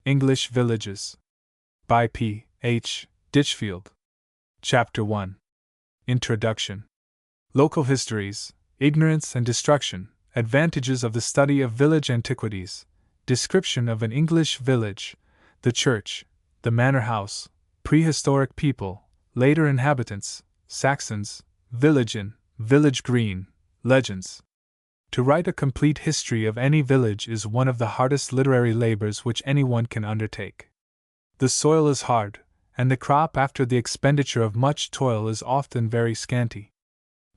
English Villages. By P. H. DITCHFIELD. Chapter 1. Introduction. Local Histories, Ignorance and Destruction, Advantages of the Study of Village Antiquities, Description of an English Village, the Church, the Manor House, Prehistoric People, Later Inhabitants, Saxons, Village Inn, Village Green, Legends. To write a complete history of any village is one of the hardest literary labors which anyone can undertake. The soil is hard, and the crop after the expenditure of much toil is often very scanty.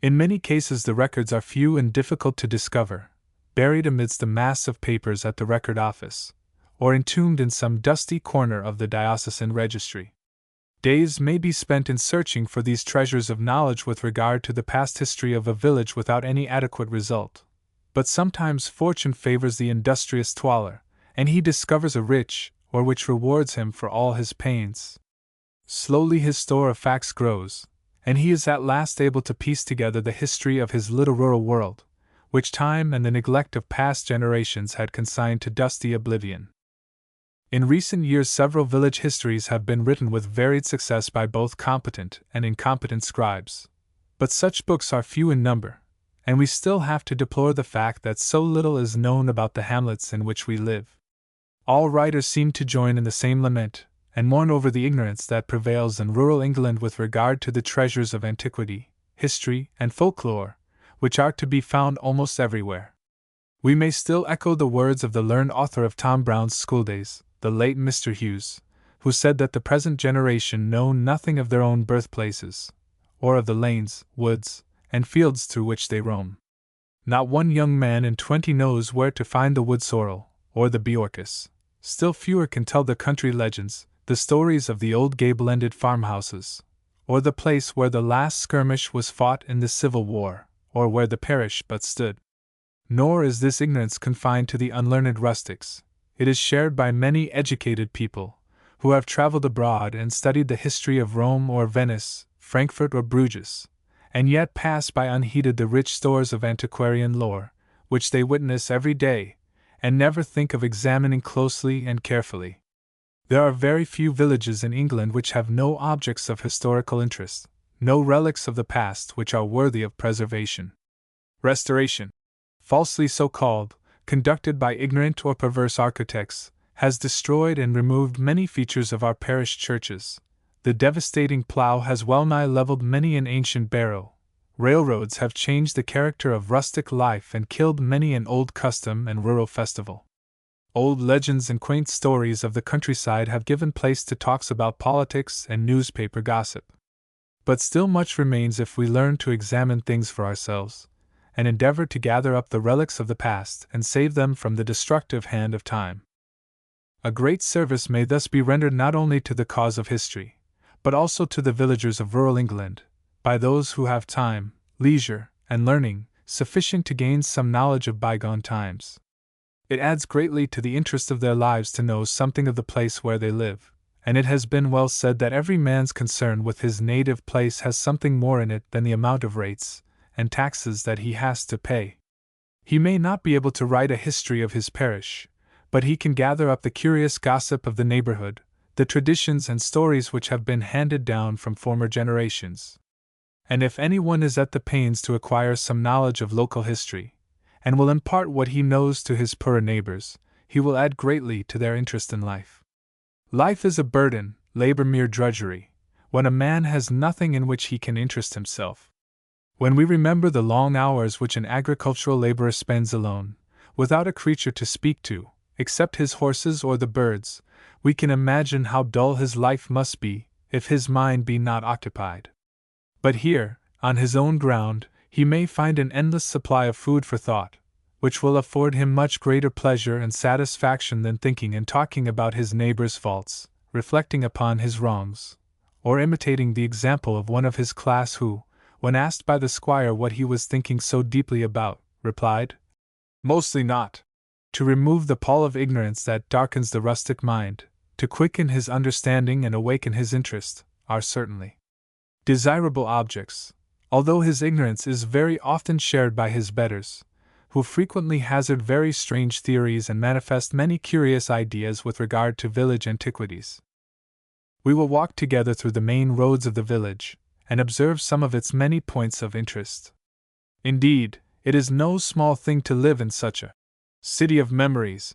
In many cases the records are few and difficult to discover, buried amidst a mass of papers at the record office, or entombed in some dusty corner of the diocesan registry. Days may be spent in searching for these treasures of knowledge with regard to the past history of a village without any adequate result. But sometimes fortune favors the industrious toiler, and he discovers a rich ore which rewards him for all his pains. Slowly his store of facts grows, and he is at last able to piece together the history of his little rural world, which time and the neglect of past generations had consigned to dusty oblivion. In recent years several village histories have been written with varied success by both competent and incompetent scribes, but such books are few in number, and we still have to deplore the fact that so little is known about the hamlets in which we live. All writers seem to join in the same lament, and mourn over the ignorance that prevails in rural England with regard to the treasures of antiquity, history, and folklore, which are to be found almost everywhere. We may still echo the words of the learned author of Tom Brown's Schooldays, the late Mr. Hughes, who said that the present generation know nothing of their own birthplaces, or of the lanes, woods, and fields through which they roam. Not one young man in 20 knows where to find the wood sorrel, or the bjorkis. Still fewer can tell the country legends, the stories of the old gable-ended farmhouses, or the place where the last skirmish was fought in the Civil War, or where the parish but stood. Nor is this ignorance confined to the unlearned rustics. It is shared by many educated people, who have traveled abroad and studied the history of Rome or Venice, Frankfurt or Bruges, and yet pass by unheeded the rich stores of antiquarian lore, which they witness every day, and never think of examining closely and carefully. There are very few villages in England which have no objects of historical interest, no relics of the past which are worthy of preservation. Restoration, falsely so called, conducted by ignorant or perverse architects, has destroyed and removed many features of our parish churches. The devastating plough has well-nigh leveled many an ancient barrow. Railroads have changed the character of rustic life and killed many an old custom and rural festival. Old legends and quaint stories of the countryside have given place to talks about politics and newspaper gossip. But still much remains if we learn to examine things for ourselves, and endeavor to gather up the relics of the past and save them from the destructive hand of time. A great service may thus be rendered not only to the cause of history, but also to the villagers of rural England, by those who have time, leisure, and learning sufficient to gain some knowledge of bygone times. It adds greatly to the interest of their lives to know something of the place where they live, and it has been well said that every man's concern with his native place has something more in it than the amount of rates and taxes that he has to pay. He may not be able to write a history of his parish, but he can gather up the curious gossip of the neighborhood, the traditions and stories which have been handed down from former generations. And if anyone is at the pains to acquire some knowledge of local history, and will impart what he knows to his poorer neighbors, he will add greatly to their interest in life. Life is a burden, labor mere drudgery, when a man has nothing in which he can interest himself. When we remember the long hours which an agricultural laborer spends alone, without a creature to speak to, except his horses or the birds, we can imagine how dull his life must be, if his mind be not occupied. But here, on his own ground, he may find an endless supply of food for thought, which will afford him much greater pleasure and satisfaction than thinking and talking about his neighbor's faults, reflecting upon his wrongs, or imitating the example of one of his class who, when asked by the squire what he was thinking so deeply about, replied, "Mostly not." To remove the pall of ignorance that darkens the rustic mind, to quicken his understanding and awaken his interest, are certainly desirable objects, although his ignorance is very often shared by his betters, who frequently hazard very strange theories and manifest many curious ideas with regard to village antiquities. We will walk together through the main roads of the village, and observe some of its many points of interest. Indeed, it is no small thing to live in such a city of memories,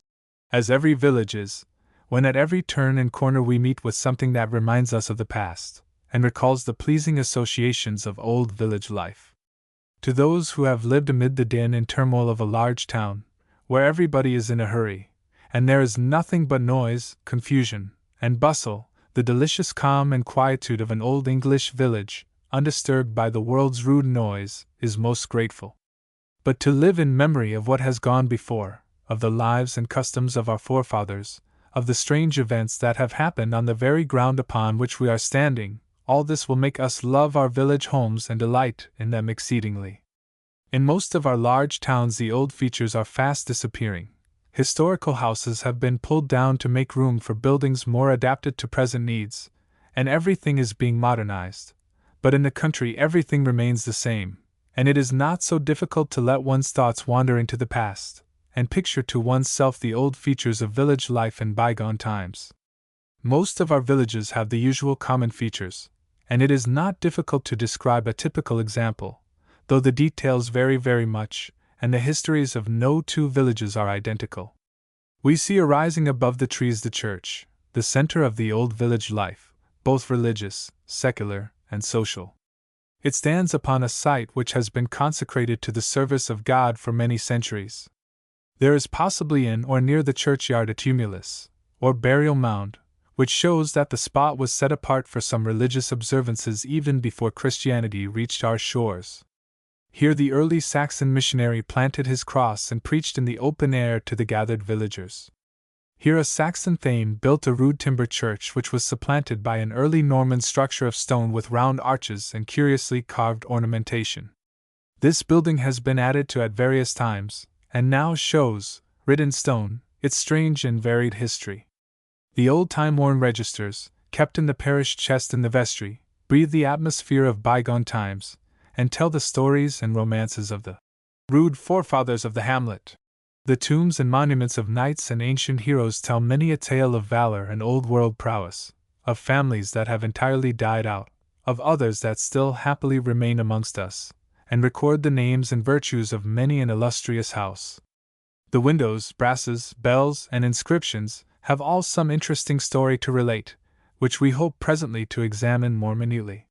as every village is, when at every turn and corner we meet with something that reminds us of the past, and recalls the pleasing associations of old village life. To those who have lived amid the din and turmoil of a large town, where everybody is in a hurry, and there is nothing but noise, confusion, and bustle, the delicious calm and quietude of an old English village, undisturbed by the world's rude noise, is most grateful. But to live in memory of what has gone before, of the lives and customs of our forefathers, of the strange events that have happened on the very ground upon which we are standing, all this will make us love our village homes and delight in them exceedingly. In most of our large towns the old features are fast disappearing. Historical houses have been pulled down to make room for buildings more adapted to present needs, and everything is being modernized. But in the country everything remains the same, and it is not so difficult to let one's thoughts wander into the past, and picture to oneself the old features of village life in bygone times. Most of our villages have the usual common features, and it is not difficult to describe a typical example, though the details vary very much, and the histories of no two villages are identical. We see arising above the trees the church, the center of the old village life, both religious, secular, and social. It stands upon a site which has been consecrated to the service of God for many centuries. There is possibly in or near the churchyard a tumulus, or burial mound, which shows that the spot was set apart for some religious observances even before Christianity reached our shores. Here the early Saxon missionary planted his cross and preached in the open air to the gathered villagers. Here a Saxon thane built a rude timber church which was supplanted by an early Norman structure of stone with round arches and curiously carved ornamentation. This building has been added to at various times, and now shows, writ in stone, its strange and varied history. The old time-worn registers, kept in the parish chest in the vestry, breathe the atmosphere of bygone times, and tell the stories and romances of the rude forefathers of the hamlet. The tombs and monuments of knights and ancient heroes tell many a tale of valor and old-world prowess, of families that have entirely died out, of others that still happily remain amongst us, and record the names and virtues of many an illustrious house. The windows, brasses, bells, and inscriptions have all some interesting story to relate, which we hope presently to examine more minutely.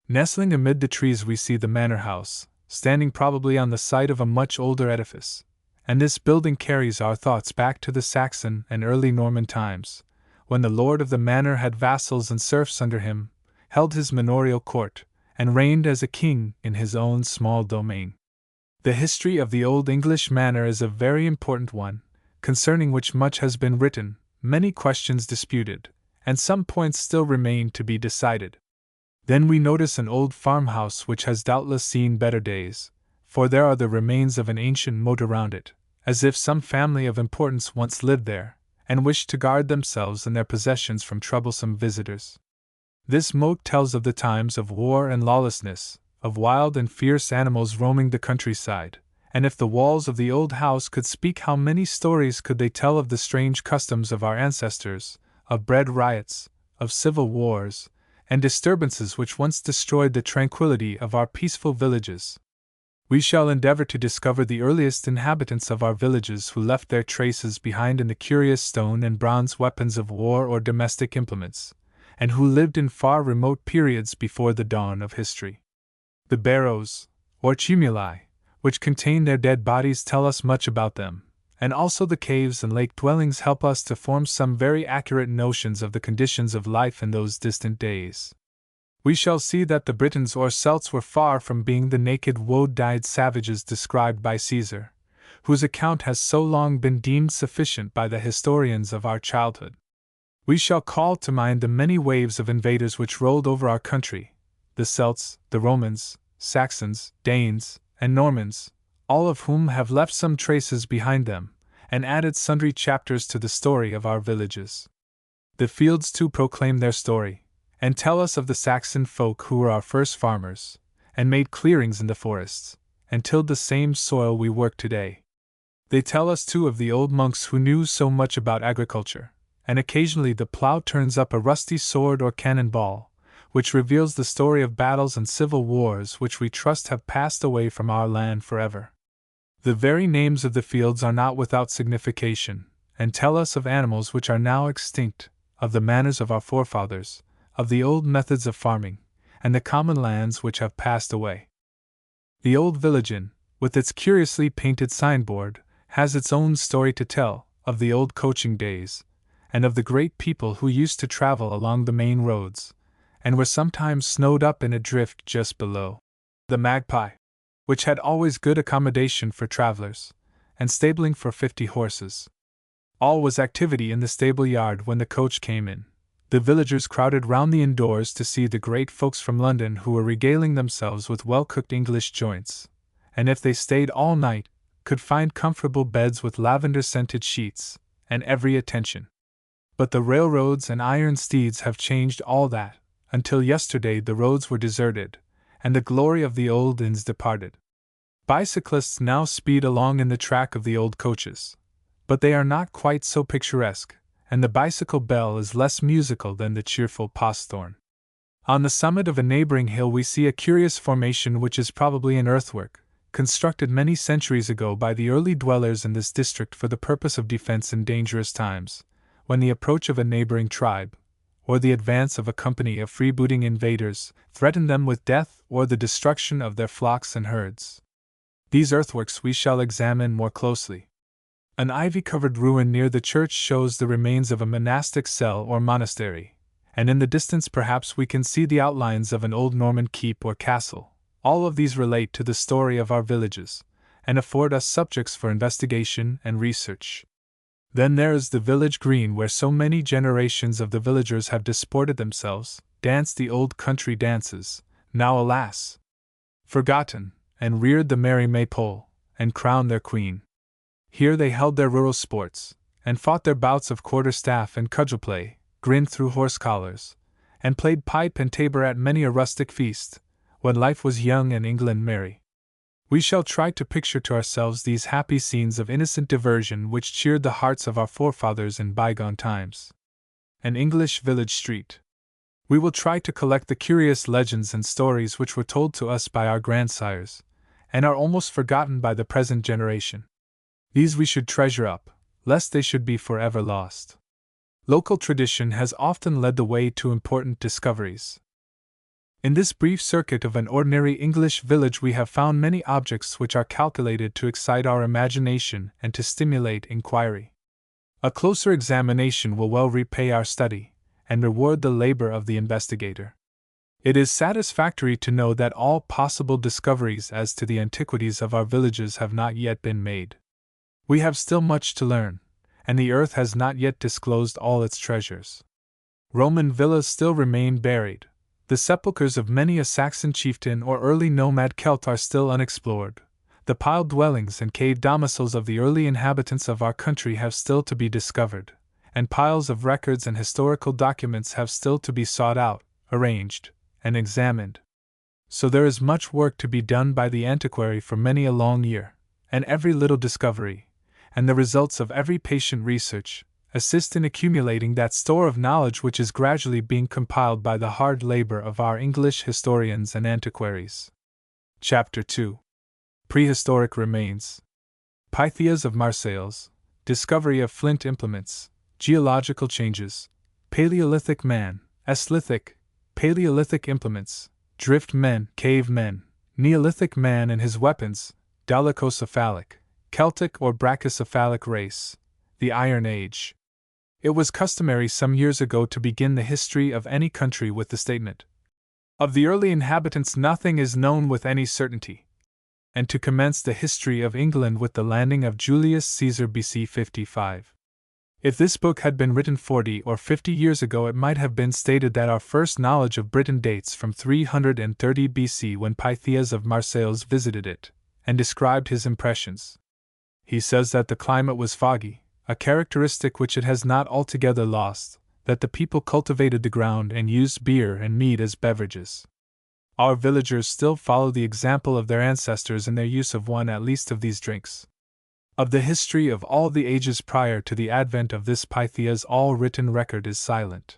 Nestling amid the trees we see the manor house, standing probably on the site of a much older edifice, and this building carries our thoughts back to the Saxon and early Norman times, when the lord of the manor had vassals and serfs under him, held his manorial court, and reigned as a king in his own small domain. The history of the old English manor is a very important one, concerning which much has been written, many questions disputed, and some points still remain to be decided. Then we notice an old farmhouse which has doubtless seen better days, for there are the remains of an ancient moat around it, as if some family of importance once lived there, and wished to guard themselves and their possessions from troublesome visitors. This moat tells of the times of war and lawlessness, of wild and fierce animals roaming the countryside, and if the walls of the old house could speak, how many stories could they tell of the strange customs of our ancestors, of bread riots, of civil wars, and disturbances which once destroyed the tranquility of our peaceful villages. We shall endeavor to discover the earliest inhabitants of our villages who left their traces behind in the curious stone and bronze weapons of war or domestic implements, and who lived in far remote periods before the dawn of history. The barrows, or tumuli, which contain their dead bodies tell us much about them, and also the caves and lake dwellings help us to form some very accurate notions of the conditions of life in those distant days. We shall see that the Britons or Celts were far from being the naked woe-dyed savages described by Caesar, whose account has so long been deemed sufficient by the historians of our childhood. We shall call to mind the many waves of invaders which rolled over our country, the Celts, the Romans, Saxons, Danes, and Normans, all of whom have left some traces behind them, and added sundry chapters to the story of our villages. The fields too proclaim their story, and tell us of the Saxon folk who were our first farmers, and made clearings in the forests, and tilled the same soil we work today. They tell us too of the old monks who knew so much about agriculture, and occasionally the plow turns up a rusty sword or cannon ball, which reveals the story of battles and civil wars which we trust have passed away from our land forever. The very names of the fields are not without signification, and tell us of animals which are now extinct, of the manners of our forefathers, of the old methods of farming, and the common lands which have passed away. The old village inn, with its curiously painted signboard, has its own story to tell, of the old coaching days, and of the great people who used to travel along the main roads, and were sometimes snowed up in a drift just below. The Magpie, which had always good accommodation for travelers, and stabling for 50 horses. All was activity in the stable yard when the coach came in. The villagers crowded round the indoors to see the great folks from London who were regaling themselves with well-cooked English joints, and if they stayed all night, could find comfortable beds with lavender-scented sheets, and every attention. But the railroads and iron steeds have changed all that. Until yesterday the roads were deserted, and the glory of the old inns departed. Bicyclists now speed along in the track of the old coaches, but they are not quite so picturesque, and the bicycle bell is less musical than the cheerful postthorn. On the summit of a neighboring hill we see a curious formation which is probably an earthwork, constructed many centuries ago by the early dwellers in this district for the purpose of defense in dangerous times, when the approach of a neighboring tribe, or the advance of a company of freebooting invaders, threatened them with death or the destruction of their flocks and herds. These earthworks we shall examine more closely. An ivy-covered ruin near the church shows the remains of a monastic cell or monastery, and in the distance perhaps we can see the outlines of an old Norman keep or castle. All of these relate to the story of our villages, and afford us subjects for investigation and research. Then there is the village green where so many generations of the villagers have disported themselves, danced the old country dances, now alas! forgotten, and reared the merry maypole, and crowned their queen. Here they held their rural sports, and fought their bouts of quarter-staff and cudgel play, grinned through horse-collars, and played pipe and tabor at many a rustic feast, when life was young and England merry. We shall try to picture to ourselves these happy scenes of innocent diversion which cheered the hearts of our forefathers in bygone times. An English village street. We will try to collect the curious legends and stories which were told to us by our grandsires, and are almost forgotten by the present generation. These we should treasure up, lest they should be forever lost. Local tradition has often led the way to important discoveries. In this brief circuit of an ordinary English village we have found many objects which are calculated to excite our imagination and to stimulate inquiry. A closer examination will well repay our study, and reward the labor of the investigator. It is satisfactory to know that all possible discoveries as to the antiquities of our villages have not yet been made. We have still much to learn, and the earth has not yet disclosed all its treasures. Roman villas still remain buried. The sepulchres of many a Saxon chieftain or early nomad Celt are still unexplored. The piled dwellings and cave domiciles of the early inhabitants of our country have still to be discovered, and piles of records and historical documents have still to be sought out, arranged, and examined. So there is much work to be done by the antiquary for many a long year, and every little discovery, and the results of every patient research, assist in accumulating that store of knowledge which is gradually being compiled by the hard labor of our English historians and antiquaries. Chapter 2. Prehistoric Remains. Pythias of Marseilles, Discovery of Flint Implements, Geological Changes, Paleolithic Man, S-lithic, Paleolithic Implements, Drift Men, Cave Men, Neolithic Man and his weapons, Dolichocephalic, Celtic or Brachycephalic race, the Iron Age. It was customary some years ago to begin the history of any country with the statement, "Of the early inhabitants nothing is known with any certainty," and to commence the history of England with the landing of Julius Caesar BC 55. If this book had been written 40 or 50 years ago, it might have been stated that our first knowledge of Britain dates from 330 BC, when Pythias of Marseilles visited it, and described his impressions. He says that the climate was foggy, a characteristic which it has not altogether lost, that the people cultivated the ground and used beer and mead as beverages. Our villagers still follow the example of their ancestors in their use of one at least of these drinks. Of the history of all the ages prior to the advent of this Pythia's all written record is silent.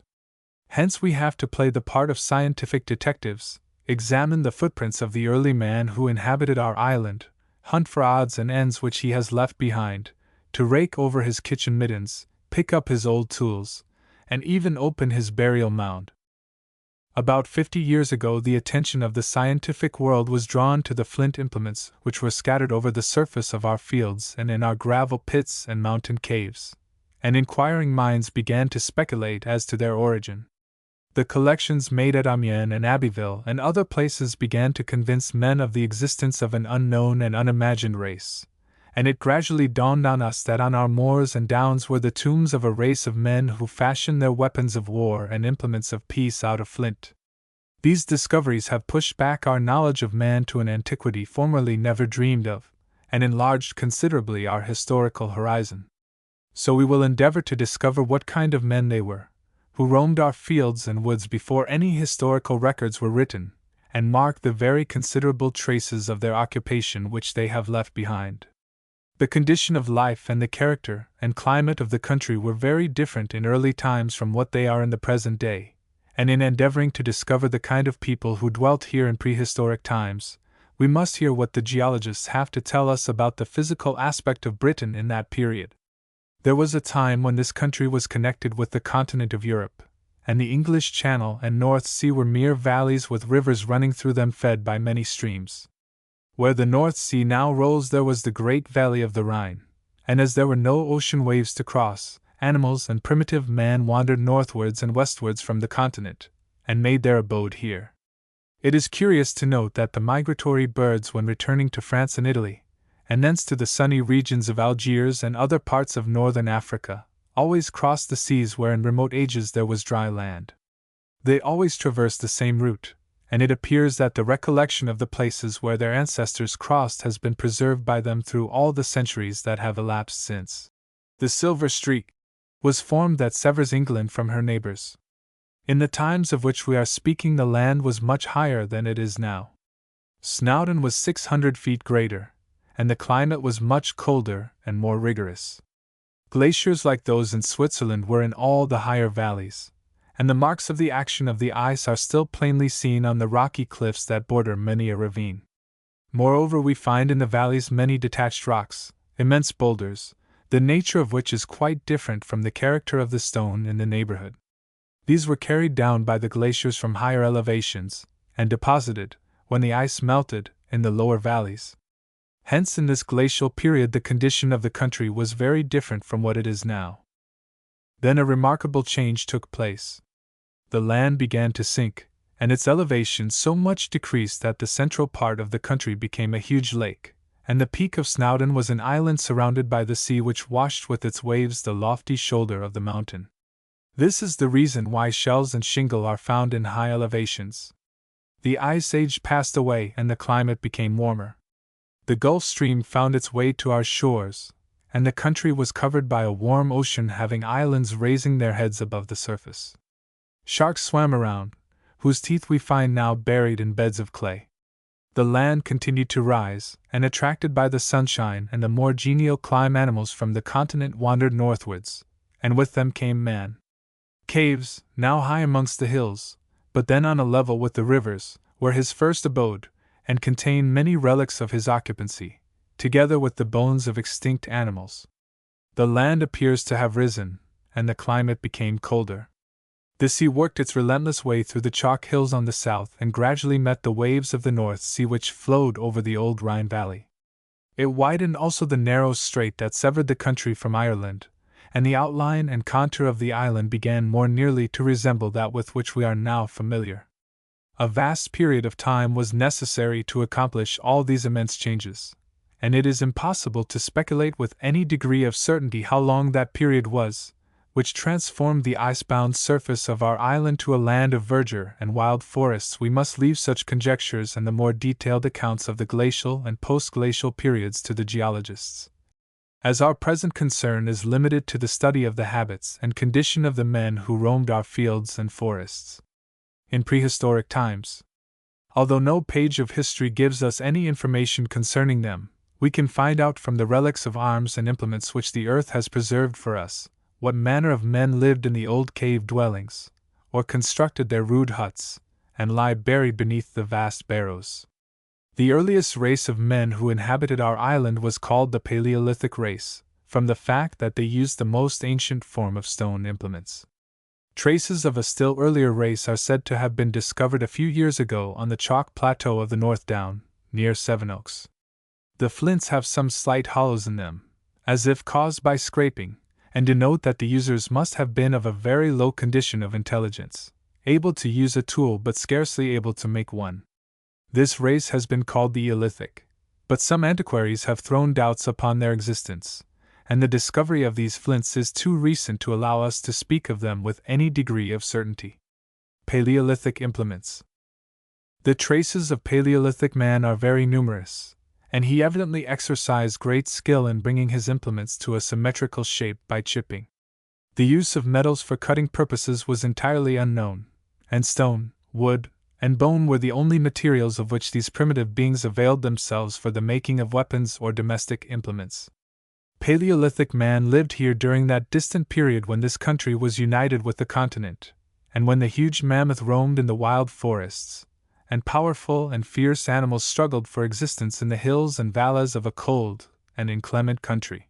Hence we have to play the part of scientific detectives, examine the footprints of the early man who inhabited our island, hunt for odds and ends which he has left behind, to rake over his kitchen middens, pick up his old tools, and even open his burial mound. About 50 years ago, the attention of the scientific world was drawn to the flint implements which were scattered over the surface of our fields and in our gravel pits and mountain caves, and inquiring minds began to speculate as to their origin. The collections made at Amiens and Abbeville and other places began to convince men of the existence of an unknown and unimagined race, and it gradually dawned on us that on our moors and downs were the tombs of a race of men who fashioned their weapons of war and implements of peace out of flint. These discoveries have pushed back our knowledge of man to an antiquity formerly never dreamed of, and enlarged considerably our historical horizon. So we will endeavor to discover what kind of men they were, who roamed our fields and woods before any historical records were written, and mark the very considerable traces of their occupation which they have left behind. The condition of life and the character and climate of the country were very different in early times from what they are in the present day, and in endeavoring to discover the kind of people who dwelt here in prehistoric times, we must hear what the geologists have to tell us about the physical aspect of Britain in that period. There was a time when this country was connected with the continent of Europe, and the English Channel and North Sea were mere valleys with rivers running through them fed by many streams. Where the North Sea now rolls there was the great valley of the Rhine, and as there were no ocean waves to cross, animals and primitive man wandered northwards and westwards from the continent, and made their abode here. It is curious to note that the migratory birds, when returning to France and Italy, and thence to the sunny regions of Algiers and other parts of northern Africa, always crossed the seas where in remote ages there was dry land. They always traversed the same route, and it appears that the recollection of the places where their ancestors crossed has been preserved by them through all the centuries that have elapsed since the Silver Streak was formed that severs England from her neighbors. In the times of which we are speaking, the land was much higher than it is now. Snowdon was 600 feet greater, and the climate was much colder and more rigorous. Glaciers like those in Switzerland were in all the higher valleys, and the marks of the action of the ice are still plainly seen on the rocky cliffs that border many a ravine. Moreover, we find in the valleys many detached rocks, immense boulders, the nature of which is quite different from the character of the stone in the neighborhood. These were carried down by the glaciers from higher elevations, and deposited, when the ice melted, in the lower valleys. Hence, in this glacial period, the condition of the country was very different from what it is now. Then a remarkable change took place. The land began to sink, and its elevation so much decreased that the central part of the country became a huge lake, and the peak of Snowdon was an island surrounded by the sea which washed with its waves the lofty shoulder of the mountain. This is the reason why shells and shingle are found in high elevations. The ice age passed away and the climate became warmer. The Gulf Stream found its way to our shores, and the country was covered by a warm ocean having islands raising their heads above the surface. Sharks swam around, whose teeth we find now buried in beds of clay. The land continued to rise, and attracted by the sunshine and the more genial clime, animals from the continent wandered northwards, and with them came man. Caves, now high amongst the hills, but then on a level with the rivers, were his first abode, and contain many relics of his occupancy, together with the bones of extinct animals. The land appears to have risen, and the climate became colder. The sea worked its relentless way through the chalk hills on the south and gradually met the waves of the North Sea which flowed over the old Rhine valley. It widened also the narrow strait that severed the country from Ireland, and the outline and contour of the island began more nearly to resemble that with which we are now familiar. A vast period of time was necessary to accomplish all these immense changes, and it is impossible to speculate with any degree of certainty how long that period was, which transformed the ice-bound surface of our island to a land of verdure and wild forests. We must leave such conjectures and the more detailed accounts of the glacial and post-glacial periods to the geologists, as our present concern is limited to the study of the habits and condition of the men who roamed our fields and forests in prehistoric times. Although no page of history gives us any information concerning them, we can find out from the relics of arms and implements which the earth has preserved for us, what manner of men lived in the old cave dwellings, or constructed their rude huts, and lie buried beneath the vast barrows. The earliest race of men who inhabited our island was called the Paleolithic race, from the fact that they used the most ancient form of stone implements. Traces of a still earlier race are said to have been discovered a few years ago on the chalk plateau of the North Down, near Sevenoaks. The flints have some slight hollows in them, as if caused by scraping, and denote that the users must have been of a very low condition of intelligence, able to use a tool but scarcely able to make one. This race has been called the Eolithic, but some antiquaries have thrown doubts upon their existence, and the discovery of these flints is too recent to allow us to speak of them with any degree of certainty. Paleolithic implements. The traces of Paleolithic man are very numerous, and he evidently exercised great skill in bringing his implements to a symmetrical shape by chipping. The use of metals for cutting purposes was entirely unknown, and stone, wood, and bone were the only materials of which these primitive beings availed themselves for the making of weapons or domestic implements. Paleolithic man lived here during that distant period when this country was united with the continent, and when the huge mammoth roamed in the wild forests, and powerful and fierce animals struggled for existence in the hills and valleys of a cold and inclement country.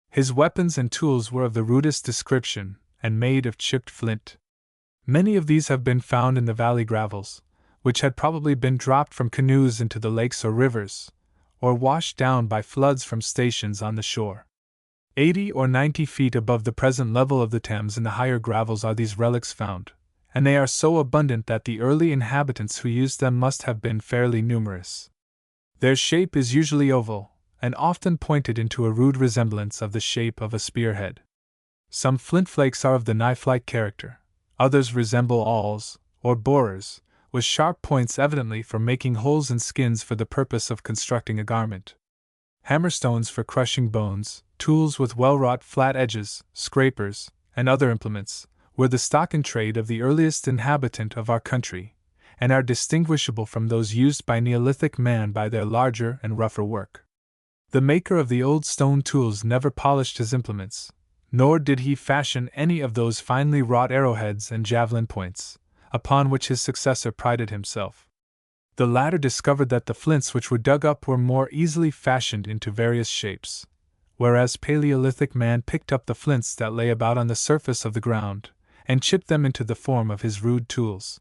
His weapons and tools were of the rudest description, and made of chipped flint. Many of these have been found in the valley gravels, which had probably been dropped from canoes into the lakes or rivers, or washed down by floods from stations on the shore. 80 or 90 feet above the present level of the Thames in the higher gravels are these relics found, and they are so abundant that the early inhabitants who used them must have been fairly numerous. Their shape is usually oval, and often pointed into a rude resemblance of the shape of a spearhead. Some flint flakes are of the knife-like character, others resemble awls, or borers, with sharp points evidently for making holes in skins for the purpose of constructing a garment. Hammerstones for crushing bones, tools with well-wrought flat edges, scrapers, and other implements, were the stock in trade of the earliest inhabitant of our country, and are distinguishable from those used by Neolithic man by their larger and rougher work. The maker of the old stone tools never polished his implements, nor did he fashion any of those finely wrought arrowheads and javelin points, upon which his successor prided himself. The latter discovered that the flints which were dug up were more easily fashioned into various shapes, whereas Paleolithic man picked up the flints that lay about on the surface of the ground, and chipped them into the form of his rude tools.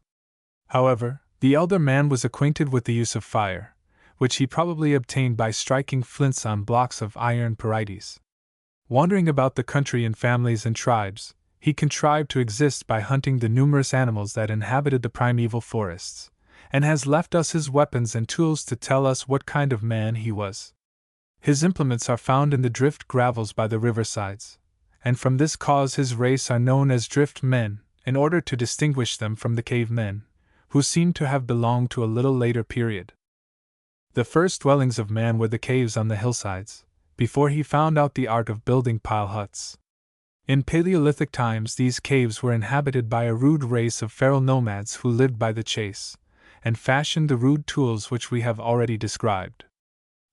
However, the elder man was acquainted with the use of fire, which he probably obtained by striking flints on blocks of iron pyrites. Wandering about the country in families and tribes, he contrived to exist by hunting the numerous animals that inhabited the primeval forests, and has left us his weapons and tools to tell us what kind of man he was. His implements are found in the drift gravels by the riversides, and from this cause his race are known as drift men, in order to distinguish them from the cave men, who seem to have belonged to a little later period. The first dwellings of man were the caves on the hillsides, before he found out the art of building pile huts. In Paleolithic times these caves were inhabited by a rude race of feral nomads who lived by the chase, and fashioned the rude tools which we have already described.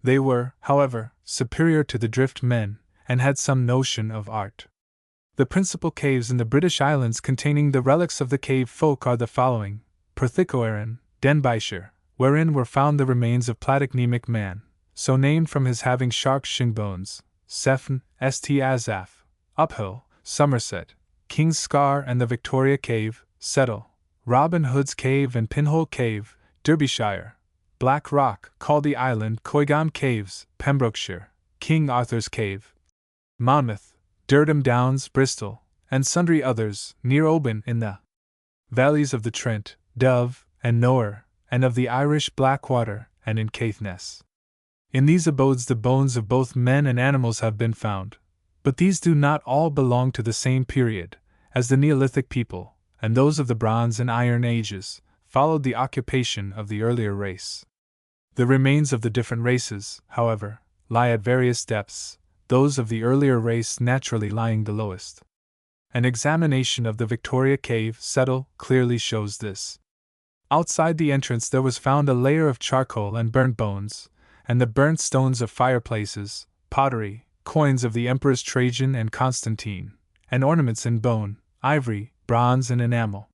They were, however, superior to the drift men, and had some notion of art. The principal caves in the British Islands containing the relics of the cave folk are the following: Perthicoeran, Denbighshire, wherein were found the remains of Platygnymic man, so named from his having sharp shin bones; Cefn, St. Asaph, Uphill, Somerset, King's Scar and the Victoria Cave, Settle, Robin Hood's Cave and Pinhole Cave, Derbyshire; Black Rock, Caldy Island, Coigam Caves, Pembrokeshire; King Arthur's Cave, Monmouth, Durham Downs, Bristol, and sundry others, near Oban in the valleys of the Trent, Dove, and Nore, and of the Irish Blackwater, and in Caithness. In these abodes the bones of both men and animals have been found, but these do not all belong to the same period, as the Neolithic people, and those of the Bronze and Iron Ages, followed the occupation of the earlier race. The remains of the different races, however, lie at various depths, those of the earlier race naturally lying the lowest. An examination of the Victoria Cave, Settle, clearly shows this. Outside the entrance there was found a layer of charcoal and burnt bones, and the burnt stones of fireplaces, pottery, coins of the emperors Trajan and Constantine, and ornaments in bone, ivory, bronze, and enamel.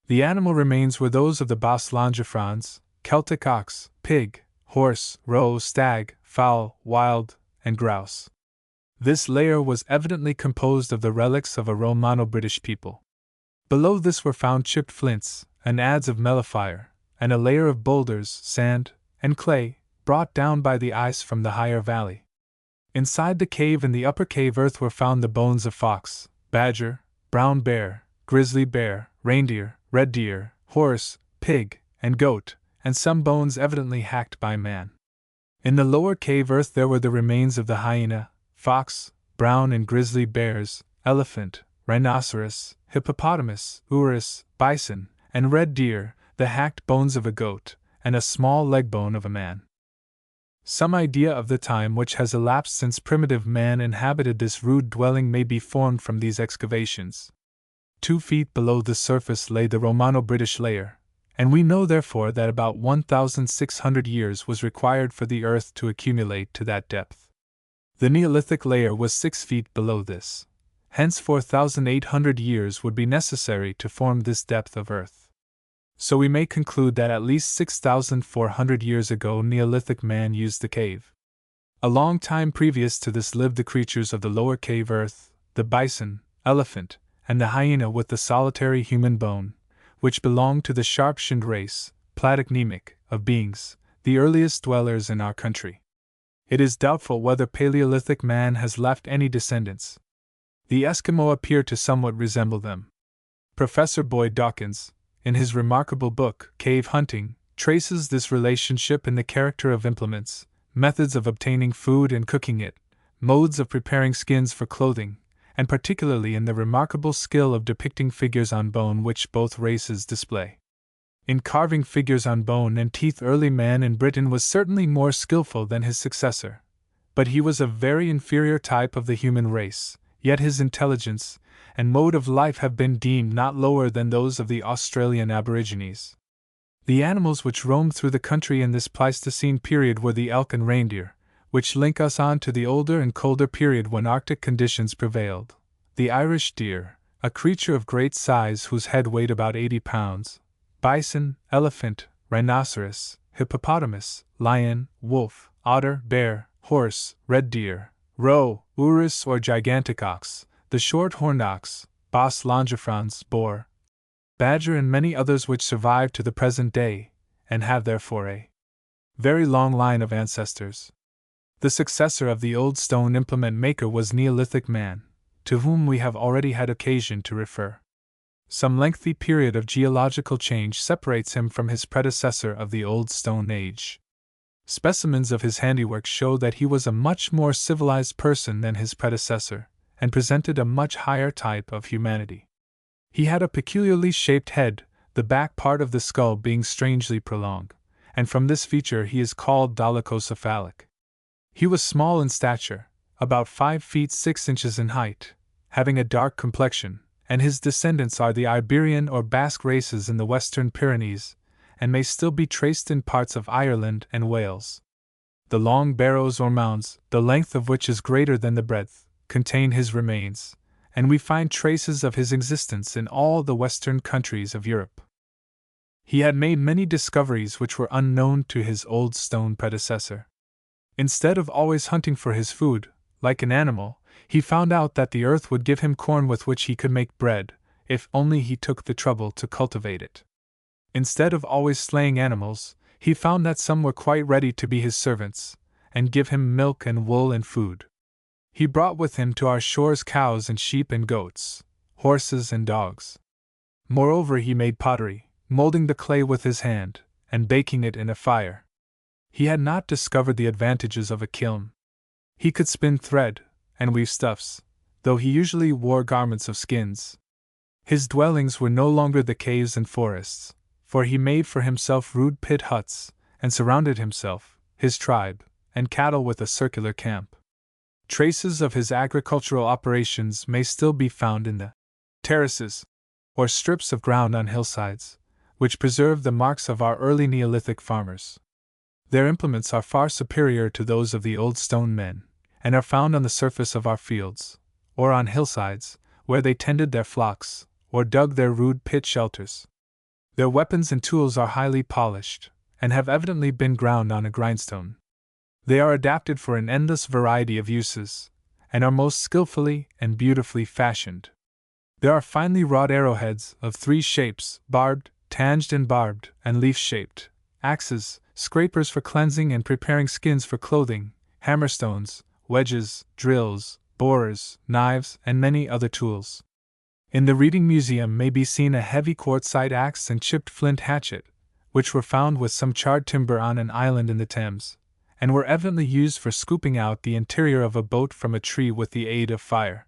The animal remains were those of the bos longifrons, Celtic ox, pig, horse, roe, stag, fowl, wild, and grouse. This layer was evidently composed of the relics of a Romano-British people. Below this were found chipped flints, and adze of mellifier, and a layer of boulders, sand, and clay, brought down by the ice from the higher valley. Inside the cave and the upper cave earth were found the bones of fox, badger, brown bear, grizzly bear, reindeer, red deer, horse, pig, and goat, and some bones evidently hacked by man. In the lower cave earth there were the remains of the hyena, fox, brown and grizzly bears, elephant, rhinoceros, hippopotamus, urus, bison, and red deer, the hacked bones of a goat, and a small leg bone of a man. Some idea of the time which has elapsed since primitive man inhabited this rude dwelling may be formed from these excavations. 2 feet below the surface lay the Romano-British layer, and we know therefore that about 1,600 years was required for the earth to accumulate to that depth. The Neolithic layer was 6 feet below this. Hence 4,800 years would be necessary to form this depth of earth. So we may conclude that at least 6,400 years ago Neolithic man used the cave. A long time previous to this lived the creatures of the lower cave earth, the bison, elephant, and the hyena with the solitary human bone, which belonged to the sharp-shinned race, platycnemic, of beings, the earliest dwellers in our country. It is doubtful whether Paleolithic man has left any descendants. The Eskimo appear to somewhat resemble them. Professor Boyd Dawkins, in his remarkable book, Cave Hunting, traces this relationship in the character of implements, methods of obtaining food and cooking it, modes of preparing skins for clothing, and particularly in the remarkable skill of depicting figures on bone which both races display. In carving figures on bone and teeth, early man in Britain was certainly more skillful than his successor, but he was a very inferior type of the human race. Yet his intelligence and mode of life have been deemed not lower than those of the Australian Aborigines. The animals which roamed through the country in this Pleistocene period were the elk and reindeer, which link us on to the older and colder period when Arctic conditions prevailed, the Irish deer, a creature of great size whose head weighed about 80 pounds, bison, elephant, rhinoceros, hippopotamus, lion, wolf, otter, bear, horse, red deer, roe, urus or gigantic ox, the short-horned ox, bos longifrons, boar, badger, and many others which survive to the present day, and have therefore a very long line of ancestors. The successor of the old stone implement maker was Neolithic man, to whom we have already had occasion to refer. Some lengthy period of geological change separates him from his predecessor of the Old Stone Age. Specimens of his handiwork show that he was a much more civilized person than his predecessor, and presented a much higher type of humanity. He had a peculiarly shaped head, the back part of the skull being strangely prolonged, and from this feature he is called dolichocephalic. He was small in stature, about 5 feet 6 inches in height, having a dark complexion, and his descendants are the Iberian or Basque races in the Western Pyrenees, and may still be traced in parts of Ireland and Wales. The long barrows or mounds, the length of which is greater than the breadth, contain his remains, and we find traces of his existence in all the western countries of Europe. He had made many discoveries which were unknown to his old stone predecessor. Instead of always hunting for his food, like an animal, he found out that the earth would give him corn with which he could make bread, if only he took the trouble to cultivate it. Instead of always slaying animals, he found that some were quite ready to be his servants, and give him milk and wool and food. He brought with him to our shores cows and sheep and goats, horses and dogs. Moreover, he made pottery, molding the clay with his hand, and baking it in a fire. He had not discovered the advantages of a kiln. He could spin thread, and weave stuffs, though he usually wore garments of skins. His dwellings were no longer the caves and forests, for he made for himself rude pit huts, and surrounded himself, his tribe, and cattle with a circular camp. Traces of his agricultural operations may still be found in the terraces, or strips of ground on hillsides, which preserve the marks of our early Neolithic farmers. Their implements are far superior to those of the old stone men, and are found on the surface of our fields, or on hillsides, where they tended their flocks, or dug their rude pit shelters. Their weapons and tools are highly polished, and have evidently been ground on a grindstone. They are adapted for an endless variety of uses, and are most skillfully and beautifully fashioned. There are finely wrought arrowheads of 3 shapes, barbed, tanged and leaf-shaped, axes, scrapers for cleansing and preparing skins for clothing, hammerstones, wedges, drills, borers, knives, and many other tools. In the Reading Museum may be seen a heavy quartzite axe and chipped flint hatchet, which were found with some charred timber on an island in the Thames, and were evidently used for scooping out the interior of a boat from a tree with the aid of fire.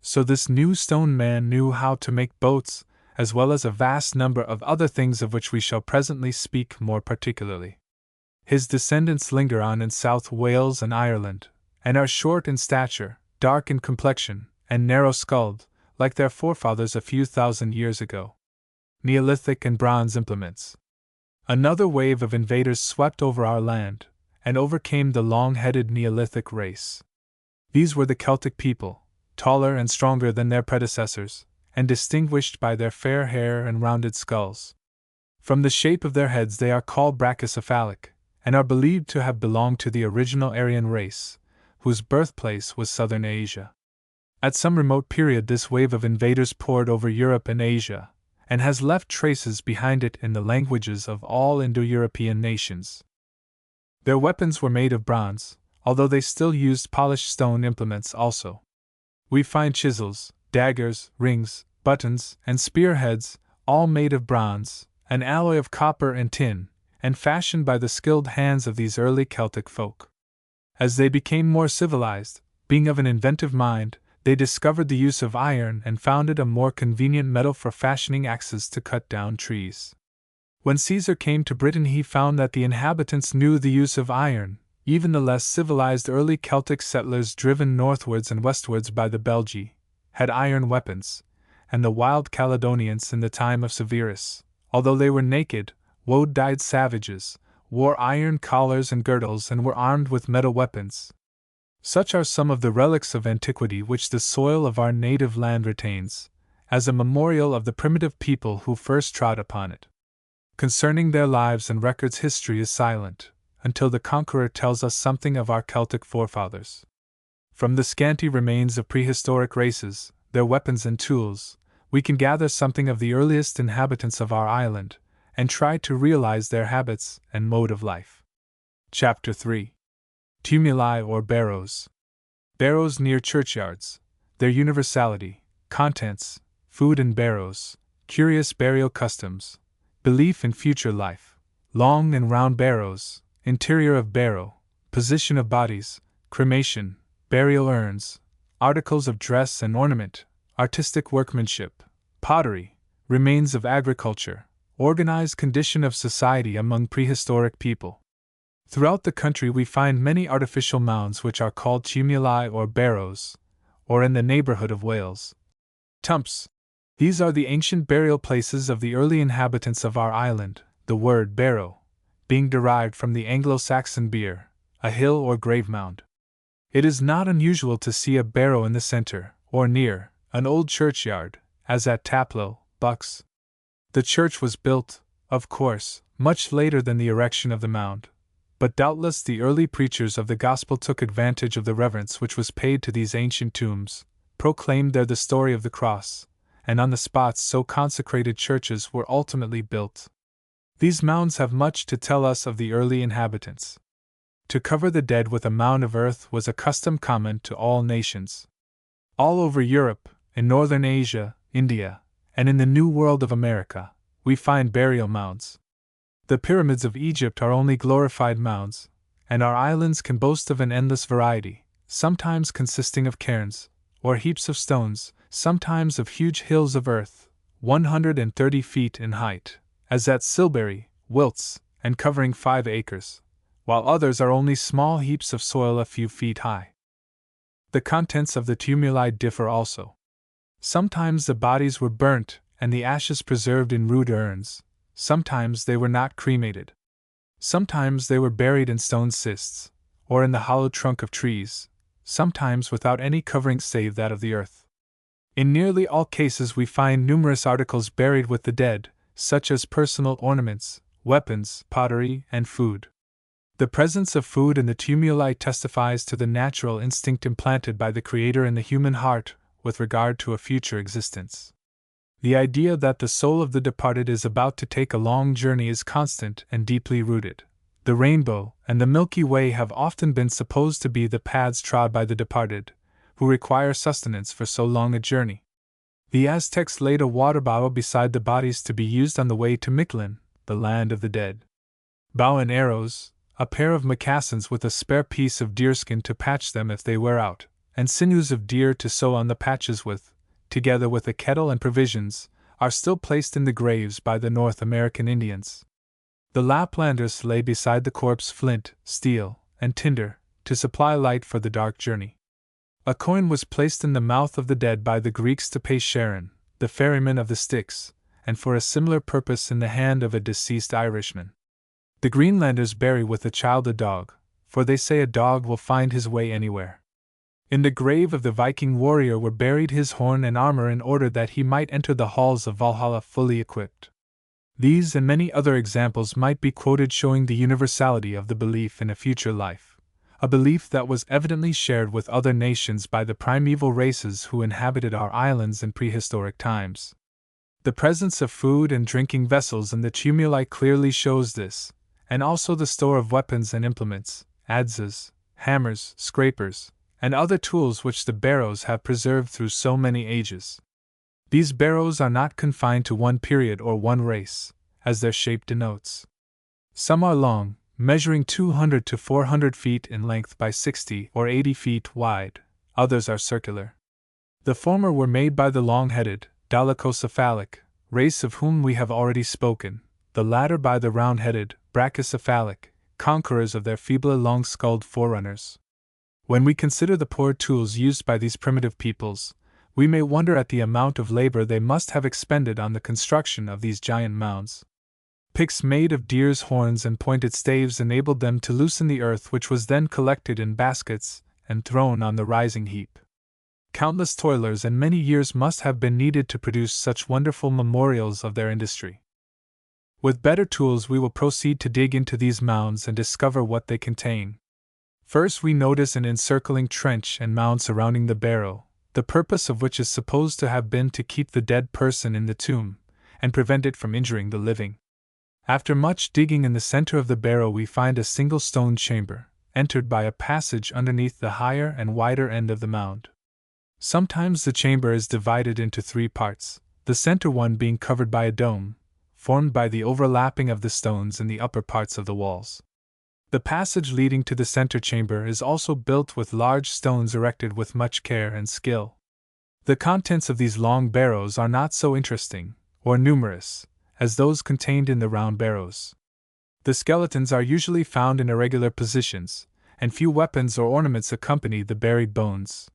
So this new stone man knew how to make boats, as well as a vast number of other things of which we shall presently speak more particularly. His descendants linger on in South Wales and Ireland, and are short in stature, dark in complexion, and narrow-skulled, like their forefathers a few thousand years ago. Neolithic and Bronze implements. Another wave of invaders swept over our land, and overcame the long-headed Neolithic race. These were the Celtic people, taller and stronger than their predecessors, and distinguished by their fair hair and rounded skulls. From the shape of their heads they are called brachycephalic, and are believed to have belonged to the original Aryan race, whose birthplace was southern Asia. At some remote period this wave of invaders poured over Europe and Asia, and has left traces behind it in the languages of all Indo-European nations. Their weapons were made of bronze, although they still used polished stone implements also. We find chisels, daggers, rings, buttons, and spearheads, all made of bronze, an alloy of copper and tin, and fashioned by the skilled hands of these early Celtic folk. As they became more civilized, being of an inventive mind, they discovered the use of iron and found a more convenient metal for fashioning axes to cut down trees. When Caesar came to Britain, he found that the inhabitants knew the use of iron. Even the less civilized early Celtic settlers driven northwards and westwards by the Belgae had iron weapons, and the wild Caledonians in the time of Severus, although they were naked, woad-dyed savages, wore iron collars and girdles and were armed with metal weapons. Such are some of the relics of antiquity which the soil of our native land retains, as a memorial of the primitive people who first trod upon it. Concerning their lives and records history is silent, until the conqueror tells us something of our Celtic forefathers. From the scanty remains of prehistoric races, their weapons and tools, we can gather something of the earliest inhabitants of our island, and try to realize their habits and mode of life. Chapter 3. Tumuli or barrows. Barrows near churchyards, their universality, contents, food in barrows, curious burial customs, belief in future life, long and round barrows, interior of barrow, position of bodies, cremation, burial urns, articles of dress and ornament, artistic workmanship, pottery, remains of agriculture, organized condition of society among prehistoric people. Throughout the country we find many artificial mounds which are called tumuli or barrows, or in the neighborhood of Wales, tumps. These are the ancient burial places of the early inhabitants of our island, the word barrow being derived from the Anglo-Saxon bier, a hill or grave mound. It is not unusual to see a barrow in the center, or near, an old churchyard, as at Taplow, Bucks. The church was built, of course, much later than the erection of the mound, but doubtless the early preachers of the gospel took advantage of the reverence which was paid to these ancient tombs, proclaimed there the story of the cross, and on the spots so consecrated churches were ultimately built. These mounds have much to tell us of the early inhabitants. To cover the dead with a mound of earth was a custom common to all nations. All over Europe, in northern Asia, India, and in the New World of America, we find burial mounds. The pyramids of Egypt are only glorified mounds, and our islands can boast of an endless variety, sometimes consisting of cairns, or heaps of stones, sometimes of huge hills of earth, 130 feet in height, as at Silbury, Wilts, and covering 5 acres, while others are only small heaps of soil a few feet high. The contents of the tumuli differ also. Sometimes the bodies were burnt and the ashes preserved in rude urns, sometimes they were not cremated. Sometimes they were buried in stone cists, or in the hollow trunk of trees, sometimes without any covering save that of the earth. In nearly all cases we find numerous articles buried with the dead, such as personal ornaments, weapons, pottery, and food. The presence of food in the tumuli testifies to the natural instinct implanted by the Creator in the human heart with regard to a future existence. The idea that the soul of the departed is about to take a long journey is constant and deeply rooted. The rainbow and the Milky Way have often been supposed to be the paths trod by the departed, who require sustenance for so long a journey. The Aztecs laid a water bottle beside the bodies to be used on the way to Mictlan, the land of the dead. Bow and arrows, a pair of moccasins with a spare piece of deerskin to patch them if they wear out, and sinews of deer to sew on the patches with, together with a kettle and provisions, are still placed in the graves by the North American Indians. The Laplanders lay beside the corpse flint, steel, and tinder, to supply light for the dark journey. A coin was placed in the mouth of the dead by the Greeks to pay Charon, the ferryman of the Styx, and for a similar purpose in the hand of a deceased Irishman. The Greenlanders bury with the child a dog, for they say a dog will find his way anywhere. In the grave of the Viking warrior were buried his horn and armor in order that he might enter the halls of Valhalla fully equipped. These and many other examples might be quoted showing the universality of the belief in a future life, a belief that was evidently shared with other nations by the primeval races who inhabited our islands in prehistoric times. The presence of food and drinking vessels in the tumuli clearly shows this, and also the store of weapons and implements, adzes, hammers, scrapers, and other tools which the barrows have preserved through so many ages. These barrows are not confined to one period or one race, as their shape denotes. Some are long, measuring 200 to 400 feet in length by 60 or 80 feet wide, others are circular. The former were made by the long-headed, dolichocephalic race of whom we have already spoken, the latter by the round-headed, brachycephalic, conquerors of their feebler long-skulled forerunners. When we consider the poor tools used by these primitive peoples, we may wonder at the amount of labor they must have expended on the construction of these giant mounds. Picks made of deer's horns and pointed staves enabled them to loosen the earth, which was then collected in baskets and thrown on the rising heap. Countless toilers and many years must have been needed to produce such wonderful memorials of their industry. With better tools we will proceed to dig into these mounds and discover what they contain. First we notice an encircling trench and mound surrounding the barrow, the purpose of which is supposed to have been to keep the dead person in the tomb, and prevent it from injuring the living. After much digging in the center of the barrow we find a single stone chamber, entered by a passage underneath the higher and wider end of the mound. Sometimes the chamber is divided into 3 parts, the center one being covered by a dome, formed by the overlapping of the stones in the upper parts of the walls. The passage leading to the center chamber is also built with large stones erected with much care and skill. The contents of these long barrows are not so interesting, or numerous, as those contained in the round barrows. The skeletons are usually found in irregular positions, and few weapons or ornaments accompany the buried bones.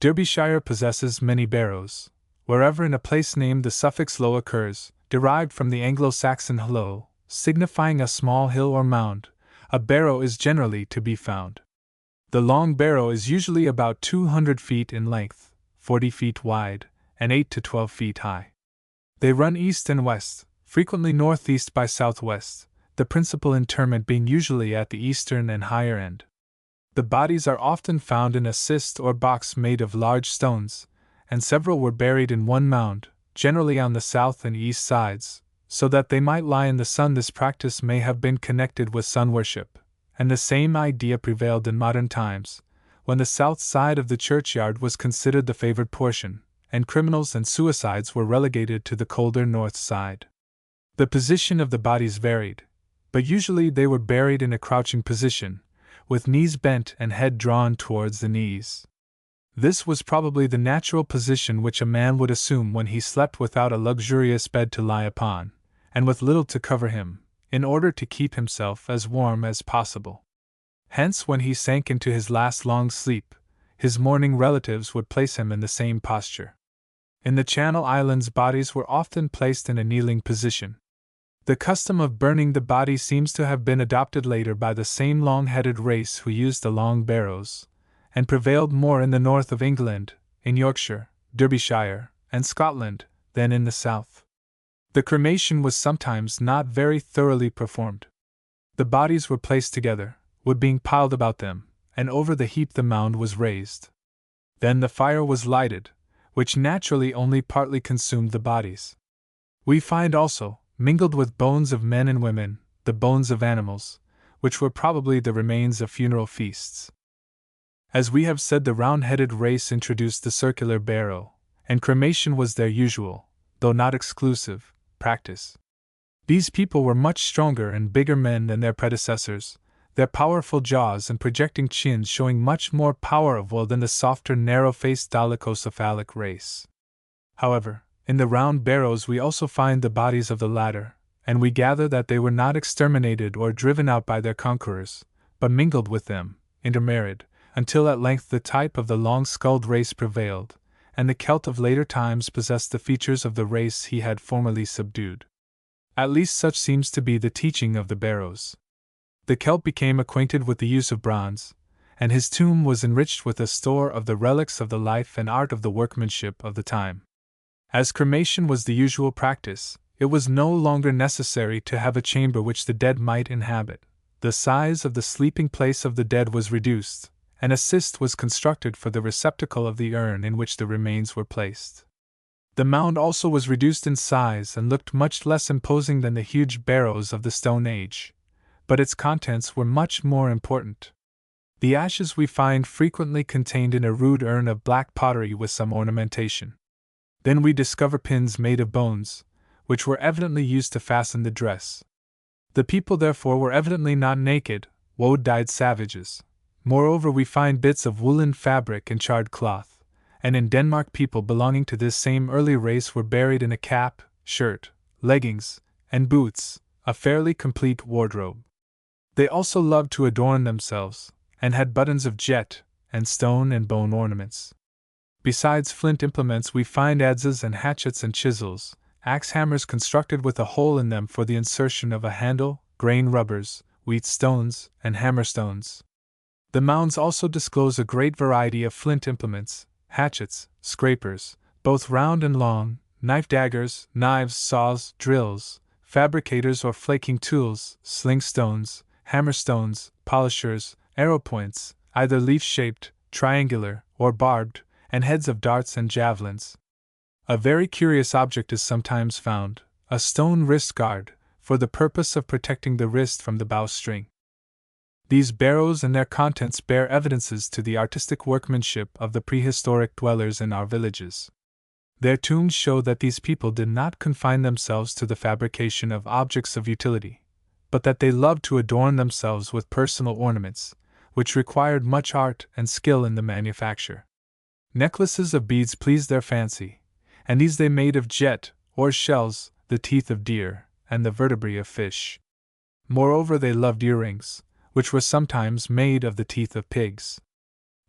Derbyshire possesses many barrows. Wherever in a place named the suffix low occurs, derived from the Anglo-Saxon hlo, signifying a small hill or mound, a barrow is generally to be found. The long barrow is usually about 200 feet in length, 40 feet wide, and 8 to 12 feet high. They run east and west, frequently northeast by southwest, the principal interment being usually at the eastern and higher end. The bodies are often found in a cist or box made of large stones, and several were buried in one mound, generally on the south and east sides, so that they might lie in the sun. This practice may have been connected with sun worship, and the same idea prevailed in modern times, when the south side of the churchyard was considered the favored portion, and criminals and suicides were relegated to the colder north side. The position of the bodies varied, but usually they were buried in a crouching position, with knees bent and head drawn towards the knees. This was probably the natural position which a man would assume when he slept without a luxurious bed to lie upon, and with little to cover him, in order to keep himself as warm as possible. Hence, when he sank into his last long sleep, his mourning relatives would place him in the same posture. In the Channel Islands, bodies were often placed in a kneeling position. The custom of burning the body seems to have been adopted later by the same long-headed race who used the long barrows, and prevailed more in the north of England, in Yorkshire, Derbyshire, and Scotland, than in the south. The cremation was sometimes not very thoroughly performed. The bodies were placed together, wood being piled about them, and over the heap the mound was raised. Then the fire was lighted, which naturally only partly consumed the bodies. We find also, mingled with bones of men and women, the bones of animals, which were probably the remains of funeral feasts. As we have said, the round-headed race introduced the circular barrow, and cremation was their usual, though not exclusive, practice. These people were much stronger and bigger men than their predecessors, their powerful jaws and projecting chins showing much more power of will than the softer, narrow-faced dolichocephalic race. However, in the round barrows we also find the bodies of the latter, and we gather that they were not exterminated or driven out by their conquerors, but mingled with them, intermarried, until at length the type of the long-skulled race prevailed, and the Celt of later times possessed the features of the race he had formerly subdued. At least such seems to be the teaching of the barrows. The Celt became acquainted with the use of bronze, and his tomb was enriched with a store of the relics of the life and art of the workmanship of the time. As cremation was the usual practice, it was no longer necessary to have a chamber which the dead might inhabit. The size of the sleeping place of the dead was reduced, and a cist was constructed for the receptacle of the urn in which the remains were placed. The mound also was reduced in size and looked much less imposing than the huge barrows of the Stone Age, but its contents were much more important. The ashes we find frequently contained in a rude urn of black pottery with some ornamentation. Then we discover pins made of bones, which were evidently used to fasten the dress. The people therefore were evidently not naked, woad-dyed savages. Moreover, we find bits of woolen fabric and charred cloth, and in Denmark people belonging to this same early race were buried in a cap, shirt, leggings, and boots, a fairly complete wardrobe. They also loved to adorn themselves, and had buttons of jet, and stone and bone ornaments. Besides flint implements we find adzes and hatchets and chisels, axe hammers constructed with a hole in them for the insertion of a handle, grain rubbers, wheat stones, and hammerstones. The mounds also disclose a great variety of flint implements, hatchets, scrapers, both round and long, knife daggers, knives, saws, drills, fabricators or flaking tools, sling stones, hammerstones, polishers, arrow points, either leaf-shaped, triangular, or barbed, and heads of darts and javelins. A very curious object is sometimes found, a stone wrist guard, for the purpose of protecting the wrist from the bowstring. These barrows and their contents bear evidences to the artistic workmanship of the prehistoric dwellers in our villages. Their tombs show that these people did not confine themselves to the fabrication of objects of utility, but that they loved to adorn themselves with personal ornaments, which required much art and skill in the manufacture. Necklaces of beads pleased their fancy, and these they made of jet, or shells, the teeth of deer, and the vertebrae of fish. Moreover, they loved earrings, which were sometimes made of the teeth of pigs.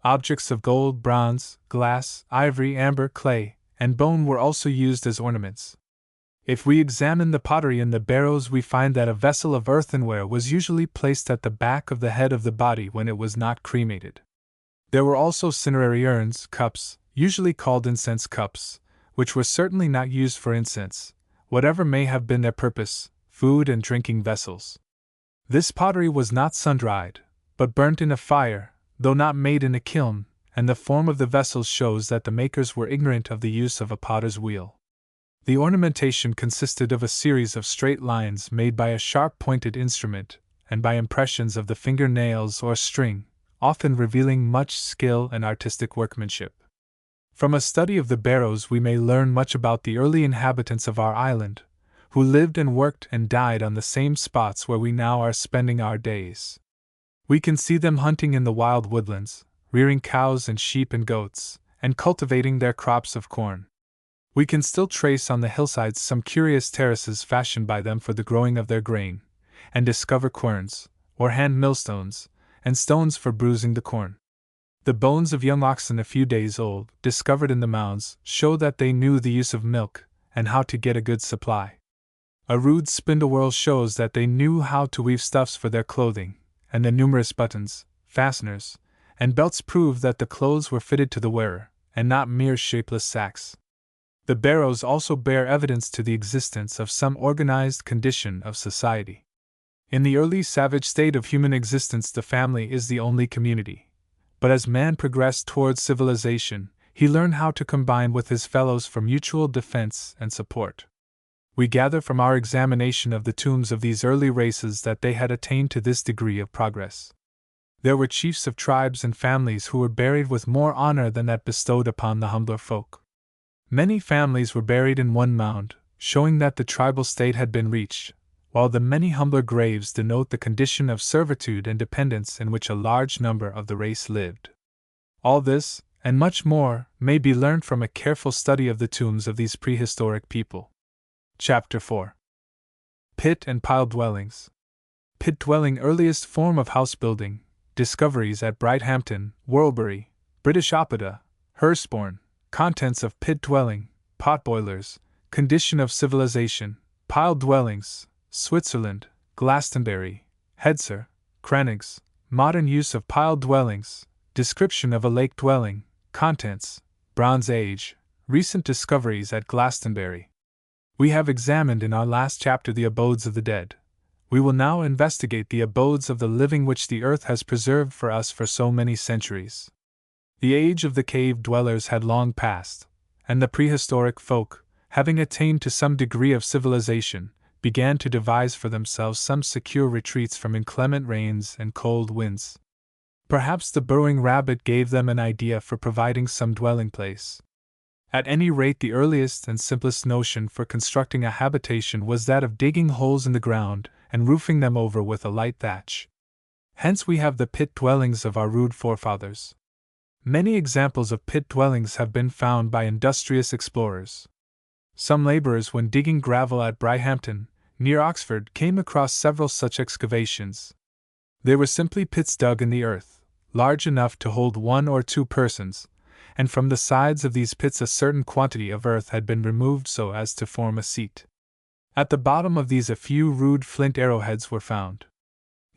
Objects of gold, bronze, glass, ivory, amber, clay, and bone were also used as ornaments. If we examine the pottery in the barrows, we find that a vessel of earthenware was usually placed at the back of the head of the body when it was not cremated. There were also cinerary urns, cups, usually called incense cups, which were certainly not used for incense, whatever may have been their purpose, food and drinking vessels. This pottery was not sun-dried, but burnt in a fire, though not made in a kiln, and the form of the vessels shows that the makers were ignorant of the use of a potter's wheel. The ornamentation consisted of a series of straight lines made by a sharp-pointed instrument, and by impressions of the finger-nails or string, often revealing much skill and artistic workmanship. From a study of the barrows we may learn much about the early inhabitants of our island, who lived and worked and died on the same spots where we now are spending our days. We can see them hunting in the wild woodlands, rearing cows and sheep and goats, and cultivating their crops of corn. We can still trace on the hillsides some curious terraces fashioned by them for the growing of their grain, and discover querns, or hand millstones, and stones for bruising the corn. The bones of young oxen a few days old, discovered in the mounds, show that they knew the use of milk, and how to get a good supply. A rude spindle whorl shows that they knew how to weave stuffs for their clothing, and the numerous buttons, fasteners, and belts prove that the clothes were fitted to the wearer, and not mere shapeless sacks. The barrows also bear evidence to the existence of some organized condition of society. In the early savage state of human existence, the family is the only community. But as man progressed towards civilization, he learned how to combine with his fellows for mutual defense and support. We gather from our examination of the tombs of these early races that they had attained to this degree of progress. There were chiefs of tribes and families who were buried with more honor than that bestowed upon the humbler folk. Many families were buried in one mound, showing that the tribal state had been reached, while the many humbler graves denote the condition of servitude and dependence in which a large number of the race lived. All this, and much more, may be learned from a careful study of the tombs of these prehistoric people. Chapter 4. Pit and Pile Dwellings. Pit dwelling, earliest form of house building. Discoveries at Brighthampton, Warlbury, British Opida, Hurstbourne. Contents of pit dwelling, pot boilers. Condition of civilization, pile dwellings, Switzerland, Glastonbury, Hedser, Cranigs. Modern use of pile dwellings. Description of a lake dwelling. Contents, Bronze Age. Recent discoveries at Glastonbury. We have examined in our last chapter the abodes of the dead. We will now investigate the abodes of the living which the earth has preserved for us for so many centuries. The age of the cave dwellers had long passed, and the prehistoric folk, having attained to some degree of civilization, began to devise for themselves some secure retreats from inclement rains and cold winds. Perhaps the burrowing rabbit gave them an idea for providing some dwelling place. At any rate, the earliest and simplest notion for constructing a habitation was that of digging holes in the ground and roofing them over with a light thatch. Hence we have the pit dwellings of our rude forefathers. Many examples of pit dwellings have been found by industrious explorers. Some laborers, when digging gravel at Brighthampton, near Oxford, came across several such excavations. They were simply pits dug in the earth, large enough to hold 1 or 2 persons, and from the sides of these pits a certain quantity of earth had been removed so as to form a seat. At the bottom of these a few rude flint arrowheads were found.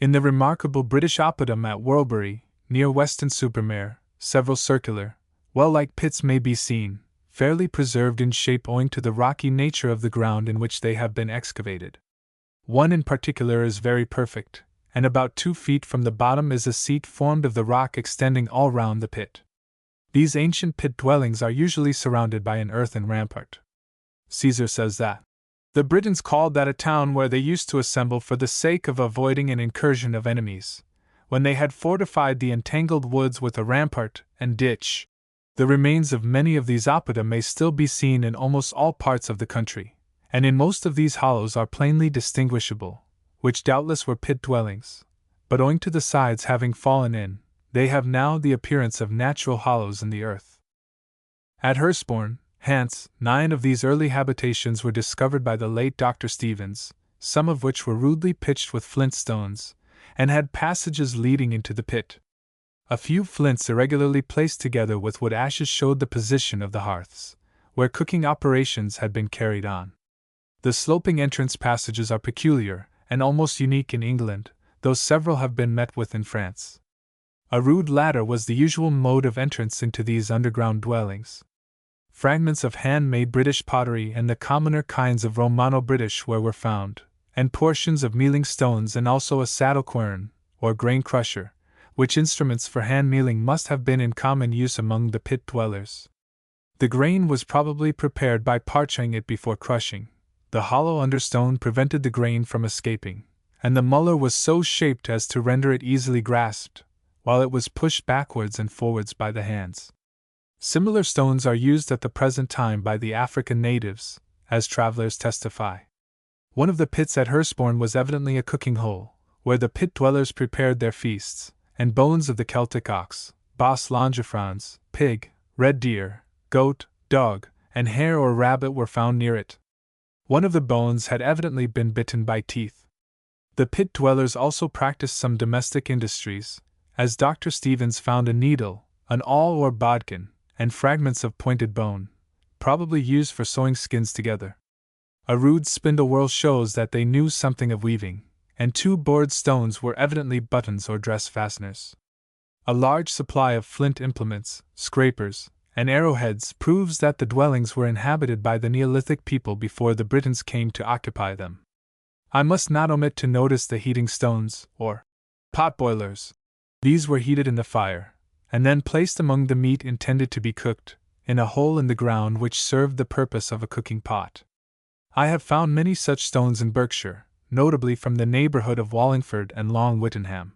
In the remarkable British Oppidum at Warlbury, near Weston-super-Mare, several circular, well-like pits may be seen, fairly preserved in shape owing to the rocky nature of the ground in which they have been excavated. One in particular is very perfect, and about 2 feet from the bottom is a seat formed of the rock extending all round the pit. These ancient pit dwellings are usually surrounded by an earthen rampart. Caesar says that the Britons called that a town where they used to assemble for the sake of avoiding an incursion of enemies, when they had fortified the entangled woods with a rampart and ditch. The remains of many of these oppida may still be seen in almost all parts of the country, and in most of these hollows are plainly distinguishable, which doubtless were pit dwellings, but owing to the sides having fallen in, they have now the appearance of natural hollows in the earth. At Hurstbourne, Hants, 9 of these early habitations were discovered by the late Dr. Stevens, some of which were rudely pitched with flint stones, and had passages leading into the pit. A few flints irregularly placed together with wood ashes showed the position of the hearths, where cooking operations had been carried on. The sloping entrance passages are peculiar, and almost unique in England, though several have been met with in France. A rude ladder was the usual mode of entrance into these underground dwellings. Fragments of hand-made British pottery and the commoner kinds of Romano-British ware were found, and portions of mealing stones and also a saddle quern, or grain crusher, which instruments for hand mealing must have been in common use among the pit dwellers. The grain was probably prepared by parching it before crushing. The hollow understone prevented the grain from escaping, and the muller was so shaped as to render it easily grasped, while it was pushed backwards and forwards by the hands. Similar stones are used at the present time by the African natives, as travelers testify. One of the pits at Hurstbourne was evidently a cooking hole, where the pit dwellers prepared their feasts, and bones of the Celtic ox, bos longifrons, pig, red deer, goat, dog, and hare or rabbit were found near it. One of the bones had evidently been bitten by teeth. The pit dwellers also practiced some domestic industries, as Dr. Stevens found a needle, an awl or bodkin, and fragments of pointed bone, probably used for sewing skins together. A rude spindle whorl shows that they knew something of weaving, and 2 bored stones were evidently buttons or dress fasteners. A large supply of flint implements, scrapers, and arrowheads proves that the dwellings were inhabited by the Neolithic people before the Britons came to occupy them. I must not omit to notice the heating stones, or pot boilers. These were heated in the fire, and then placed among the meat intended to be cooked, in a hole in the ground which served the purpose of a cooking pot. I have found many such stones in Berkshire, notably from the neighborhood of Wallingford and Long Whittenham.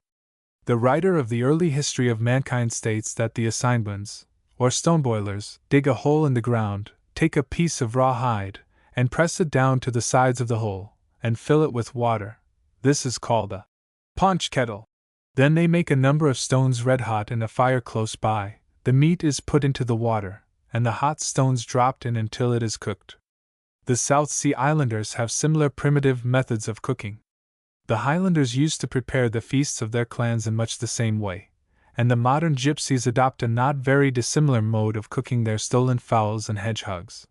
The writer of the early history of mankind states that the Assiniboines, or stone boilers, dig a hole in the ground, take a piece of raw hide, and press it down to the sides of the hole, and fill it with water. This is called a paunch kettle. Then they make a number of stones red hot in a fire close by, the meat is put into the water, and the hot stones dropped in until it is cooked. The South Sea Islanders have similar primitive methods of cooking. The Highlanders used to prepare the feasts of their clans in much the same way, and the modern gypsies adopt a not very dissimilar mode of cooking their stolen fowls and hedgehogs.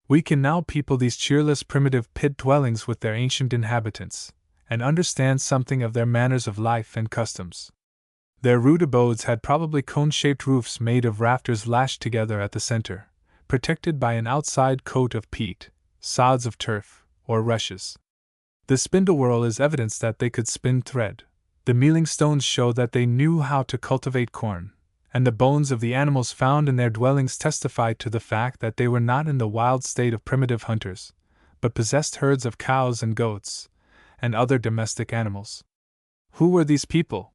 We can now people these cheerless primitive pit dwellings with their ancient inhabitants, and understand something of their manners of life and customs. Their rude abodes had probably cone-shaped roofs made of rafters lashed together at the center, protected by an outside coat of peat, sods of turf, or rushes. The spindle whorl is evidence that they could spin thread. The mealing stones show that they knew how to cultivate corn, and the bones of the animals found in their dwellings testify to the fact that they were not in the wild state of primitive hunters, but possessed herds of cows and goats, and other domestic animals. Who were these people?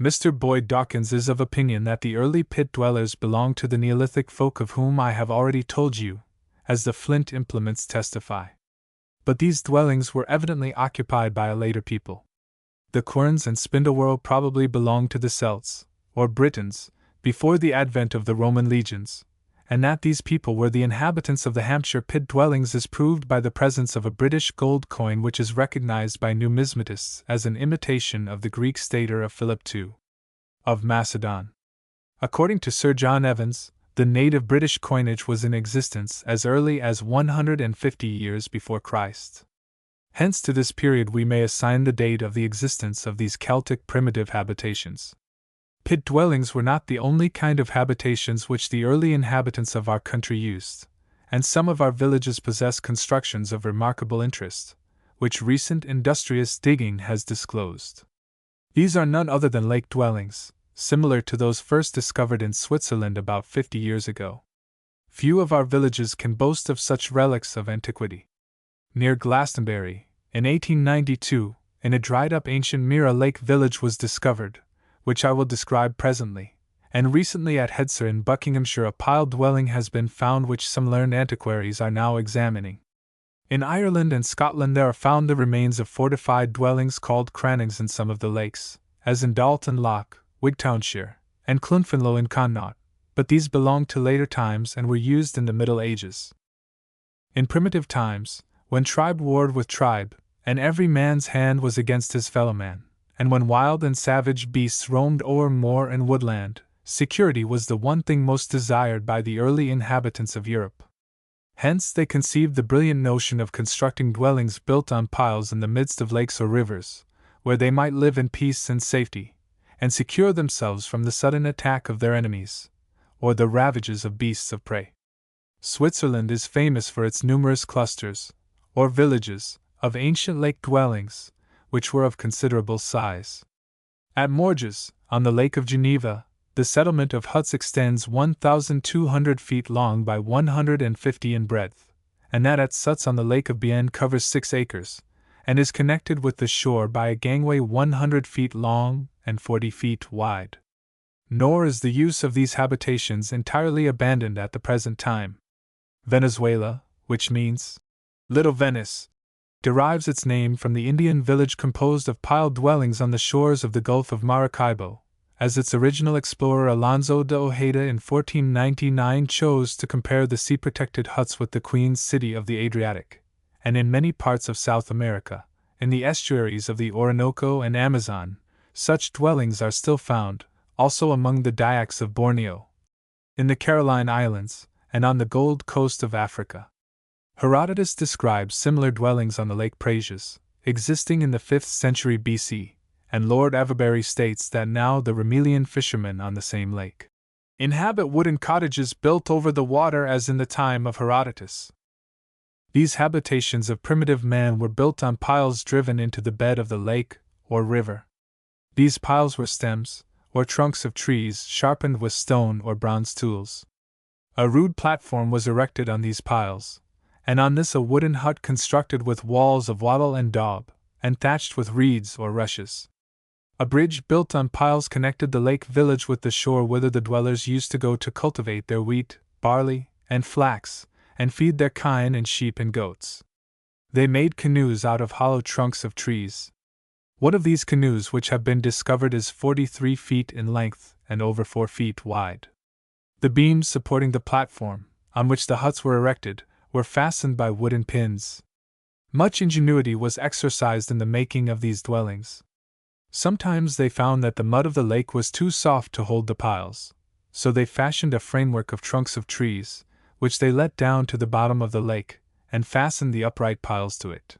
Mr. Boyd Dawkins is of opinion that the early pit dwellers belonged to the Neolithic folk of whom I have already told you, as the flint implements testify. But these dwellings were evidently occupied by a later people. The querns and spindle whorl probably belonged to the Celts, or Britons, before the advent of the Roman legions, and that these people were the inhabitants of the Hampshire pit dwellings is proved by the presence of a British gold coin which is recognized by numismatists as an imitation of the Greek stater of Philip II. of Macedon. According to Sir John Evans, the native British coinage was in existence as early as 150 years before Christ. Hence to this period we may assign the date of the existence of these Celtic primitive habitations. Pit dwellings were not the only kind of habitations which the early inhabitants of our country used, and some of our villages possess constructions of remarkable interest, which recent industrious digging has disclosed. These are none other than lake dwellings, similar to those first discovered in Switzerland about 50 years ago. Few of our villages can boast of such relics of antiquity. Near Glastonbury, in 1892, in a dried-up ancient Mira Lake village was discovered, which I will describe presently, and recently at Hedsor in Buckinghamshire a pile dwelling has been found which some learned antiquaries are now examining. In Ireland and Scotland there are found the remains of fortified dwellings called cranings in some of the lakes, as in Dalton Loch, Wigtownshire, and Clunfinlow in Connaught, but these belong to later times and were used in the Middle Ages. In primitive times, when tribe warred with tribe, and every man's hand was against his fellow man, and when wild and savage beasts roamed o'er moor and woodland, security was the one thing most desired by the early inhabitants of Europe. Hence they conceived the brilliant notion of constructing dwellings built on piles in the midst of lakes or rivers, where they might live in peace and safety, and secure themselves from the sudden attack of their enemies, or the ravages of beasts of prey. Switzerland is famous for its numerous clusters, or villages, of ancient lake dwellings, which were of considerable size. At Morges, on the Lake of Geneva, the settlement of huts extends 1,200 feet long by 150 in breadth, and that at Sutz on the Lake of Bienne covers 6 acres, and is connected with the shore by a gangway 100 feet long and 40 feet wide. Nor is the use of these habitations entirely abandoned at the present time. Venezuela, which means Little Venice, derives its name from the Indian village composed of piled dwellings on the shores of the Gulf of Maracaibo, as its original explorer Alonso de Ojeda in 1499 chose to compare the sea-protected huts with the Queen's City of the Adriatic, and in many parts of South America, in the estuaries of the Orinoco and Amazon, such dwellings are still found, also among the Dyaks of Borneo, in the Caroline Islands, and on the Gold Coast of Africa. Herodotus describes similar dwellings on the Lake Prasius, existing in the 5th century BC, and Lord Avebury states that now the Remelian fishermen on the same lake inhabit wooden cottages built over the water as in the time of Herodotus. These habitations of primitive man were built on piles driven into the bed of the lake or river. These piles were stems, or trunks of trees sharpened with stone or bronze tools. A rude platform was erected on these piles, and on this a wooden hut constructed with walls of wattle and daub, and thatched with reeds or rushes. A bridge built on piles connected the lake village with the shore whither the dwellers used to go to cultivate their wheat, barley, and flax, and feed their kine and sheep and goats. They made canoes out of hollow trunks of trees. One of these canoes which have been discovered is 43 feet in length and over 4 feet wide. The beams supporting the platform, on which the huts were erected, were fastened by wooden pins. Much ingenuity was exercised in the making of these dwellings. Sometimes they found that the mud of the lake was too soft to hold the piles, so they fashioned a framework of trunks of trees, which they let down to the bottom of the lake, and fastened the upright piles to it.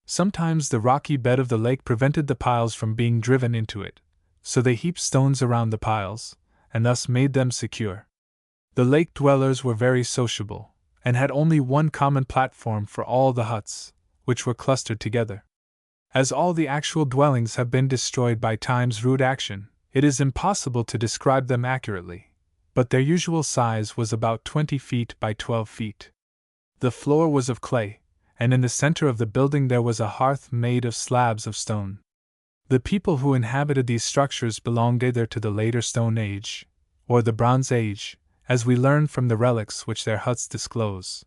Sometimes the rocky bed of the lake prevented the piles from being driven into it, so they heaped stones around the piles, and thus made them secure. The lake dwellers were very sociable, and had only one common platform for all the huts, which were clustered together. As all the actual dwellings have been destroyed by time's rude action, it is impossible to describe them accurately, but their usual size was about 20 feet by 12 feet. The floor was of clay, and in the center of the building there was a hearth made of slabs of stone. The people who inhabited these structures belonged either to the later Stone Age, or the Bronze Age, as we learn from the relics which their huts disclose.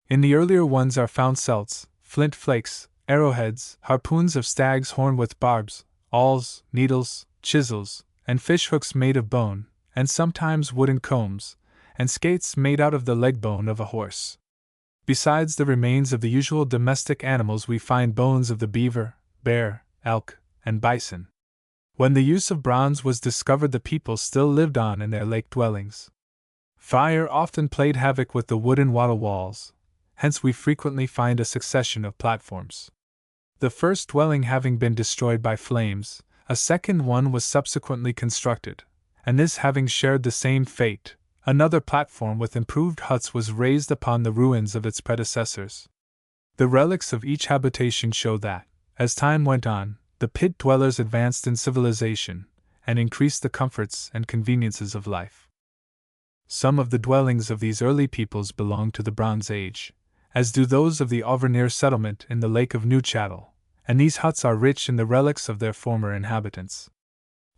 In the earlier ones are found celts, flint flakes, arrowheads, harpoons of stag's horn with barbs, awls, needles, chisels, and fish hooks made of bone, and sometimes wooden combs, and skates made out of the leg bone of a horse. Besides the remains of the usual domestic animals, we find bones of the beaver, bear, elk, and bison. When the use of bronze was discovered, the people still lived on in their lake dwellings. Fire often played havoc with the wooden wattle walls, hence we frequently find a succession of platforms. The first dwelling having been destroyed by flames, a second one was subsequently constructed, and this having shared the same fate, another platform with improved huts was raised upon the ruins of its predecessors. The relics of each habitation show that, as time went on, the pit dwellers advanced in civilization, and increased the comforts and conveniences of life. Some of the dwellings of these early peoples belong to the Bronze Age, as do those of the Auvergne settlement in the Lake of New Chattel, and these huts are rich in the relics of their former inhabitants.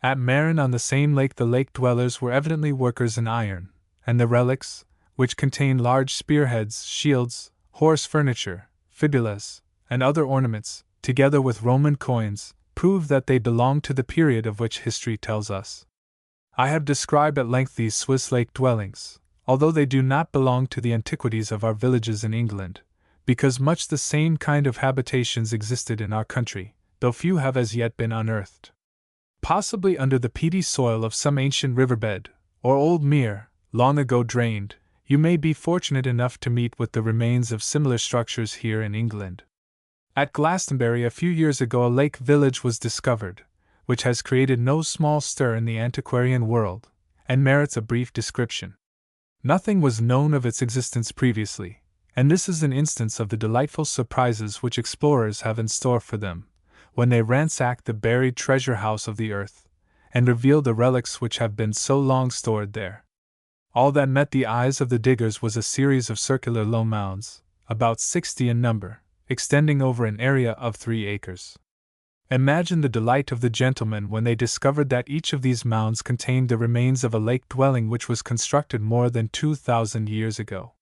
At Marin on the same lake, the lake dwellers were evidently workers in iron, and the relics, which contain large spearheads, shields, horse furniture, fibulas, and other ornaments, together with Roman coins, prove that they belong to the period of which history tells us. I have described at length these Swiss lake dwellings, although they do not belong to the antiquities of our villages in England, because much the same kind of habitations existed in our country, though few have as yet been unearthed. Possibly under the peaty soil of some ancient riverbed, or old mere, long ago drained, you may be fortunate enough to meet with the remains of similar structures here in England. At Glastonbury a few years ago a lake village was discovered, which has created no small stir in the antiquarian world, and merits a brief description. Nothing was known of its existence previously, and this is an instance of the delightful surprises which explorers have in store for them, when they ransack the buried treasure house of the earth, and reveal the relics which have been so long stored there. All that met the eyes of the diggers was a series of circular low mounds, about 60 in number, extending over an area of 3 acres. Imagine the delight of the gentlemen when they discovered that each of these mounds contained the remains of a lake dwelling which was constructed more than 2,000 years ago.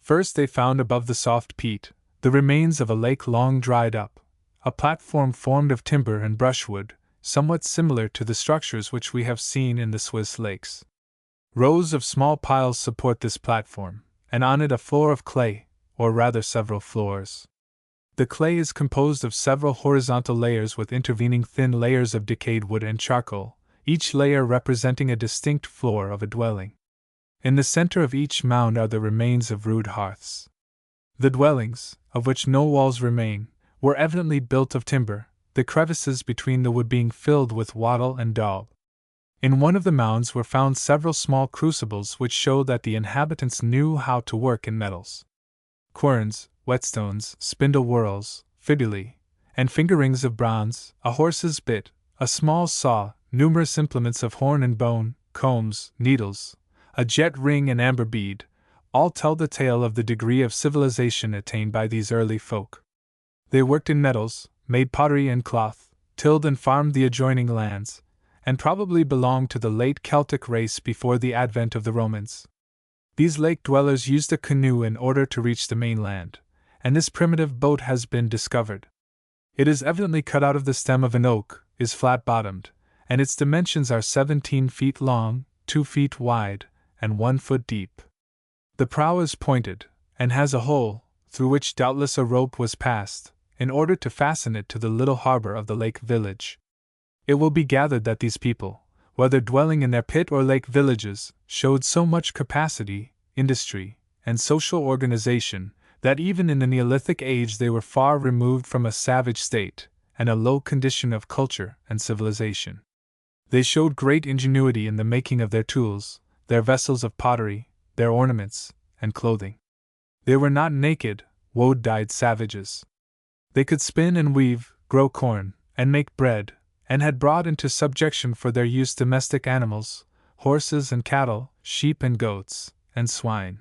First they found above the soft peat the remains of a lake long dried up, a platform formed of timber and brushwood, somewhat similar to the structures which we have seen in the Swiss lakes. Rows of small piles support this platform, and on it a floor of clay, or rather several floors. The clay is composed of several horizontal layers with intervening thin layers of decayed wood and charcoal, each layer representing a distinct floor of a dwelling. In the center of each mound are the remains of rude hearths. The dwellings, of which no walls remain, were evidently built of timber, the crevices between the wood being filled with wattle and daub. In one of the mounds were found several small crucibles which showed that the inhabitants knew how to work in metals. Querns, whetstones, spindle whorls, fibulae, and finger rings of bronze, a horse's bit, a small saw, numerous implements of horn and bone, combs, needles, a jet ring and amber bead, all tell the tale of the degree of civilization attained by these early folk. They worked in metals, made pottery and cloth, tilled and farmed the adjoining lands, and probably belonged to the late Celtic race before the advent of the Romans. These lake dwellers used a canoe in order to reach the mainland, and this primitive boat has been discovered. It is evidently cut out of the stem of an oak, is flat-bottomed, and its dimensions are 17 feet long, 2 feet wide, and 1 foot deep. The prow is pointed, and has a hole, through which doubtless a rope was passed, in order to fasten it to the little harbor of the lake village. It will be gathered that these people, whether dwelling in their pit or lake villages, showed so much capacity, industry, and social organization, that even in the Neolithic age they were far removed from a savage state, and a low condition of culture and civilization. They showed great ingenuity in the making of their tools, their vessels of pottery, their ornaments, and clothing. They were not naked, woad-dyed savages. They could spin and weave, grow corn, and make bread, and had brought into subjection for their use domestic animals, horses and cattle, sheep and goats, and swine.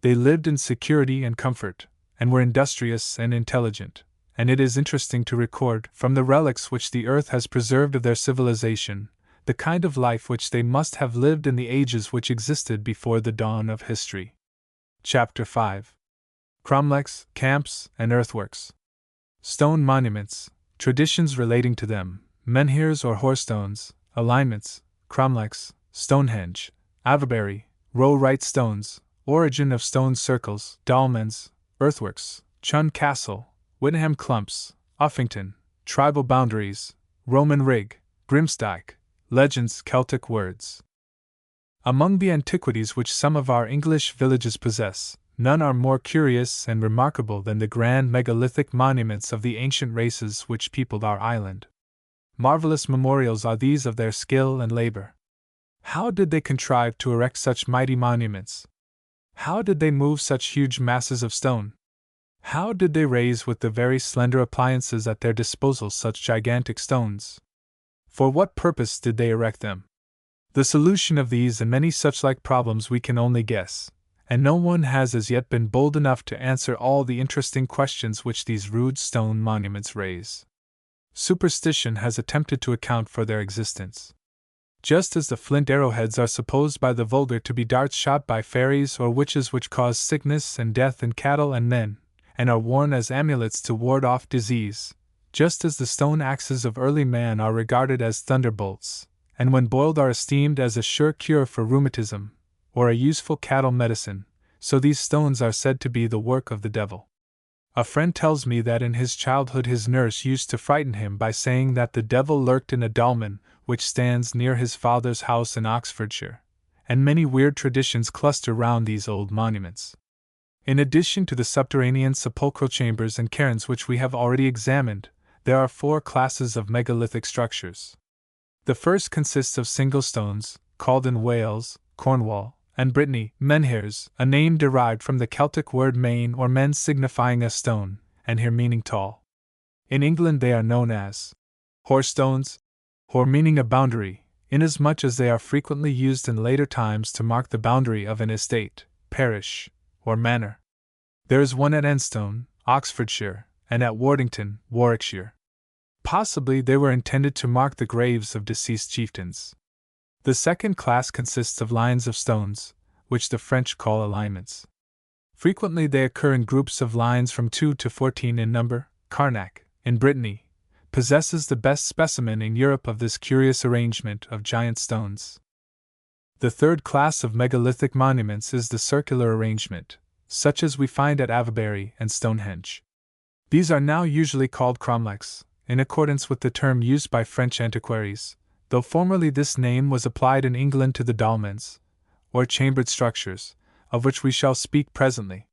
They lived in security and comfort, and were industrious and intelligent, and it is interesting to record, from the relics which the earth has preserved of their civilization, the kind of life which they must have lived in the ages which existed before the dawn of history. Chapter 5. Cromlechs, Camps, and Earthworks. Stone monuments, traditions relating to them, menhirs or whorestones, alignments, cromlechs, Stonehenge, Avebury, row-right stones, origin of stone circles, dolmens, earthworks, Chun Castle, Whittingham Clumps, Uffington, tribal boundaries, Roman Rig, Grimsdyke, legends, Celtic words. Among the antiquities which some of our English villages possess, none are more curious and remarkable than the grand megalithic monuments of the ancient races which peopled our island. Marvelous memorials are these of their skill and labor. How did they contrive to erect such mighty monuments? How did they move such huge masses of stone? How did they raise with the very slender appliances at their disposal such gigantic stones? For what purpose did they erect them? The solution of these and many such like problems we can only guess, and no one has as yet been bold enough to answer all the interesting questions which these rude stone monuments raise. Superstition has attempted to account for their existence. Just as the flint arrowheads are supposed by the vulgar to be darts shot by fairies or witches which cause sickness and death in cattle and men, and are worn as amulets to ward off disease, just as the stone axes of early man are regarded as thunderbolts, and when boiled are esteemed as a sure cure for rheumatism, or a useful cattle medicine, so these stones are said to be the work of the devil. A friend tells me that in his childhood his nurse used to frighten him by saying that the devil lurked in a dolmen which stands near his father's house in Oxfordshire, and many weird traditions cluster round these old monuments. In addition to the subterranean sepulchral chambers and cairns which we have already examined, there are 4 classes of megalithic structures. The first consists of single stones, called in Wales, Cornwall, and Brittany, menhirs, a name derived from the Celtic word main or men signifying a stone, and here meaning tall. In England they are known as whorestones, whore meaning a boundary, inasmuch as they are frequently used in later times to mark the boundary of an estate, parish, or manor. There is one at Enstone, Oxfordshire, and at Wardington, Warwickshire. Possibly they were intended to mark the graves of deceased chieftains. The second class consists of lines of stones, which the French call alignments. Frequently they occur in groups of lines from 2 to 14 in number. Carnac, in Brittany, possesses the best specimen in Europe of this curious arrangement of giant stones. The third class of megalithic monuments is the circular arrangement, such as we find at Avebury and Stonehenge. These are now usually called cromlechs, in accordance with the term used by French antiquaries, though formerly this name was applied in England to the dolmens, or chambered structures, of which we shall speak presently.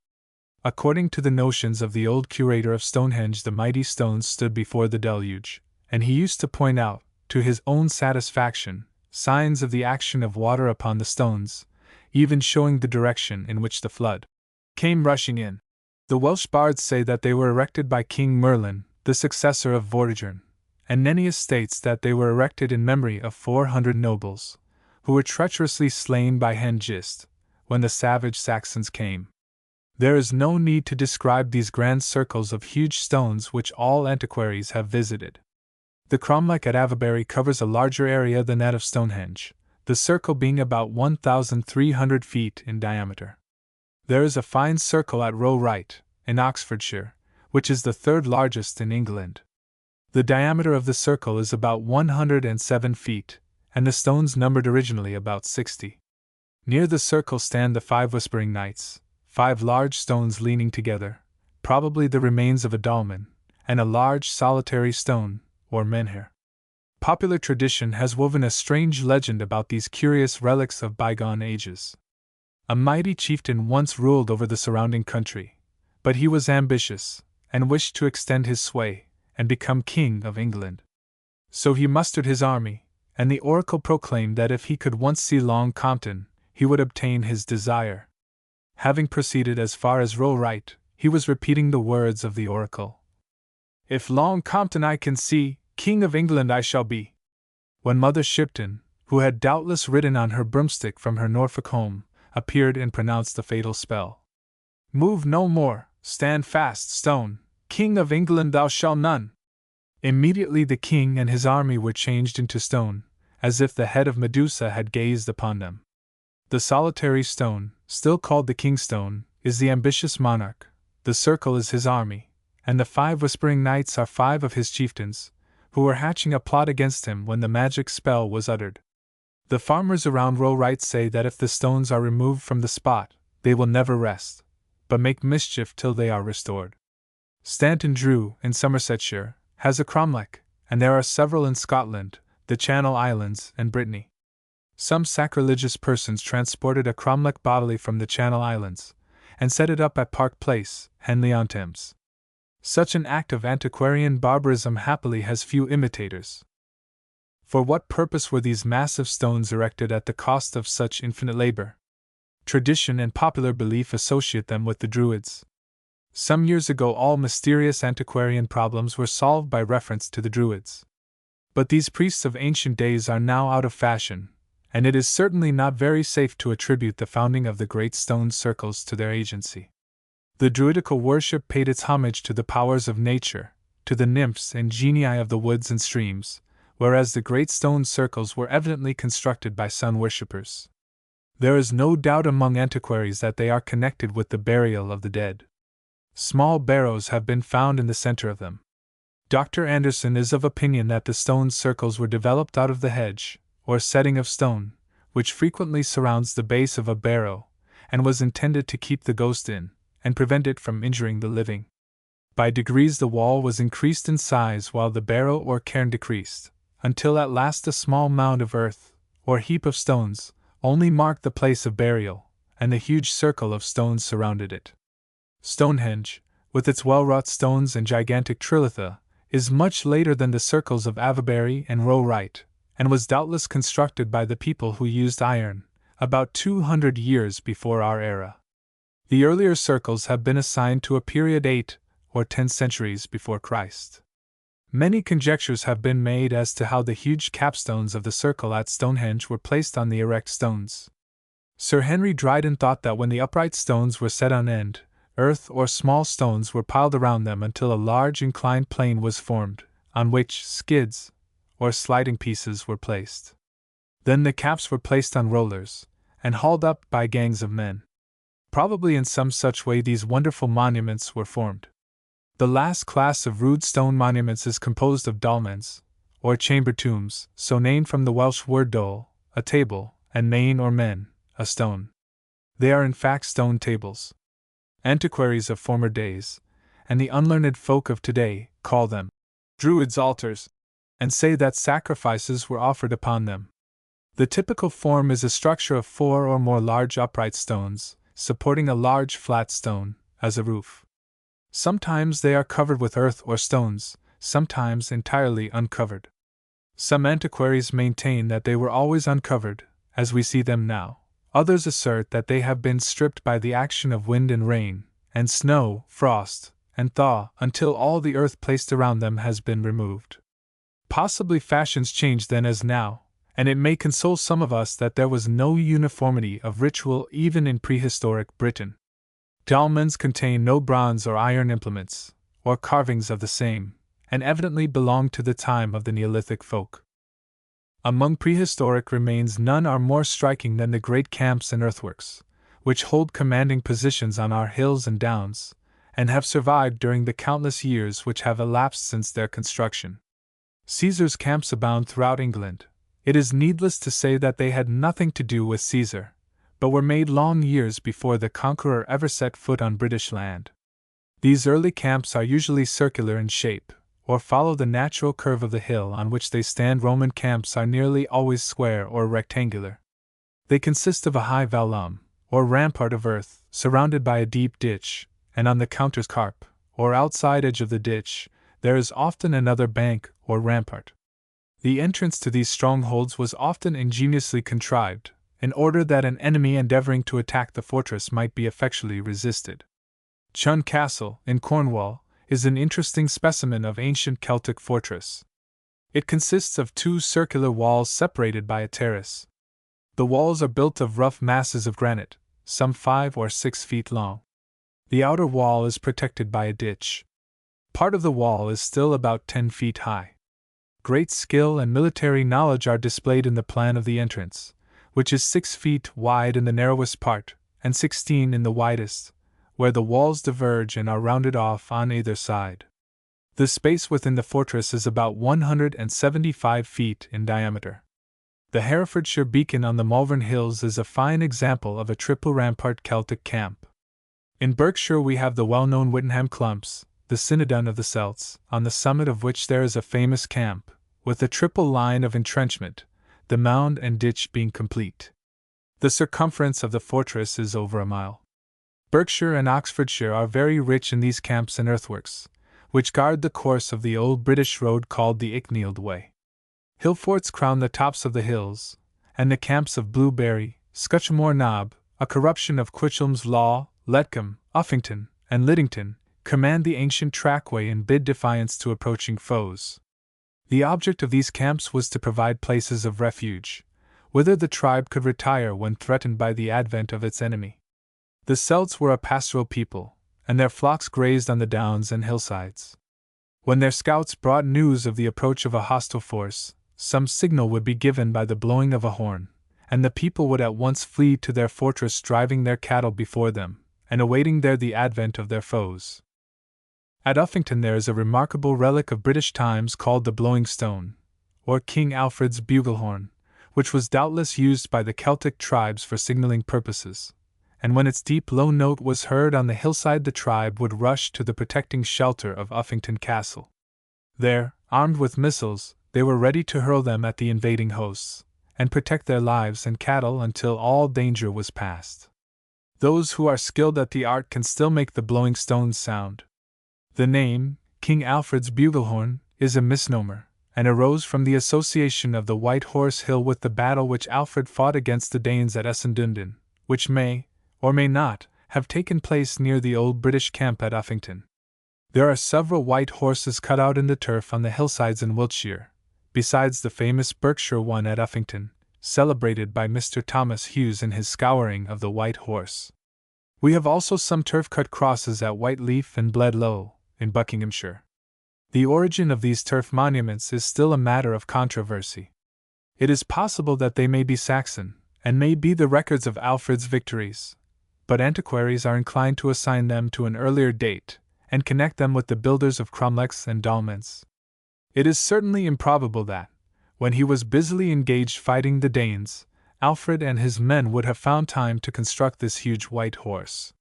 According to the notions of the old curator of Stonehenge, the mighty stones stood before the deluge, and he used to point out, to his own satisfaction, signs of the action of water upon the stones, even showing the direction in which the flood came rushing in. The Welsh bards say that they were erected by King Merlin, the successor of Vortigern, and Nennius states that they were erected in memory of 400 nobles, who were treacherously slain by Hengist, when the savage Saxons came. There is no need to describe these grand circles of huge stones which all antiquaries have visited. The cromlech at Avebury covers a larger area than that of Stonehenge, the circle being about 1,300 feet in diameter. There is a fine circle at Roe Wright, in Oxfordshire, which is the third largest in England. The diameter of the circle is about 107 feet, and the stones numbered originally about 60. Near the circle stand the 5 Whispering Knights, 5 large stones leaning together, probably the remains of a dolmen, and a large solitary stone, or menhir. Popular tradition has woven a strange legend about these curious relics of bygone ages. A mighty chieftain once ruled over the surrounding country, but he was ambitious, and wished to extend his sway, and become king of England. So he mustered his army, and the oracle proclaimed that if he could once see Long Compton, he would obtain his desire. Having proceeded as far as Roe Wright, he was repeating the words of the oracle. "If Long Compton I can see, King of England I shall be." When Mother Shipton, who had doubtless ridden on her broomstick from her Norfolk home, appeared and pronounced the fatal spell. "Move no more, stand fast, stone, King of England thou shalt none." Immediately the king and his army were changed into stone, as if the head of Medusa had gazed upon them. The solitary stone, still called the Kingstone, is the ambitious monarch, the circle is his army, and the 5 Whispering Knights are 5 of his chieftains, who were hatching a plot against him when the magic spell was uttered. The farmers around Roe Wright say that if the stones are removed from the spot, they will never rest, but make mischief till they are restored. Stanton Drew, in Somersetshire, has a cromlech, and there are several in Scotland, the Channel Islands, and Brittany. Some sacrilegious persons transported a cromlech bodily from the Channel Islands, and set it up at Park Place, Henley-on-Thames. Such an act of antiquarian barbarism happily has few imitators. For what purpose were these massive stones erected at the cost of such infinite labor? Tradition and popular belief associate them with the Druids. Some years ago all mysterious antiquarian problems were solved by reference to the Druids. But these priests of ancient days are now out of fashion, and it is certainly not very safe to attribute the founding of the great stone circles to their agency. The Druidical worship paid its homage to the powers of nature, to the nymphs and genii of the woods and streams, whereas the great stone circles were evidently constructed by sun worshippers. There is no doubt among antiquaries that they are connected with the burial of the dead. Small barrows have been found in the center of them. Dr. Anderson is of opinion that the stone circles were developed out of the hedge, or setting of stone, which frequently surrounds the base of a barrow, and was intended to keep the ghost in, and prevent it from injuring the living. By degrees the wall was increased in size while the barrow or cairn decreased, until at last a small mound of earth, or heap of stones, only marked the place of burial, and the huge circle of stones surrounded it. Stonehenge, with its well-wrought stones and gigantic trilitha, is much later than the circles of Avebury and Roe Wright, and was doubtless constructed by the people who used iron, about 200 years before our era. The earlier circles have been assigned to a period 8 or 10 centuries before Christ. Many conjectures have been made as to how the huge capstones of the circle at Stonehenge were placed on the erect stones. Sir Henry Dryden thought that when the upright stones were set on end, earth or small stones were piled around them until a large inclined plane was formed, on which skids, or sliding pieces, were placed. Then the caps were placed on rollers, and hauled up by gangs of men. Probably in some such way these wonderful monuments were formed. The last class of rude stone monuments is composed of dolmens, or chamber tombs, so named from the Welsh word dole, a table, and main or men, a stone. They are in fact stone tables. Antiquaries of former days, and the unlearned folk of today, call them Druids' altars, and say that sacrifices were offered upon them. The typical form is a structure of 4 or more large upright stones, supporting a large flat stone, as a roof. Sometimes they are covered with earth or stones, sometimes entirely uncovered. Some antiquaries maintain that they were always uncovered, as we see them now. Others assert that they have been stripped by the action of wind and rain, and snow, frost, and thaw, until all the earth placed around them has been removed. Possibly fashions changed then as now, and it may console some of us that there was no uniformity of ritual even in prehistoric Britain. Dolmens contain no bronze or iron implements, or carvings of the same, and evidently belonged to the time of the Neolithic folk. Among prehistoric remains none are more striking than the great camps and earthworks, which hold commanding positions on our hills and downs, and have survived during the countless years which have elapsed since their construction. Caesar's camps abound throughout England. It is needless to say that they had nothing to do with Caesar, but were made long years before the conqueror ever set foot on British land. These early camps are usually circular in shape, or follow the natural curve of the hill on which they stand. Roman camps are nearly always square or rectangular. They consist of a high vallum, or rampart of earth, surrounded by a deep ditch, and on the counterscarp, or outside edge of the ditch, there is often another bank or rampart. The entrance to these strongholds was often ingeniously contrived, in order that an enemy endeavoring to attack the fortress might be effectually resisted. Chun Castle, in Cornwall, is an interesting specimen of ancient Celtic fortress. It consists of two circular walls separated by a terrace. The walls are built of rough masses of granite, some 5 or 6 feet long. The outer wall is protected by a ditch. Part of the wall is still about 10 feet high. Great skill and military knowledge are displayed in the plan of the entrance, which is 6 feet wide in the narrowest part, and 16 in the widest, where the walls diverge and are rounded off on either side. The space within the fortress is about 175 feet in diameter. The Herefordshire beacon on the Malvern Hills is a fine example of a triple rampart Celtic camp. In Berkshire we have the well-known Wittenham Clumps, the Synodon of the Celts, on the summit of which there is a famous camp, with a triple line of entrenchment, the mound and ditch being complete. The circumference of the fortress is over a mile. Berkshire and Oxfordshire are very rich in these camps and earthworks, which guard the course of the old British road called the Icknield Way. Hill forts crown the tops of the hills, and the camps of Blueberry, Scutchmore Knob, a corruption of Quichelm's Law, Letcombe, Uffington, and Liddington, command the ancient trackway and bid defiance to approaching foes. The object of these camps was to provide places of refuge, whither the tribe could retire when threatened by the advent of its enemy. The Celts were a pastoral people, and their flocks grazed on the downs and hillsides. When their scouts brought news of the approach of a hostile force, some signal would be given by the blowing of a horn, and the people would at once flee to their fortress, driving their cattle before them, and awaiting there the advent of their foes. At Uffington there is a remarkable relic of British times called the Blowing Stone, or King Alfred's buglehorn, which was doubtless used by the Celtic tribes for signaling purposes, and when its deep low note was heard on the hillside the tribe would rush to the protecting shelter of Uffington Castle. There, armed with missiles, they were ready to hurl them at the invading hosts, and protect their lives and cattle until all danger was past. Those who are skilled at the art can still make the blowing stones sound. The name, King Alfred's buglehorn, is a misnomer, and arose from the association of the White Horse Hill with the battle which Alfred fought against the Danes at Essendundon, which may, or may not, have taken place near the old British camp at Uffington. There are several white horses cut out in the turf on the hillsides in Wiltshire, besides the famous Berkshire one at Uffington, celebrated by Mr. Thomas Hughes in his Scouring of the White Horse. We have also some turf-cut crosses at Whiteleaf and Bledlow, in Buckinghamshire. The origin of these turf monuments is still a matter of controversy. It is possible that they may be Saxon, and may be the records of Alfred's victories, but antiquaries are inclined to assign them to an earlier date, and connect them with the builders of cromlechs and dolmens. It is certainly improbable that, when he was busily engaged fighting the Danes, Alfred and his men would have found time to construct this huge white horse.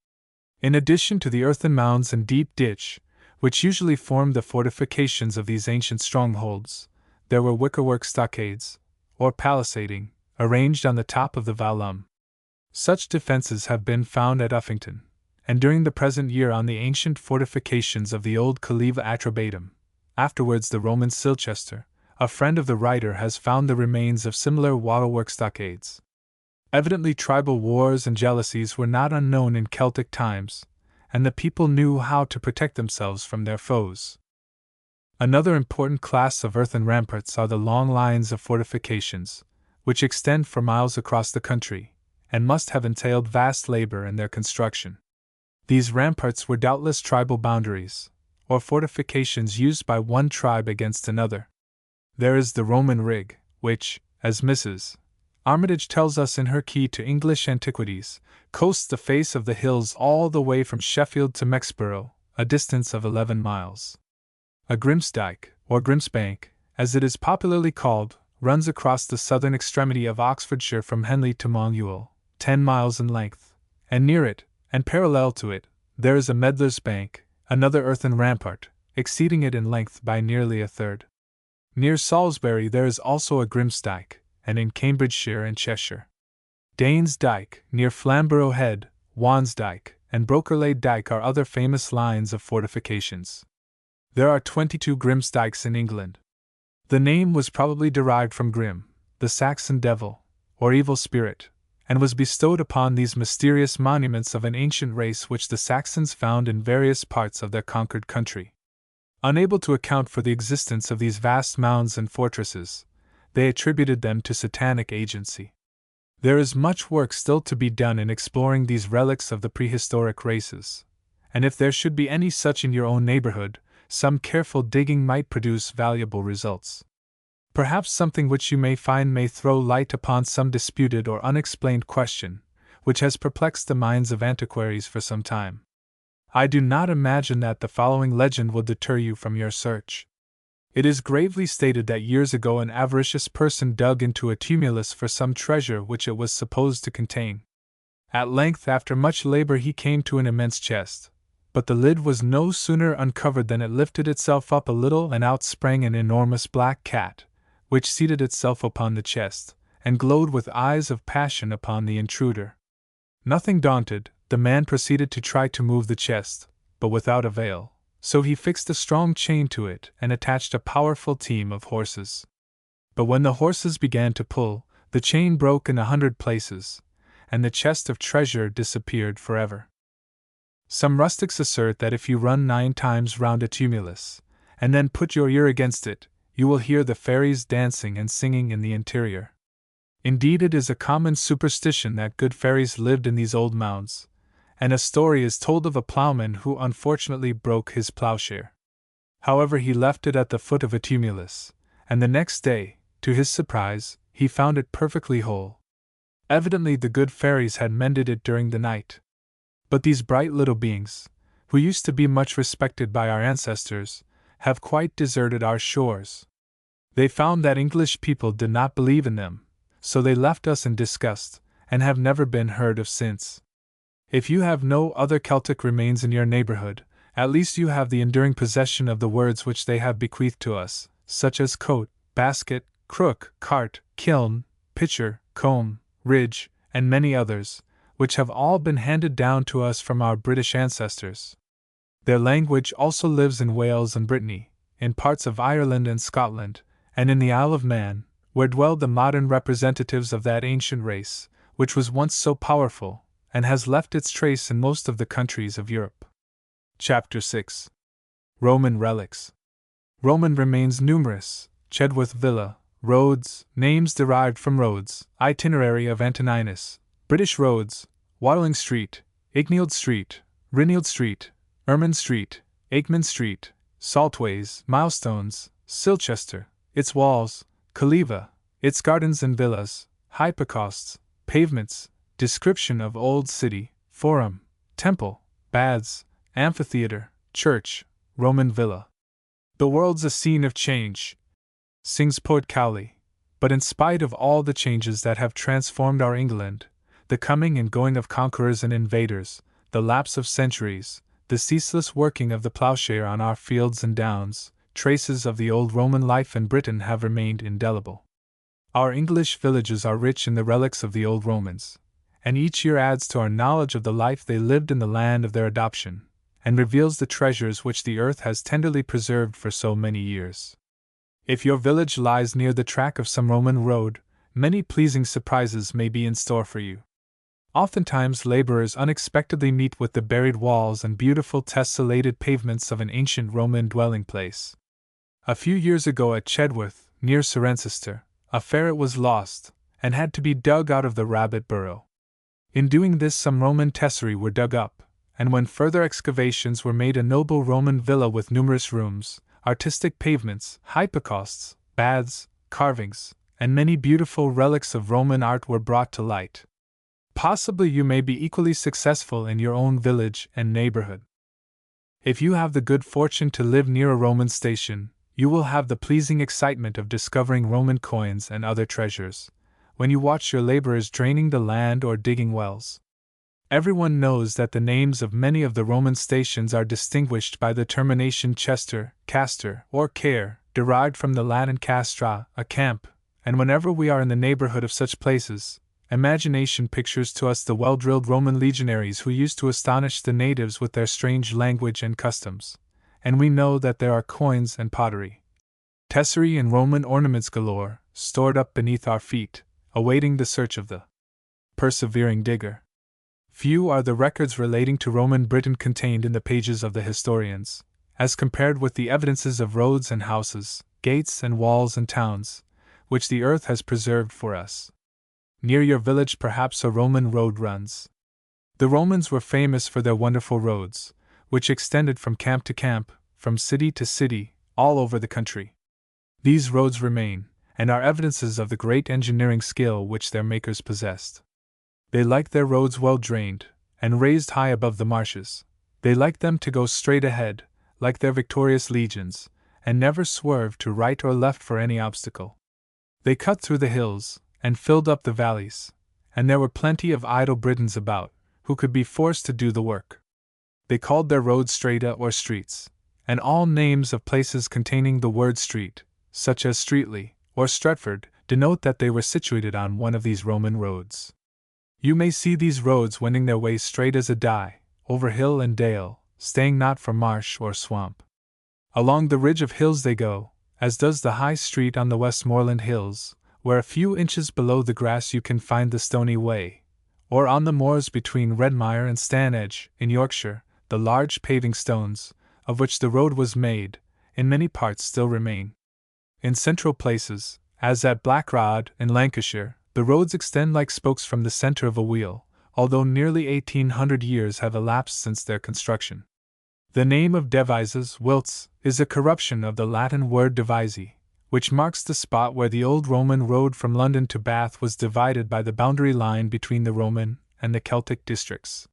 In addition to the earthen mounds and deep ditch, which usually formed the fortifications of these ancient strongholds, there were wickerwork stockades, or palisading, arranged on the top of the vallum. Such defenses have been found at Uffington, and during the present year on the ancient fortifications of the old Caliva Atrebatum, afterwards the Roman Silchester. A friend of the writer has found the remains of similar wattlework stockades. Evidently tribal wars and jealousies were not unknown in Celtic times, and the people knew how to protect themselves from their foes. Another important class of earthen ramparts are the long lines of fortifications, which extend for miles across the country, and must have entailed vast labor in their construction. These ramparts were doubtless tribal boundaries, or fortifications used by one tribe against another. There is the Roman rig, which, as Mrs. Armitage tells us in her Key to English Antiquities, coasts the face of the hills all the way from Sheffield to Mexborough, a distance of 11 miles. A Grimsdyke, or Grimsbank, as it is popularly called, runs across the southern extremity of Oxfordshire from Henley to Monuel, 10 miles in length, and near it, and parallel to it, there is a Medlar's Bank, another earthen rampart, exceeding it in length by nearly a third. Near Salisbury there is also a Grimsdyke, and in Cambridgeshire and Cheshire. Danes Dyke, near Flamborough Head, Wansdyke, and Brokerlade Dyke are other famous lines of fortifications. There are 22 Grimsdykes in England. The name was probably derived from Grim, the Saxon devil, or evil spirit, and was bestowed upon these mysterious monuments of an ancient race which the Saxons found in various parts of their conquered country. Unable to account for the existence of these vast mounds and fortresses, they attributed them to satanic agency. There is much work still to be done in exploring these relics of the prehistoric races, and if there should be any such in your own neighborhood, some careful digging might produce valuable results. Perhaps something which you may find may throw light upon some disputed or unexplained question, which has perplexed the minds of antiquaries for some time. I do not imagine that the following legend will deter you from your search. It is gravely stated that years ago an avaricious person dug into a tumulus for some treasure which it was supposed to contain. At length, after much labor, he came to an immense chest, but the lid was no sooner uncovered than it lifted itself up a little, and out sprang an enormous black cat, which seated itself upon the chest, and glowed with eyes of passion upon the intruder. Nothing daunted, the man proceeded to try to move the chest, but without avail, so he fixed a strong chain to it and attached a powerful team of horses. But when the horses began to pull, the chain broke in 100 places, and the chest of treasure disappeared forever. Some rustics assert that if you run 9 times round a tumulus, and then put your ear against it, you will hear the fairies dancing and singing in the interior. Indeed, it is a common superstition that good fairies lived in these old mounds, and a story is told of a plowman who unfortunately broke his plowshare. However, he left it at the foot of a tumulus, and the next day, to his surprise, he found it perfectly whole. Evidently the good fairies had mended it during the night. But these bright little beings, who used to be much respected by our ancestors, have quite deserted our shores. They found that English people did not believe in them, so they left us in disgust, and have never been heard of since. If you have no other Celtic remains in your neighborhood, at least you have the enduring possession of the words which they have bequeathed to us, such as coat, basket, crook, cart, kiln, pitcher, comb, ridge, and many others, which have all been handed down to us from our British ancestors. Their language also lives in Wales and Brittany, in parts of Ireland and Scotland, and in the Isle of Man, where dwell the modern representatives of that ancient race, which was once so powerful, and has left its trace in most of the countries of Europe. Chapter 6. Roman Relics. Roman remains numerous: Chedworth Villa, Rhodes, names derived from Rhodes, itinerary of Antoninus, British Roads, Watling Street, Icknield Street, Rinnield Street, Ermine Street, Aikman Street, Saltways, Milestones, Silchester, its walls, Caliva, its gardens and villas, hypocausts, pavements, description of Old City, Forum, Temple, Baths, Amphitheatre, Church, Roman Villa. The world's a scene of change, sings poet Cowley, but in spite of all the changes that have transformed our England, the coming and going of conquerors and invaders, the lapse of centuries, the ceaseless working of the plowshare on our fields and downs, traces of the old Roman life in Britain have remained indelible. Our English villages are rich in the relics of the old Romans, and each year adds to our knowledge of the life they lived in the land of their adoption, and reveals the treasures which the earth has tenderly preserved for so many years. If your village lies near the track of some Roman road, many pleasing surprises may be in store for you. Oftentimes laborers unexpectedly meet with the buried walls and beautiful tessellated pavements of an ancient Roman dwelling place. A few years ago at Chedworth, near Cirencester, a ferret was lost, and had to be dug out of the rabbit burrow. In doing this some Roman tesserae were dug up, and when further excavations were made a noble Roman villa with numerous rooms, artistic pavements, hypocausts, baths, carvings, and many beautiful relics of Roman art were brought to light. Possibly you may be equally successful in your own village and neighborhood. If you have the good fortune to live near a Roman station, you will have the pleasing excitement of discovering Roman coins and other treasures, when you watch your laborers draining the land or digging wells. Everyone knows that the names of many of the Roman stations are distinguished by the termination chester, castor, or care, derived from the Latin castra, a camp, and whenever we are in the neighborhood of such places, imagination pictures to us the well-drilled Roman legionaries who used to astonish the natives with their strange language and customs, and we know that there are coins and pottery, tesserae and Roman ornaments galore, stored up beneath our feet, awaiting the search of the persevering digger. Few are the records relating to Roman Britain contained in the pages of the historians, as compared with the evidences of roads and houses, gates and walls and towns, which the earth has preserved for us. Near your village perhaps a Roman road runs. The Romans were famous for their wonderful roads, which extended from camp to camp, from city to city, all over the country. These roads remain, and are evidences of the great engineering skill which their makers possessed. They liked their roads well drained, and raised high above the marshes. They liked them to go straight ahead, like their victorious legions, and never swerved to right or left for any obstacle. They cut through the hills, and filled up the valleys, and there were plenty of idle Britons about, who could be forced to do the work. They called their roads strata or streets, and all names of places containing the word street, such as Streatley or Stretford, denote that they were situated on one of these Roman roads. You may see these roads wending their way straight as a die, over hill and dale, staying not for marsh or swamp. Along the ridge of hills they go, as does the High Street on the Westmoreland Hills, where a few inches below the grass you can find the stony way, or on the moors between Redmire and Stanedge, in Yorkshire, the large paving stones, of which the road was made, in many parts still remain. In central places, as at Blackrod in Lancashire, the roads extend like spokes from the centre of a wheel, although nearly 1800 years have elapsed since their construction. The name of Devizes, Wilts, is a corruption of the Latin word divisi, which marks the spot where the old Roman road from London to Bath was divided by the boundary line between the Roman and the Celtic districts.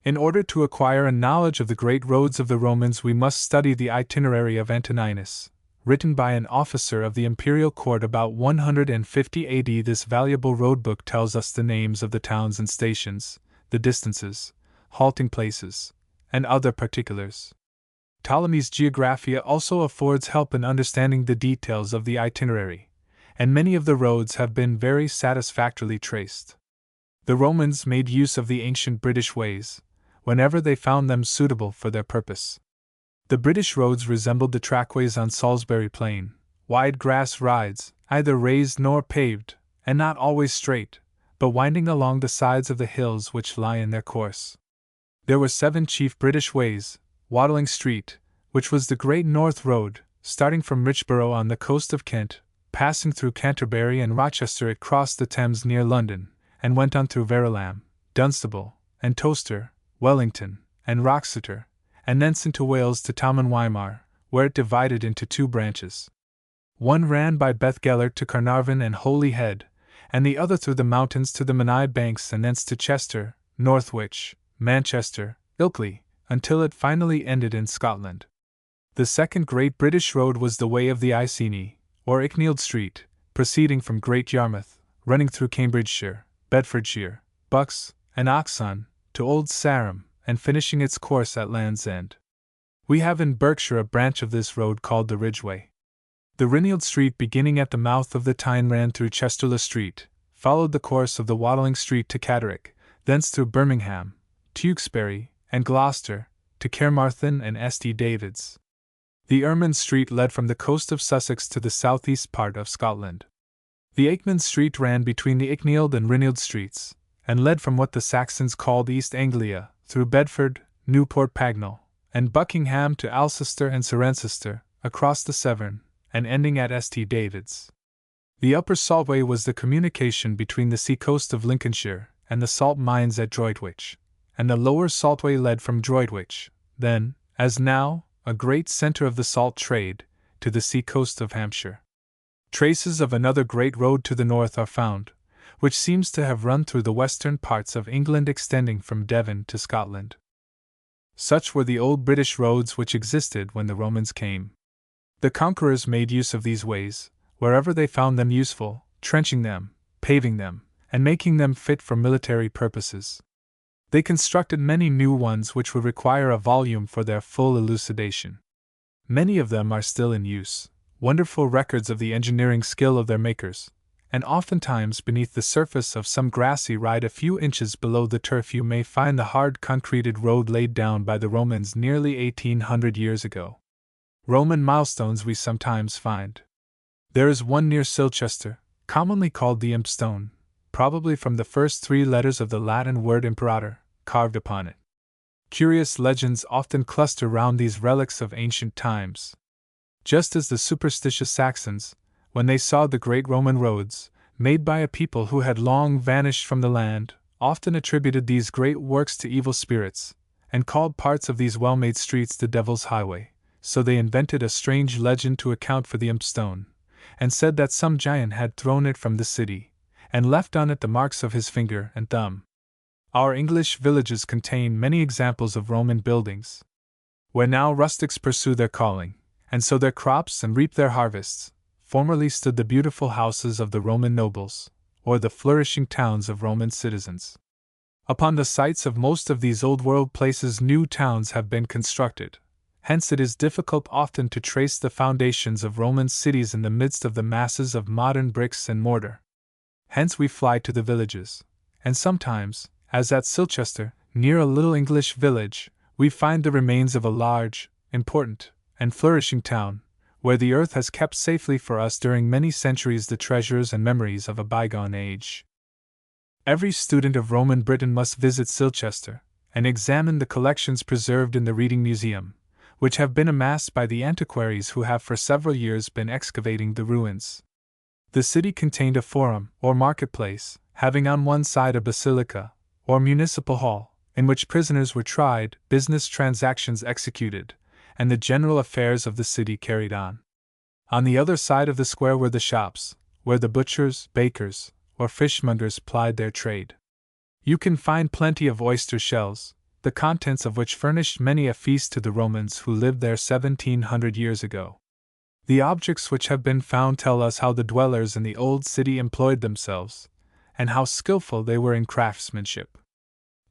In order to acquire a knowledge of the great roads of the Romans, we must study the itinerary of Antoninus, written by an officer of the imperial court about 150 AD. This valuable road book tells us the names of the towns and stations, the distances, halting places, and other particulars. Ptolemy's Geographia also affords help in understanding the details of the itinerary, and many of the roads have been very satisfactorily traced. The Romans made use of the ancient British ways, whenever they found them suitable for their purpose. The British roads resembled the trackways on Salisbury Plain, wide grass rides, neither raised nor paved, and not always straight, but winding along the sides of the hills which lie in their course. There were 7 chief British ways: Watling Street, which was the Great North Road, starting from Richborough on the coast of Kent, passing through Canterbury and Rochester. It crossed the Thames near London, and went on through Verulam, Dunstable, and Towcester, Wellington, and Wroxeter, and thence into Wales to Tomen-Weimar, where it divided into 2 branches. One ran by Bethgelert to Carnarvon and Holyhead, and the other through the mountains to the Menai Banks and thence to Chester, Northwich, Manchester, Ilkley, until it finally ended in Scotland. The second great British road was the Way of the Iceni, or Icknield Street, proceeding from Great Yarmouth, running through Cambridgeshire, Bedfordshire, Bucks, and Oxon, to Old Sarum, and finishing its course at Land's End. We have in Berkshire a branch of this road called the Ridgeway. The Rinnield Street, beginning at the mouth of the Tyne, ran through Chesterle Street, followed the course of the Watling Street to Catterick, thence through Birmingham, Tewkesbury, and Gloucester, to Caermarthen and St. David's. The Ermine Street led from the coast of Sussex to the southeast part of Scotland. The Aikman Street ran between the Icknield and Rinnield Streets, and led from what the Saxons called East Anglia, through Bedford, Newport Pagnell, and Buckingham to Alcester and Cirencester, across the Severn, and ending at St. David's. The Upper Saltway was the communication between the sea-coast of Lincolnshire and the salt mines at Droitwich, and the Lower Saltway led from Droitwich, then, as now, a great centre of the salt trade, to the sea-coast of Hampshire. Traces of another great road to the north are found, which seems to have run through the western parts of England extending from Devon to Scotland. Such were the old British roads which existed when the Romans came. The conquerors made use of these ways, wherever they found them useful, trenching them, paving them, and making them fit for military purposes. They constructed many new ones which would require a volume for their full elucidation. Many of them are still in use, wonderful records of the engineering skill of their makers, and oftentimes beneath the surface of some grassy ride a few inches below the turf you may find the hard concreted road laid down by the Romans nearly 1800 years ago. Roman milestones we sometimes find. There is one near Silchester, commonly called the Imp Stone, probably from the first 3 letters of the Latin word imperator, carved upon it. Curious legends often cluster round these relics of ancient times. Just as the superstitious Saxons, when they saw the great Roman roads, made by a people who had long vanished from the land, often attributed these great works to evil spirits, and called parts of these well-made streets the Devil's Highway, so they invented a strange legend to account for the Imp Stone, and said that some giant had thrown it from the city, and left on it the marks of his finger and thumb. Our English villages contain many examples of Roman buildings, where now rustics pursue their calling, and sow their crops and reap their harvests. Formerly stood the beautiful houses of the Roman nobles, or the flourishing towns of Roman citizens. Upon the sites of most of these old-world places new towns have been constructed, hence it is difficult often to trace the foundations of Roman cities in the midst of the masses of modern bricks and mortar. Hence we fly to the villages, and sometimes, as at Silchester, near a little English village, we find the remains of a large, important, and flourishing town, where the earth has kept safely for us during many centuries the treasures and memories of a bygone age. Every student of Roman Britain must visit Silchester, and examine the collections preserved in the Reading Museum, which have been amassed by the antiquaries who have for several years been excavating the ruins. The city contained a forum, or marketplace, having on one side a basilica, or municipal hall, in which prisoners were tried, business transactions executed, and the general affairs of the city carried on. On the other side of the square were the shops, where the butchers, bakers, or fishmongers plied their trade. You can find plenty of oyster shells, the contents of which furnished many a feast to the Romans who lived there 1700 years ago. The objects which have been found tell us how the dwellers in the old city employed themselves, and how skillful they were in craftsmanship.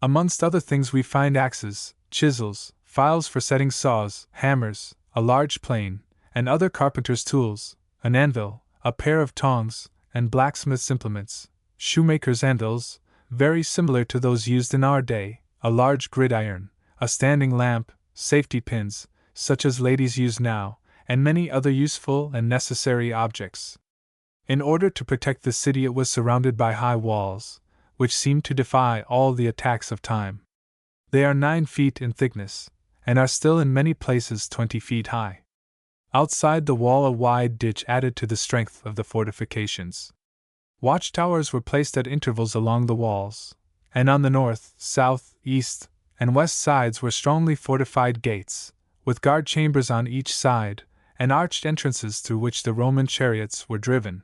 Amongst other things we find axes, chisels, files for setting saws, hammers, a large plane, and other carpenter's tools, an anvil, a pair of tongs, and blacksmith's implements, shoemaker's anvils, very similar to those used in our day, a large gridiron, a standing lamp, safety pins, such as ladies use now, and many other useful and necessary objects. In order to protect the city it was surrounded by high walls, which seemed to defy all the attacks of time. They are 9 feet in thickness, and are still in many places 20 feet high. Outside the wall a wide ditch added to the strength of the fortifications. Watchtowers were placed at intervals along the walls, and on the north, south, east, and west sides were strongly fortified gates, with guard chambers on each side, and arched entrances through which the Roman chariots were driven.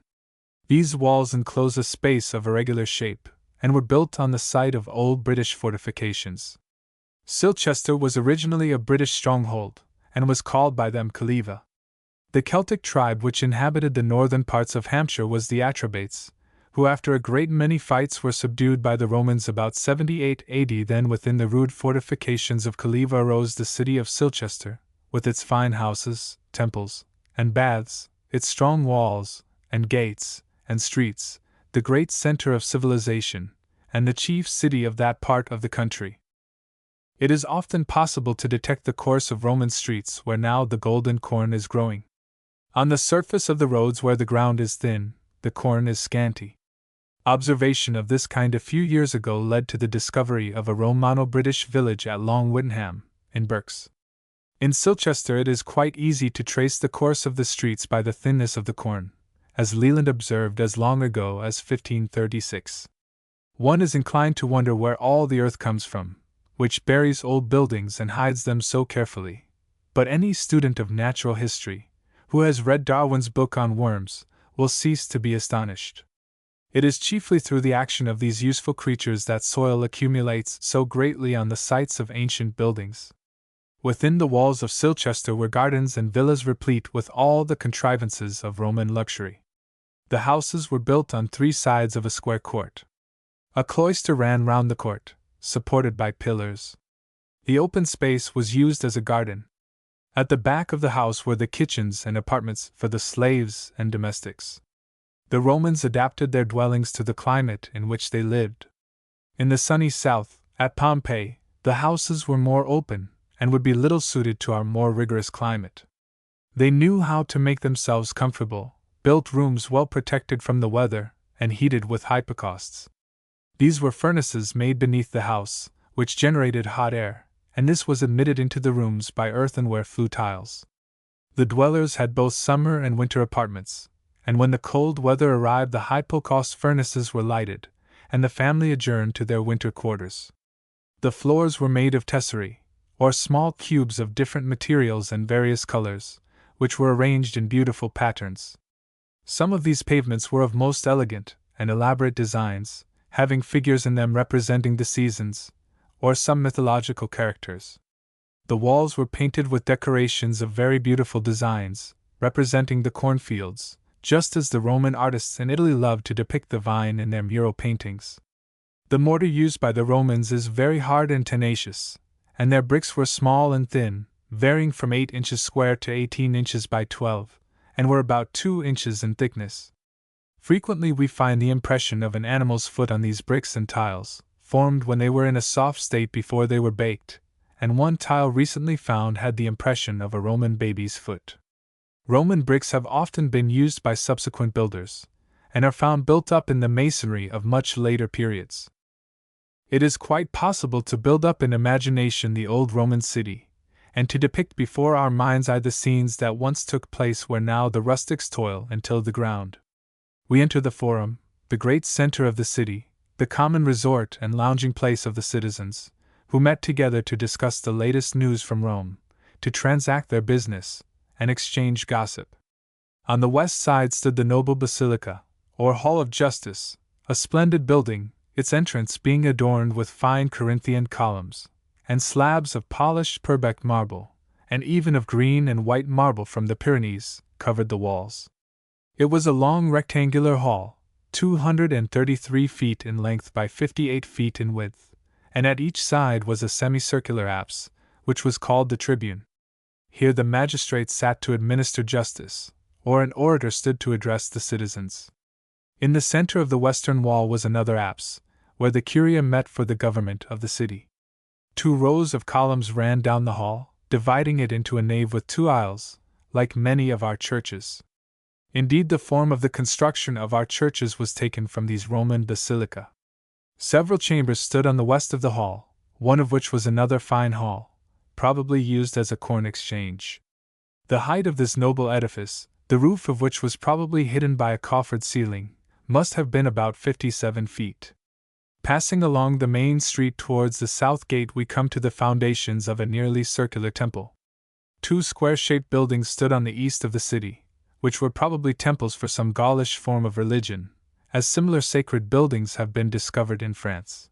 These walls enclose a space of irregular shape, and were built on the site of old British fortifications. Silchester was originally a British stronghold, and was called by them Calleva. The Celtic tribe which inhabited the northern parts of Hampshire was the Atrebates, who after a great many fights were subdued by the Romans about 78 AD. Then within the rude fortifications of Calleva arose the city of Silchester, with its fine houses, temples, and baths, its strong walls, and gates, and streets, the great center of civilization, and the chief city of that part of the country. It is often possible to detect the course of Roman streets where now the golden corn is growing. On the surface of the roads where the ground is thin, the corn is scanty. Observation of this kind a few years ago led to the discovery of a Romano-British village at Long Whittenham, in Berks. In Silchester it is quite easy to trace the course of the streets by the thinness of the corn, as Leland observed as long ago as 1536. One is inclined to wonder where all the earth comes from, which buries old buildings and hides them so carefully, but any student of natural history, who has read Darwin's book on worms, will cease to be astonished. It is chiefly through the action of these useful creatures that soil accumulates so greatly on the sites of ancient buildings. Within the walls of Silchester were gardens and villas replete with all the contrivances of Roman luxury. The houses were built on 3 sides of a square court. A cloister ran round the court, supported by pillars. The open space was used as a garden. At the back of the house were the kitchens and apartments for the slaves and domestics. The Romans adapted their dwellings to the climate in which they lived. In the sunny south, at Pompeii, the houses were more open, and would be little suited to our more rigorous climate. They knew how to make themselves comfortable, built rooms well protected from the weather, and heated with hypocausts. These were furnaces made beneath the house, which generated hot air, and this was admitted into the rooms by earthenware flue tiles. The dwellers had both summer and winter apartments, and when the cold weather arrived the hypocaust furnaces were lighted, and the family adjourned to their winter quarters. The floors were made of tesserae, or small cubes of different materials and various colors, which were arranged in beautiful patterns. Some of these pavements were of most elegant and elaborate designs, having figures in them representing the seasons, or some mythological characters. The walls were painted with decorations of very beautiful designs, representing the cornfields, just as the Roman artists in Italy loved to depict the vine in their mural paintings. The mortar used by the Romans is very hard and tenacious, and their bricks were small and thin, varying from 8 inches square to 18 inches by 12, and were about 2 inches in thickness. Frequently we find the impression of an animal's foot on these bricks and tiles, formed when they were in a soft state before they were baked, and one tile recently found had the impression of a Roman baby's foot. Roman bricks have often been used by subsequent builders, and are found built up in the masonry of much later periods. It is quite possible to build up in imagination the old Roman city, and to depict before our mind's eye the scenes that once took place where now the rustics toil and till the ground. We enter the Forum, the great center of the city, the common resort and lounging place of the citizens, who met together to discuss the latest news from Rome, to transact their business, and exchange gossip. On the west side stood the noble Basilica, or Hall of Justice, a splendid building, its entrance being adorned with fine Corinthian columns, and slabs of polished Purbeck marble, and even of green and white marble from the Pyrenees, covered the walls. It was a long rectangular hall, 233 feet in length by 58 feet in width, and at each side was a semicircular apse, which was called the tribune. Here the magistrates sat to administer justice, or an orator stood to address the citizens. In the center of the western wall was another apse, where the curia met for the government of the city. 2 rows of columns ran down the hall, dividing it into a nave with 2 aisles, like many of our churches. Indeed, the form of the construction of our churches was taken from these Roman basilica. Several chambers stood on the west of the hall, one of which was another fine hall, probably used as a corn exchange. The height of this noble edifice, the roof of which was probably hidden by a coffered ceiling, must have been about 57 feet. Passing along the main street towards the south gate, we come to the foundations of a nearly circular temple. 2 square-shaped buildings stood on the east of the city, which were probably temples for some Gaulish form of religion, as similar sacred buildings have been discovered in France.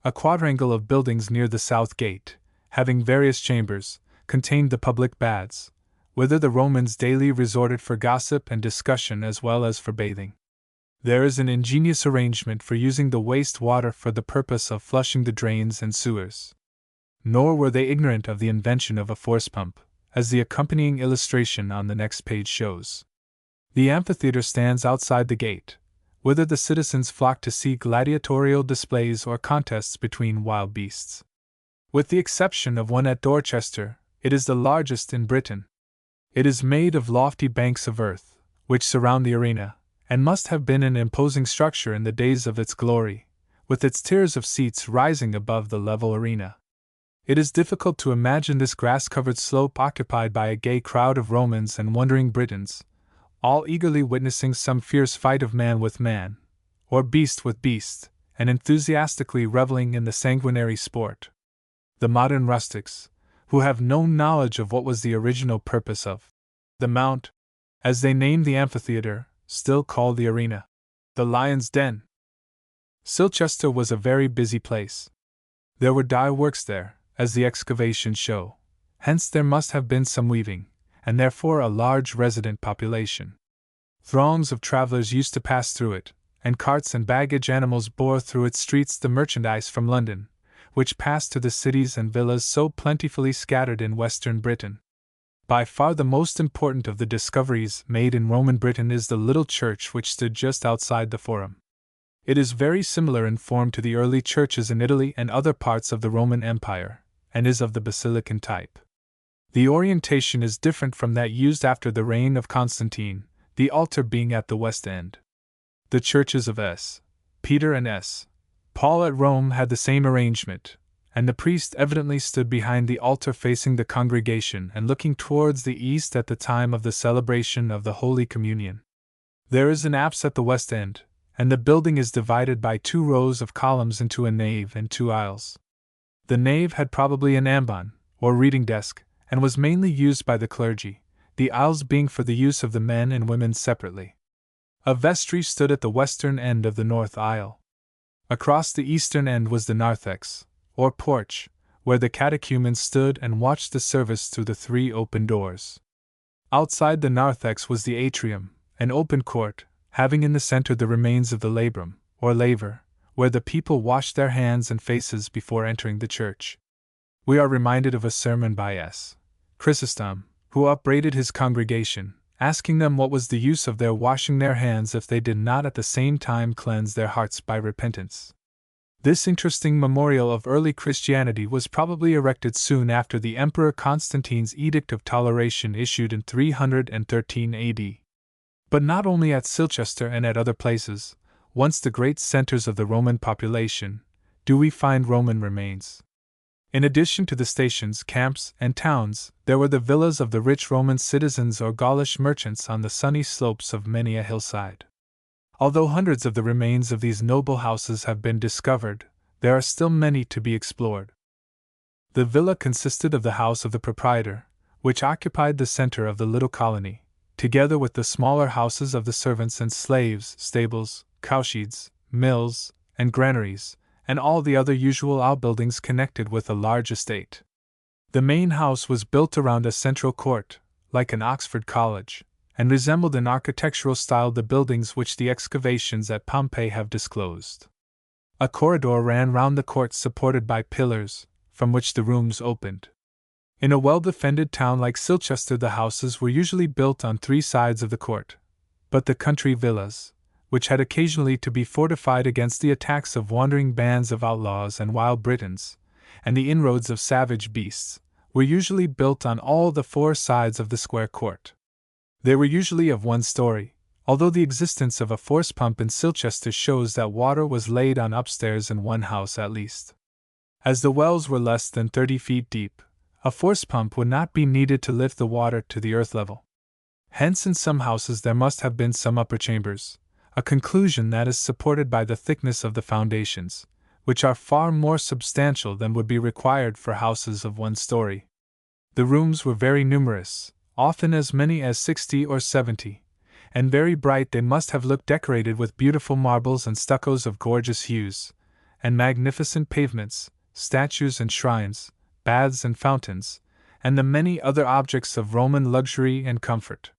A quadrangle of buildings near the south gate, having various chambers, contained the public baths, whither the Romans daily resorted for gossip and discussion as well as for bathing. There is an ingenious arrangement for using the waste water for the purpose of flushing the drains and sewers. Nor were they ignorant of the invention of a force pump, as the accompanying illustration on the next page shows. The amphitheater stands outside the gate, whither the citizens flocked to see gladiatorial displays or contests between wild beasts. With the exception of one at Dorchester, it is the largest in Britain. It is made of lofty banks of earth, which surround the arena, and must have been an imposing structure in the days of its glory, with its tiers of seats rising above the level arena. It is difficult to imagine this grass-covered slope occupied by a gay crowd of Romans and wondering Britons, all eagerly witnessing some fierce fight of man with man, or beast with beast, and enthusiastically reveling in the sanguinary sport. The modern rustics, who have no knowledge of what was the original purpose of the Mount, as they name the amphitheatre, still call the arena the Lion's Den. Silchester was a very busy place. There were dye works there, as the excavations show, hence there must have been some weaving, and therefore a large resident population. Throngs of travelers used to pass through it, and carts and baggage animals bore through its streets the merchandise from London, which passed to the cities and villas so plentifully scattered in western Britain. By far the most important of the discoveries made in Roman Britain is the little church which stood just outside the Forum. It is very similar in form to the early churches in Italy and other parts of the Roman Empire, and is of the basilican type. The orientation is different from that used after the reign of Constantine, the altar being at the west end. The churches of S. Peter and S. Paul at Rome had the same arrangement, and the priest evidently stood behind the altar facing the congregation and looking towards the east at the time of the celebration of the Holy Communion. There is an apse at the west end, and the building is divided by 2 rows of columns into a nave and 2 aisles. The nave had probably an ambon, or reading desk, and was mainly used by the clergy, the aisles being for the use of the men and women separately. A vestry stood at the western end of the north aisle. Across the eastern end was the narthex, or porch, where the catechumens stood and watched the service through the 3 open doors. Outside the narthex was the atrium, an open court, having in the center the remains of the labrum, or laver, where the people washed their hands and faces before entering the church. We are reminded of a sermon by S. Chrysostom, who upbraided his congregation, asking them what was the use of their washing their hands if they did not at the same time cleanse their hearts by repentance. This interesting memorial of early Christianity was probably erected soon after the Emperor Constantine's Edict of Toleration issued in 313 AD. But not only at Silchester and at other places, once the great centers of the Roman population, do we find Roman remains. In addition to the stations, camps, and towns, there were the villas of the rich Roman citizens or Gaulish merchants on the sunny slopes of many a hillside. Although hundreds of the remains of these noble houses have been discovered, there are still many to be explored. The villa consisted of the house of the proprietor, which occupied the center of the little colony, together with the smaller houses of the servants and slaves, stables, cowsheds, mills, and granaries, and all the other usual outbuildings connected with a large estate. The main house was built around a central court, like an Oxford college, and resembled in architectural style the buildings which the excavations at Pompeii have disclosed. A corridor ran round the court supported by pillars, from which the rooms opened. In a well-defended town like Silchester the houses were usually built on 3 sides of the court, but the country villas, which had occasionally to be fortified against the attacks of wandering bands of outlaws and wild Britons, and the inroads of savage beasts, were usually built on all the 4 sides of the square court. They were usually of 1 story, although the existence of a force pump in Silchester shows that water was laid on upstairs in one house at least. As the wells were less than 30 feet deep, a force pump would not be needed to lift the water to the earth level. Hence in some houses there must have been some upper chambers, a conclusion that is supported by the thickness of the foundations, which are far more substantial than would be required for houses of 1 story. The rooms were very numerous, often as many as 60 or 70, and very bright. They must have looked decorated with beautiful marbles and stuccos of gorgeous hues, and magnificent pavements, statues and shrines, baths and fountains, and the many other objects of Roman luxury and comfort.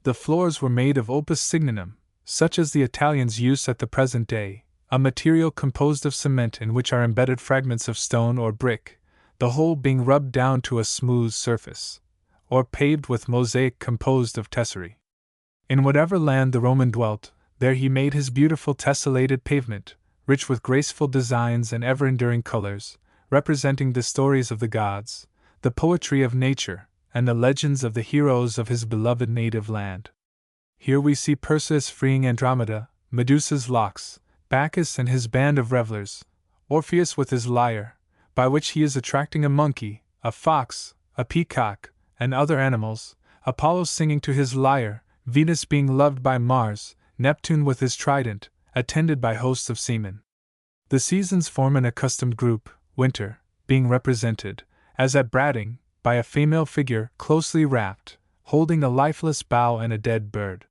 The floors were made of opus signinum, such as the Italians use at the present day, a material composed of cement in which are embedded fragments of stone or brick, the whole being rubbed down to a smooth surface, or paved with mosaic composed of tesserae. In whatever land the Roman dwelt, There he made his beautiful tessellated pavement, rich with graceful designs and ever-enduring colors, representing the stories of the gods, the poetry of nature, and the legends of the heroes of his beloved native land. Here we see Perseus freeing Andromeda, Medusa's locks, Bacchus and his band of revelers, Orpheus with his lyre, by which he is attracting a monkey, a fox, a peacock, and other animals, Apollo singing to his lyre, Venus being loved by Mars, Neptune with his trident, attended by hosts of seamen. The seasons form an accustomed group, winter being represented, as at Brading, by a female figure closely wrapped, holding a lifeless bough and a dead bird.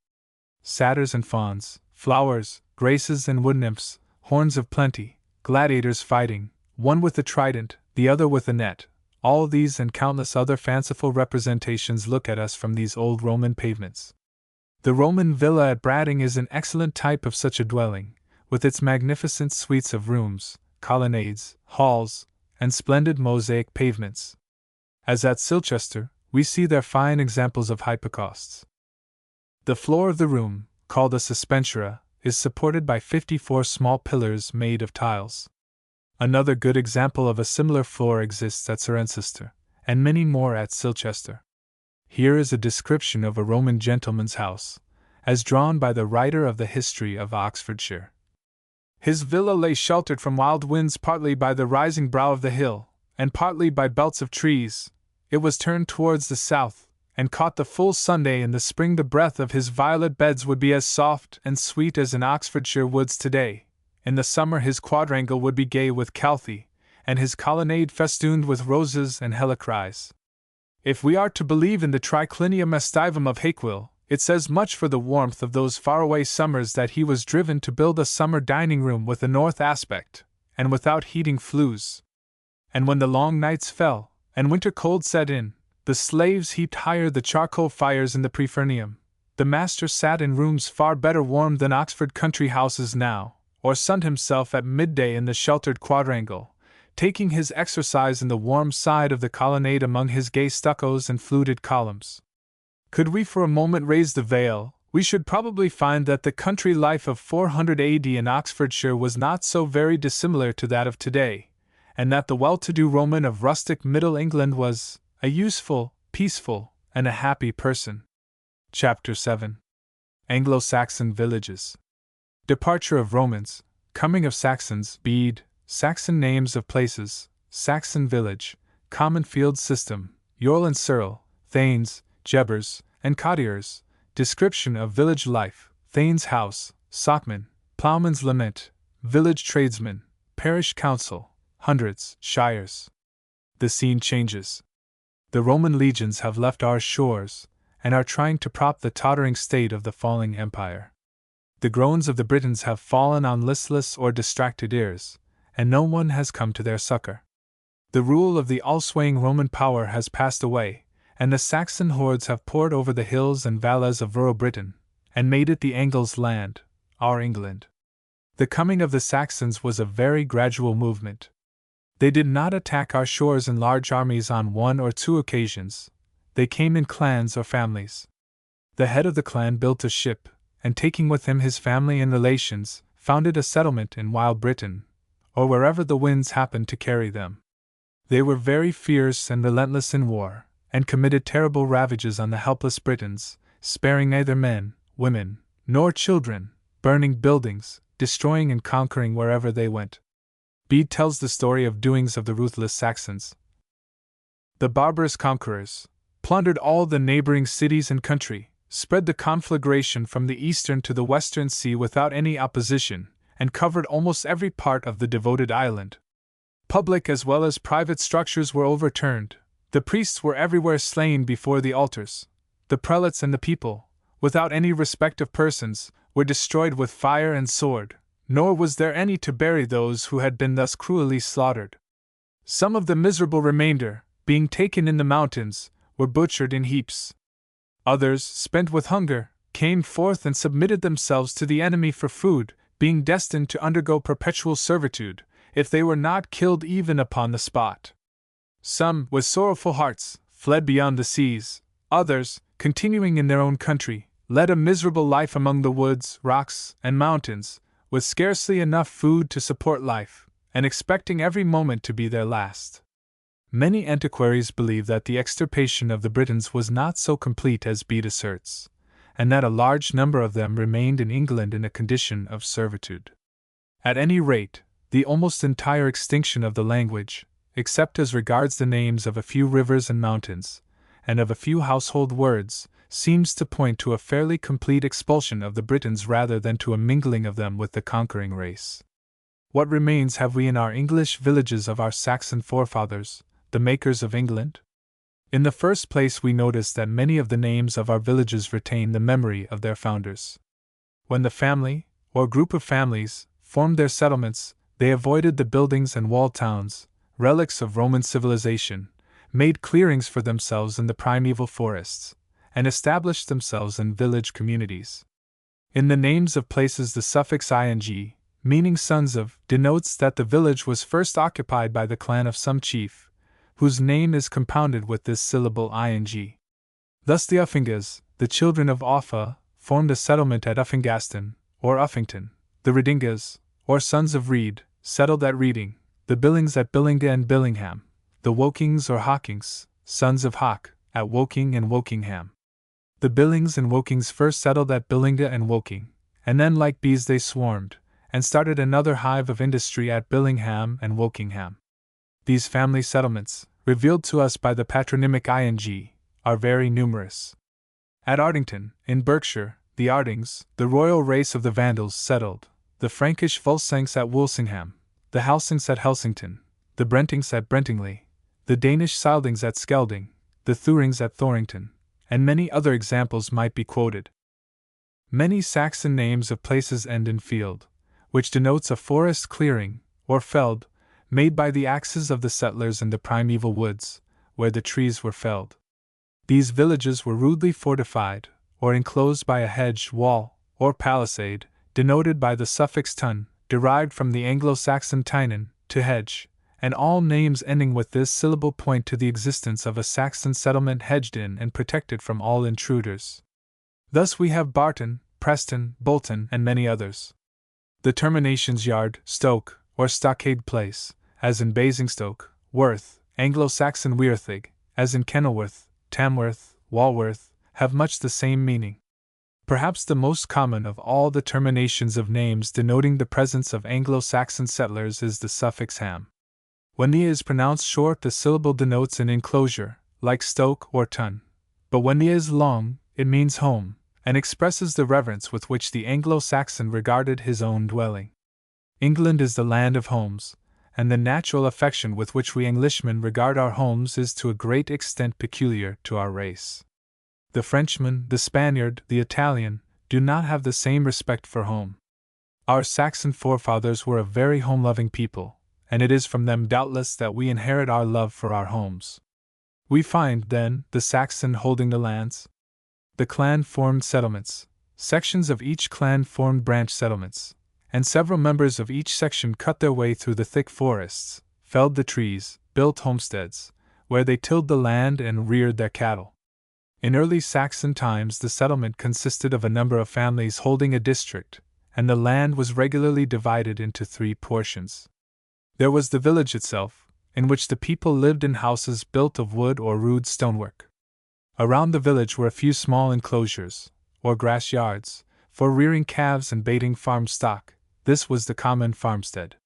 Satyrs and fauns, flowers, graces and wood nymphs, horns of plenty, gladiators fighting, one with a trident, the other with a net, all these and countless other fanciful representations look at us from these old Roman pavements. The Roman villa at Brading is an excellent type of such a dwelling, with its magnificent suites of rooms, colonnades, halls, and splendid mosaic pavements. As at Silchester, we see their fine examples of hypocausts. The floor of the room, called a suspensura, is supported by 54 small pillars made of tiles. Another good example of a similar floor exists at Cirencester, and many more at Silchester. Here is a description of a Roman gentleman's house, as drawn by the writer of the History of Oxfordshire. His villa lay sheltered from wild winds partly by the rising brow of the hill, and partly by belts of trees. It was turned towards the south, and caught the full Sunday in the spring. The breath of his violet beds would be as soft and sweet as in Oxfordshire woods today. In the summer his quadrangle would be gay with calthy, and his colonnade festooned with roses and helichrys. If we are to believe in the triclinium aestivum of Hakewill, it says much for the warmth of those faraway summers that he was driven to build a summer dining room with a north aspect, and without heating flues. And when the long nights fell, and winter cold set in, the slaves heaped higher the charcoal fires in the Prefernium. The master sat in rooms far better warmed than Oxford country houses now, or sunned himself at midday in the sheltered quadrangle, taking his exercise in the warm side of the colonnade among his gay stuccos and fluted columns. Could we for a moment raise the veil, we should probably find that the country life of 400 AD in Oxfordshire was not so very dissimilar to that of today, and that the well-to-do Roman of rustic Middle England was a useful, peaceful, and a happy person. Chapter 7. Anglo-Saxon Villages. Departure of Romans, coming of Saxons, Bede, Saxon names of places, Saxon village, common field system, Yorl and Searle, Thanes, Jebbers, and Cottiers, description of village life, Thane's house, Sockman, ploughman's lament, village tradesman, parish council, hundreds, shires. The scene changes. The Roman legions have left our shores, and are trying to prop the tottering state of the falling empire. The groans of the Britons have fallen on listless or distracted ears, and no one has come to their succor. The rule of the all-swaying Roman power has passed away, and the Saxon hordes have poured over the hills and valleys of rural Britain, and made it the Angles' land, our England. The coming of the Saxons was a very gradual movement. They did not attack our shores in large armies on one or two occasions. They came in clans or families. The head of the clan built a ship, and taking with him his family and relations, founded a settlement in wild Britain, or wherever the winds happened to carry them. They were very fierce and relentless in war, and committed terrible ravages on the helpless Britons, sparing neither men, women, nor children, burning buildings, destroying and conquering wherever they went. Bede tells the story of doings of the ruthless Saxons. The barbarous conquerors plundered all the neighboring cities and country, spread the conflagration from the eastern to the western sea without any opposition, and covered almost every part of the devoted island. Public as well as private structures were overturned. The priests were everywhere slain before the altars. The prelates and the people, without any respect of persons, were destroyed with fire and sword, nor was there any to bury those who had been thus cruelly slaughtered. Some of the miserable remainder, being taken in the mountains, were butchered in heaps. Others, spent with hunger, came forth and submitted themselves to the enemy for food, being destined to undergo perpetual servitude, if they were not killed even upon the spot. Some, with sorrowful hearts, fled beyond the seas. Others, continuing in their own country, led a miserable life among the woods, rocks, and mountains, with scarcely enough food to support life, and expecting every moment to be their last. Many antiquaries believe that the extirpation of the Britons was not so complete as Bede asserts, and that a large number of them remained in England in a condition of servitude. At any rate, the almost entire extinction of the language, except as regards the names of a few rivers and mountains, and of a few household words, seems to point to a fairly complete expulsion of the Britons rather than to a mingling of them with the conquering race. What remains have we in our English villages of our Saxon forefathers, the makers of England? In the first place, we notice that many of the names of our villages retain the memory of their founders. When the family, or group of families, formed their settlements, they avoided the buildings and walled towns, relics of Roman civilization, made clearings for themselves in the primeval forests, and established themselves in village communities. In the names of places, the suffix ing, meaning sons of, denotes that the village was first occupied by the clan of some chief, whose name is compounded with this syllable ing. Thus the Uffingas, the children of Offa, formed a settlement at Uffingaston, or Uffington. The Redingas, or sons of Reed, settled at Reading, the Billings at Billinga and Billingham, the Wokings or Hawkings, sons of Hawk, at Woking and Wokingham. The Billings and Wokings first settled at Billinga and Woking, and then like bees they swarmed, and started another hive of industry at Billingham and Wokingham. These family settlements, revealed to us by the patronymic ing, are very numerous. At Ardington, in Berkshire, the Ardings, the royal race of the Vandals, settled, the Frankish Volsungs at Woolsingham, the Helsings at Helsington, the Brentings at Brentingley, the Danish Sildings at Skelding, the Thurings at Thorington, and many other examples might be quoted. Many Saxon names of places end in field, which denotes a forest clearing, or feld, made by the axes of the settlers in the primeval woods, where the trees were felled. These villages were rudely fortified, or enclosed by a hedge, wall, or palisade, denoted by the suffix tun, derived from the Anglo-Saxon tynen, to hedge, and all names ending with this syllable point to the existence of a Saxon settlement hedged in and protected from all intruders. Thus we have Barton, Preston, Bolton, and many others. The terminations yard, stoke, or stockade place, as in Basingstoke, Worth, Anglo-Saxon Wearthig, as in Kenilworth, Tamworth, Walworth, have much the same meaning. Perhaps the most common of all the terminations of names denoting the presence of Anglo-Saxon settlers is the suffix ham. When the is pronounced short, the syllable denotes an enclosure, like stoke or tun, but when the is long, it means home, and expresses the reverence with which the Anglo-Saxon regarded his own dwelling. England is the land of homes, and the natural affection with which we Englishmen regard our homes is to a great extent peculiar to our race. The Frenchman, the Spaniard, the Italian, do not have the same respect for home. Our Saxon forefathers were a very home-loving people, and it is from them doubtless that we inherit our love for our homes. We find, then, the Saxon holding the lands. The clan formed settlements, sections of each clan formed branch settlements, and several members of each section cut their way through the thick forests, felled the trees, built homesteads, where they tilled the land and reared their cattle. In early Saxon times, the settlement consisted of a number of families holding a district, and the land was regularly divided into 3 portions. There was the village itself, in which the people lived in houses built of wood or rude stonework. Around the village were a few small enclosures, or grass yards, for rearing calves and baiting farm stock. This was the common farmstead.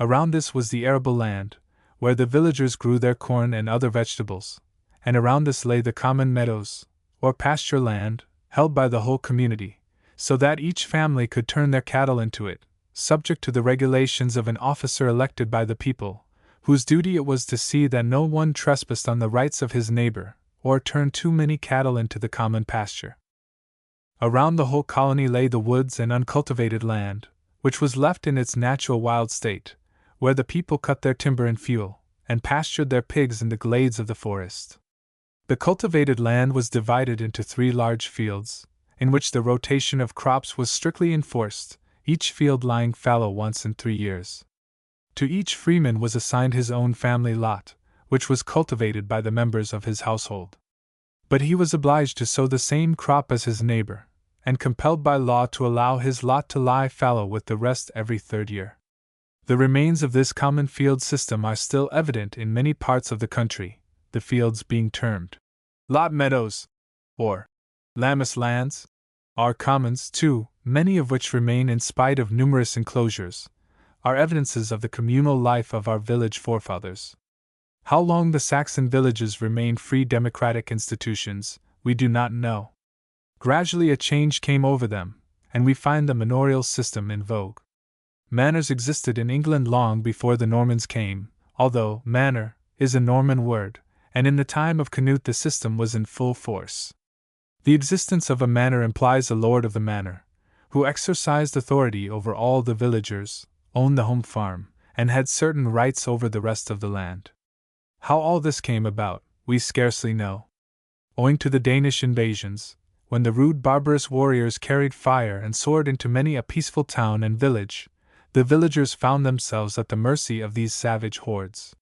Around this was the arable land, where the villagers grew their corn and other vegetables, and around this lay the common meadows, or pasture land, held by the whole community, so that each family could turn their cattle into it, subject to the regulations of an officer elected by the people, whose duty it was to see that no one trespassed on the rights of his neighbor, or turned too many cattle into the common pasture. Around the whole colony lay the woods and uncultivated land, which was left in its natural wild state, where the people cut their timber and fuel, and pastured their pigs in the glades of the forest. The cultivated land was divided into 3 large fields, in which the rotation of crops was strictly enforced, each field lying fallow once in 3 years. To each freeman was assigned his own family lot, which was cultivated by the members of his household. But he was obliged to sow the same crop as his neighbor, and compelled by law to allow his lot to lie fallow with the rest every 3rd year. The remains of this common field system are still evident in many parts of the country, the fields being termed lot meadows, or lammas lands. Our commons, too, many of which remain in spite of numerous enclosures, are evidences of the communal life of our village forefathers. How long the Saxon villages remained free democratic institutions, we do not know. Gradually a change came over them, and we find the manorial system in vogue. Manors existed in England long before the Normans came, although manor is a Norman word, and in the time of Canute the system was in full force. The existence of a manor implies a lord of the manor, who exercised authority over all the villagers, owned the home farm, and had certain rights over the rest of the land. How all this came about, we scarcely know. Owing to the Danish invasions, when the rude barbarous warriors carried fire and sword into many a peaceful town and village, the villagers found themselves at the mercy of these savage hordes.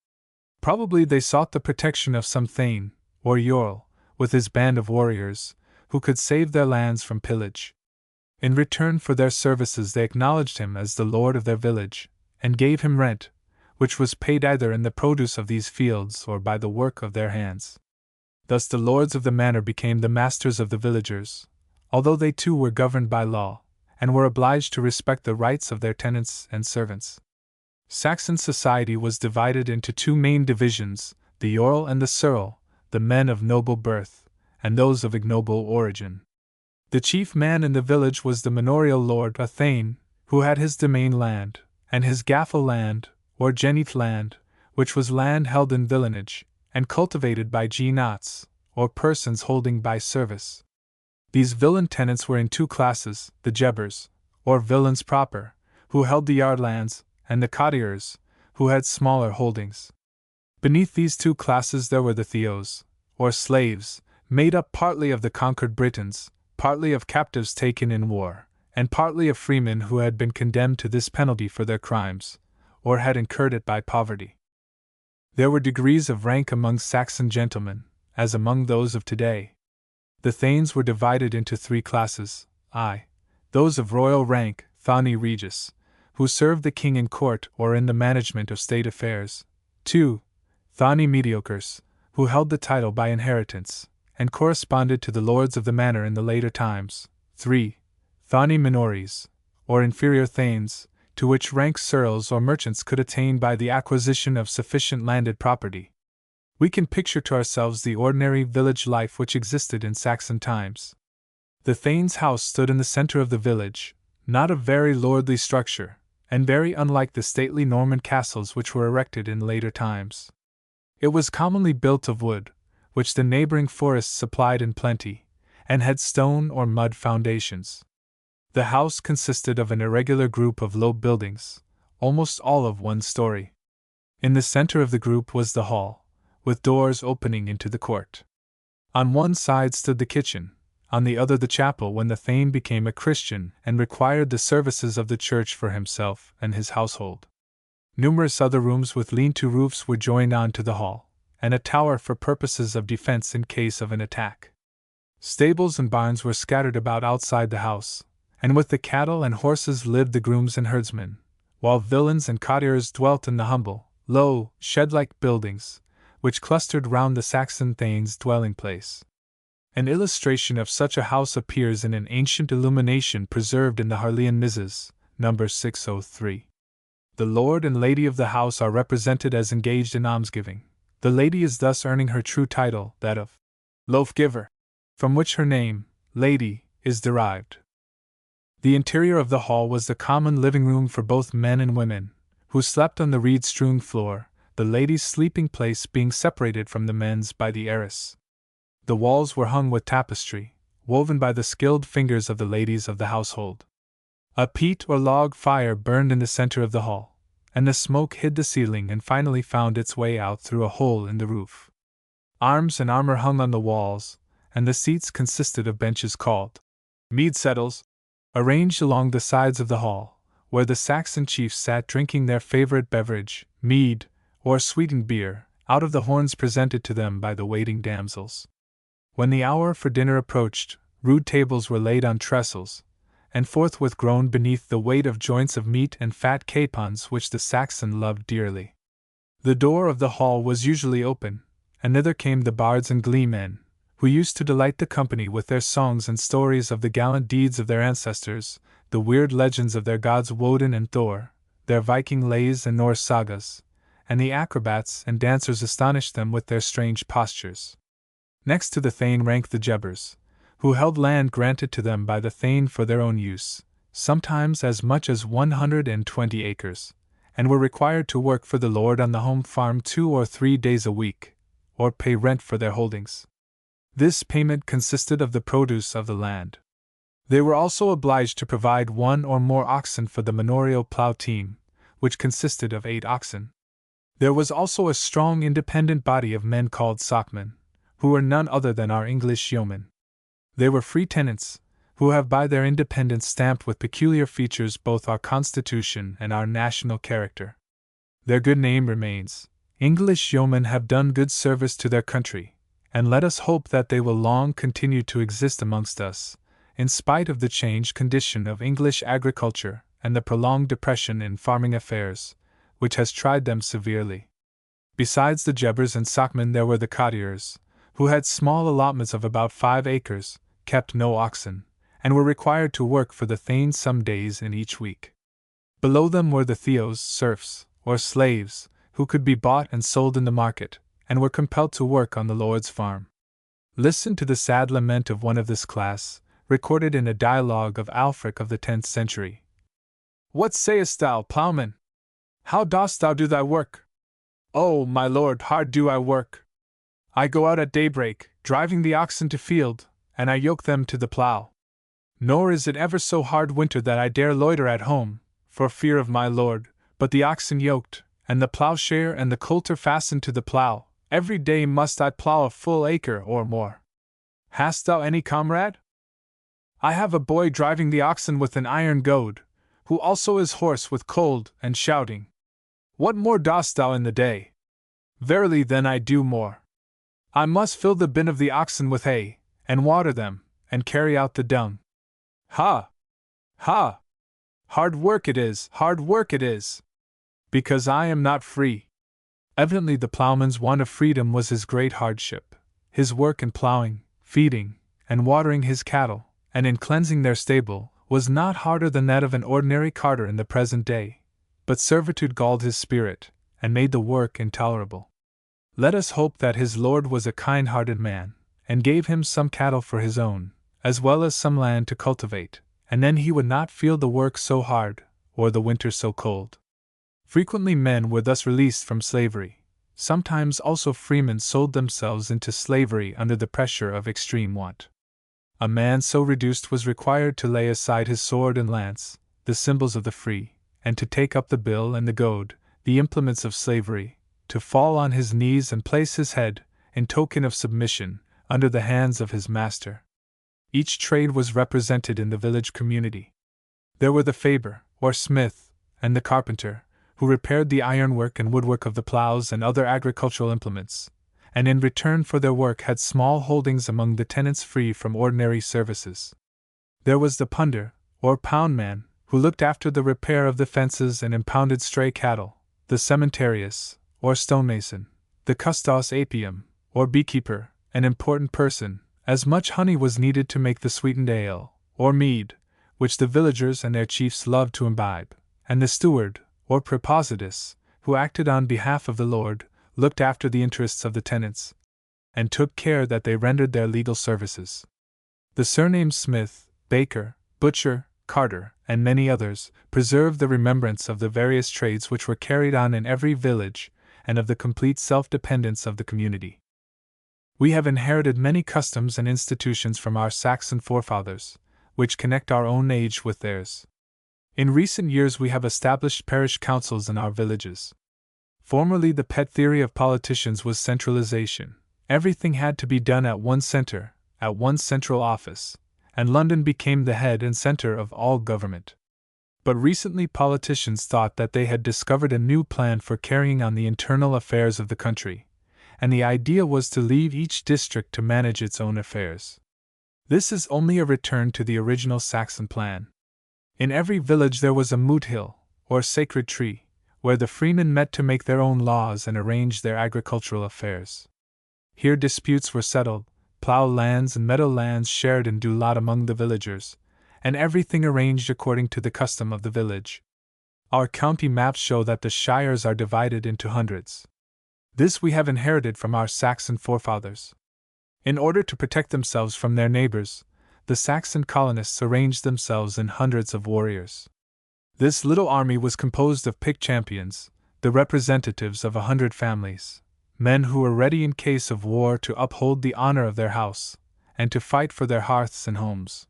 Probably they sought the protection of some thane, or jarl, with his band of warriors, who could save their lands from pillage. In return for their services they acknowledged him as the lord of their village, and gave him rent, which was paid either in the produce of these fields or by the work of their hands. Thus the lords of the manor became the masters of the villagers, although they too were governed by law, and were obliged to respect the rights of their tenants and servants. Saxon society was divided into 2 main divisions, the Jarl and the Ceorl, the men of noble birth, and those of ignoble origin. The chief man in the village was the manorial lord, a thane, who had his domain land, and his gaffel land, or geneth land, which was land held in villenage, and cultivated by genots, or persons holding by service. These villain tenants were in 2 classes, the jebbers, or villains proper, who held the yard lands, and the cottiers, who had smaller holdings. Beneath these 2 classes there were the theos, or slaves, made up partly of the conquered Britons, partly of captives taken in war, and partly of freemen who had been condemned to this penalty for their crimes, or had incurred it by poverty. There were degrees of rank among Saxon gentlemen, as among those of today. The thanes were divided into 3 classes, I. Those of royal rank, thani regis, who served the king in court or in the management of state affairs. 2. Thani mediocres, who held the title by inheritance, and corresponded to the lords of the manor in the later times. 3. Thani minores, or inferior thanes, to which rank ceorls or merchants could attain by the acquisition of sufficient landed property. We can picture to ourselves the ordinary village life which existed in Saxon times. The thane's house stood in the center of the village, not a very lordly structure, and very unlike the stately Norman castles which were erected in later times. It was commonly built of wood, which the neighboring forests supplied in plenty, and had stone or mud foundations. The house consisted of an irregular group of low buildings, almost all of 1 story. In the center of the group was the hall, with doors opening into the court. On one side stood the kitchen, on the other the chapel when the thane became a Christian and required the services of the church for himself and his household. Numerous other rooms with lean-to roofs were joined on to the hall, and a tower for purposes of defense in case of an attack. Stables and barns were scattered about outside the house, and with the cattle and horses lived the grooms and herdsmen, while villeins and cottiers dwelt in the humble, low, shed-like buildings, which clustered round the Saxon thane's dwelling place. An illustration of such a house appears in an ancient illumination preserved in the Harleian Misses, No. 603. The lord and lady of the house are represented as engaged in almsgiving. The lady is thus earning her true title, that of loaf-giver, from which her name, lady, is derived. The interior of the hall was the common living room for both men and women, who slept on the reed-strewn floor, the ladies' sleeping place being separated from the men's by the arras. The walls were hung with tapestry, woven by the skilled fingers of the ladies of the household. A peat or log fire burned in the center of the hall, and the smoke hid the ceiling and finally found its way out through a hole in the roof. Arms and armor hung on the walls, and the seats consisted of benches called mead settles, arranged along the sides of the hall, where the Saxon chiefs sat drinking their favorite beverage, mead, or sweetened beer, out of the horns presented to them by the waiting damsels. When the hour for dinner approached, rude tables were laid on trestles, and forthwith groaned beneath the weight of joints of meat and fat capons which the Saxon loved dearly. The door of the hall was usually open, and thither came the bards and gleemen, who used to delight the company with their songs and stories of the gallant deeds of their ancestors, the weird legends of their gods Woden and Thor, their Viking lays and Norse sagas, and the acrobats and dancers astonished them with their strange postures. Next to the Thane ranked the Jebbers, who held land granted to them by the Thane for their own use, sometimes as much as 120 acres, and were required to work for the lord on the home farm 2 or 3 days a week, or pay rent for their holdings. This payment consisted of the produce of the land. They were also obliged to provide 1 or more oxen for the manorial plough team, which consisted of 8 oxen. There was also a strong independent body of men called sockmen, who were none other than our English yeomen. They were free tenants, who have by their independence stamped with peculiar features both our constitution and our national character. Their good name remains. English yeomen have done good service to their country, and let us hope that they will long continue to exist amongst us, in spite of the changed condition of English agriculture and the prolonged depression in farming affairs, which has tried them severely. Besides the Jebbers and Sockmen there were the cottiers, who had small allotments of about 5 acres, kept no oxen, and were required to work for the Thane some days in each week. Below them were the theos, serfs, or slaves, who could be bought and sold in the market, and were compelled to work on the lord's farm. Listen to the sad lament of one of this class, recorded in a dialogue of Alfric of the 10th century. What sayest thou, ploughman? How dost thou do thy work? Oh, my lord, hard do I work. I go out at daybreak, driving the oxen to field, and I yoke them to the plough. Nor is it ever so hard winter that I dare loiter at home, for fear of my lord, but the oxen yoked, and the ploughshare and the coulter fastened to the plough, every day must I plough a full acre or more. Hast thou any comrade? I have a boy driving the oxen with an iron goad, who also is hoarse with cold and shouting. What more dost thou in the day? Verily then I do more. I must fill the bin of the oxen with hay, and water them, and carry out the dung. Ha! Ha! Hard work it is, hard work it is! Because I am not free. Evidently the ploughman's want of freedom was his great hardship. His work in ploughing, feeding, and watering his cattle, and in cleansing their stable, was not harder than that of an ordinary carter in the present day, but servitude galled his spirit, and made the work intolerable. Let us hope that his lord was a kind-hearted man, and gave him some cattle for his own, as well as some land to cultivate, and then he would not feel the work so hard, or the winter so cold. Frequently men were thus released from slavery. Sometimes also freemen sold themselves into slavery under the pressure of extreme want. A man so reduced was required to lay aside his sword and lance, the symbols of the free, and to take up the bill and the goad, the implements of slavery, to fall on his knees and place his head, in token of submission, under the hands of his master. Each trade was represented in the village community. There were the faber, or smith, and the carpenter, who repaired the ironwork and woodwork of the ploughs and other agricultural implements, and in return for their work had small holdings among the tenants free from ordinary services. There was the punder, or poundman, who looked after the repair of the fences and impounded stray cattle, the cementarius, or stonemason, the custos apium, or beekeeper, an important person, as much honey was needed to make the sweetened ale, or mead, which the villagers and their chiefs loved to imbibe, and the steward, or prepositus, who acted on behalf of the lord, looked after the interests of the tenants, and took care that they rendered their legal services. The surnames Smith, Baker, Butcher, Carter, and many others, preserve the remembrance of the various trades which were carried on in every village, and of the complete self-dependence of the community. We have inherited many customs and institutions from our Saxon forefathers, which connect our own age with theirs. In recent years we have established parish councils in our villages. Formerly the pet theory of politicians was centralization. Everything had to be done at one center, at one central office, and London became the head and center of all government. But recently politicians thought that they had discovered a new plan for carrying on the internal affairs of the country, and the idea was to leave each district to manage its own affairs. This is only a return to the original Saxon plan. In every village there was a moot hill, or sacred tree, where the freemen met to make their own laws and arrange their agricultural affairs. Here disputes were settled, plough lands and meadow lands shared in due lot among the villagers, and everything arranged according to the custom of the village. Our county maps show that the shires are divided into hundreds. This we have inherited from our Saxon forefathers. In order to protect themselves from their neighbors, the Saxon colonists arranged themselves in hundreds of warriors. This little army was composed of picked champions, the representatives of 100 families, men who were ready in case of war to uphold the honor of their house, and to fight for their hearths and homes.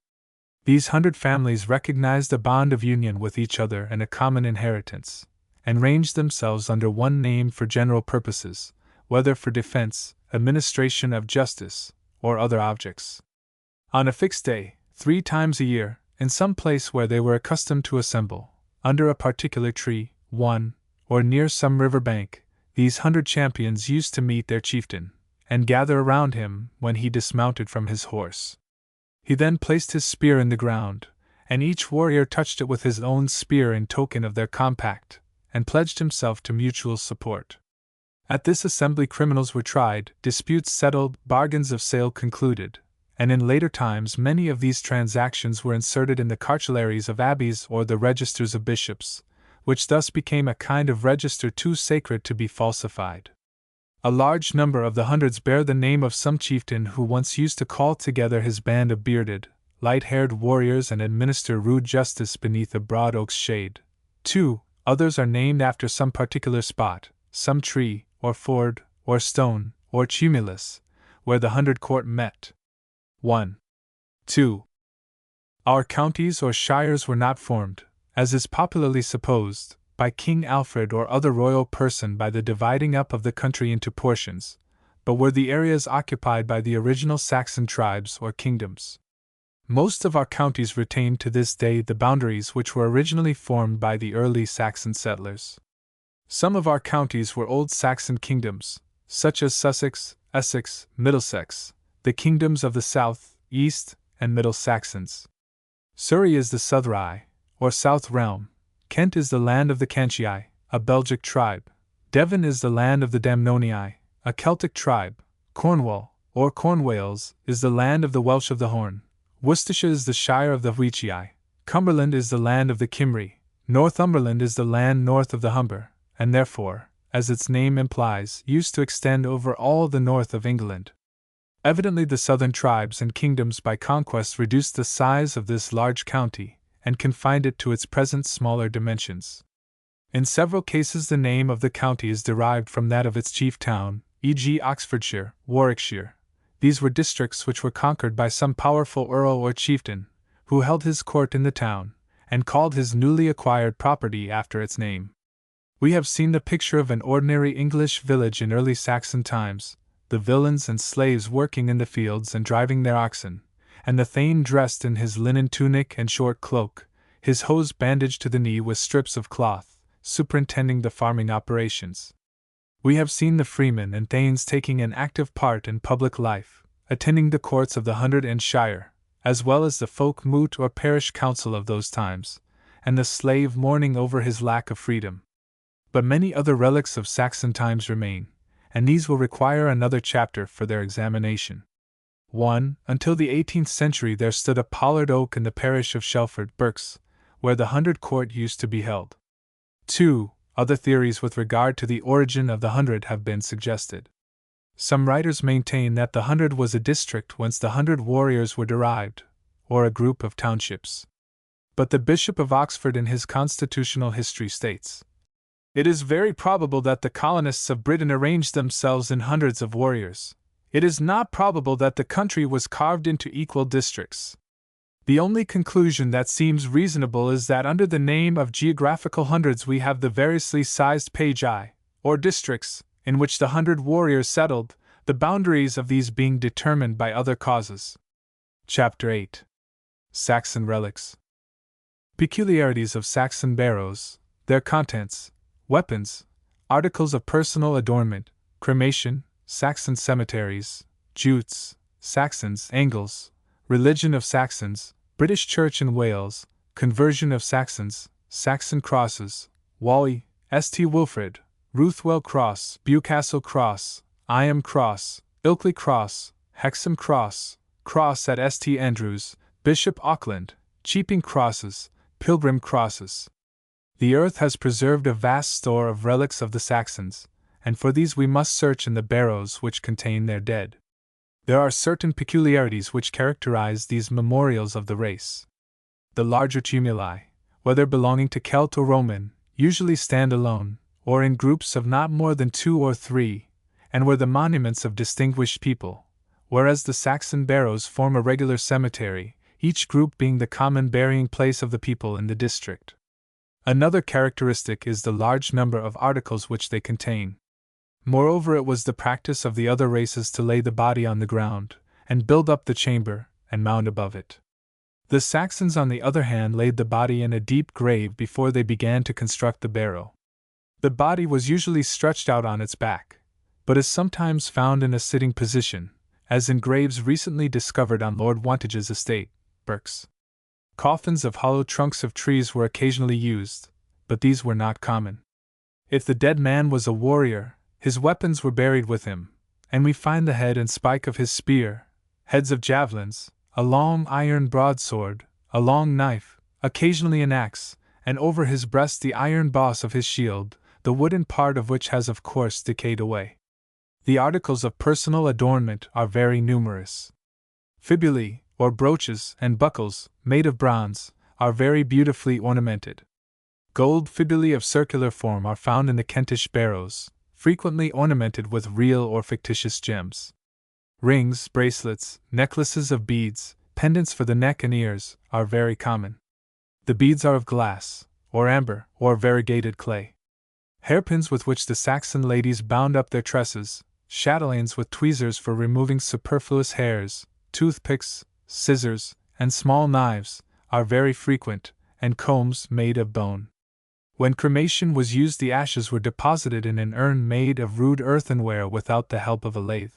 These 100 families recognized a bond of union with each other and a common inheritance, and ranged themselves under one name for general purposes, whether for defense, administration of justice, or other objects. On a fixed day, 3 times a year, in some place where they were accustomed to assemble, under a particular tree, one, or near some river bank, these 100 champions used to meet their chieftain, and gather around him when he dismounted from his horse. He then placed his spear in the ground, and each warrior touched it with his own spear in token of their compact, and pledged himself to mutual support. At this assembly criminals were tried, disputes settled, bargains of sale concluded, and in later times many of these transactions were inserted in the cartularies of abbeys or the registers of bishops, which thus became a kind of register too sacred to be falsified. A large number of the hundreds bear the name of some chieftain who once used to call together his band of bearded, light-haired warriors and administer rude justice beneath a broad oak's shade. 2. Others are named after some particular spot, some tree, or ford, or stone, or tumulus, where the 100 court met. 1. 2. Our counties or shires were not formed, as is popularly supposed, by King Alfred or other royal person by the dividing up of the country into portions, but were the areas occupied by the original Saxon tribes or kingdoms. Most of our counties retain to this day the boundaries which were originally formed by the early Saxon settlers. Some of our counties were old Saxon kingdoms, such as Sussex, Essex, Middlesex, the kingdoms of the South, East, and Middle Saxons. Surrey is the Southry, or South Realm. Kent is the land of the Cantii, a Belgic tribe. Devon is the land of the Damnonii, a Celtic tribe. Cornwall, or Cornwales, is the land of the Welsh of the Horn. Worcestershire is the shire of the Huichii. Cumberland is the land of the Cymry. Northumberland is the land north of the Humber, and therefore, as its name implies, used to extend over all the north of England. Evidently the southern tribes and kingdoms by conquest reduced the size of this large county, and confined it to its present smaller dimensions. In several cases the name of the county is derived from that of its chief town, e.g. Oxfordshire, Warwickshire. These were districts which were conquered by some powerful earl or chieftain, who held his court in the town, and called his newly acquired property after its name. We have seen the picture of an ordinary English village in early Saxon times, the villeins and slaves working in the fields and driving their oxen, and the thane dressed in his linen tunic and short cloak, his hose bandaged to the knee with strips of cloth, superintending the farming operations. We have seen the freemen and thanes taking an active part in public life, attending the courts of the hundred and shire, as well as the folk moot or parish council of those times, and the slave mourning over his lack of freedom. But many other relics of Saxon times remain, and these will require another chapter for their examination. 1. Until the 18th century there stood a pollard oak in the parish of Shelford, Berks, where the 100 court used to be held. 2. Other theories with regard to the origin of the 100 have been suggested. Some writers maintain that the 100 was a district whence the 100 warriors were derived, or a group of townships. But the Bishop of Oxford in his constitutional history states, "It is very probable that the colonists of Britain arranged themselves in hundreds of warriors. It is not probable that the country was carved into equal districts. The only conclusion that seems reasonable is that under the name of geographical hundreds we have the variously sized pagi, or districts, in which the 100 warriors settled, the boundaries of these being determined by other causes." Chapter 8. Saxon Relics. Peculiarities of Saxon barrows, their contents, weapons, articles of personal adornment, cremation, Saxon cemeteries, jutes, Saxons, angles, Religion of Saxons, British Church in Wales, Conversion of Saxons, Saxon Crosses, Whalley, St. Wilfrid, Ruthwell Cross, Bewcastle Cross, Iam Cross, Ilkley Cross, Hexham Cross, Cross at St. Andrews, Bishop Auckland, Cheaping Crosses, Pilgrim Crosses. The earth has preserved a vast store of relics of the Saxons, and for these we must search in the barrows which contain their dead. There are certain peculiarities which characterize these memorials of the race. The larger tumuli, whether belonging to Celt or Roman, usually stand alone, or in groups of not more than 2 or 3, and were the monuments of distinguished people, whereas the Saxon barrows form a regular cemetery, each group being the common burying place of the people in the district. Another characteristic is the large number of articles which they contain. Moreover, it was the practice of the other races to lay the body on the ground, and build up the chamber, and mound above it. The Saxons, on the other hand, laid the body in a deep grave before they began to construct the barrow. The body was usually stretched out on its back, but is sometimes found in a sitting position, as in graves recently discovered on Lord Wantage's estate, Berks. Coffins of hollow trunks of trees were occasionally used, but these were not common. If the dead man was a warrior, his weapons were buried with him, and we find the head and spike of his spear, heads of javelins, a long iron broadsword, a long knife, occasionally an axe, and over his breast the iron boss of his shield, the wooden part of which has of course decayed away. The articles of personal adornment are very numerous. Fibulae, or brooches, and buckles, made of bronze, are very beautifully ornamented. Gold fibulae of circular form are found in the Kentish barrows, frequently ornamented with real or fictitious gems. Rings, bracelets, necklaces of beads, pendants for the neck and ears, are very common. The beads are of glass, or amber, or variegated clay. Hairpins with which the Saxon ladies bound up their tresses, chatelaines with tweezers for removing superfluous hairs, toothpicks, scissors, and small knives, are very frequent, and combs made of bone. When cremation was used, the ashes were deposited in an urn made of rude earthenware without the help of a lathe.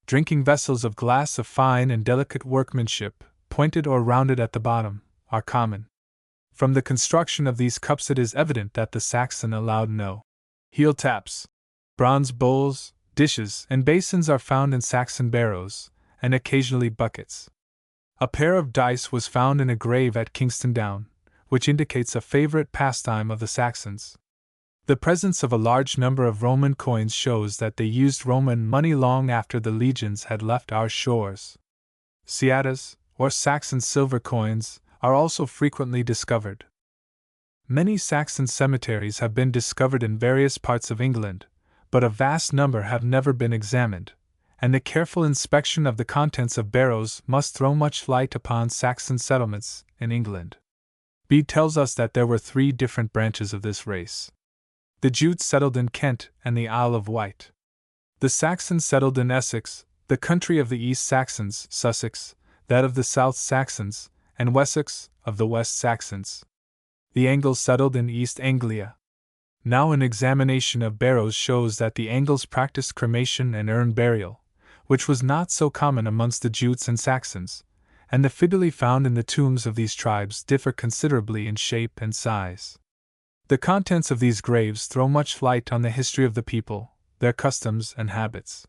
Drinking vessels of glass of fine and delicate workmanship, pointed or rounded at the bottom, are common. From the construction of these cups it is evident that the Saxon allowed no heel taps. Bronze bowls, dishes, and basins are found in Saxon barrows, and occasionally buckets. A pair of dice was found in a grave at Kingston Down, which indicates a favorite pastime of the Saxons. The presence of a large number of Roman coins shows that they used Roman money long after the legions had left our shores. Ciatas, or Saxon silver coins, are also frequently discovered. Many Saxon cemeteries have been discovered in various parts of England, but a vast number have never been examined, and the careful inspection of the contents of barrows must throw much light upon Saxon settlements in England. Bede tells us that there were 3 different branches of this race. The Jutes settled in Kent and the Isle of Wight. The Saxons settled in Essex, the country of the East Saxons, Sussex, that of the South Saxons, and Wessex, of the West Saxons. The Angles settled in East Anglia. Now an examination of barrows shows that the Angles practiced cremation and urn burial, which was not so common amongst the Jutes and Saxons, and the fibulae found in the tombs of these tribes differ considerably in shape and size. The contents of these graves throw much light on the history of the people, their customs and habits.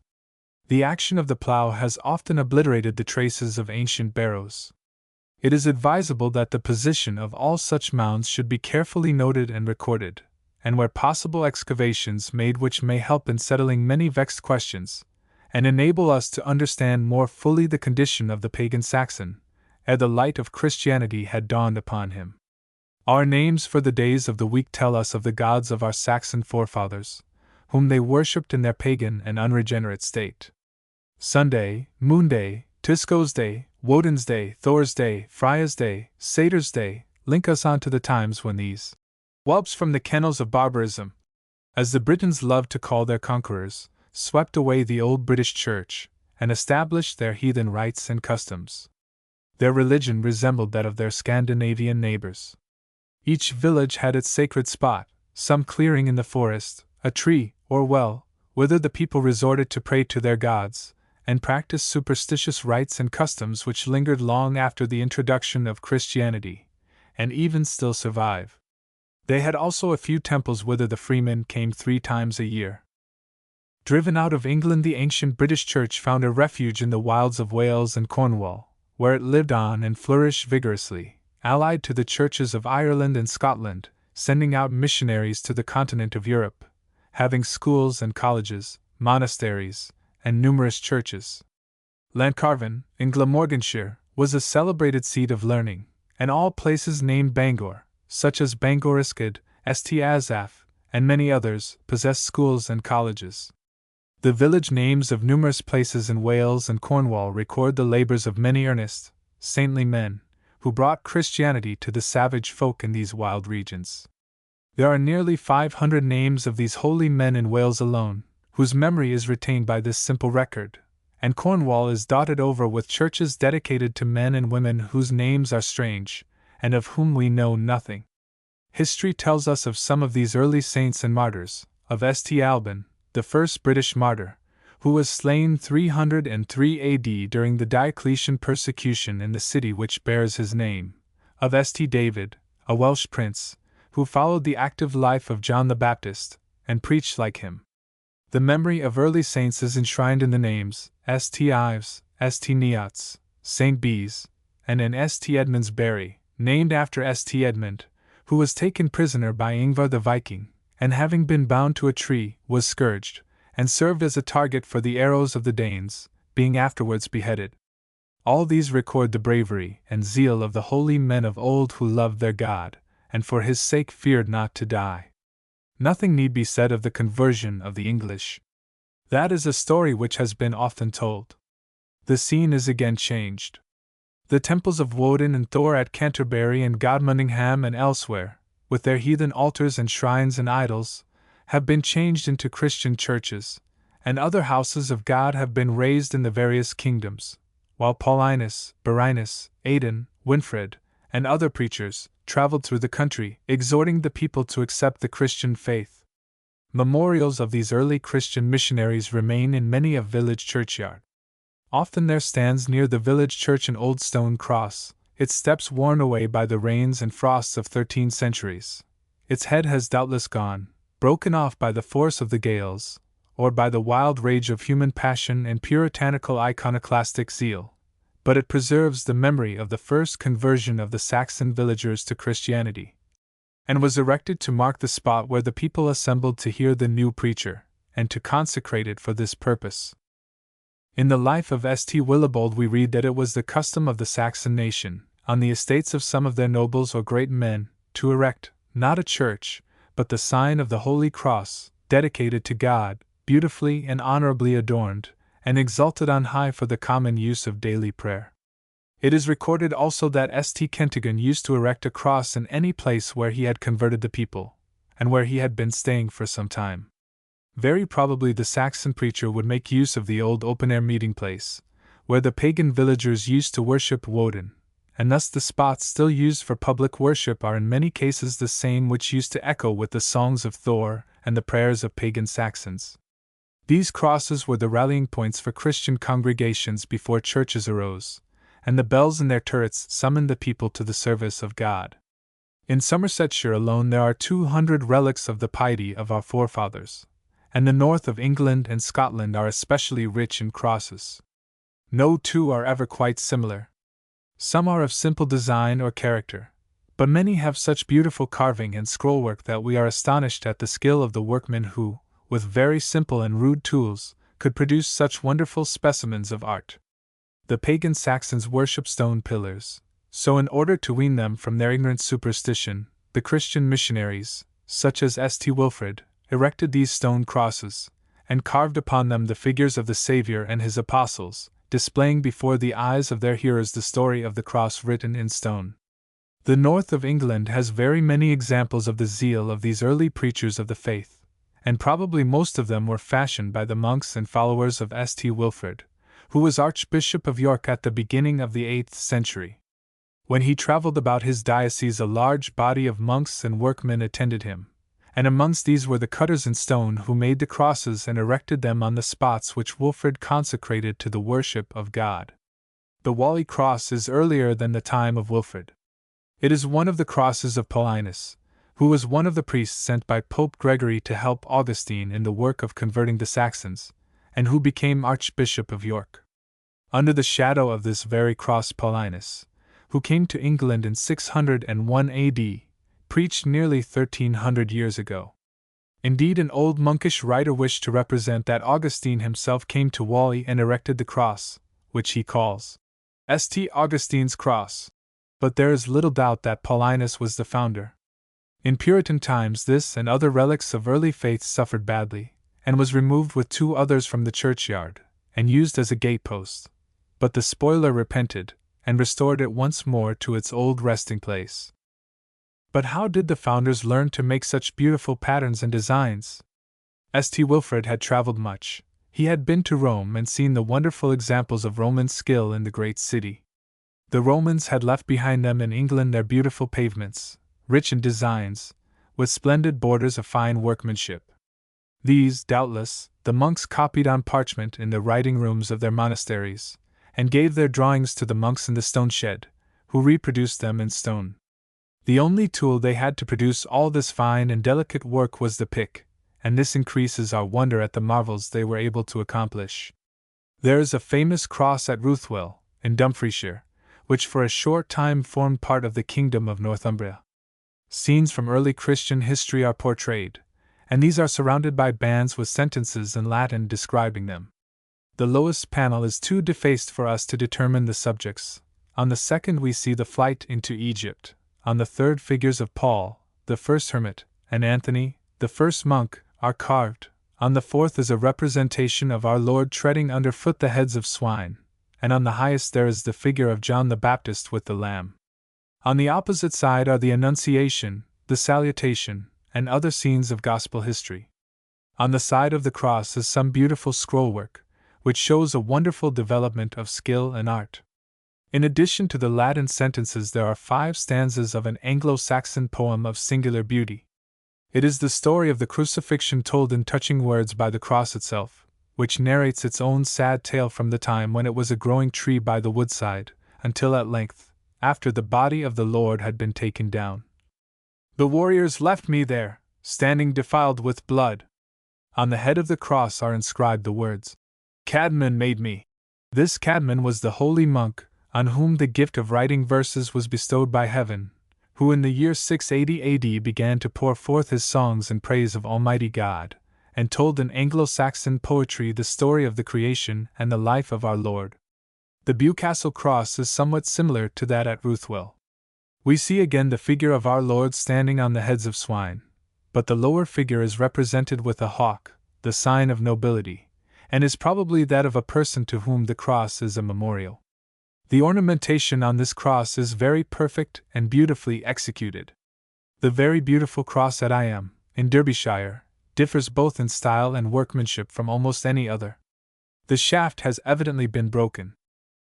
The action of the plough has often obliterated the traces of ancient barrows. It is advisable that the position of all such mounds should be carefully noted and recorded, and where possible excavations made which may help in settling many vexed questions, and enable us to understand more fully the condition of the pagan Saxon, ere the light of Christianity had dawned upon him. Our names for the days of the week tell us of the gods of our Saxon forefathers, whom they worshipped in their pagan and unregenerate state. Sunday, Moonday, Tisco's Day, Woden's Day, Thor's Day, Freya's Day, Satyr's Day, link us on to the times when these whelps from the kennels of barbarism, as the Britons loved to call their conquerors, swept away the old British Church, and established their heathen rites and customs. Their religion resembled that of their Scandinavian neighbors. Each village had its sacred spot, some clearing in the forest, a tree, or well, whither the people resorted to pray to their gods, and practiced superstitious rites and customs which lingered long after the introduction of Christianity, and even still survive. They had also a few temples whither the freemen came 3 times a year. Driven out of England, the ancient British Church found a refuge in the wilds of Wales and Cornwall, where it lived on and flourished vigorously, allied to the churches of Ireland and Scotland, sending out missionaries to the continent of Europe, having schools and colleges, monasteries, and numerous churches. Llancarvan, in Glamorganshire, was a celebrated seat of learning, and all places named Bangor, such as Bangoryscud, St. Asaph, and many others, possessed schools and colleges. The village names of numerous places in Wales and Cornwall record the labors of many earnest, saintly men, who brought Christianity to the savage folk in these wild regions. There are nearly 500 names of these holy men in Wales alone, whose memory is retained by this simple record, and Cornwall is dotted over with churches dedicated to men and women whose names are strange, and of whom we know nothing. History tells us of some of these early saints and martyrs, of St. Alban, the first British martyr, who was slain 303 AD during the Diocletian persecution in the city which bears his name, of St. David, a Welsh prince, who followed the active life of John the Baptist, and preached like him. The memory of early saints is enshrined in the names St. Ives, St. Neots, St. Bees, and in St. Edmund's Bury, named after St. Edmund, who was taken prisoner by Ingvar the Viking, and having been bound to a tree, was scourged, and served as a target for the arrows of the Danes, being afterwards beheaded. All these record the bravery and zeal of the holy men of old who loved their God, and for his sake feared not to die. Nothing need be said of the conversion of the English. That is a story which has been often told. The scene is again changed. The temples of Woden and Thor at Canterbury and Godmundingham and elsewhere, with their heathen altars and shrines and idols, have been changed into Christian churches, and other houses of God have been raised in the various kingdoms, while Paulinus, Birinus, Aidan, Winfrid, and other preachers traveled through the country, exhorting the people to accept the Christian faith. Memorials of these early Christian missionaries remain in many a village churchyard. Often there stands near the village church an old stone cross, its steps worn away by the rains and frosts of 13 centuries. Its head has doubtless gone, broken off by the force of the gales, or by the wild rage of human passion and puritanical iconoclastic zeal, but it preserves the memory of the first conversion of the Saxon villagers to Christianity, and was erected to mark the spot where the people assembled to hear the new preacher, and to consecrate it for this purpose. In the life of St. Willibald we read that it was the custom of the Saxon nation, on the estates of some of their nobles or great men, to erect, not a church, but the sign of the Holy Cross, dedicated to God, beautifully and honorably adorned, and exalted on high for the common use of daily prayer. It is recorded also that St. Kentigern used to erect a cross in any place where he had converted the people, and where he had been staying for some time. Very probably the Saxon preacher would make use of the old open-air meeting place, where the pagan villagers used to worship Woden, and thus the spots still used for public worship are in many cases the same which used to echo with the songs of Thor and the prayers of pagan Saxons. These crosses were the rallying points for Christian congregations before churches arose, and the bells in their turrets summoned the people to the service of God. In Somersetshire alone there are 200 relics of the piety of our forefathers, and the north of England and Scotland are especially rich in crosses. No two are ever quite similar. Some are of simple design or character, but many have such beautiful carving and scrollwork that we are astonished at the skill of the workmen who, with very simple and rude tools, could produce such wonderful specimens of art. The pagan Saxons worshipped stone pillars, so in order to wean them from their ignorant superstition, the Christian missionaries, such as St. Wilfrid, erected these stone crosses, and carved upon them the figures of the Saviour and his apostles, displaying before the eyes of their hearers the story of the cross written in stone. The north of England has very many examples of the zeal of these early preachers of the faith, and probably most of them were fashioned by the monks and followers of St. Wilfrid, who was Archbishop of York at the beginning of the 8th century. When he travelled about his diocese a large body of monks and workmen attended him, and amongst these were the cutters in stone who made the crosses and erected them on the spots which Wilfrid consecrated to the worship of God. The Whalley cross is earlier than the time of Wilfrid. It is one of the crosses of Paulinus, who was one of the priests sent by Pope Gregory to help Augustine in the work of converting the Saxons, and who became Archbishop of York. Under the shadow of this very cross Paulinus, who came to England in 601 AD, preached nearly 1300 years ago. Indeed, an old monkish writer wished to represent that Augustine himself came to Whalley and erected the cross, which he calls St. Augustine's Cross. But there is little doubt that Paulinus was the founder. In Puritan times, this and other relics of early faiths suffered badly, and was removed with 2 others from the churchyard, and used as a gatepost. But the spoiler repented, and restored it once more to its old resting place. But how did the founders learn to make such beautiful patterns and designs? St. Wilfrid had traveled much. He had been to Rome and seen the wonderful examples of Roman skill in the great city. The Romans had left behind them in England their beautiful pavements, rich in designs, with splendid borders of fine workmanship. These, doubtless, the monks copied on parchment in the writing rooms of their monasteries, and gave their drawings to the monks in the stone shed, who reproduced them in stone. The only tool they had to produce all this fine and delicate work was the pick, and this increases our wonder at the marvels they were able to accomplish. There is a famous cross at Ruthwell, in Dumfriesshire, which for a short time formed part of the kingdom of Northumbria. Scenes from early Christian history are portrayed, and these are surrounded by bands with sentences in Latin describing them. The lowest panel is too defaced for us to determine the subjects. On the second we see the flight into Egypt. On the third, figures of Paul, the first hermit, and Anthony, the first monk, are carved. On the fourth is a representation of our Lord treading underfoot the heads of swine, and on the highest there is the figure of John the Baptist with the lamb. On the opposite side are the Annunciation, the Salutation, and other scenes of gospel history. On the side of the cross is some beautiful scrollwork, which shows a wonderful development of skill and art. In addition to the Latin sentences, there are 5 stanzas of an Anglo-Saxon poem of singular beauty. It is the story of the crucifixion told in touching words by the cross itself, which narrates its own sad tale from the time when it was a growing tree by the woodside, until at length, after the body of the Lord had been taken down, the warriors left me there, standing defiled with blood. On the head of the cross are inscribed the words, Cadman made me. This Cadman was the holy monk, on whom the gift of writing verses was bestowed by heaven, who in the year 680 AD began to pour forth his songs in praise of Almighty God, and told in Anglo-Saxon poetry the story of the creation and the life of our Lord. The Bewcastle cross is somewhat similar to that at Ruthwell. We see again the figure of our Lord standing on the heads of swine, but the lower figure is represented with a hawk, the sign of nobility, and is probably that of a person to whom the cross is a memorial. The ornamentation on this cross is very perfect and beautifully executed. The very beautiful cross at Iam, in Derbyshire, differs both in style and workmanship from almost any other. The shaft has evidently been broken.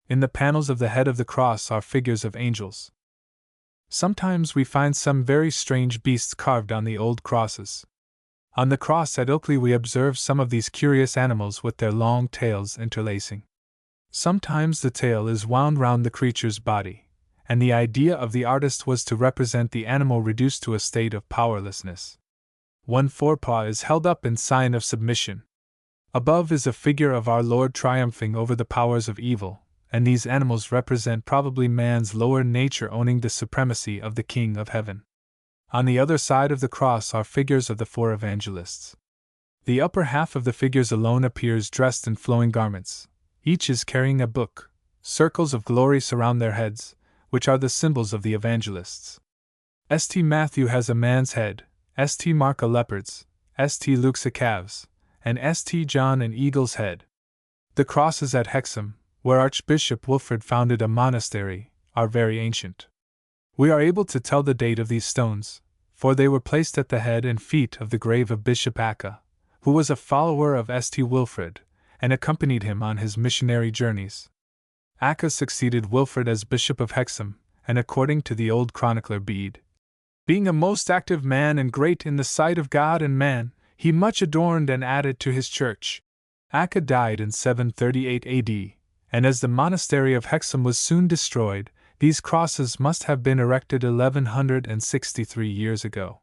In the panels of the head of the cross are figures of angels. Sometimes we find some very strange beasts carved on the old crosses. On the cross at Ilkley we observe some of these curious animals with their long tails interlacing. Sometimes the tail is wound round the creature's body, and the idea of the artist was to represent the animal reduced to a state of powerlessness. One forepaw is held up in sign of submission. Above is a figure of our Lord triumphing over the powers of evil, and these animals represent probably man's lower nature owning the supremacy of the King of Heaven. On the other side of the cross are figures of the 4 evangelists. The upper half of the figures alone appears dressed in flowing garments. Each is carrying a book. Circles of glory surround their heads, which are the symbols of the evangelists. St. Matthew has a man's head, St. Mark a leopard's, St. Luke's a calf's, and St. John an eagle's head. The crosses at Hexham, where Archbishop Wilfrid founded a monastery, are very ancient. We are able to tell the date of these stones, for they were placed at the head and feet of the grave of Bishop Acca, who was a follower of St. Wilfrid, and accompanied him on his missionary journeys. Acca succeeded Wilfrid as Bishop of Hexham, and according to the old chronicler Bede, Being a most active man and great in the sight of God and man, he much adorned and added to his church. Acca died in 738 AD, and as the monastery of Hexham was soon destroyed, these crosses must have been erected 1163 years ago.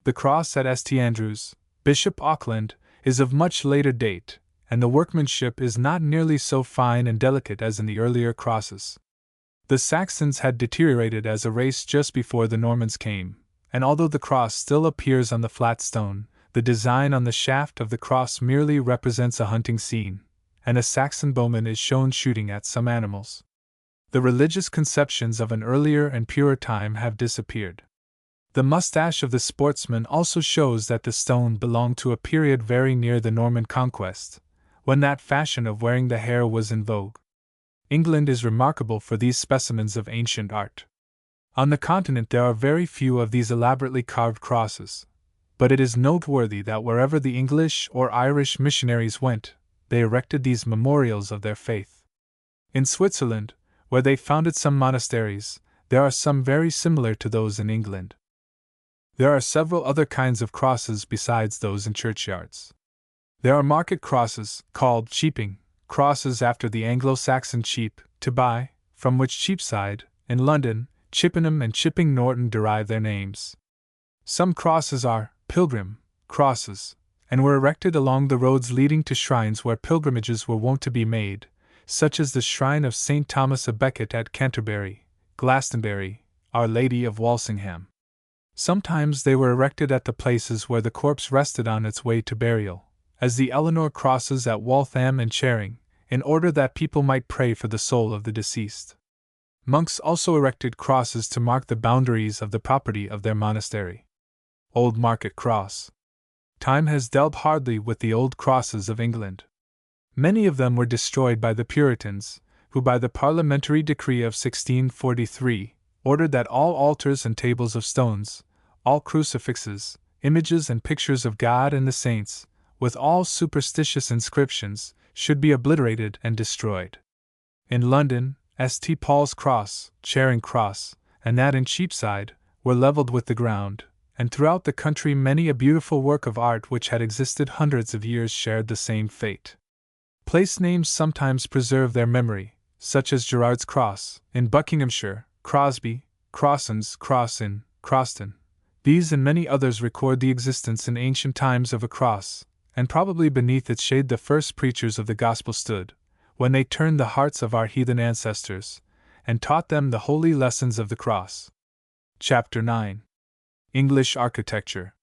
The cross at St. Andrews, Bishop Auckland, is of much later date, and the workmanship is not nearly so fine and delicate as in the earlier crosses. The Saxons had deteriorated as a race just before the Normans came, and although the cross still appears on the flat stone, the design on the shaft of the cross merely represents a hunting scene, and a Saxon bowman is shown shooting at some animals. The religious conceptions of an earlier and purer time have disappeared. The mustache of the sportsman also shows that the stone belonged to a period very near the Norman conquest, when that fashion of wearing the hair was in vogue. England is remarkable for these specimens of ancient art. On the continent there are very few of these elaborately carved crosses, but it is noteworthy that wherever the English or Irish missionaries went, they erected these memorials of their faith. In Switzerland, where they founded some monasteries, there are some very similar to those in England. There are several other kinds of crosses besides those in churchyards. There are market crosses, called cheaping, crosses after the Anglo-Saxon cheap, to buy, from which Cheapside, in London, Chippenham and Chipping Norton derive their names. Some crosses are pilgrim crosses, and were erected along the roads leading to shrines where pilgrimages were wont to be made, such as the shrine of St. Thomas a Becket at Canterbury, Glastonbury, Our Lady of Walsingham. Sometimes they were erected at the places where the corpse rested on its way to burial, as the Eleanor crosses at Waltham and Charing, in order that people might pray for the soul of the deceased. Monks also erected crosses to mark the boundaries of the property of their monastery. Old Market Cross. Time has dealt hardly with the old crosses of England. Many of them were destroyed by the Puritans, who by the parliamentary decree of 1643, ordered that all altars and tables of stones, all crucifixes, images and pictures of God and the saints, with all superstitious inscriptions, should be obliterated and destroyed. In London, St. Paul's Cross, Charing Cross, and that in Cheapside, were levelled with the ground, and throughout the country many a beautiful work of art which had existed hundreds of years shared the same fate. Place names sometimes preserve their memory, such as Gerrard's Cross, in Buckinghamshire, Crosby, Crossons, Crossin, Croston. These and many others record the existence in ancient times of a cross, and probably beneath its shade the first preachers of the gospel stood, when they turned the hearts of our heathen ancestors, and taught them the holy lessons of the cross. Chapter 9. English Architecture.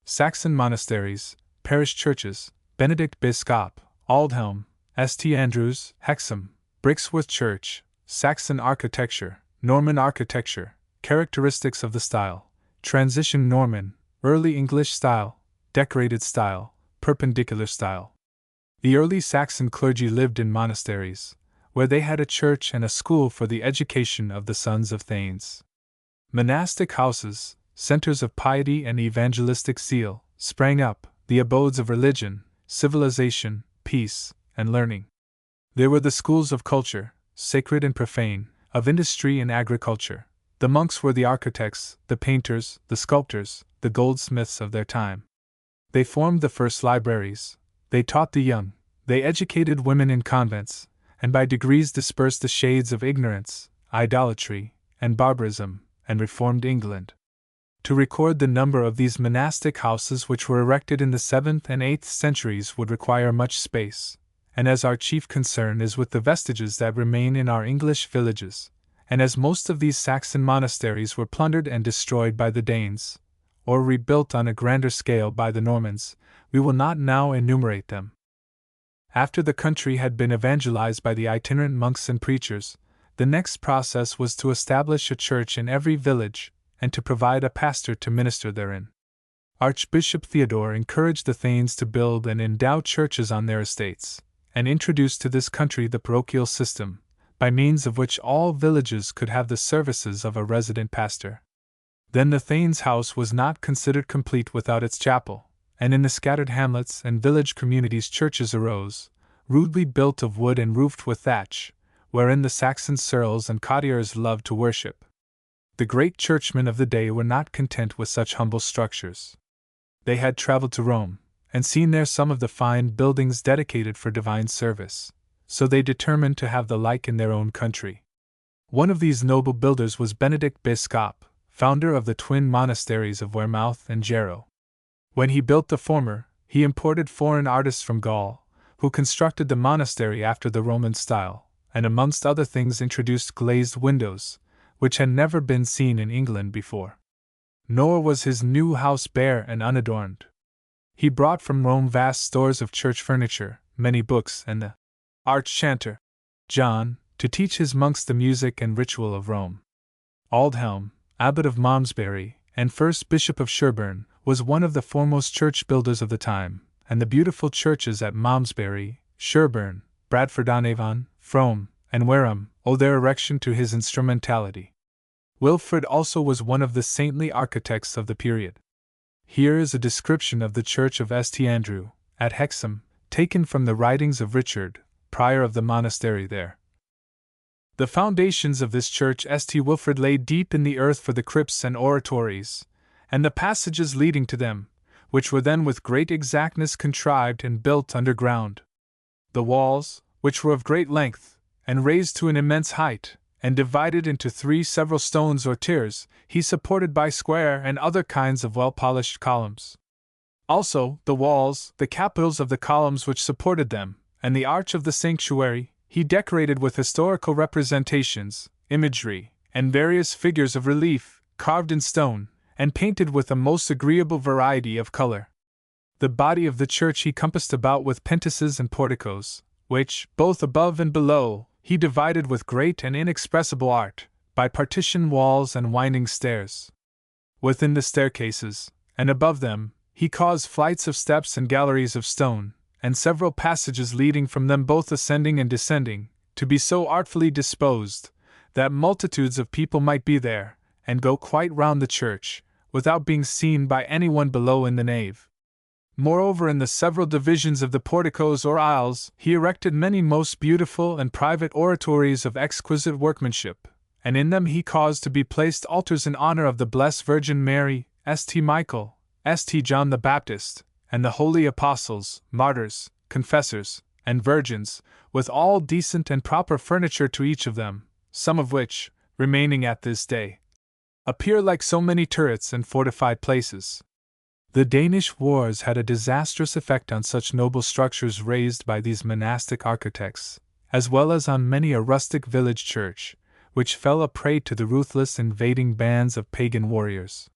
Saxon Monasteries, Parish Churches, Benedict Biscop, Aldhelm, St. Andrews, Hexham, Brixworth Church, Saxon Architecture, Norman Architecture, Characteristics of the Style, Transition Norman, Early English Style, Decorated Style, Perpendicular Style. The early Saxon clergy lived in monasteries, where they had a church and a school for the education of the sons of thanes. Monastic houses, centers of piety and evangelistic zeal, sprang up, the abodes of religion, civilization, peace, and learning. There were the schools of culture, sacred and profane, of industry and agriculture. The monks were the architects, the painters, the sculptors, the goldsmiths of their time. They formed the first libraries, they taught the young, they educated women in convents, and by degrees dispersed the shades of ignorance, idolatry, and barbarism, and reformed England. To record the number of these monastic houses which were erected in the 7th and 8th centuries would require much space, and as our chief concern is with the vestiges that remain in our English villages, and as most of these Saxon monasteries were plundered and destroyed by the Danes, or rebuilt on a grander scale by the Normans, we will not now enumerate them. After the country had been evangelized by the itinerant monks and preachers, the next process was to establish a church in every village, and to provide a pastor to minister therein. Archbishop Theodore encouraged the thanes to build and endow churches on their estates, and introduced to this country the parochial system, by means of which all villages could have the services of a resident pastor. Then the thane's house was not considered complete without its chapel, and in the scattered hamlets and village communities churches arose, rudely built of wood and roofed with thatch, wherein the Saxon ceorls and courtiers loved to worship. The great churchmen of the day were not content with such humble structures. They had traveled to Rome, and seen there some of the fine buildings dedicated for divine service, so they determined to have the like in their own country. One of these noble builders was Benedict Biscop, founder of the twin monasteries of Wearmouth and Jarrow. When he built the former, he imported foreign artists from Gaul, who constructed the monastery after the Roman style, and amongst other things introduced glazed windows, which had never been seen in England before. Nor was his new house bare and unadorned. He brought from Rome vast stores of church furniture, many books, and the arch-chanter, John, to teach his monks the music and ritual of Rome. Aldhelm, abbot of Malmesbury, and first bishop of Sherborne, was one of the foremost church builders of the time, and the beautiful churches at Malmesbury, Sherborne, Bradford-on-Avon, Frome, and Wareham owe their erection to his instrumentality. Wilfrid also was one of the saintly architects of the period. Here is a description of the church of St. Andrew, at Hexham, taken from the writings of Richard, prior of the monastery there. The foundations of this church St. Wilfrid laid deep in the earth for the crypts and oratories, and the passages leading to them, which were then with great exactness contrived and built under ground. The walls, which were of great length, and raised to an immense height, and divided into 3 several stones or tiers, he supported by square and other kinds of well-polished columns. Also, the walls, the capitals of the columns which supported them, and the arch of the sanctuary, he decorated with historical representations, imagery, and various figures of relief, carved in stone, and painted with a most agreeable variety of color. The body of the church he compassed about with pentices and porticos, which, both above and below, he divided with great and inexpressible art, by partition walls and winding stairs. Within the staircases, and above them, he caused flights of steps and galleries of stone, and several passages leading from them both ascending and descending, to be so artfully disposed, that multitudes of people might be there, and go quite round the church, without being seen by anyone below in the nave. Moreover, in the several divisions of the porticos or aisles, he erected many most beautiful and private oratories of exquisite workmanship, and in them he caused to be placed altars in honor of the Blessed Virgin Mary, St. Michael, St. John the Baptist, and the holy apostles, martyrs, confessors, and virgins, with all decent and proper furniture to each of them, some of which, remaining at this day, appear like so many turrets and fortified places. The Danish wars had a disastrous effect on such noble structures raised by these monastic architects, as well as on many a rustic village church, which fell a prey to the ruthless invading bands of pagan warriors.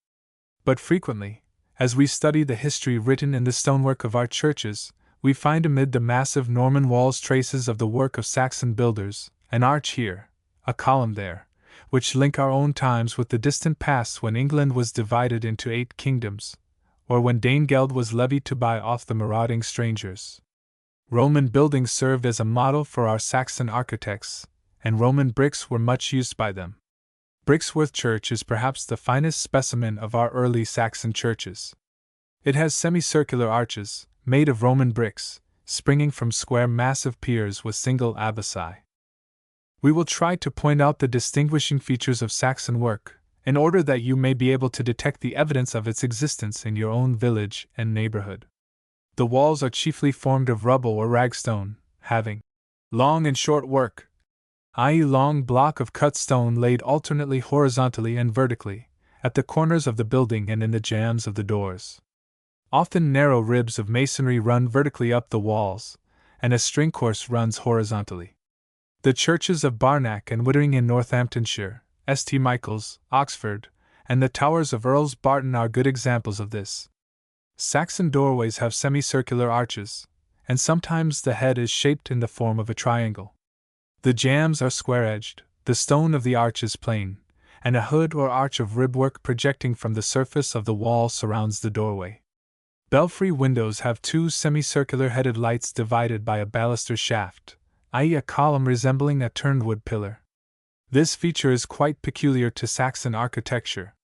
But frequently, as we study the history written in the stonework of our churches, we find amid the massive Norman walls traces of the work of Saxon builders, an arch here, a column there, which link our own times with the distant past when England was divided into 8 kingdoms, or when Danegeld was levied to buy off the marauding strangers. Roman buildings served as a model for our Saxon architects, and Roman bricks were much used by them. Brixworth Church is perhaps the finest specimen of our early Saxon churches. It has semicircular arches, made of Roman bricks, springing from square massive piers with single abaci. We will try to point out the distinguishing features of Saxon work, in order that you may be able to detect the evidence of its existence in your own village and neighborhood. The walls are chiefly formed of rubble or ragstone, having long and short work, i.e. long block of cut stone laid alternately horizontally and vertically, at the corners of the building and in the jambs of the doors. Often narrow ribs of masonry run vertically up the walls, and a string course runs horizontally. The churches of Barnack and Wittering in Northamptonshire, St. Michael's, Oxford, and the towers of Earl's Barton are good examples of this. Saxon doorways have semicircular arches, and sometimes the head is shaped in the form of a triangle. The jambs are square-edged, the stone of the arch is plain, and a hood or arch of ribwork projecting from the surface of the wall surrounds the doorway. Belfry windows have 2 semicircular headed lights divided by a baluster shaft, i.e. a column resembling a turned wood pillar. This feature is quite peculiar to Saxon architecture.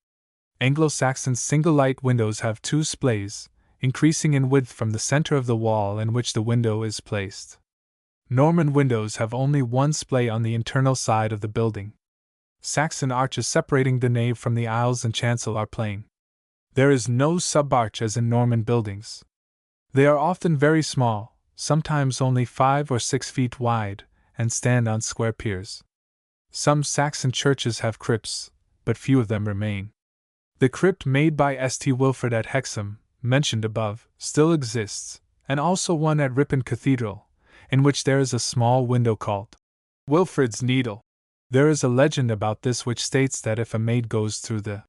Anglo-Saxon single-light windows have 2 splays, increasing in width from the center of the wall in which the window is placed. Norman windows have only 1 splay on the internal side of the building. Saxon arches separating the nave from the aisles and chancel are plain. There is no sub-arch as in Norman buildings. They are often very small, sometimes only 5 or 6 feet wide, and stand on square piers. Some Saxon churches have crypts, but few of them remain. The crypt made by St. Wilfrid at Hexham, mentioned above, still exists, and also one at Ripon Cathedral, in which there is a small window called Wilfrid's Needle. There is a legend about this which states that if a maid goes through the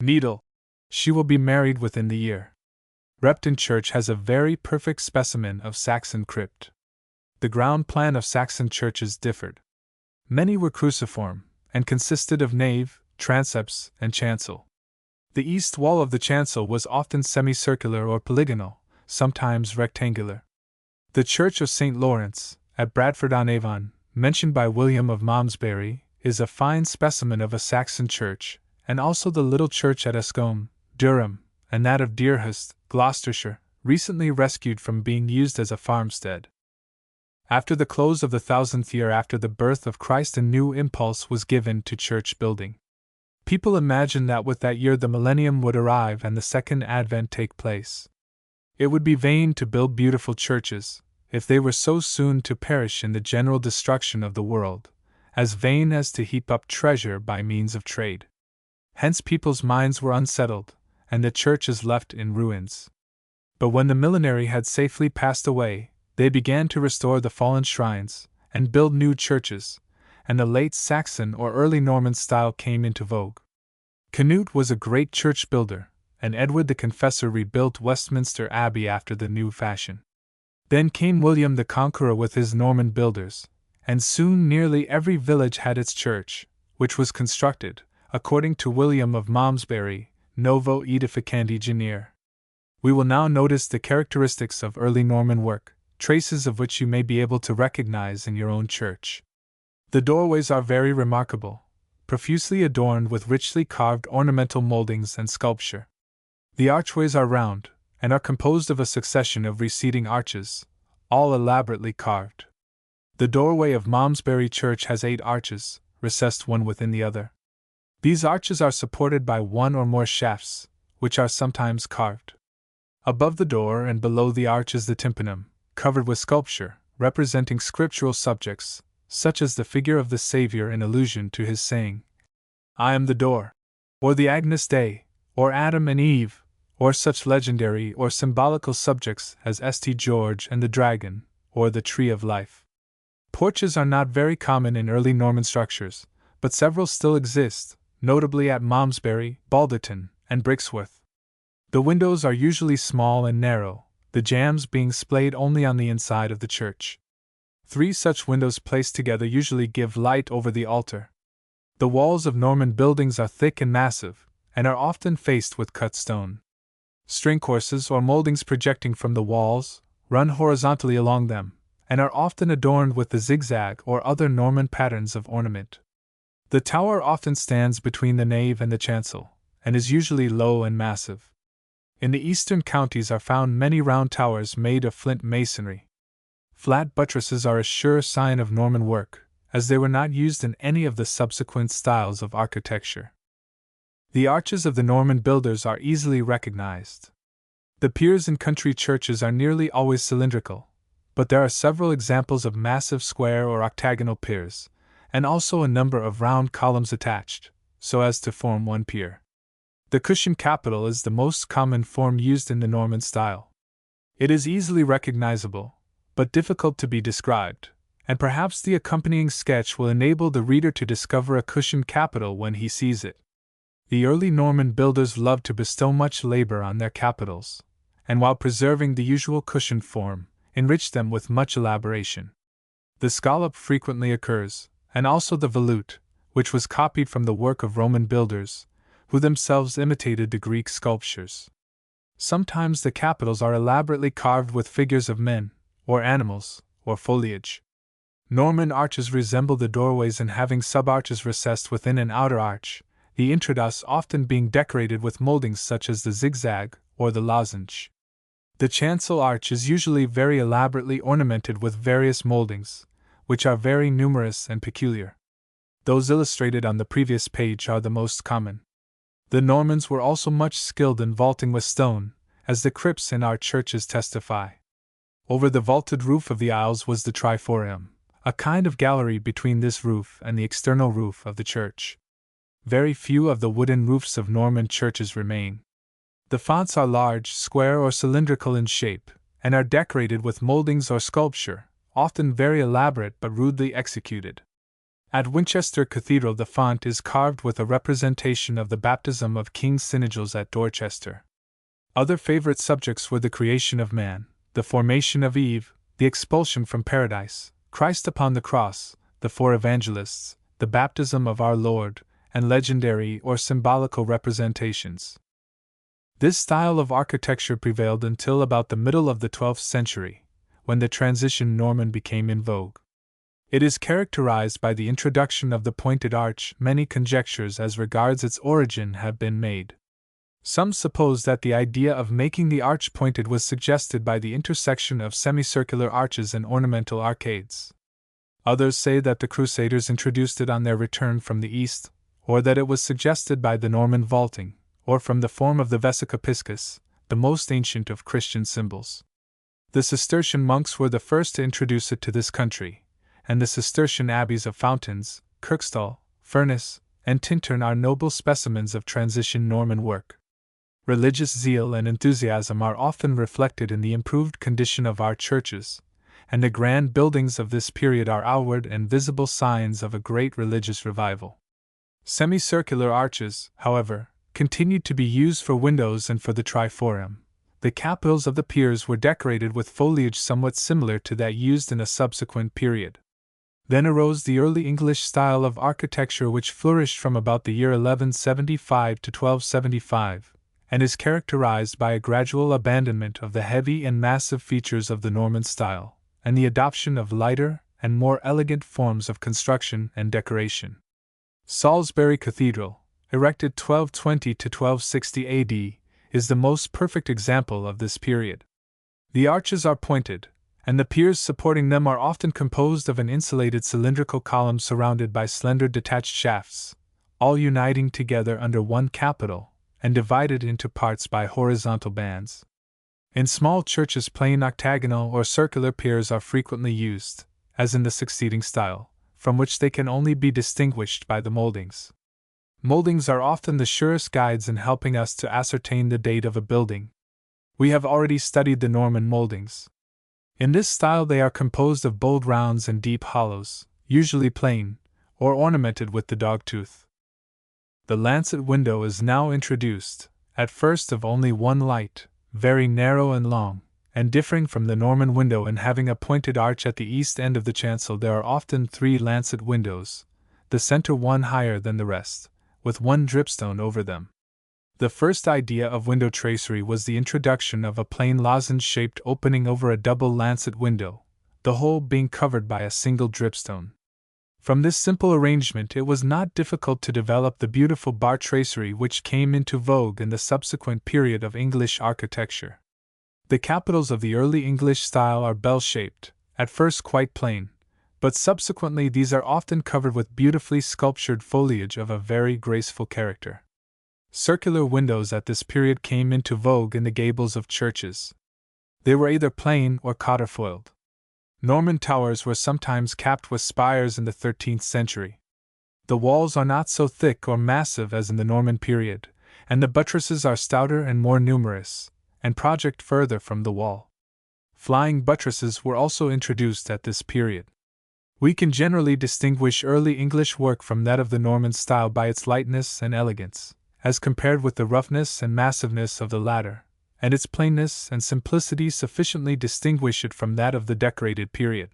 needle, she will be married within the year. Repton Church has a very perfect specimen of Saxon crypt. The ground plan of Saxon churches differed. Many were cruciform, and consisted of nave, transepts, and chancel. The east wall of the chancel was often semicircular or polygonal, sometimes rectangular. The Church of St. Lawrence, at Bradford-on-Avon, mentioned by William of Malmesbury, is a fine specimen of a Saxon church, and also the little church at Escombe, Durham, and that of Deerhurst, Gloucestershire, recently rescued from being used as a farmstead. After the close of the 1000th year after the birth of Christ, a new impulse was given to church building. People imagined that with that year the millennium would arrive and the second advent take place. It would be vain to build beautiful churches, if they were so soon to perish in the general destruction of the world, as vain as to heap up treasure by means of trade. Hence people's minds were unsettled, and the churches left in ruins. But when the millenary had safely passed away, they began to restore the fallen shrines, and build new churches, and the late Saxon or early Norman style came into vogue. Canute was a great church builder, and Edward the Confessor rebuilt Westminster Abbey after the new fashion. Then came William the Conqueror with his Norman builders, and soon nearly every village had its church, which was constructed, according to William of Malmesbury, novo edificandi genere. We will now notice the characteristics of early Norman work, traces of which you may be able to recognize in your own church. The doorways are very remarkable, profusely adorned with richly carved ornamental moldings and sculpture. The archways are round, and are composed of a succession of receding arches, all elaborately carved. The doorway of Malmesbury Church has 8 arches, recessed one within the other. These arches are supported by one or more shafts, which are sometimes carved. Above the door and below the arch is the tympanum, covered with sculpture, representing scriptural subjects, such as the figure of the Saviour in allusion to his saying, "I am the door," or the Agnus Dei, or Adam and Eve, or such legendary or symbolical subjects as St. George and the Dragon, or the Tree of Life. Porches are not very common in early Norman structures, but several still exist, notably at Malmesbury, Balderton, and Brixworth. The windows are usually small and narrow, the jambs being splayed only on the inside of the church. 3 such windows placed together usually give light over the altar. The walls of Norman buildings are thick and massive, and are often faced with cut stone. String courses or moldings projecting from the walls run horizontally along them, and are often adorned with the zigzag or other Norman patterns of ornament. The tower often stands between the nave and the chancel, and is usually low and massive. In the eastern counties are found many round towers made of flint masonry. Flat buttresses are a sure sign of Norman work, as they were not used in any of the subsequent styles of architecture. The arches of the Norman builders are easily recognized. The piers in country churches are nearly always cylindrical, but there are several examples of massive square or octagonal piers, and also a number of round columns attached, so as to form one pier. The cushion capital is the most common form used in the Norman style. It is easily recognizable, but difficult to be described, and perhaps the accompanying sketch will enable the reader to discover a cushioned capital when he sees it. The early Norman builders loved to bestow much labor on their capitals, and while preserving the usual cushioned form, enriched them with much elaboration. The scallop frequently occurs, and also the volute, which was copied from the work of Roman builders, who themselves imitated the Greek sculptures. Sometimes the capitals are elaborately carved with figures of men, or animals, or foliage. Norman arches resemble the doorways in having sub-arches recessed within an outer arch, the introduce often being decorated with moldings such as the zigzag or the lozenge. The chancel arch is usually very elaborately ornamented with various moldings, which are very numerous and peculiar. Those illustrated on the previous page are the most common. The Normans were also much skilled in vaulting with stone, as the crypts in our churches testify. Over the vaulted roof of the aisles was the triforium, a kind of gallery between this roof and the external roof of the church. Very few of the wooden roofs of Norman churches remain. The fonts are large, square, or cylindrical in shape, and are decorated with moldings or sculpture, often very elaborate but rudely executed. At Winchester Cathedral, the font is carved with a representation of the baptism of King Cynegiles at Dorchester. Other favorite subjects were the creation of man, the formation of Eve, the expulsion from paradise, Christ upon the cross, the four evangelists, the baptism of our Lord, and legendary or symbolical representations. This style of architecture prevailed until about the middle of the 12th century, when the transition Norman became in vogue. It is characterized by the introduction of the pointed arch. Many conjectures as regards its origin have been made. Some suppose that the idea of making the arch pointed was suggested by the intersection of semicircular arches and ornamental arcades. Others say that the Crusaders introduced it on their return from the east, or that it was suggested by the Norman vaulting, or from the form of the vesica piscis, the most ancient of Christian symbols. The Cistercian monks were the first to introduce it to this country, and the Cistercian abbeys of Fountains, Kirkstall, Furness, and Tintern are noble specimens of transition Norman work. Religious zeal and enthusiasm are often reflected in the improved condition of our churches, and the grand buildings of this period are outward and visible signs of a great religious revival. Semicircular arches, however, continued to be used for windows and for the triforium. The capitals of the piers were decorated with foliage somewhat similar to that used in a subsequent period. Then arose the early English style of architecture, which flourished from about the year 1175 to 1275, and is characterized by a gradual abandonment of the heavy and massive features of the Norman style, and the adoption of lighter and more elegant forms of construction and decoration. Salisbury Cathedral, erected 1220 to 1260 AD, is the most perfect example of this period. The arches are pointed, and the piers supporting them are often composed of an insulated cylindrical column surrounded by slender detached shafts, all uniting together under one capital, and divided into parts by horizontal bands. In small churches, plain octagonal or circular piers are frequently used, as in the succeeding style, from which they can only be distinguished by the moldings. Moldings are often the surest guides in helping us to ascertain the date of a building. We have already studied the Norman moldings. In this style they are composed of bold rounds and deep hollows, usually plain, or ornamented with the dogtooth. The lancet window is now introduced, at first of only one light, very narrow and long, and differing from the Norman window in having a pointed arch at the east end of the chancel. There are often 3 lancet windows, the center one higher than the rest, with one dripstone over them. The first idea of window tracery was the introduction of a plain lozenge-shaped opening over a double lancet window, the whole being covered by a single dripstone. From this simple arrangement it was not difficult to develop the beautiful bar tracery which came into vogue in the subsequent period of English architecture. The capitals of the early English style are bell-shaped, at first quite plain, but subsequently these are often covered with beautifully sculptured foliage of a very graceful character. Circular windows at this period came into vogue in the gables of churches. They were either plain or quatrefoiled. Norman towers were sometimes capped with spires in the 13th century. The walls are not so thick or massive as in the Norman period, and the buttresses are stouter and more numerous, and project further from the wall. Flying buttresses were also introduced at this period. We can generally distinguish early English work from that of the Norman style by its lightness and elegance, as compared with the roughness and massiveness of the latter, and its plainness and simplicity sufficiently distinguish it from that of the decorated period.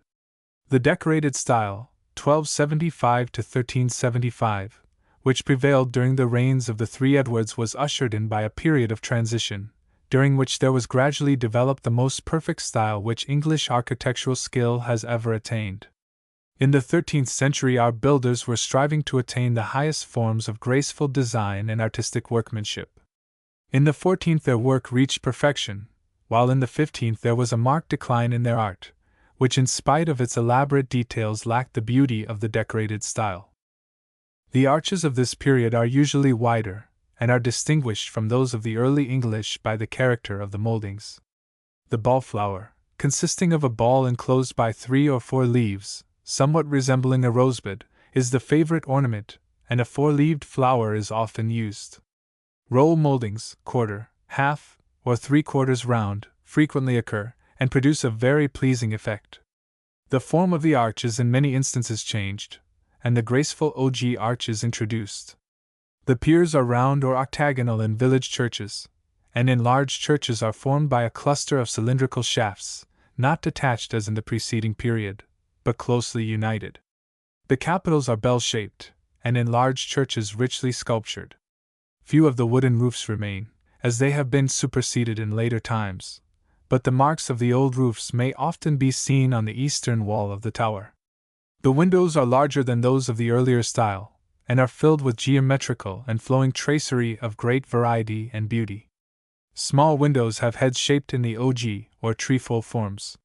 The decorated style, 1275 to 1375, which prevailed during the reigns of the 3 Edwards, was ushered in by a period of transition, during which there was gradually developed the most perfect style which English architectural skill has ever attained. In the 13th century our builders were striving to attain the highest forms of graceful design and artistic workmanship. In the 14th their work reached perfection, while in the 15th there was a marked decline in their art, which in spite of its elaborate details lacked the beauty of the decorated style. The arches of this period are usually wider, and are distinguished from those of the early English by the character of the moldings. The ball flower, consisting of a ball enclosed by 3 or 4 leaves, somewhat resembling a rosebud, is the favorite ornament, and a 4-leaved flower is often used. Roll moldings, quarter, half, or 3/4 round, frequently occur, and produce a very pleasing effect. The form of the arch is in many instances changed, and the graceful ogee arch is introduced. The piers are round or octagonal in village churches, and in large churches are formed by a cluster of cylindrical shafts, not detached as in the preceding period, but closely united. The capitals are bell-shaped, and in large churches richly sculptured. Few of the wooden roofs remain, as they have been superseded in later times, but the marks of the old roofs may often be seen on the eastern wall of the tower. The windows are larger than those of the earlier style, and are filled with geometrical and flowing tracery of great variety and beauty. Small windows have heads shaped in the ogee or trefoil forms.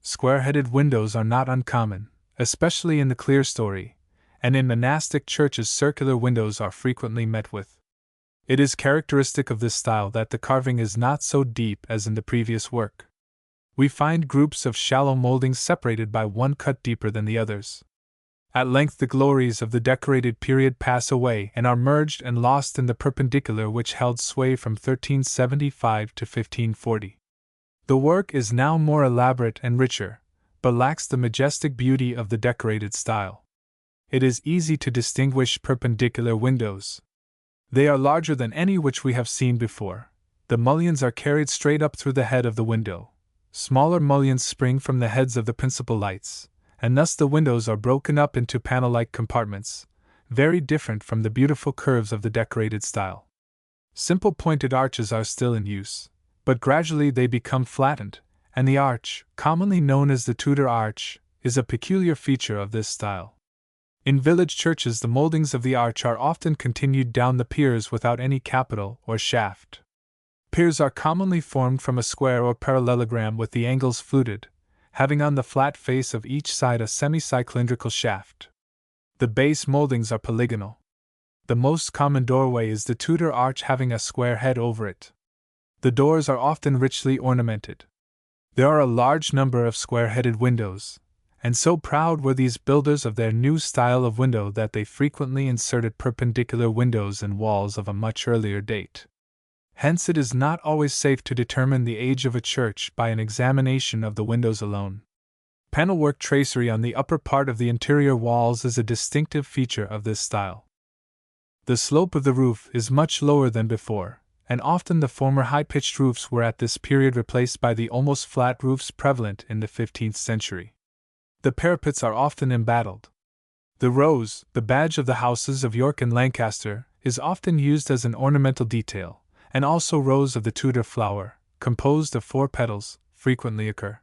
Square-headed windows are not uncommon, especially in the clerestory, and in monastic churches circular windows are frequently met with. It is characteristic of this style that the carving is not so deep as in the previous work. We find groups of shallow moldings separated by one cut deeper than the others. At length the glories of the decorated period pass away and are merged and lost in the perpendicular which held sway from 1375 to 1540. The work is now more elaborate and richer, but lacks the majestic beauty of the decorated style. It is easy to distinguish perpendicular windows. They are larger than any which we have seen before. The mullions are carried straight up through the head of the window. Smaller mullions spring from the heads of the principal lights, and thus the windows are broken up into panel-like compartments, very different from the beautiful curves of the decorated style. Simple pointed arches are still in use, but gradually they become flattened, and the arch, commonly known as the Tudor arch, is a peculiar feature of this style. In village churches the moldings of the arch are often continued down the piers without any capital or shaft. Piers are commonly formed from a square or parallelogram with the angles fluted, having on the flat face of each side a semicylindrical shaft. The base moldings are polygonal. The most common doorway is the Tudor arch having a square head over it. The doors are often richly ornamented. There are a large number of square-headed windows, and so proud were these builders of their new style of window that they frequently inserted perpendicular windows in walls of a much earlier date. Hence it is not always safe to determine the age of a church by an examination of the windows alone. Panelwork tracery on the upper part of the interior walls is a distinctive feature of this style. The slope of the roof is much lower than before, and often the former high-pitched roofs were at this period replaced by the almost flat roofs prevalent in the 15th century. The parapets are often embattled. The rose, the badge of the houses of York and Lancaster, is often used as an ornamental detail, and also rows of the Tudor flower, composed of 4 petals, frequently occur.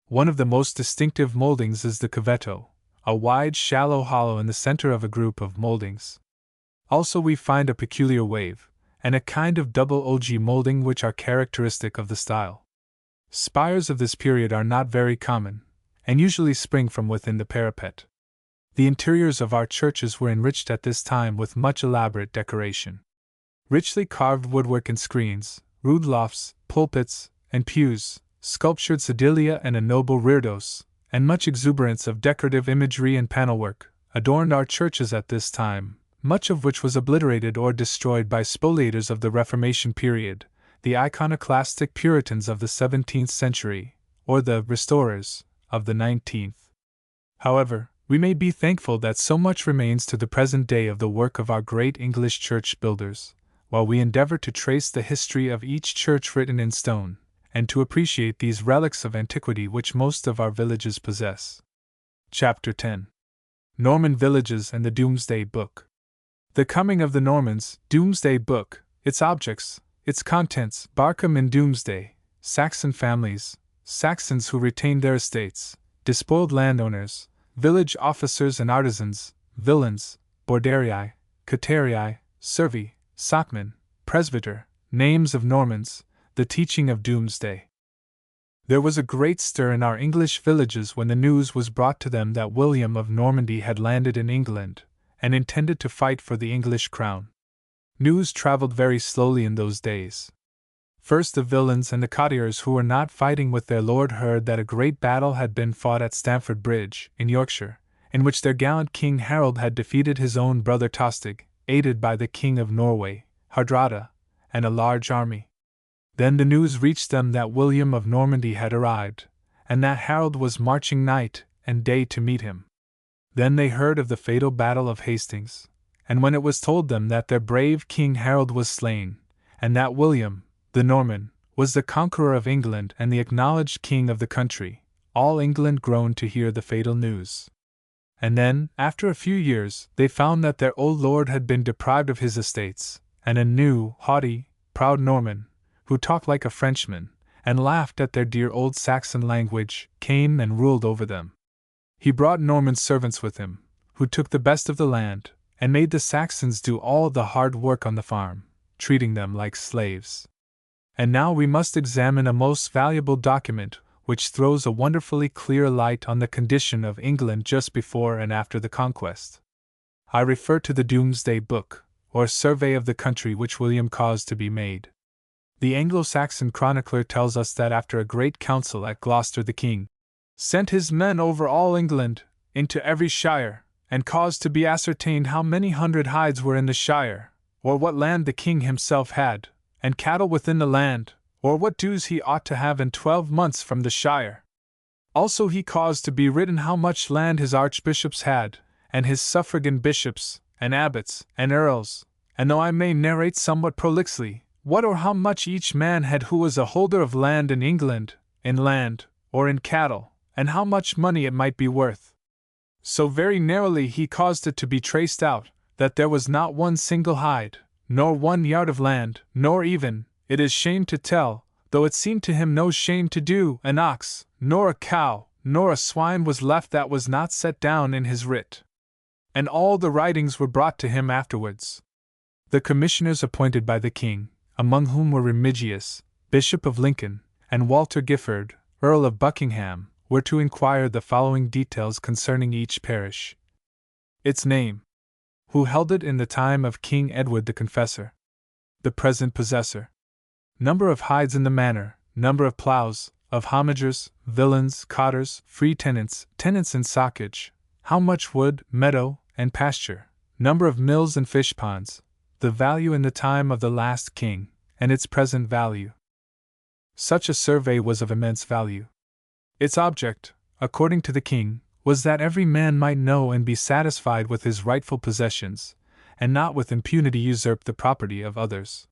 One of the most distinctive moldings is the cavetto, a wide, shallow hollow in the center of a group of moldings. Also we find a peculiar wave, and a kind of double ogee molding which are characteristic of the style. Spires of this period are not very common, and usually spring from within the parapet. The interiors of our churches were enriched at this time with much elaborate decoration. Richly carved woodwork and screens, rood lofts, pulpits, and pews, sculptured sedilia and a noble reredos, and much exuberance of decorative imagery and panelwork, adorned our churches at this time, much of which was obliterated or destroyed by spoliators of the Reformation period, the iconoclastic Puritans of the 17th century, or the restorers of the 19th. However, we may be thankful that so much remains to the present day of the work of our great English church builders, while we endeavor to trace the history of each church written in stone, and to appreciate these relics of antiquity which most of our villages possess. Chapter 10. Norman Villages and the Domesday Book. The Coming of the Normans, Domesday Book, its objects, its contents, Barkham in Domesday, Saxon families, Saxons who retained their estates, despoiled landowners, village officers and artisans, villains, borderii, coterii, servi, sockmen, presbyter, names of Normans, the teaching of Domesday. There was a great stir in our English villages when the news was brought to them that William of Normandy had landed in England, and intended to fight for the English crown. News traveled very slowly in those days. First, the villains and the courtiers who were not fighting with their lord heard that a great battle had been fought at Stamford Bridge, in Yorkshire, in which their gallant King Harold had defeated his own brother Tostig, aided by the King of Norway, Hardrada, and a large army. Then the news reached them that William of Normandy had arrived, and that Harold was marching night and day to meet him. Then they heard of the fatal battle of Hastings, and when it was told them that their brave King Harold was slain, and that William, the Norman, was the conqueror of England and the acknowledged king of the country, all England groaned to hear the fatal news. And then, after a few years, they found that their old lord had been deprived of his estates, and a new, haughty, proud Norman, who talked like a Frenchman, and laughed at their dear old Saxon language, came and ruled over them. He brought Norman servants with him, who took the best of the land, and made the Saxons do all the hard work on the farm, treating them like slaves. And now we must examine a most valuable document, which throws a wonderfully clear light on the condition of England just before and after the conquest. I refer to the Domesday Book, or survey of the country which William caused to be made. The Anglo-Saxon chronicler tells us that after a great council at Gloucester the king sent his men over all England, into every shire, and caused to be ascertained how many hundred hides were in the shire, or what land the king himself had, and cattle within the land, or what dues he ought to have in 12 months from the shire. Also he caused to be written how much land his archbishops had, and his suffragan bishops, and abbots, and earls, and though I may narrate somewhat prolixly, what or how much each man had who was a holder of land in England, in land, or in cattle, and how much money it might be worth. So very narrowly he caused it to be traced out, that there was not one single hide, nor 1 yard of land, nor even, it is shame to tell, though it seemed to him no shame to do, an ox, nor a cow, nor a swine was left that was not set down in his writ. And all the writings were brought to him afterwards. The commissioners appointed by the king, among whom were Remigius, Bishop of Lincoln, and Walter Gifford, Earl of Buckingham, were to inquire the following details concerning each parish: its name, who held it in the time of King Edward the Confessor, the present possessor, number of hides in the manor, number of ploughs, of homagers, villeins, cotters, free tenants, tenants in soccage, how much wood, meadow, and pasture, number of mills and fish ponds, the value in the time of the last king, and its present value. Such a survey was of immense value. Its object, according to the king, was that every man might know and be satisfied with his rightful possessions, and not with impunity usurp the property of others.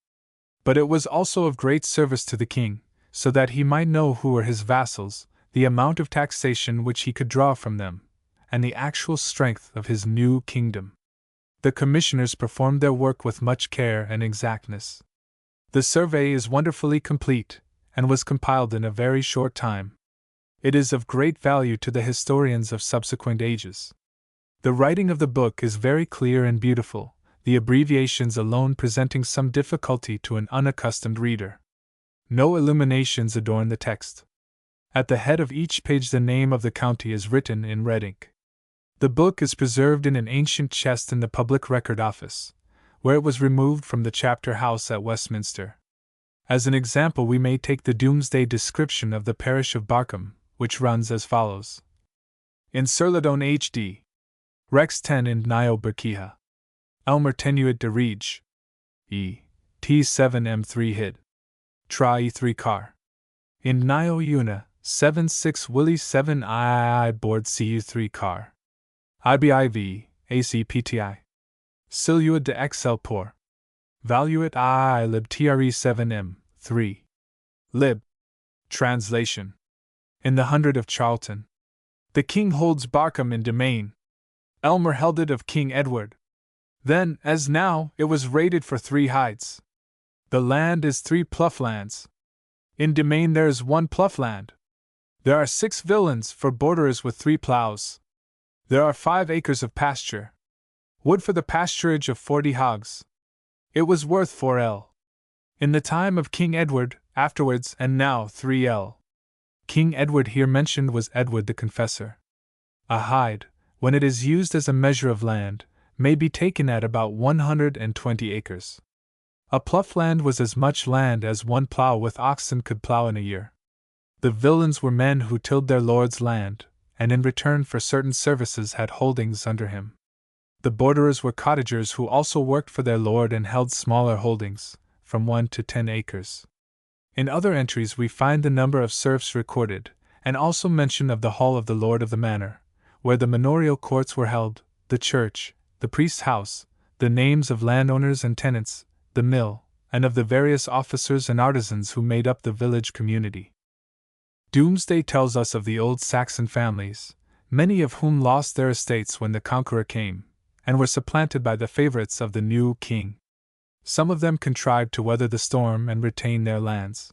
But it was also of great service to the king, so that he might know who were his vassals, the amount of taxation which he could draw from them, and the actual strength of his new kingdom. The commissioners performed their work with much care and exactness. The survey is wonderfully complete, and was compiled in a very short time. It is of great value to the historians of subsequent ages. The writing of the book is very clear and beautiful, the abbreviations alone presenting some difficulty to an unaccustomed reader. No illuminations adorn the text. At the head of each page the name of the county is written in red ink. The book is preserved in an ancient chest in the Public Record Office, where it was removed from the chapter house at Westminster. As an example we may take the Domesday description of the parish of Barkham, which runs as follows. In Surladone H.D. Rex 10 in Nio Burkiha. Elmer tenuit de Rege. E. T7M3 hid. Tra E3 car. In Nio Una, 76 Willie 7 III board CU3 car. IBIV, ACPTI. Siluid de XL por. Valuet I lib TRE7M, 3. Lib. Translation. In the 100 of Charlton. The king holds Barkham in domain. Elmer held it of King Edward. Then, as now, it was rated for 3 hides. The land is 3 ploughlands. In domain there is 1 ploughland. There are 6 villeins for borderers with 3 ploughs. There are 5 acres of pasture. Wood for the pasturage of 40 hogs. It was worth 4 L. In the time of King Edward, afterwards and now 3 L. King Edward here mentioned was Edward the Confessor. A hide, when it is used as a measure of land, may be taken at about 120 acres. A plough land was as much land as one plough with oxen could plough in a year. The villeins were men who tilled their lord's land, and in return for certain services had holdings under him. The borderers were cottagers who also worked for their lord and held smaller holdings, from 1 to 10 acres. In other entries we find the number of serfs recorded, and also mention of the hall of the lord of the manor, where the manorial courts were held, the church, the priest's house, the names of landowners and tenants, the mill, and of the various officers and artisans who made up the village community. Domesday tells us of the old Saxon families, many of whom lost their estates when the conqueror came, and were supplanted by the favorites of the new king. Some of them contrived to weather the storm and retain their lands.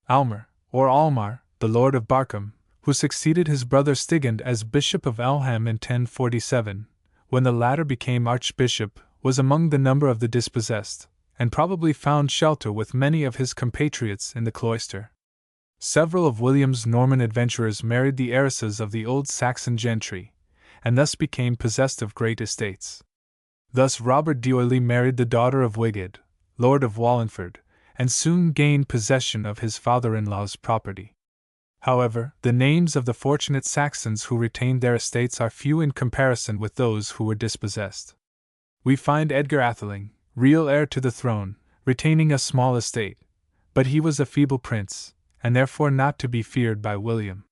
Almer, or Almar, the lord of Barkham, who succeeded his brother Stigand as Bishop of Elham in 1047, when the latter became archbishop, was among the number of the dispossessed, and probably found shelter with many of his compatriots in the cloister. Several of William's Norman adventurers married the heiresses of the old Saxon gentry, and thus became possessed of great estates. Thus Robert de Oily married the daughter of Wigod, Lord of Wallingford, and soon gained possession of his father-in-law's property. However, the names of the fortunate Saxons who retained their estates are few in comparison with those who were dispossessed. We find Edgar Atheling, real heir to the throne, retaining a small estate, but he was a feeble prince, and therefore not to be feared by William.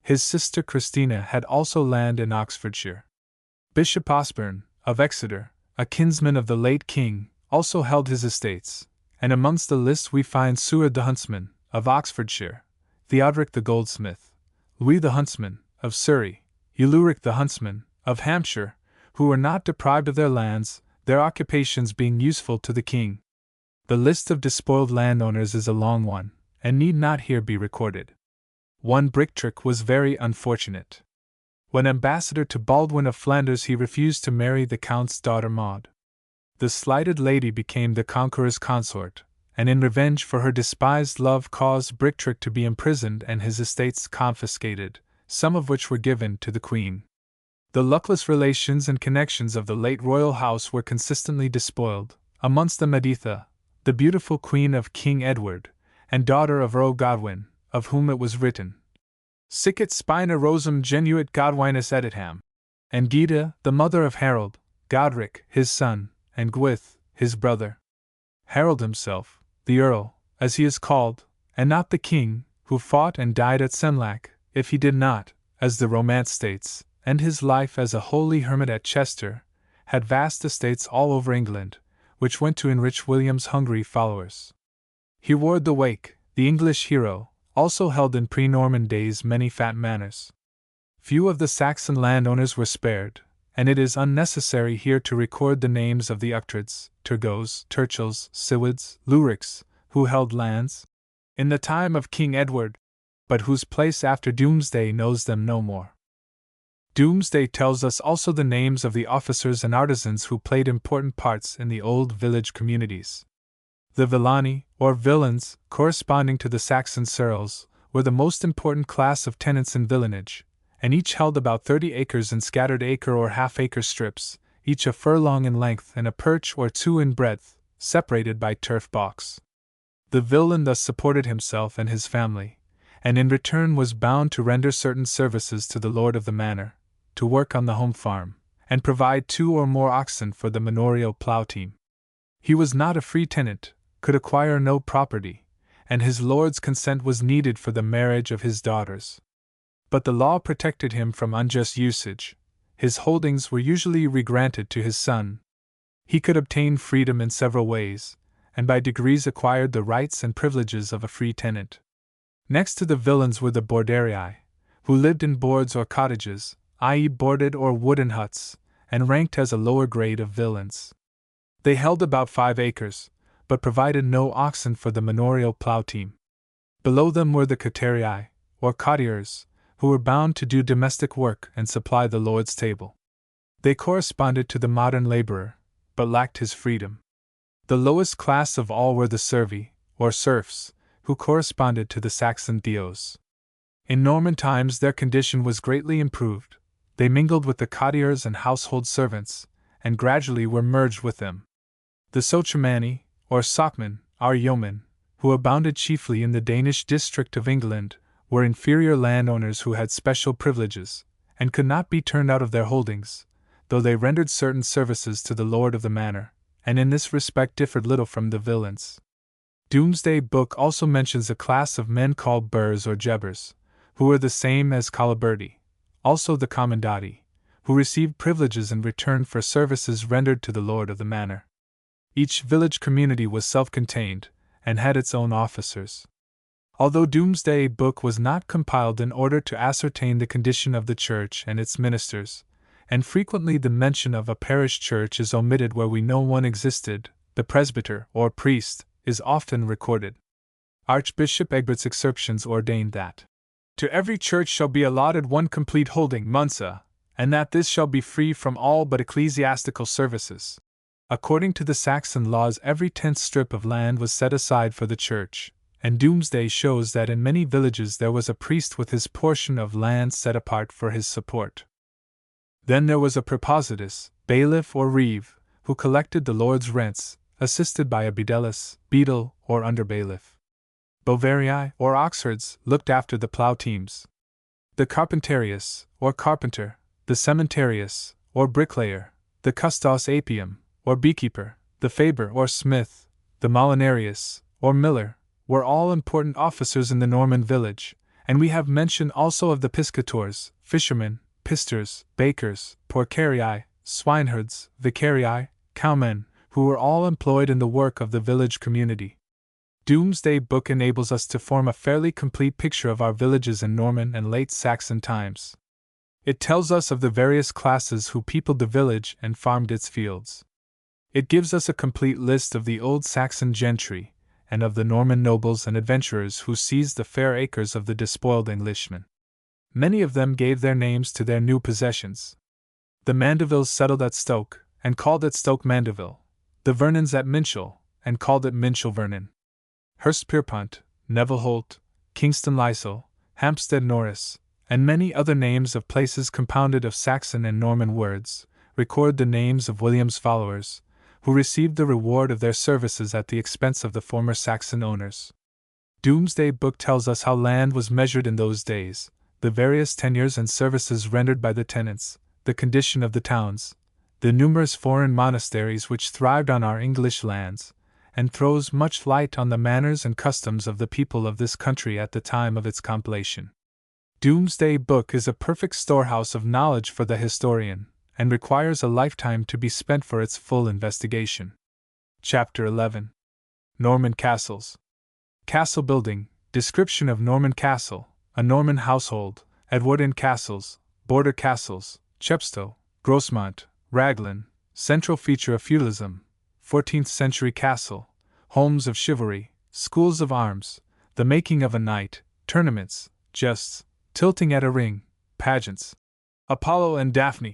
His sister Christina had also land in Oxfordshire. Bishop Osborne, of Exeter, a kinsman of the late king, also held his estates, and amongst the list we find Seward the huntsman, of Oxfordshire, Theodoric the goldsmith, Louis the huntsman, of Surrey, Uluric the huntsman, of Hampshire, who were not deprived of their lands, their occupations being useful to the king. The list of despoiled landowners is a long one, and need not here be recorded. One Brictric was very unfortunate. When ambassador to Baldwin of Flanders, he refused to marry the count's daughter Maud. The slighted lady became the conqueror's consort, and in revenge for her despised love caused Brictric to be imprisoned and his estates confiscated, some of which were given to the queen. The luckless relations and connections of the late royal house were consistently despoiled, amongst them Editha, the beautiful queen of King Edward, and daughter of Earl Godwin, of whom it was written, Sic et spina rosum genuit Godwinus Editham, and Gyda, the mother of Harold, Godric, his son, and Gwyth, his brother. Harold himself, the Earl, as he is called, and not the king, who fought and died at Senlac, if he did not, as the romance states, end his life as a holy hermit at Chester, had vast estates all over England, which went to enrich William's hungry followers. Hereward the Wake, the English hero, also held in pre-Norman days many fat manors. Few of the Saxon landowners were spared, and it is unnecessary here to record the names of the Uchtrids, Turgots, Turchills, Siwids, Lurics, who held lands in the time of King Edward, but whose place after Doomsday knows them no more. Doomsday tells us also the names of the officers and artisans who played important parts in the old village communities. The villani, or villains, corresponding to the Saxon ceorls, were the most important class of tenants in villanage, and each held about 30 acres in scattered acre or half-acre strips, each a furlong in length and a perch or two in breadth, separated by turf balks. The villain thus supported himself and his family, and in return was bound to render certain services to the lord of the manor, to work on the home farm, and provide 2 or more oxen for the manorial plough team. He was not a free tenant, could acquire no property, and his lord's consent was needed for the marriage of his daughters. But the law protected him from unjust usage. His holdings were usually regranted to his son. He could obtain freedom in several ways, and by degrees acquired the rights and privileges of a free tenant. Next to the villains were the borderii, who lived in boards or cottages, i.e. boarded or wooden huts, and ranked as a lower grade of villains. They held about 5 acres, but provided no oxen for the manorial plough team. Below them were the coterii, or cottiers, who were bound to do domestic work and supply the lord's table. They corresponded to the modern laborer, but lacked his freedom. The lowest class of all were the servi, or serfs, who corresponded to the Saxon theos. In Norman times their condition was greatly improved. They mingled with the cottiers and household servants, and gradually were merged with them. The Sotramanni, or Sockmen, our yeomen, who abounded chiefly in the Danish district of England, were inferior landowners who had special privileges, and could not be turned out of their holdings, though they rendered certain services to the lord of the manor, and in this respect differed little from the villeins. Domesday Book also mentions a class of men called burrs or jebbers, who were the same as caliberti, also the commandati, who received privileges in return for services rendered to the lord of the manor. Each village community was self-contained, and had its own officers. Although Domesday Book was not compiled in order to ascertain the condition of the church and its ministers, and frequently the mention of a parish church is omitted where we know one existed, the presbyter, or priest, is often recorded. Archbishop Egbert's excerptions ordained that to every church shall be allotted one complete holding munsa, and that this shall be free from all but ecclesiastical services. According to the Saxon laws, every 10th strip of land was set aside for the church, and Domesday shows that in many villages there was a priest with his portion of land set apart for his support. Then there was a prepositus, bailiff or reeve, who collected the lord's rents, assisted by a bedellis, beadle, or underbailiff. Bovarii, or oxherds, looked after the plough teams. The carpentarius, or carpenter, the cementarius, or bricklayer, the custos apium, or beekeeper, the faber or smith, the molinarius, or miller, were all important officers in the Norman village, and we have mention also of the piscators, fishermen, pisters, bakers, porcarii, swineherds, vicarii, cowmen, who were all employed in the work of the village community. Domesday Book enables us to form a fairly complete picture of our villages in Norman and late Saxon times. It tells us of the various classes who peopled the village and farmed its fields. It gives us a complete list of the old Saxon gentry, and of the Norman nobles and adventurers who seized the fair acres of the despoiled Englishmen. Many of them gave their names to their new possessions. The Mandevilles settled at Stoke, and called it Stoke Mandeville; the Vernons at Minchel, and called it Minchel Vernon. Hurstpierpont, Neville Holt, Kingston Lisle, Hampstead Norris, and many other names of places compounded of Saxon and Norman words, record the names of William's followers, who received the reward of their services at the expense of the former Saxon owners. Domesday Book tells us how land was measured in those days, the various tenures and services rendered by the tenants, the condition of the towns, the numerous foreign monasteries which thrived on our English lands, and throws much light on the manners and customs of the people of this country at the time of its compilation. Domesday Book is a perfect storehouse of knowledge for the historian, and requires a lifetime to be spent for its full investigation. Chapter 11. Norman Castles. Castle building, description of Norman Castle, a Norman household, Edwardian castles, border castles, Chepstow, Grosmont, Raglan, central feature of feudalism, 14th century castle, homes of chivalry, schools of arms, the making of a knight, tournaments, justs, tilting at a ring, pageants. Apollo and Daphne.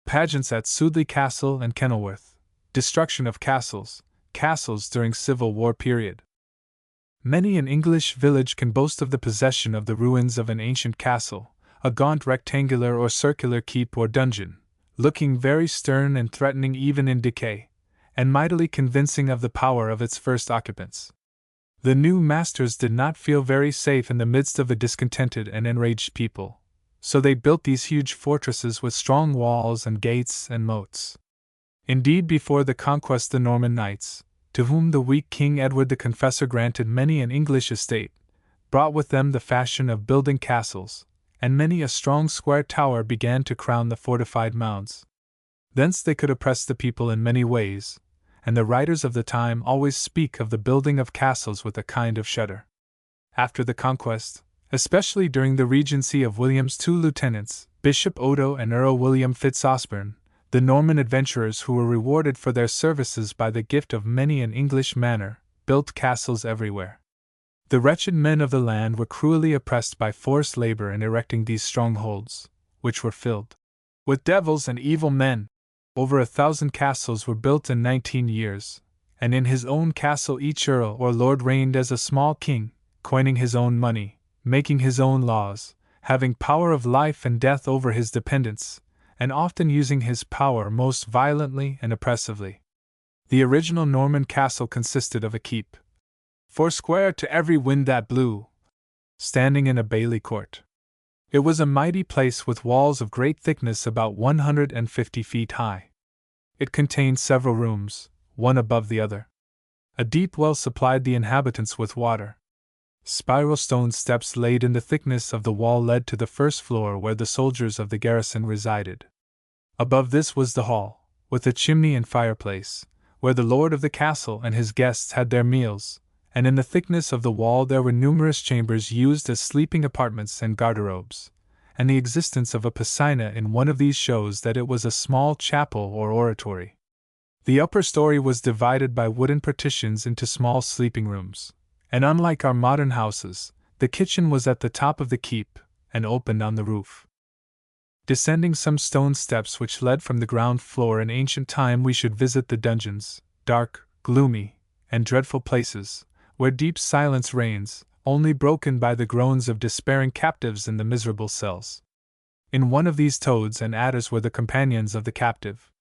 Pageants at Sudley Castle and Kenilworth. Destruction of castles, castles during Civil War period. Many an English village can boast of the possession of the ruins of an ancient castle, a gaunt rectangular or circular keep or dungeon, looking very stern and threatening even in decay, and mightily convincing of the power of its first occupants. The new masters did not feel very safe in the midst of a discontented and enraged people, so they built these huge fortresses with strong walls and gates and moats. Indeed, before the conquest, the Norman knights, to whom the weak King Edward the Confessor granted many an English estate, brought with them the fashion of building castles, and many a strong square tower began to crown the fortified mounds. Thence they could oppress the people in many ways, and the writers of the time always speak of the building of castles with a kind of shudder. After the conquest, especially during the regency of William's two lieutenants, Bishop Odo and Earl William Fitzosborne, the Norman adventurers who were rewarded for their services by the gift of many an English manor, built castles everywhere. The wretched men of the land were cruelly oppressed by forced labor in erecting these strongholds, which were filled with devils and evil men. Over 1,000 castles were built in 19 years, and in his own castle each earl or lord reigned as a small king, coining his own money, making his own laws, having power of life and death over his dependents, and often using his power most violently and oppressively. The original Norman castle consisted of a keep, foursquare to every wind that blew, standing in a bailey court. It was a mighty place with walls of great thickness about 150 feet high. It contained several rooms, one above the other. A deep well supplied the inhabitants with water. Spiral stone steps laid in the thickness of the wall led to the first floor where the soldiers of the garrison resided. Above this was the hall, with a chimney and fireplace, where the lord of the castle and his guests had their meals, and in the thickness of the wall there were numerous chambers used as sleeping apartments and garderobes, and the existence of a piscina in one of these shows that it was a small chapel or oratory. The upper story was divided by wooden partitions into small sleeping rooms, and unlike our modern houses, the kitchen was at the top of the keep and opened on the roof. Descending some stone steps which led from the ground floor in ancient time, we should visit the dungeons, dark, gloomy, and dreadful places, where deep silence reigns, only broken by the groans of despairing captives in the miserable cells. In one of these toads and adders were the companions of the captive.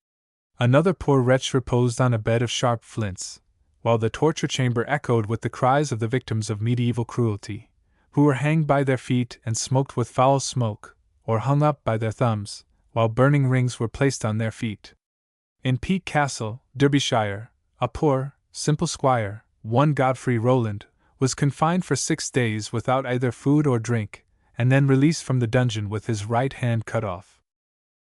Another poor wretch reposed on a bed of sharp flints, while the torture chamber echoed with the cries of the victims of medieval cruelty, who were hanged by their feet and smoked with foul smoke, or hung up by their thumbs, while burning rings were placed on their feet. In Peak Castle, Derbyshire, a poor, simple squire, one Godfrey Rowland, was confined for 6 days without either food or drink, and then released from the dungeon with his right hand cut off.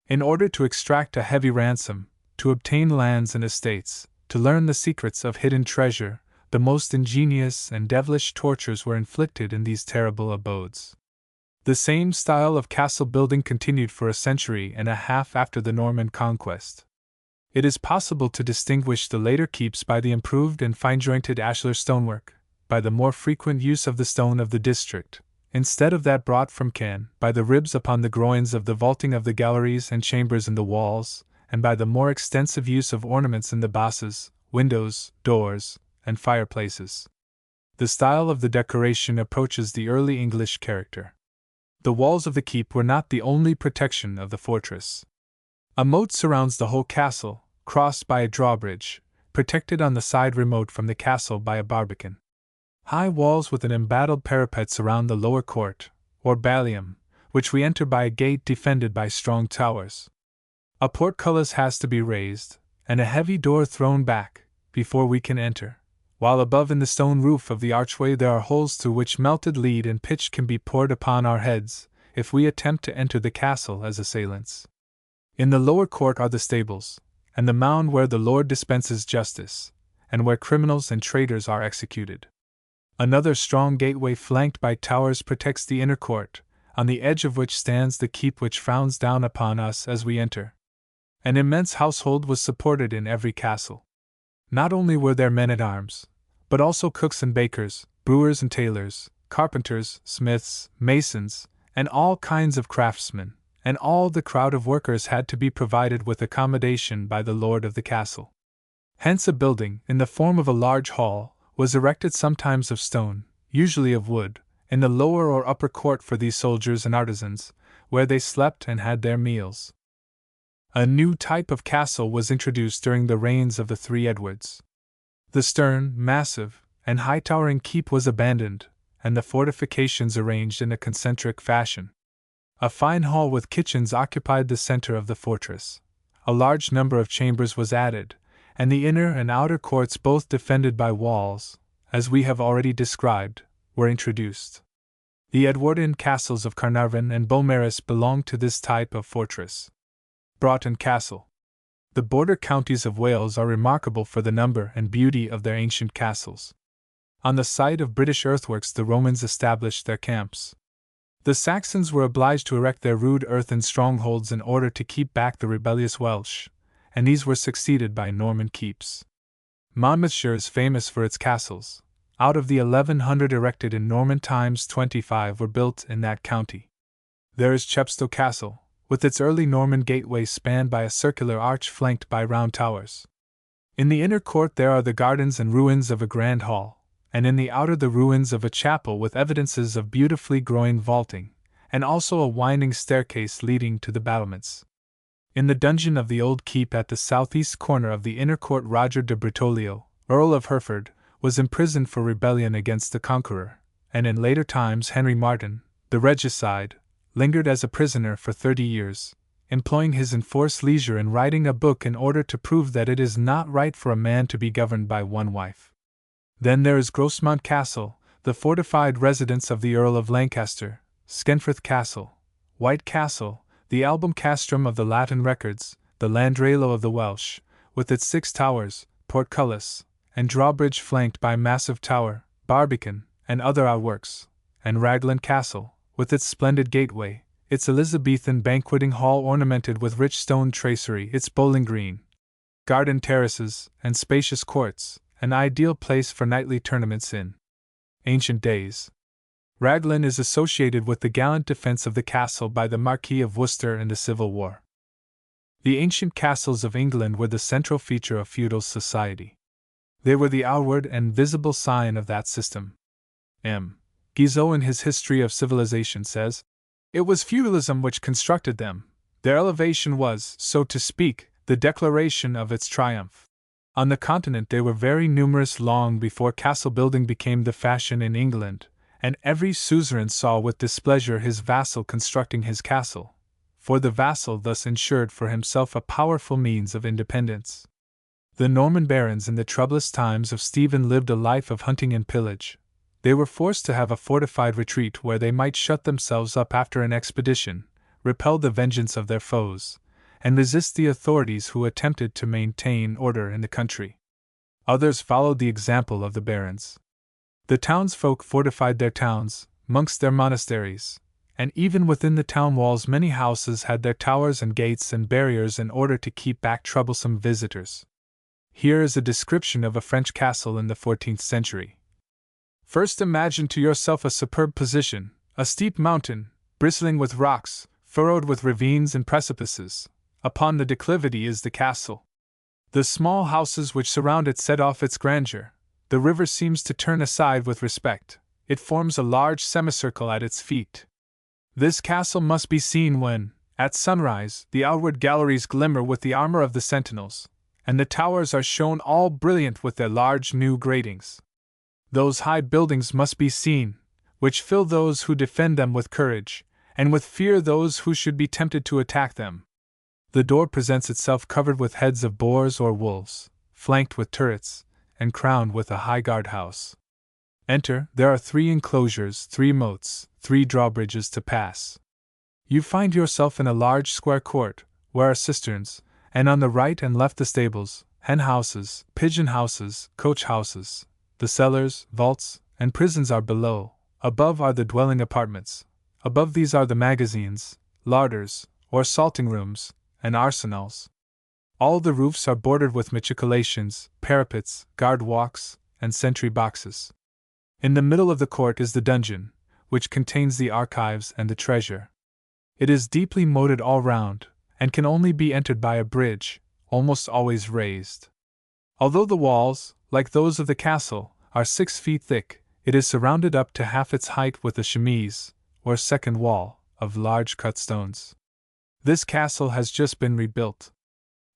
In order to extract a heavy ransom, to obtain lands and estates, to learn the secrets of hidden treasure, the most ingenious and devilish tortures were inflicted in these terrible abodes. The same style of castle building continued for a century and a half after the Norman conquest. It is possible to distinguish the later keeps by the improved and fine-jointed ashlar stonework, by the more frequent use of the stone of the district, instead of that brought from Caen, by the ribs upon the groins of the vaulting of the galleries and chambers in the walls, and by the more extensive use of ornaments in the bosses, windows, doors, and fireplaces. The style of the decoration approaches the early English character. The walls of the keep were not the only protection of the fortress. A moat surrounds the whole castle, crossed by a drawbridge, protected on the side remote from the castle by a barbican. High walls with an embattled parapet surround the lower court, or ballium, which we enter by a gate defended by strong towers. A portcullis has to be raised, and a heavy door thrown back, before we can enter, while above in the stone roof of the archway there are holes through which melted lead and pitch can be poured upon our heads, if we attempt to enter the castle as assailants. In the lower court are the stables, and the mound where the Lord dispenses justice, and where criminals and traitors are executed. Another strong gateway flanked by towers protects the inner court, on the edge of which stands the keep which frowns down upon us as we enter. An immense household was supported in every castle. Not only were there men-at-arms, but also cooks and bakers, brewers and tailors, carpenters, smiths, masons, and all kinds of craftsmen, and all the crowd of workers had to be provided with accommodation by the lord of the castle. Hence a building, in the form of a large hall, was erected sometimes of stone, usually of wood, in the lower or upper court for these soldiers and artisans, where they slept and had their meals. A new type of castle was introduced during the reigns of the 3 Edwards. The stern, massive, and high-towering keep was abandoned, and the fortifications arranged in a concentric fashion. A fine hall with kitchens occupied the center of the fortress. A large number of chambers was added, and the inner and outer courts, both defended by walls, as we have already described, were introduced. The Edwardian castles of Carnarvon and Beaumaris belonged to this type of fortress. Broughton Castle. The border counties of Wales are remarkable for the number and beauty of their ancient castles. On the site of British earthworks the Romans established their camps. The Saxons were obliged to erect their rude earthen strongholds in order to keep back the rebellious Welsh, and these were succeeded by Norman keeps. Monmouthshire is famous for its castles. Out of the 1100 erected in Norman times, 25 were built in that county. There is Chepstow Castle, with its early Norman gateway spanned by a circular arch flanked by round towers. In the inner court there are the gardens and ruins of a grand hall, and in the outer the ruins of a chapel with evidences of beautifully growing vaulting, and also a winding staircase leading to the battlements. In the dungeon of the old keep at the southeast corner of the inner court, Roger de Bretolio, Earl of Hereford, was imprisoned for rebellion against the Conqueror, and in later times Henry Martin, the regicide, lingered as a prisoner for 30 years, employing his enforced leisure in writing a book in order to prove that it is not right for a man to be governed by one wife. Then there is Grosmont Castle, the fortified residence of the Earl of Lancaster, Skenfrith Castle, White Castle, the album castrum of the Latin records, the Landrailo of the Welsh, with its 6 towers, portcullis, and drawbridge flanked by massive tower, barbican, and other outworks, and Raglan Castle, with its splendid gateway, its Elizabethan banqueting hall ornamented with rich stone tracery, its bowling green, garden terraces, and spacious courts, an ideal place for nightly tournaments in ancient days. Raglan is associated with the gallant defense of the castle by the Marquis of Worcester in the Civil War. The ancient castles of England were the central feature of feudal society. They were the outward and visible sign of that system. M. Guizot in his History of Civilization says, "It was feudalism which constructed them. Their elevation was, so to speak, the declaration of its triumph. On the continent they were very numerous long before castle building became the fashion in England, and every suzerain saw with displeasure his vassal constructing his castle, for the vassal thus ensured for himself a powerful means of independence. The Norman barons in the troublous times of Stephen lived a life of hunting and pillage. They were forced to have a fortified retreat where they might shut themselves up after an expedition, repel the vengeance of their foes, and resist the authorities who attempted to maintain order in the country. Others followed the example of the barons. The townsfolk fortified their towns, monks their monasteries, and even within the town walls many houses had their towers and gates and barriers in order to keep back troublesome visitors. Here is a description of a French castle in the 14th century. First imagine to yourself a superb position, a steep mountain, bristling with rocks, furrowed with ravines and precipices. Upon the declivity is the castle. The small houses which surround it set off its grandeur. The river seems to turn aside with respect. It forms a large semicircle at its feet. This castle must be seen when, at sunrise, the outward galleries glimmer with the armor of the sentinels, and the towers are shown all brilliant with their large new gratings. Those high buildings must be seen, which fill those who defend them with courage, and with fear those who should be tempted to attack them. The door presents itself covered with heads of boars or wolves, flanked with turrets, and crowned with a high guard-house. Enter, there are 3 enclosures, 3 moats, 3 drawbridges to pass. You find yourself in a large square court, where are cisterns, and on the right and left the stables, hen-houses, pigeon-houses, coach-houses. The cellars, vaults, and prisons are below. Above are the dwelling apartments. Above these are the magazines, larders, or salting rooms, and arsenals. All the roofs are bordered with machicolations, parapets, guard walks, and sentry boxes. In the middle of the court is the dungeon, which contains the archives and the treasure. It is deeply moated all round, and can only be entered by a bridge, almost always raised. Although the walls, like those of the castle, are 6 feet thick, it is surrounded up to half its height with a chemise, or second wall, of large cut stones. This castle has just been rebuilt.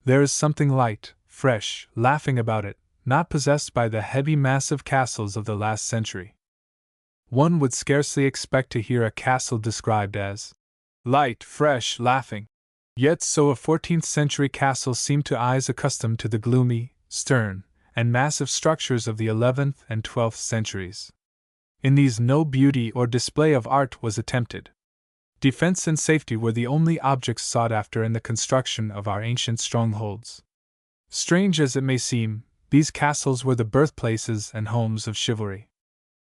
There is something light, fresh, laughing about it, not possessed by the heavy massive castles of the last century. One would scarcely expect to hear a castle described as light, fresh, laughing. Yet so a 14th century castle seemed to eyes accustomed to the gloomy, stern, and massive structures of the 11th and 12th centuries. In these no beauty or display of art was attempted. Defense and safety were the only objects sought after in the construction of our ancient strongholds. Strange as it may seem, these castles were the birthplaces and homes of chivalry.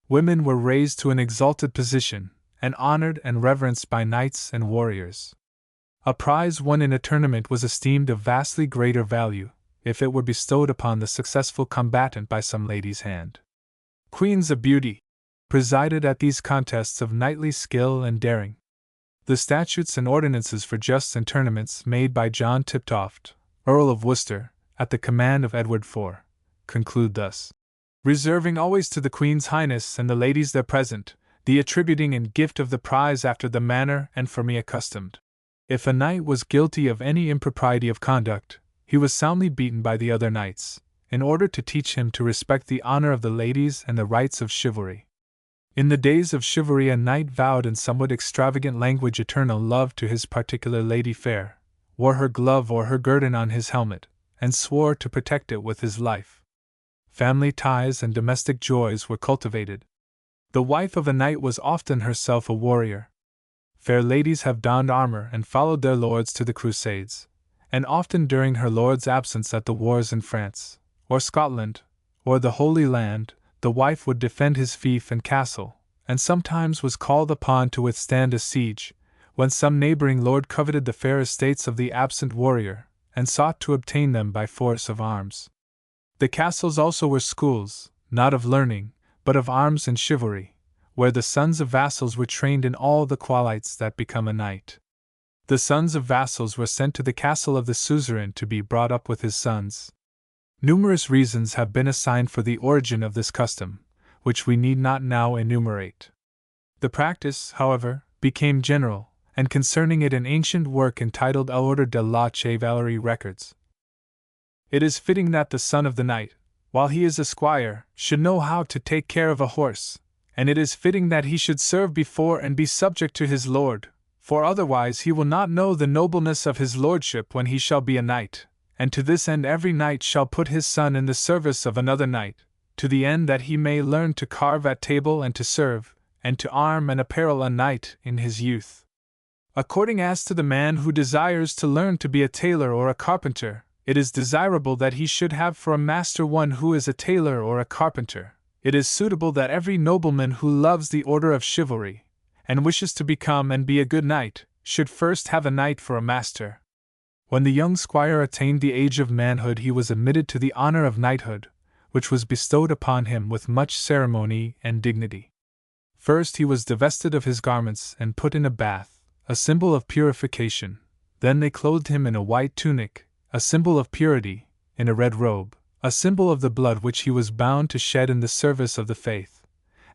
Women were raised to an exalted position, and honored and reverenced by knights and warriors. A prize won in a tournament was esteemed of vastly greater value, if it were bestowed upon the successful combatant by some lady's hand. Queens of beauty presided at these contests of knightly skill and daring. The statutes and ordinances for justs and tournaments made by John Tiptoft, Earl of Worcester, at the command of Edward IV, conclude thus: reserving always to the Queen's Highness and the ladies there present, the attributing and gift of the prize after the manner and for me accustomed. If a knight was guilty of any impropriety of conduct, he was soundly beaten by the other knights, in order to teach him to respect the honor of the ladies and the rights of chivalry. In the days of chivalry, a knight vowed in somewhat extravagant language eternal love to his particular lady fair, wore her glove or her guerdon on his helmet, and swore to protect it with his life. Family ties and domestic joys were cultivated. The wife of a knight was often herself a warrior. Fair ladies have donned armor and followed their lords to the Crusades, and often during her lord's absence at the wars in France, or Scotland, or the Holy Land, the wife would defend his fief and castle, and sometimes was called upon to withstand a siege, when some neighboring lord coveted the fair estates of the absent warrior, and sought to obtain them by force of arms. The castles also were schools, not of learning, but of arms and chivalry, where the sons of vassals were trained in all the qualities that become a knight. The sons of vassals were sent to the castle of the suzerain to be brought up with his sons. Numerous reasons have been assigned for the origin of this custom, which we need not now enumerate. The practice, however, became general, and concerning it an ancient work entitled L'Ordre de la Chevalerie records. It is fitting that the son of the knight, while he is a squire, should know how to take care of a horse, and it is fitting that he should serve before and be subject to his lord, for otherwise he will not know the nobleness of his lordship when he shall be a knight. And to this end every knight shall put his son in the service of another knight, to the end that he may learn to carve at table and to serve, and to arm and apparel a knight in his youth. According as to the man who desires to learn to be a tailor or a carpenter, it is desirable that he should have for a master one who is a tailor or a carpenter. It is suitable that every nobleman who loves the order of chivalry, and wishes to become and be a good knight, should first have a knight for a master. When the young squire attained the age of manhood, he was admitted to the honor of knighthood, which was bestowed upon him with much ceremony and dignity. First he was divested of his garments and put in a bath, a symbol of purification. Then they clothed him in a white tunic, a symbol of purity, in a red robe, a symbol of the blood which he was bound to shed in the service of the faith,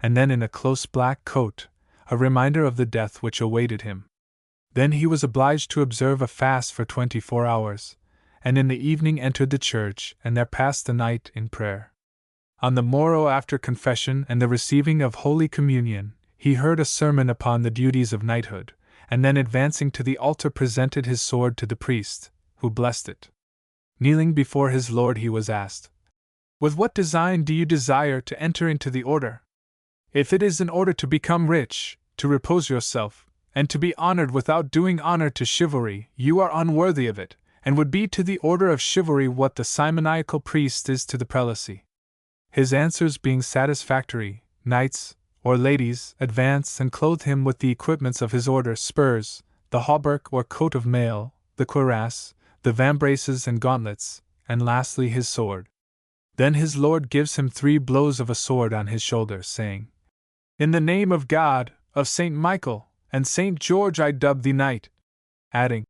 and then in a close black coat, a reminder of the death which awaited him. Then he was obliged to observe a fast for 24 hours, and in the evening entered the church and there passed the night in prayer. On the morrow, after confession and the receiving of Holy Communion, he heard a sermon upon the duties of knighthood, and then advancing to the altar presented his sword to the priest, who blessed it. Kneeling before his lord he was asked, "With what design do you desire to enter into the order? If it is in order to become rich, to repose yourself, and to be honored without doing honor to chivalry, you are unworthy of it, and would be to the order of chivalry what the simoniacal priest is to the prelacy." His answers being satisfactory, knights, or ladies, advanced and clothed him with the equipments of his order: spurs, the hauberk or coat of mail, the cuirass, the vambraces and gauntlets, and lastly his sword. Then his lord gives him 3 blows of a sword on his shoulder, saying, "In the name of God, of Saint Michael, and Saint George I dub thee knight," adding,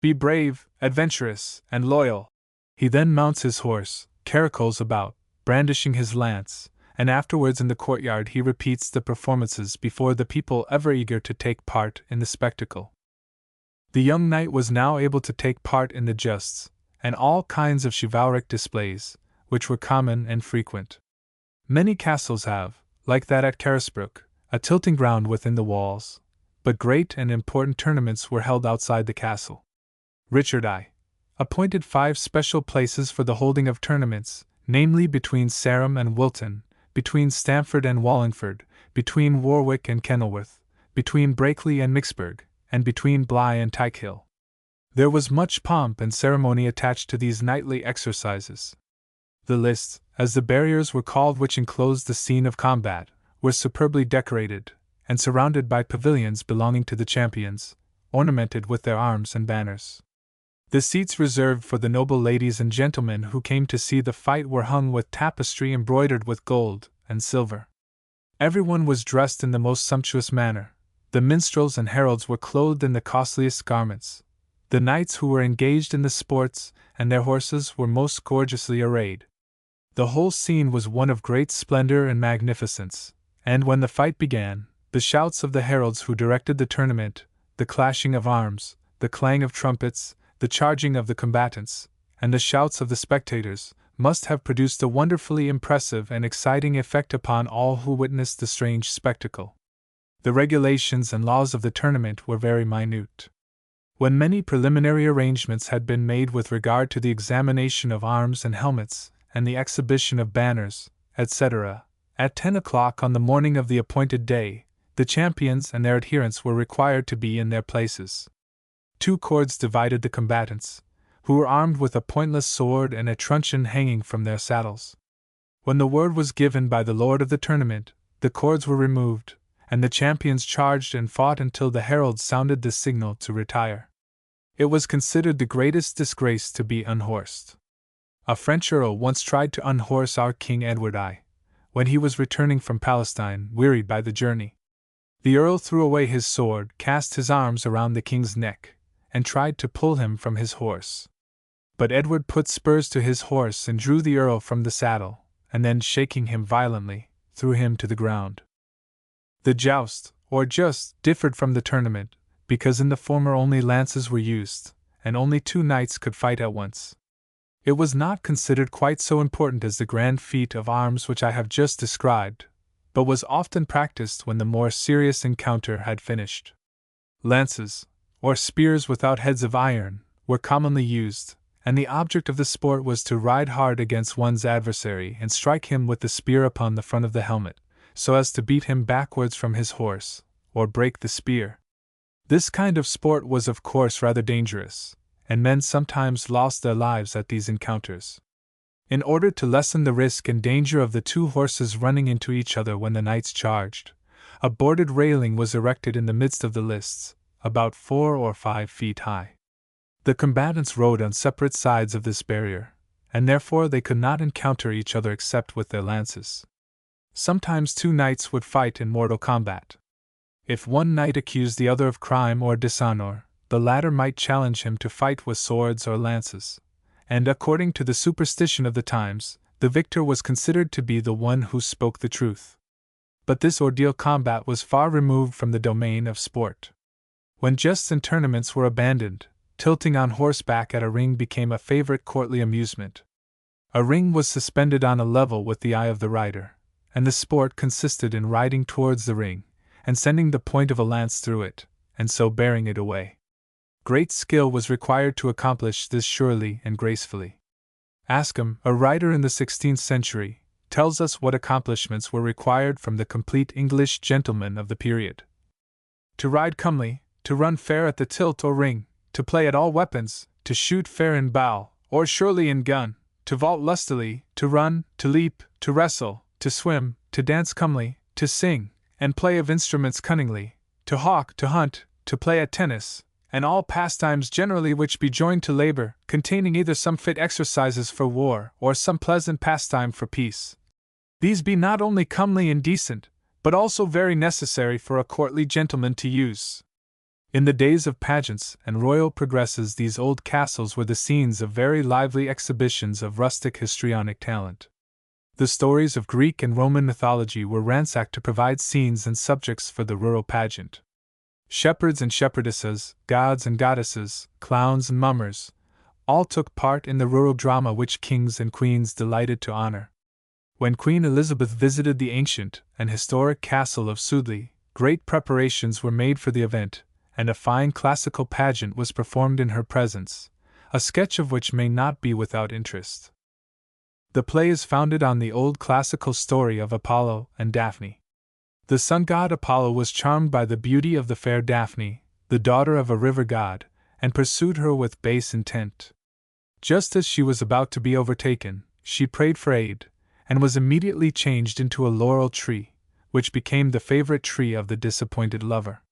"Be brave, adventurous, and loyal." He then mounts his horse, caracoles about, brandishing his lance, and afterwards in the courtyard he repeats the performances before the people ever eager to take part in the spectacle. The young knight was now able to take part in the justs, and all kinds of chivalric displays, which were common and frequent. Many castles have, like that at Carisbrooke, a tilting ground within the walls, but great and important tournaments were held outside the castle. Richard I. appointed 5 special places for the holding of tournaments, namely between Sarum and Wilton, between Stamford and Wallingford, between Warwick and Kenilworth, between Brakeley and Mixburg, and between Bly and Tykehill. There was much pomp and ceremony attached to these knightly exercises. The lists, as the barriers were called which enclosed the scene of combat, were superbly decorated, and surrounded by pavilions belonging to the champions, ornamented with their arms and banners. The seats reserved for the noble ladies and gentlemen who came to see the fight were hung with tapestry embroidered with gold and silver. Everyone was dressed in the most sumptuous manner. The minstrels and heralds were clothed in the costliest garments. The knights who were engaged in the sports and their horses were most gorgeously arrayed. The whole scene was one of great splendor and magnificence, and when the fight began, the shouts of the heralds who directed the tournament, the clashing of arms, the clang of trumpets, the charging of the combatants, and the shouts of the spectators, must have produced a wonderfully impressive and exciting effect upon all who witnessed the strange spectacle. The regulations and laws of the tournament were very minute. When many preliminary arrangements had been made with regard to the examination of arms and helmets, and the exhibition of banners, etc., at 10 o'clock on the morning of the appointed day, the champions and their adherents were required to be in their places. 2 cords divided the combatants, who were armed with a pointless sword and a truncheon hanging from their saddles. When the word was given by the lord of the tournament, the cords were removed, and the champions charged and fought until the herald sounded the signal to retire. It was considered the greatest disgrace to be unhorsed. A French earl once tried to unhorse our King Edward I, when he was returning from Palestine, wearied by the journey. The earl threw away his sword, cast his arms around the king's neck, and tried to pull him from his horse. But Edward put spurs to his horse and drew the earl from the saddle, and then, shaking him violently, threw him to the ground. The joust, or just, differed from the tournament, because in the former only lances were used, and only 2 knights could fight at once. It was not considered quite so important as the grand feat of arms which I have just described, but was often practiced when the more serious encounter had finished. Lances, or spears without heads of iron, were commonly used, and the object of the sport was to ride hard against one's adversary and strike him with the spear upon the front of the helmet, so as to beat him backwards from his horse, or break the spear. This kind of sport was of course rather dangerous, and men sometimes lost their lives at these encounters. In order to lessen the risk and danger of the 2 horses running into each other when the knights charged, a boarded railing was erected in the midst of the lists, about 4 or 5 feet high. The combatants rode on separate sides of this barrier, and therefore they could not encounter each other except with their lances. Sometimes 2 knights would fight in mortal combat. If one knight accused the other of crime or dishonor, the latter might challenge him to fight with swords or lances, and according to the superstition of the times, the victor was considered to be the one who spoke the truth. But this ordeal combat was far removed from the domain of sport. When justs and tournaments were abandoned, tilting on horseback at a ring became a favorite courtly amusement. A ring was suspended on a level with the eye of the rider, and the sport consisted in riding towards the ring, and sending the point of a lance through it, and so bearing it away. Great skill was required to accomplish this surely and gracefully. Ascham, a writer in the 16th century, tells us what accomplishments were required from the complete English gentlemen of the period. To ride comely, to run fair at the tilt or ring, to play at all weapons, to shoot fair in bow, or surely in gun, to vault lustily, to run, to leap, to wrestle, to swim, to dance comely, to sing, and play of instruments cunningly, to hawk, to hunt, to play at tennis, and all pastimes generally which be joined to labor, containing either some fit exercises for war or some pleasant pastime for peace. These be not only comely and decent, but also very necessary for a courtly gentleman to use. In the days of pageants and royal progresses, these old castles were the scenes of very lively exhibitions of rustic histrionic talent. The stories of Greek and Roman mythology were ransacked to provide scenes and subjects for the rural pageant. Shepherds and shepherdesses, gods and goddesses, clowns and mummers, all took part in the rural drama which kings and queens delighted to honor. When Queen Elizabeth visited the ancient and historic castle of Sudeley, great preparations were made for the event, and a fine classical pageant was performed in her presence, a sketch of which may not be without interest. The play is founded on the old classical story of Apollo and Daphne. The sun god Apollo was charmed by the beauty of the fair Daphne, the daughter of a river god, and pursued her with base intent. Just as she was about to be overtaken, she prayed for aid, and was immediately changed into a laurel tree, which became the favorite tree of the disappointed lover.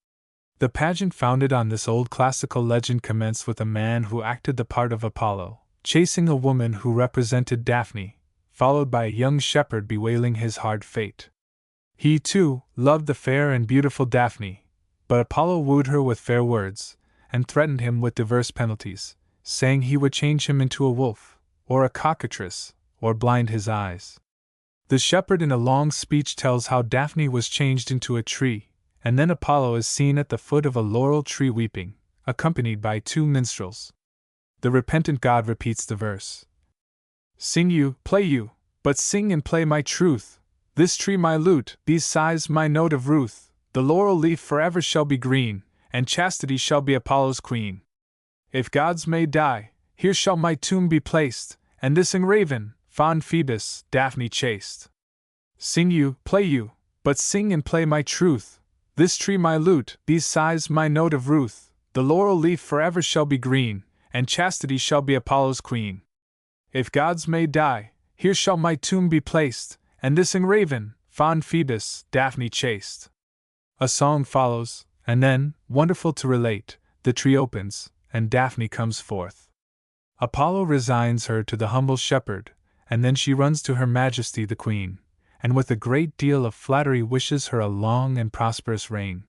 The pageant founded on this old classical legend commenced with a man who acted the part of Apollo, chasing a woman who represented Daphne, followed by a young shepherd bewailing his hard fate. He, too, loved the fair and beautiful Daphne, but Apollo wooed her with fair words, and threatened him with diverse penalties, saying he would change him into a wolf, or a cockatrice, or blind his eyes. The shepherd in a long speech tells how Daphne was changed into a tree, and then Apollo is seen at the foot of a laurel tree weeping, accompanied by 2 minstrels. The repentant god repeats the verse. Sing you, play you, but sing and play my truth. This tree my lute, these sighs my note of ruth. The laurel leaf forever shall be green, and chastity shall be Apollo's queen. If gods may die, here shall my tomb be placed, and this engraven, fond Phoebus, Daphne chaste. Sing you, play you, but sing and play my truth. This tree my lute, these sighs my note of ruth. The laurel leaf forever shall be green, and chastity shall be Apollo's queen. If gods may die, here shall my tomb be placed, and this engraven, fond Phoebus, Daphne chaste. A song follows, and then, wonderful to relate, the tree opens, and Daphne comes forth. Apollo resigns her to the humble shepherd, and then she runs to her Majesty the Queen, and with a great deal of flattery wishes her a long and prosperous reign.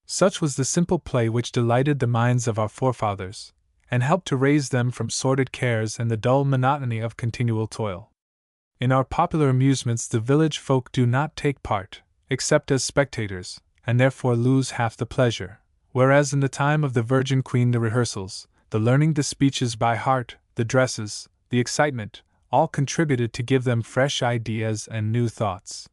Such was the simple play which delighted the minds of our forefathers, and helped to raise them from sordid cares and the dull monotony of continual toil. In our popular amusements the village folk do not take part, except as spectators, and therefore lose half the pleasure, whereas in the time of the Virgin Queen the rehearsals, the learning the speeches by heart, the dresses, the excitement, all contributed to give them fresh ideas and new thoughts.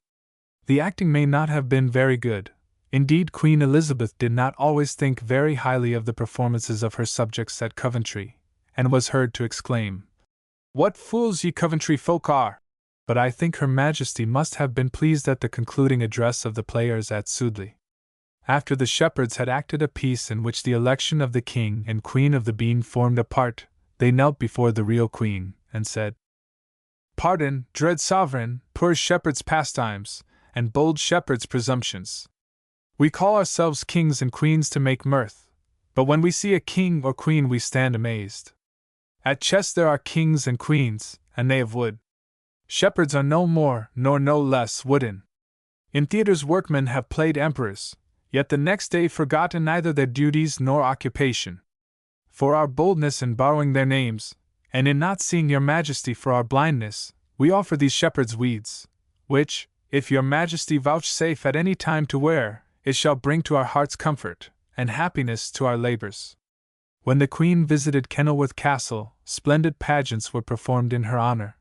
The acting may not have been very good. Indeed, Queen Elizabeth did not always think very highly of the performances of her subjects at Coventry, and was heard to exclaim, "What fools ye Coventry folk are!" But I think Her Majesty must have been pleased at the concluding address of the players at Sudeley. After the shepherds had acted a piece in which the election of the King and Queen of the Bean formed a part, they knelt before the real Queen, and said, "Pardon, dread sovereign, poor shepherds' pastimes, and bold shepherds' presumptions. We call ourselves kings and queens to make mirth, but when we see a king or queen we stand amazed. At chess there are kings and queens, and they of wood. Shepherds are no more, nor no less, wooden. In theatres workmen have played emperors, yet the next day forgotten neither their duties nor occupation. For our boldness in borrowing their names, and in not seeing your Majesty for our blindness, we offer these shepherds' weeds, which, if your Majesty vouchsafe at any time to wear, it shall bring to our hearts comfort, and happiness to our labors." When the Queen visited Kenilworth Castle, splendid pageants were performed in her honor.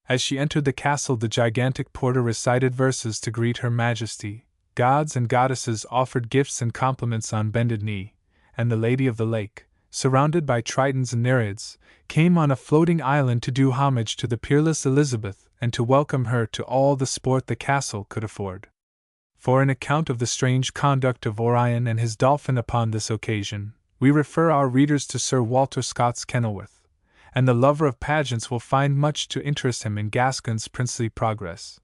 As she entered the castle the gigantic porter recited verses to greet Her Majesty, gods and goddesses offered gifts and compliments on bended knee, and the Lady of the Lake, surrounded by tritons and nereids, came on a floating island to do homage to the peerless Elizabeth and to welcome her to all the sport the castle could afford. For an account of the strange conduct of Orion and his dolphin upon this occasion, we refer our readers to Sir Walter Scott's Kenilworth, and the lover of pageants will find much to interest him in Gascon's princely progress.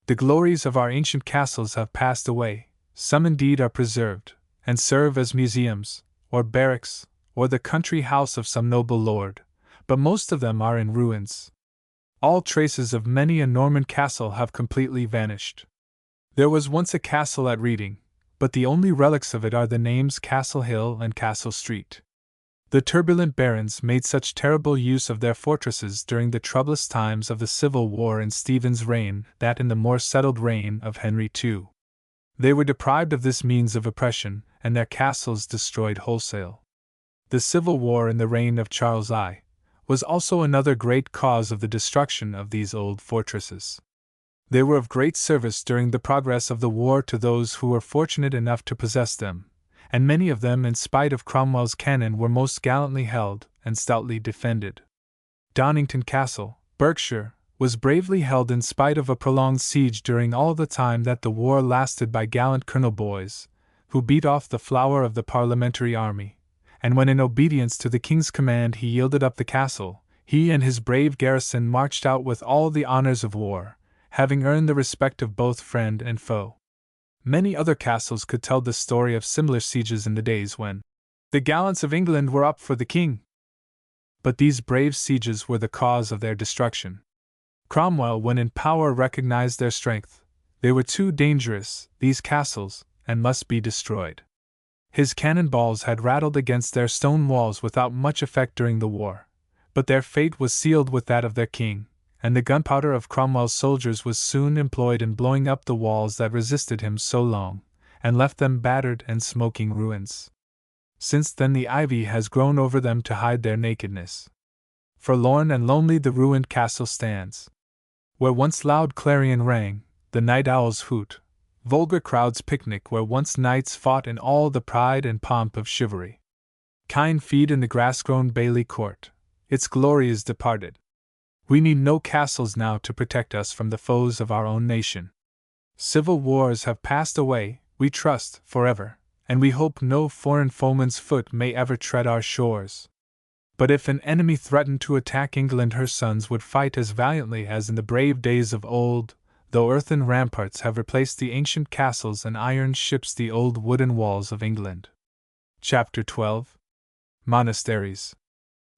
The glories of our ancient castles have passed away, some indeed are preserved, and serve as museums, or barracks, or the country house of some noble lord, but most of them are in ruins. All traces of many a Norman castle have completely vanished. There was once a castle at Reading, but the only relics of it are the names Castle Hill and Castle Street. The turbulent barons made such terrible use of their fortresses during the troublous times of the Civil War in Stephen's reign that in the more settled reign of Henry II, they were deprived of this means of oppression, and their castles destroyed wholesale. The Civil War in the reign of Charles I was also another great cause of the destruction of these old fortresses. They were of great service during the progress of the war to those who were fortunate enough to possess them, and many of them, in spite of Cromwell's cannon, were most gallantly held and stoutly defended. Donnington Castle, Berkshire, was bravely held in spite of a prolonged siege during all the time that the war lasted by gallant Colonel Boys, who beat off the flower of the parliamentary army, and when in obedience to the king's command he yielded up the castle, he and his brave garrison marched out with all the honors of war, having earned the respect of both friend and foe. Many other castles could tell the story of similar sieges in the days when the gallants of England were up for the king. But these brave sieges were the cause of their destruction. Cromwell, when in power, recognized their strength. They were too dangerous, these castles, and must be destroyed. His cannon balls had rattled against their stone walls without much effect during the war, but their fate was sealed with that of their king, and the gunpowder of Cromwell's soldiers was soon employed in blowing up the walls that resisted him so long, and left them battered and smoking ruins. Since then the ivy has grown over them to hide their nakedness. Forlorn and lonely the ruined castle stands. Where once loud clarion rang, the night owls hoot, vulgar crowds picnic where once knights fought in all the pride and pomp of chivalry. Kine feed in the grass-grown Bailey Court, its glory is departed. We need no castles now to protect us from the foes of our own nation. Civil wars have passed away, we trust, forever, and we hope no foreign foeman's foot may ever tread our shores. But if an enemy threatened to attack England, her sons would fight as valiantly as in the brave days of old, though earthen ramparts have replaced the ancient castles and iron ships the old wooden walls of England. Chapter 12. Monasteries.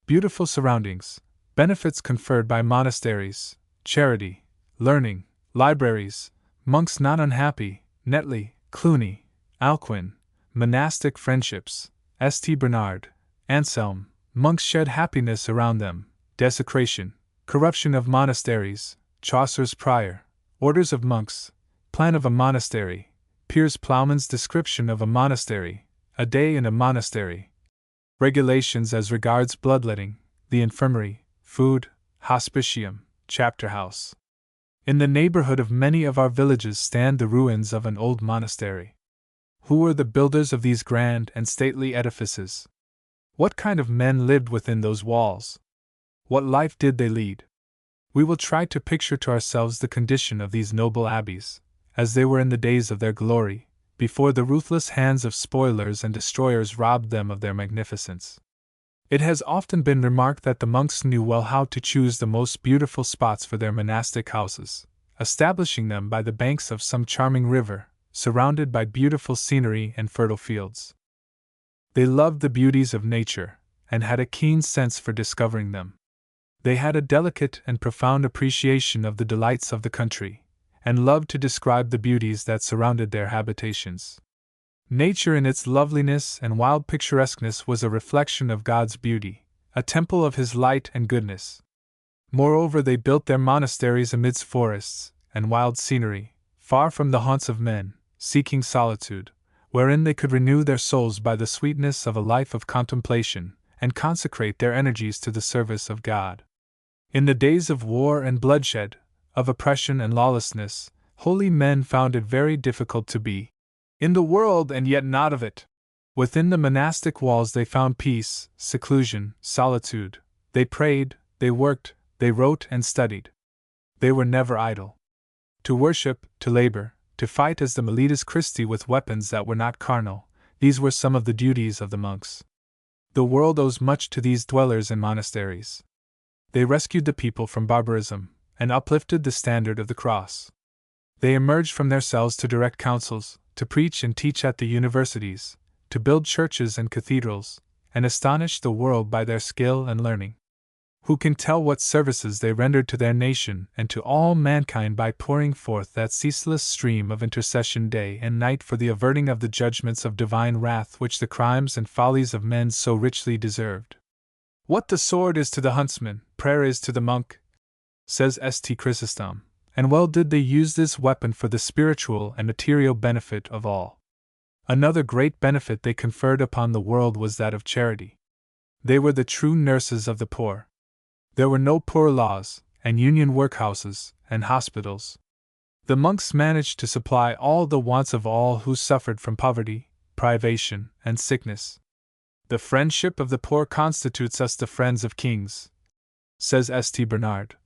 Beautiful surroundings, benefits conferred by monasteries, charity, learning, libraries, monks not unhappy, Netley, Cluny, Alcuin, monastic friendships, St. Bernard, Anselm, monks shed happiness around them, desecration, corruption of monasteries, Chaucer's Prior, orders of monks, plan of a monastery, Piers Plowman's description of a monastery, a day in a monastery, regulations as regards bloodletting, the infirmary, food, hospitium, chapter house. In the neighborhood of many of our villages stand the ruins of an old monastery. Who were the builders of these grand and stately edifices? What kind of men lived within those walls? What life did they lead? We will try to picture to ourselves the condition of these noble abbeys, as they were in the days of their glory, before the ruthless hands of spoilers and destroyers robbed them of their magnificence. It has often been remarked that the monks knew well how to choose the most beautiful spots for their monastic houses, establishing them by the banks of some charming river, surrounded by beautiful scenery and fertile fields. They loved the beauties of nature, and had a keen sense for discovering them. They had a delicate and profound appreciation of the delights of the country, and loved to describe the beauties that surrounded their habitations. Nature in its loveliness and wild picturesqueness was a reflection of God's beauty, a temple of His light and goodness. Moreover, they built their monasteries amidst forests and wild scenery, far from the haunts of men, seeking solitude, wherein they could renew their souls by the sweetness of a life of contemplation, and consecrate their energies to the service of God. In the days of war and bloodshed, of oppression and lawlessness, holy men found it very difficult to be in the world and yet not of it. Within the monastic walls they found peace, seclusion, solitude. They prayed, they worked, they wrote and studied. They were never idle. To worship, to labor, to fight as the Milites Christi with weapons that were not carnal, these were some of the duties of the monks. The world owes much to these dwellers in monasteries. They rescued the people from barbarism, and uplifted the standard of the cross. They emerged from their cells to direct councils, to preach and teach at the universities, to build churches and cathedrals, and astonish the world by their skill and learning. Who can tell what services they rendered to their nation and to all mankind by pouring forth that ceaseless stream of intercession day and night for the averting of the judgments of divine wrath which the crimes and follies of men so richly deserved? What the sword is to the huntsman, prayer is to the monk, says St. Chrysostom, and well did they use this weapon for the spiritual and material benefit of all. Another great benefit they conferred upon the world was that of charity. They were the true nurses of the poor. There were no poor laws, and union workhouses, and hospitals. The monks managed to supply all the wants of all who suffered from poverty, privation, and sickness. The friendship of the poor constitutes us the friends of kings, says St. Bernard.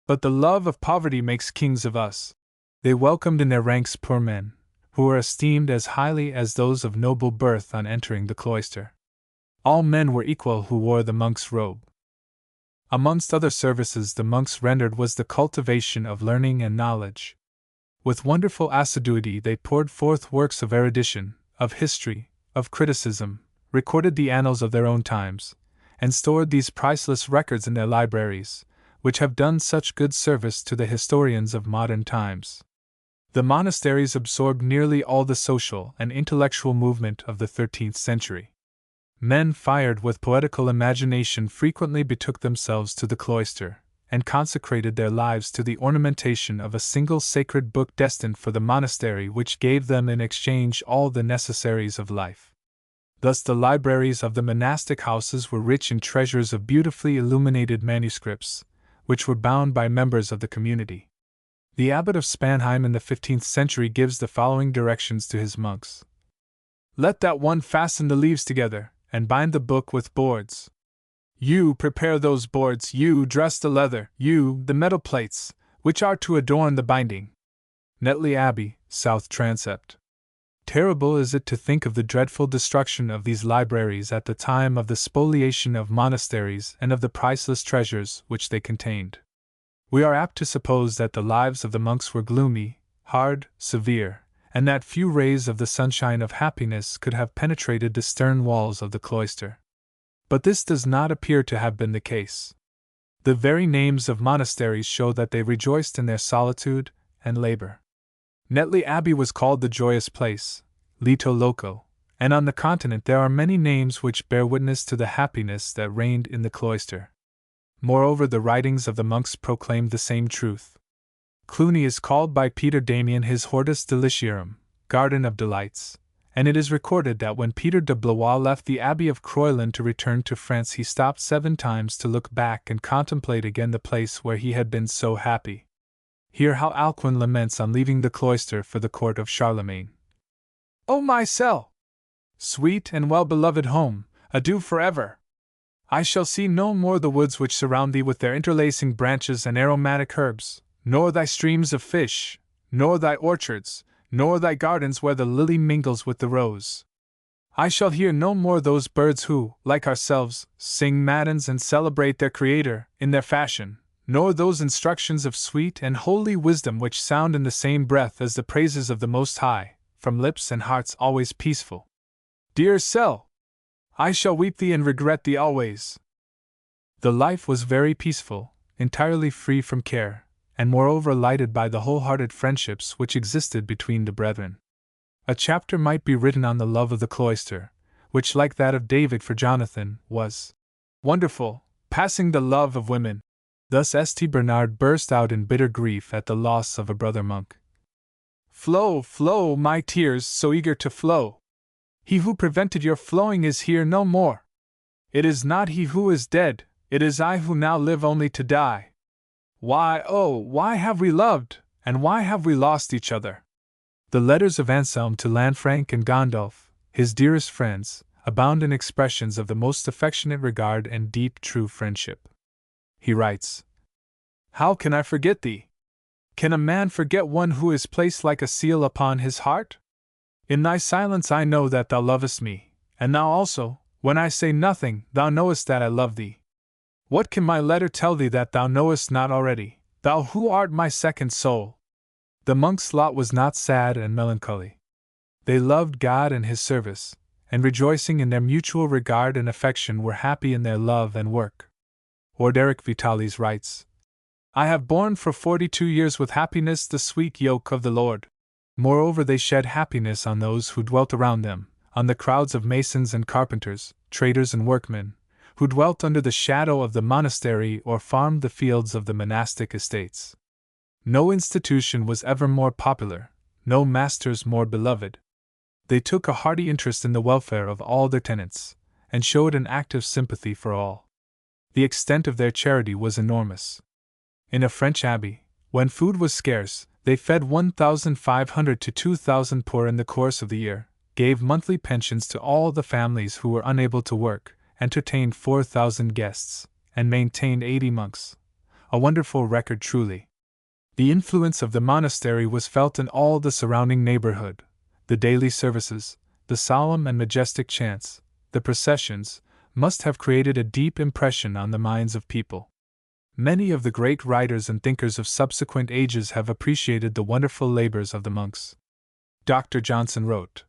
But the love of poverty makes kings of us. They welcomed in their ranks poor men, who were esteemed as highly as those of noble birth on entering the cloister. All men were equal who wore the monk's robe. Amongst other services the monks rendered was the cultivation of learning and knowledge. With wonderful assiduity they poured forth works of erudition, of history, of criticism, recorded the annals of their own times, and stored these priceless records in their libraries, which have done such good service to the historians of modern times. The monasteries absorbed nearly all the social and intellectual movement of the 13th century. Men fired with poetical imagination frequently betook themselves to the cloister, and consecrated their lives to the ornamentation of a single sacred book destined for the monastery, which gave them in exchange all the necessaries of life. Thus the libraries of the monastic houses were rich in treasures of beautifully illuminated manuscripts, which were bound by members of the community. The abbot of Spanheim in the 15th century gives the following directions to his monks. Let that one fasten the leaves together, and bind the book with boards. You prepare those boards, you dress the leather, you the metal plates, which are to adorn the binding. Netley Abbey, South Transept. Terrible is it to think of the dreadful destruction of these libraries at the time of the spoliation of monasteries and of the priceless treasures which they contained. We are apt to suppose that the lives of the monks were gloomy, hard, severe, and that few rays of the sunshine of happiness could have penetrated the stern walls of the cloister. But this does not appear to have been the case. The very names of monasteries show that they rejoiced in their solitude and labor. Netley Abbey was called the joyous place, Leto Loco, and on the continent there are many names which bear witness to the happiness that reigned in the cloister. Moreover, the writings of the monks proclaimed the same truth. Cluny is called by Peter Damian his Hortus Deliciarum, Garden of Delights, and it is recorded that when Peter de Blois left the Abbey of Croyland to return to France, he stopped 7 times to look back and contemplate again the place where he had been so happy. Hear how Alcuin laments on leaving the cloister for the court of Charlemagne. O my cell! Sweet and well-beloved home, adieu forever! I shall see no more the woods which surround thee with their interlacing branches and aromatic herbs, nor thy streams of fish, nor thy orchards, nor thy gardens where the lily mingles with the rose. I shall hear no more those birds who, like ourselves, sing matins and celebrate their Creator in their fashion, nor those instructions of sweet and holy wisdom which sound in the same breath as the praises of the Most High, from lips and hearts always peaceful. Dear cell! I shall weep thee and regret thee always. The life was very peaceful, entirely free from care, and moreover lighted by the wholehearted friendships which existed between the brethren. A chapter might be written on the love of the cloister, which, like that of David for Jonathan, was wonderful, passing the love of women. Thus St. Bernard burst out in bitter grief at the loss of a brother monk. Flow, flow, my tears, so eager to flow! He who prevented your flowing is here no more. It is not he who is dead, it is I who now live only to die. Why, oh, why have we loved, and why have we lost each other? The letters of Anselm to Lanfranc and Gandalf, his dearest friends, abound in expressions of the most affectionate regard and deep true friendship. He writes, How can I forget thee? Can a man forget one who is placed like a seal upon his heart? In thy silence I know that thou lovest me, and thou also, when I say nothing, thou knowest that I love thee. What can my letter tell thee that thou knowest not already, thou who art my second soul? The monk's lot was not sad and melancholy. They loved God and His service, and rejoicing in their mutual regard and affection were happy in their love and work. Orderic Vitalis writes, I have borne for 42 years with happiness the sweet yoke of the Lord. Moreover, they shed happiness on those who dwelt around them, on the crowds of masons and carpenters, traders and workmen, who dwelt under the shadow of the monastery or farmed the fields of the monastic estates. No institution was ever more popular, no masters more beloved. They took a hearty interest in the welfare of all their tenants, and showed an active sympathy for all. The extent of their charity was enormous. In a French abbey, when food was scarce, they fed 1,500 to 2,000 poor in the course of the year, gave monthly pensions to all the families who were unable to work, entertained 4,000 guests, and maintained 80 monks. A wonderful record truly. The influence of the monastery was felt in all the surrounding neighborhood. The daily services, the solemn and majestic chants, the processions, must have created a deep impression on the minds of people. Many of the great writers and thinkers of subsequent ages have appreciated the wonderful labors of the monks. Dr. Johnson wrote,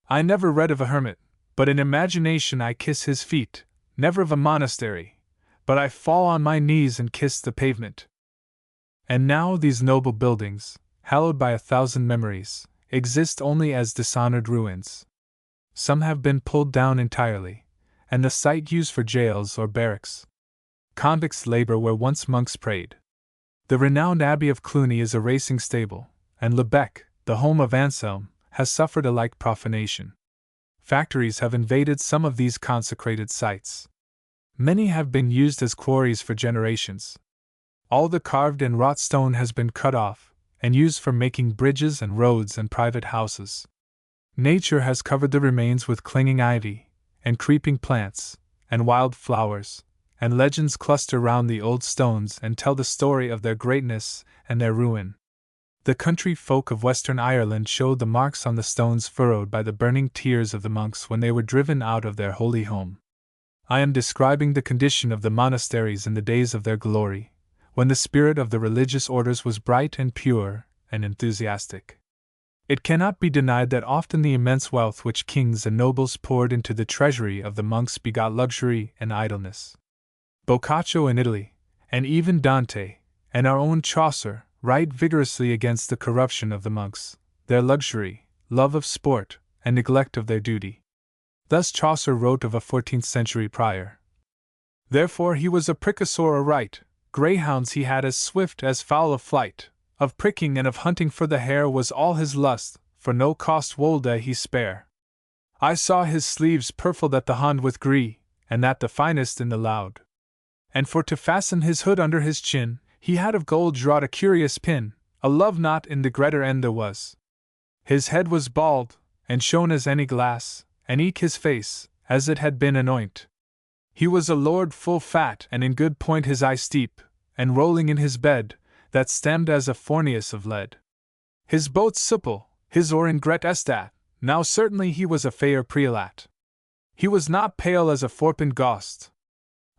I never read of a hermit, but in imagination I kiss his feet, never of a monastery, but I fall on my knees and kiss the pavement. And now these noble buildings, hallowed by 1,000 memories, exist only as dishonored ruins. Some have been pulled down entirely, and the site used for jails or barracks. Convicts labor where once monks prayed. The renowned Abbey of Cluny is a racing stable, and Lebec, the home of Anselm, has suffered a like profanation. factories have invaded some of these consecrated sites. Many have been used as quarries for generations. All the carved and wrought stone has been cut off and used for making bridges and roads and private houses. Nature has covered the remains with clinging ivy and creeping plants and wild flowers, and legends cluster round the old stones and tell the story of their greatness and their ruin. The country folk of Western Ireland showed the marks on the stones furrowed by the burning tears of the monks when they were driven out of their holy home. I am describing the condition of the monasteries in the days of their glory, when the spirit of the religious orders was bright and pure and enthusiastic. It cannot be denied that often the immense wealth which kings and nobles poured into the treasury of the monks begot luxury and idleness. Boccaccio in Italy, and even Dante, and our own Chaucer, write vigorously against the corruption of the monks, their luxury, love of sport, and neglect of their duty. Thus Chaucer wrote of a 14th century prior. Therefore he was a prickosor aright, greyhounds he had as swift as fowl of flight, of pricking and of hunting for the hare was all his lust, for no cost wolde he spare. I saw his sleeves purfled at the hond with gree, and that the finest in the loud. And for to fasten his hood under his chin, he had of gold drawed a curious pin, a love knot in the greater end there was. His head was bald, and shone as any glass, and eke his face, as it had been anoint. He was a lord full fat and in good point his eye steep, and rolling in his bed, that stemmed as a fornius of lead. His boat supple, his oar in gret estat, now certainly he was a fair prelat. He was not pale as a fourpence ghost.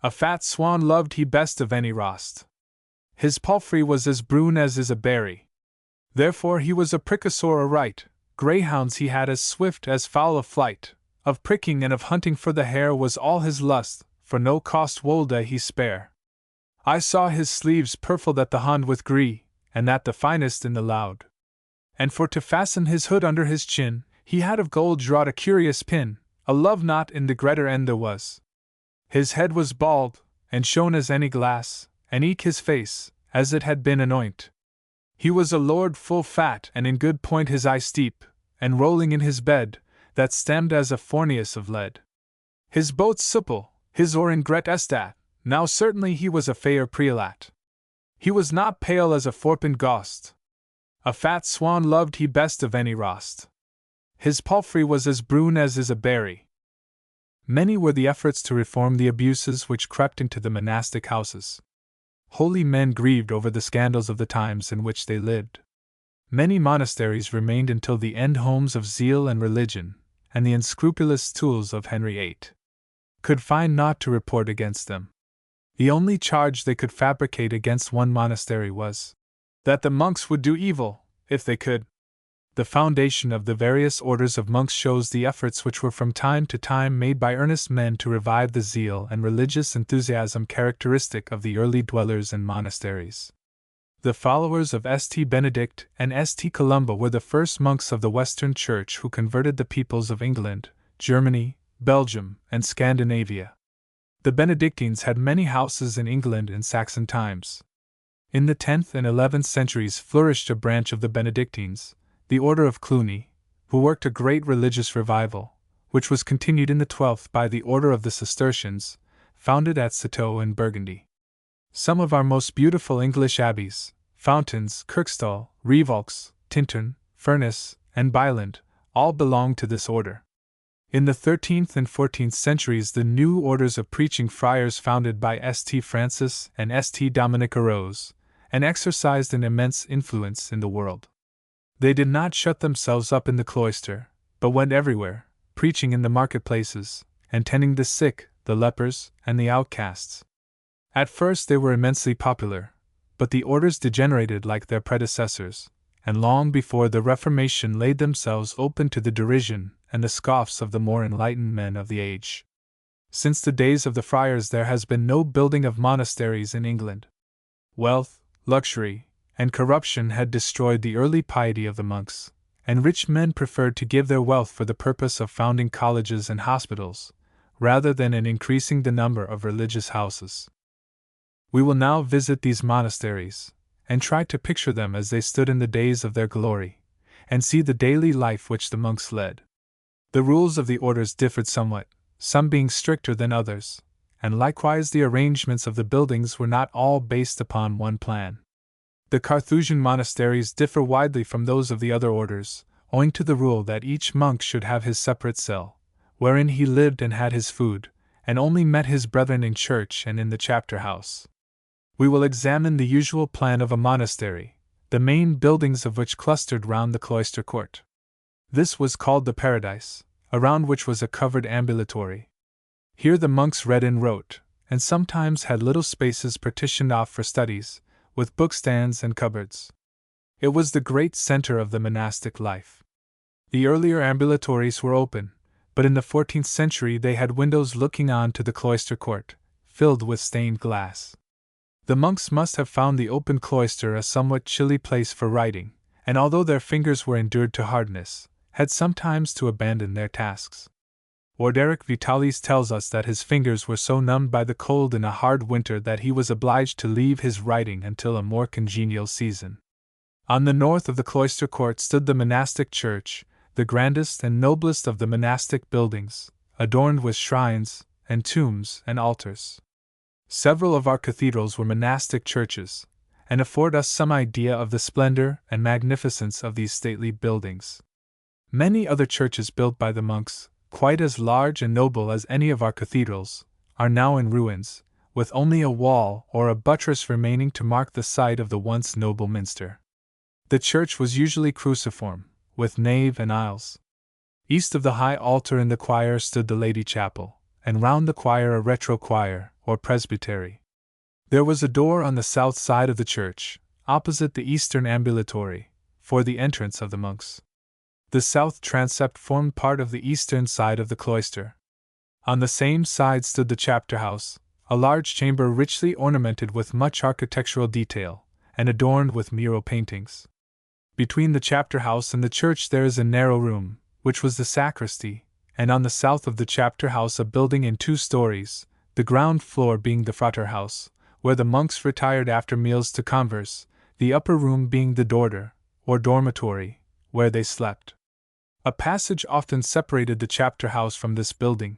A fat swan loved he best of any rost. His palfrey was as brune as is a berry. Therefore he was a prickosor aright, greyhounds he had as swift as fowl of flight, of pricking and of hunting for the hare was all his lust, for no cost wolde he spare. I saw his sleeves purfled at the hond with gree, and that the finest in the loud. And for to fasten his hood under his chin, he had of gold drawed a curious pin, a love knot in the greater end there was. His head was bald, and shone as any glass, and eke his face, as it had been anoint. He was a lord full fat and in good point his eye steep, and rolling in his bed, that stemmed as a fornius of lead. His boat supple, his oar in gret estat, now certainly he was a fair prelat. He was not pale as a fourpence ghost. A fat swan loved he best of any rost. His palfrey was as brune as is a berry. Many were the efforts to reform the abuses which crept into the monastic houses. Holy men grieved over the scandals of the times in which they lived. Many monasteries remained until the end homes of zeal and religion, and the unscrupulous tools of Henry VIII could find naught to report against them. The only charge they could fabricate against one monastery was that the monks would do evil, if they could. The foundation of the various orders of monks shows the efforts which were from time to time made by earnest men to revive the zeal and religious enthusiasm characteristic of the early dwellers in monasteries. The followers of St. Benedict and St. Columba were the first monks of the Western Church who converted the peoples of England, Germany, Belgium, and Scandinavia. The Benedictines had many houses in England in Saxon times. In the 10th and 11th centuries flourished a branch of the Benedictines, the Order of Cluny, who worked a great religious revival, which was continued in the 12th by the Order of the Cistercians, founded at Citeaux in Burgundy. Some of our most beautiful English abbeys, Fountains, Kirkstall, Revolks, Tintern, Furness, and Byland, all belong to this order. In the 13th and 14th centuries the new orders of preaching friars founded by St. Francis and St. Dominic arose, and exercised an immense influence in the world. They did not shut themselves up in the cloister, but went everywhere, preaching in the marketplaces, and tending the sick, the lepers, and the outcasts. At first they were immensely popular, but the orders degenerated like their predecessors, and long before the Reformation laid themselves open to the derision and the scoffs of the more enlightened men of the age. Since the days of the friars there has been no building of monasteries in England. Wealth, luxury, and corruption had destroyed the early piety of the monks, and rich men preferred to give their wealth for the purpose of founding colleges and hospitals, rather than in increasing the number of religious houses. We will now visit these monasteries, and try to picture them as they stood in the days of their glory, and see the daily life which the monks led. The rules of the orders differed somewhat, some being stricter than others, and likewise the arrangements of the buildings were not all based upon one plan. The Carthusian monasteries differ widely from those of the other orders, owing to the rule that each monk should have his separate cell, wherein he lived and had his food, and only met his brethren in church and in the chapter house. We will examine the usual plan of a monastery, the main buildings of which clustered round the cloister court. This was called the Paradise, around which was a covered ambulatory. Here the monks read and wrote, and sometimes had little spaces partitioned off for studies, with bookstands and cupboards. It was the great center of the monastic life. The earlier ambulatories were open, but in the 14th century they had windows looking on to the cloister court, filled with stained glass. The monks must have found the open cloister a somewhat chilly place for writing, and although their fingers were endured to hardness, had sometimes to abandon their tasks. Orderic Vitalis tells us that his fingers were so numbed by the cold in a hard winter that he was obliged to leave his writing until a more congenial season. On the north of the cloister court stood the monastic church, the grandest and noblest of the monastic buildings, adorned with shrines, and tombs, and altars. Several of our cathedrals were monastic churches, and afford us some idea of the splendor and magnificence of these stately buildings. Many other churches built by the monks, quite as large and noble as any of our cathedrals, are now in ruins, with only a wall or a buttress remaining to mark the site of the once noble minster. The church was usually cruciform, with nave and aisles. East of the high altar in the choir stood the Lady Chapel, and round the choir a retro-choir, or presbytery. There was a door on the south side of the church, opposite the eastern ambulatory, for the entrance of the monks. The south transept formed part of the eastern side of the cloister. On the same side stood the chapter house, a large chamber richly ornamented with much architectural detail, and adorned with mural paintings. Between the chapter house and the church there is a narrow room, which was the sacristy, and on the south of the chapter house a building in 2 stories, the ground floor being the frater house, where the monks retired after meals to converse, the upper room being the dorter, or dormitory, where they slept. A passage often separated the chapter house from this building.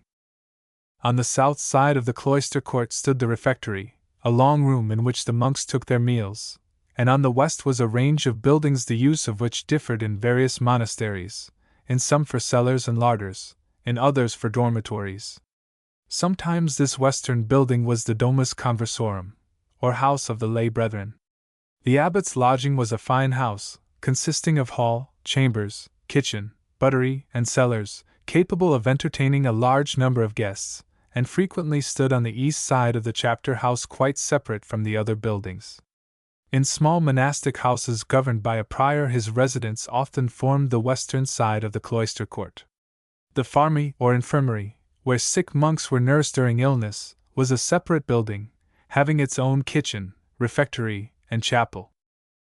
On the south side of the cloister court stood the refectory, a long room in which the monks took their meals, and on the west was a range of buildings the use of which differed in various monasteries, in some for cellars and larders, in others for dormitories. Sometimes this western building was the Domus Conversorum, or house of the lay brethren. The abbot's lodging was a fine house, consisting of hall, chambers, kitchen, buttery, and cellars, capable of entertaining a large number of guests, and frequently stood on the east side of the chapter house quite separate from the other buildings. In small monastic houses governed by a prior his residence often formed the western side of the cloister court. The farmy, or infirmary, where sick monks were nursed during illness, was a separate building, having its own kitchen, refectory, and chapel.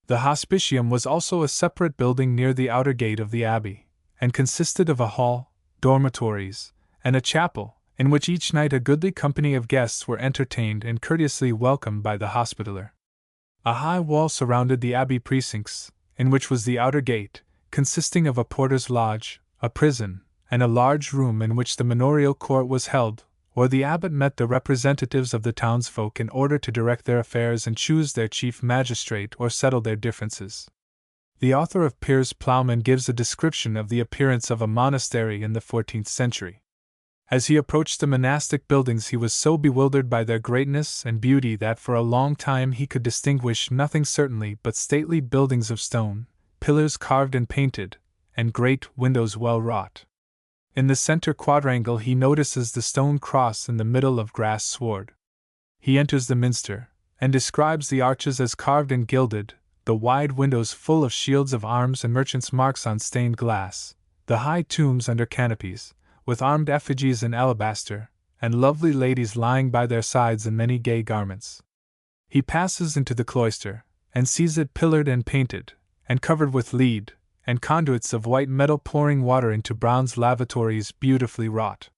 The hospitium was also a separate building near the outer gate of the abbey, and consisted of a hall, dormitories, and a chapel, in which each night a goodly company of guests were entertained and courteously welcomed by the hospitaller. A high wall surrounded the abbey precincts, in which was the outer gate, consisting of a porter's lodge, a prison, and a large room in which the manorial court was held, or the abbot met the representatives of the townsfolk in order to direct their affairs and choose their chief magistrate or settle their differences. The author of Piers Plowman gives a description of the appearance of a monastery in the 14th century. As he approached the monastic buildings he was so bewildered by their greatness and beauty that for a long time he could distinguish nothing certainly but stately buildings of stone, pillars carved and painted, and great windows well wrought. In the center quadrangle he notices the stone cross in the middle of grass sward. He enters the minster, and describes the arches as carved and gilded, the wide windows full of shields of arms and merchants' marks on stained glass, the high tombs under canopies, with armed effigies in alabaster, and lovely ladies lying by their sides in many gay garments. He passes into the cloister, and sees it pillared and painted, and covered with lead, and conduits of white metal pouring water into bronze lavatories beautifully wrought.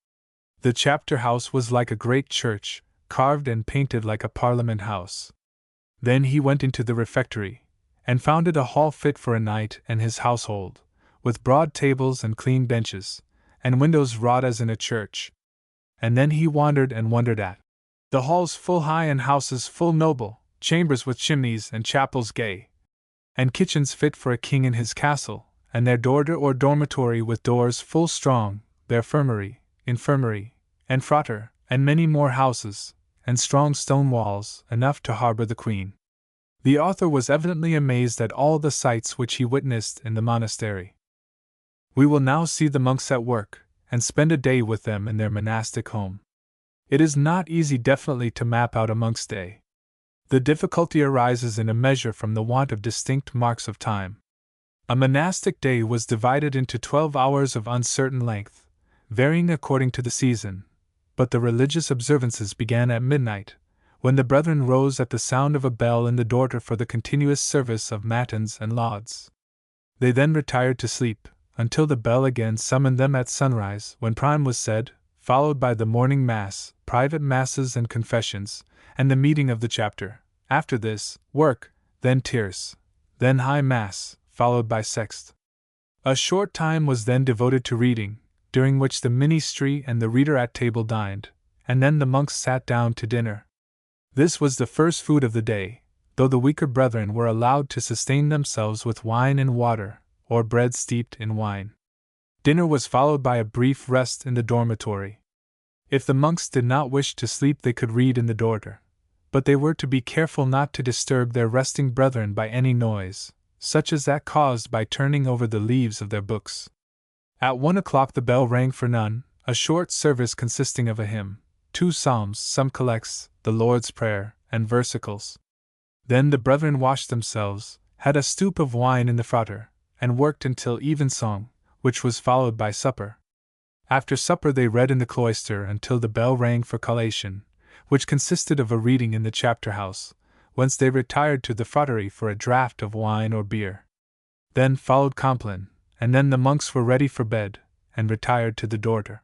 The chapter house was like a great church, carved and painted like a parliament house. Then he went into the refectory, and found it a hall fit for a knight and his household, with broad tables and clean benches, and windows wrought as in a church. And then he wandered and wondered at the halls full high and houses full noble, chambers with chimneys and chapels gay, and kitchens fit for a king in his castle, and their dorter or dormitory with doors full strong, their infirmary, and frater, and many more houses, and strong stone walls, enough to harbor the queen. The author was evidently amazed at all the sights which he witnessed in the monastery. We will now see the monks at work, and spend a day with them in their monastic home. It is not easy definitely to map out a monk's day. The difficulty arises in a measure from the want of distinct marks of time. A monastic day was divided into 12 hours of uncertain length, varying according to the season, but the religious observances began at midnight, when the brethren rose at the sound of a bell in the dorter for the continuous service of matins and lauds. They then retired to sleep, until the bell again summoned them at sunrise, when prime was said, followed by the morning mass, private masses and confessions, and the meeting of the chapter. After this, work, then tierce, then high mass, followed by sext. A short time was then devoted to reading, during which the ministry and the reader at table dined, and then the monks sat down to dinner. This was the first food of the day, though the weaker brethren were allowed to sustain themselves with wine and water, or bread steeped in wine. Dinner was followed by a brief rest in the dormitory. If the monks did not wish to sleep, they could read in the dorter, but they were to be careful not to disturb their resting brethren by any noise, such as that caused by turning over the leaves of their books. At 1 o'clock the bell rang for none, a short service consisting of a hymn, 2 psalms, some collects, the Lord's Prayer, and versicles. Then the brethren washed themselves, had a stoup of wine in the frater, and worked until evensong, which was followed by supper. After supper they read in the cloister until the bell rang for collation, which consisted of a reading in the chapter house, whence they retired to the fratery for a draught of wine or beer. Then followed compline, and then the monks were ready for bed, and retired to the dorter.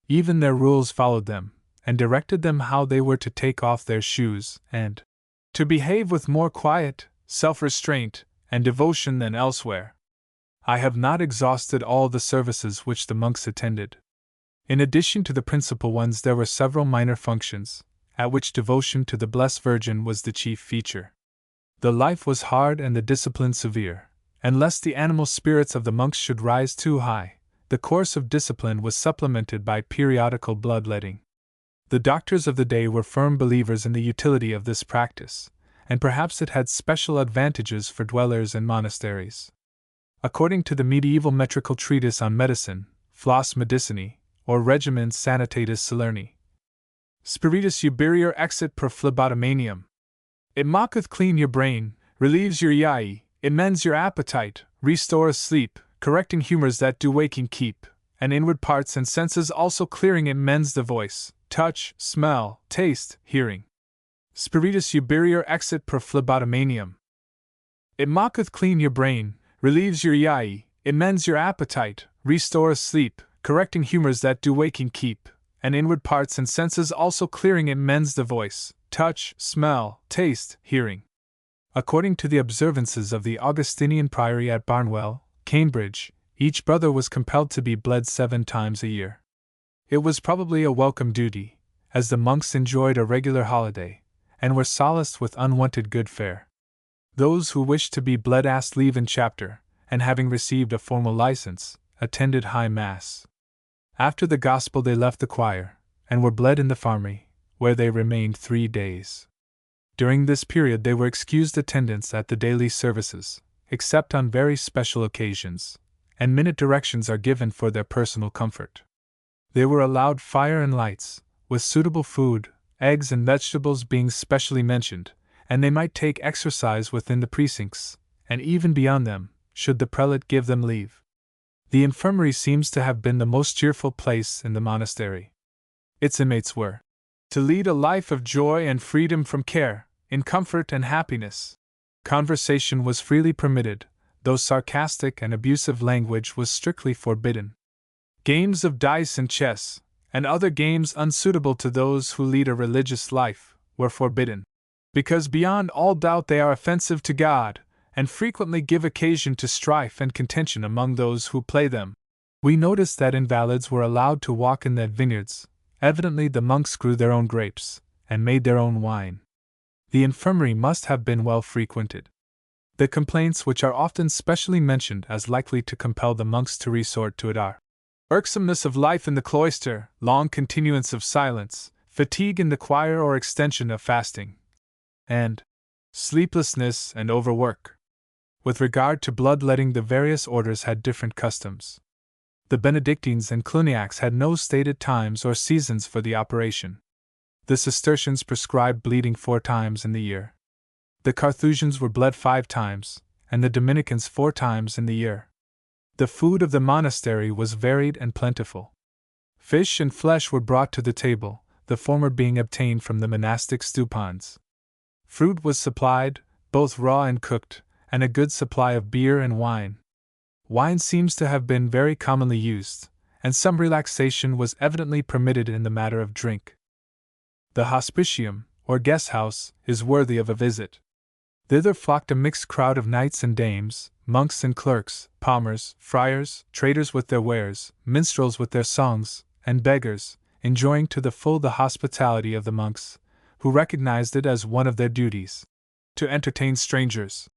Even their rules followed them, and directed them how they were to take off their shoes, and to behave with more quiet, self-restraint, and devotion than elsewhere. I have not exhausted all the services which the monks attended. In addition to the principal ones, there were several minor functions, at which devotion to the Blessed Virgin was the chief feature. The life was hard and the discipline severe, and lest the animal spirits of the monks should rise too high, the course of discipline was supplemented by periodical bloodletting. The doctors of the day were firm believers in the utility of this practice, and perhaps it had special advantages for dwellers in monasteries. According to the medieval metrical treatise on medicine, Flos Medicinae, or Regimen Sanitatis Salerni, Spiritus uberior exit per phlebotomanium. It mocketh clean your brain, relieves your yai, it mends your appetite, restoreth sleep, correcting humors that do waking keep, and inward parts and senses also clearing, it mends the voice, touch, smell, taste, hearing. Spiritus uberior exit per phlebotomanium. It mocketh clean your brain, relieves your yai, it mends your appetite, restoreth sleep, correcting humors that do waking keep, and inward parts and senses also clearing, it mends the voice, touch, smell, taste, hearing. According to the observances of the Augustinian Priory at Barnwell, Cambridge, each brother was compelled to be bled 7 times a year. It was probably a welcome duty, as the monks enjoyed a regular holiday, and were solaced with unwonted good fare. Those who wished to be bled asked leave in chapter, and having received a formal license, attended high mass. After the gospel they left the choir, and were bled in the farmery, where they remained 3 days. During this period they were excused attendance at the daily services, except on very special occasions, and minute directions are given for their personal comfort. They were allowed fire and lights, with suitable food, eggs and vegetables being specially mentioned, and they might take exercise within the precincts, and even beyond them, should the prelate give them leave. The infirmary seems to have been the most cheerful place in the monastery. Its inmates were to lead a life of joy and freedom from care, in comfort and happiness. Conversation was freely permitted, though sarcastic and abusive language was strictly forbidden. Games of dice and chess, and other games unsuitable to those who lead a religious life, were forbidden, because beyond all doubt they are offensive to God, and frequently give occasion to strife and contention among those who play them. We noticed that invalids were allowed to walk in their vineyards. Evidently the monks grew their own grapes, and made their own wine. The infirmary must have been well frequented. The complaints which are often specially mentioned as likely to compel the monks to resort to it are irksomeness of life in the cloister, long continuance of silence, fatigue in the choir or extension of fasting, and sleeplessness and overwork. With regard to bloodletting, the various orders had different customs. The Benedictines and Cluniacs had no stated times or seasons for the operation. The Cistercians prescribed bleeding 4 times in the year. The Carthusians were bled 5 times, and the Dominicans 4 times in the year. The food of the monastery was varied and plentiful. Fish and flesh were brought to the table, the former being obtained from the monastic stewpans. Fruit was supplied, both raw and cooked, and a good supply of beer and wine. Wine seems to have been very commonly used, and some relaxation was evidently permitted in the matter of drink. The hospitium, or guest-house, is worthy of a visit. Thither flocked a mixed crowd of knights and dames, monks and clerks, palmers, friars, traders with their wares, minstrels with their songs, and beggars, enjoying to the full the hospitality of the monks, who recognized it as one of their duties to entertain strangers.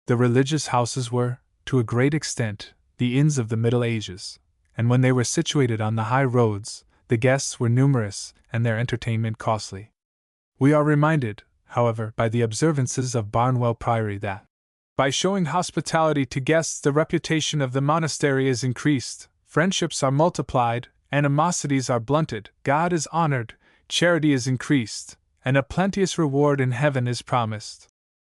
The religious houses were, to a great extent, the inns of the Middle Ages, and when they were situated on the high roads, the guests were numerous and their entertainment costly. We are reminded, however, by the observances of Barnwell Priory that, by showing hospitality to guests, the reputation of the monastery is increased, friendships are multiplied, animosities are blunted, God is honored, charity is increased, and a plenteous reward in heaven is promised.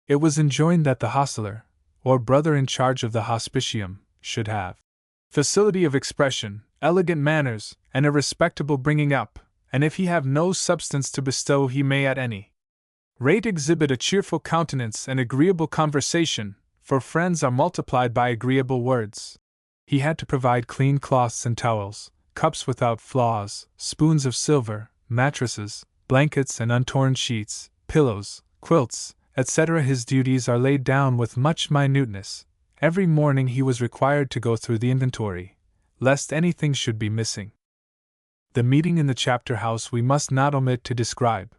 It was enjoined that the hostler, or brother in charge of the hospitium, should have facility of expression, elegant manners, and a respectable bringing up, and if he have no substance to bestow, he may at any rate exhibit a cheerful countenance and agreeable conversation, for friends are multiplied by agreeable words. He had to provide clean cloths and towels, cups without flaws, spoons of silver, mattresses, blankets and untorn sheets, pillows, quilts, etc. His duties are laid down with much minuteness. Every morning he was required to go through the inventory, lest anything should be missing. The meeting in the chapter house we must not omit to describe.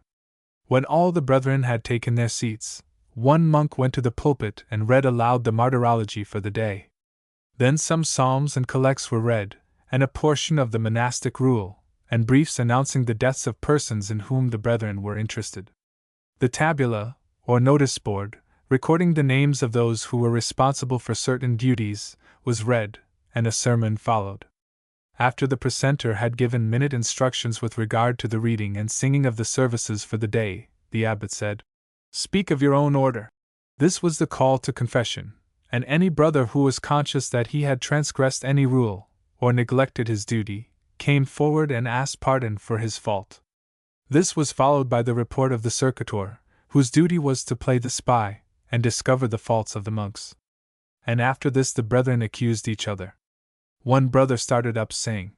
When all the brethren had taken their seats, one monk went to the pulpit and read aloud the martyrology for the day. Then some psalms and collects were read, and a portion of the monastic rule, and briefs announcing the deaths of persons in whom the brethren were interested. The tabula, or notice board, recording the names of those who were responsible for certain duties, was read, and a sermon followed. After the precentor had given minute instructions with regard to the reading and singing of the services for the day, the abbot said, "Speak of your own order." This was the call to confession, and any brother who was conscious that he had transgressed any rule, or neglected his duty, came forward and asked pardon for his fault. This was followed by the report of the circuitor, whose duty was to play the spy, and discover the faults of the monks. And after this the brethren accused each other. One brother started up saying,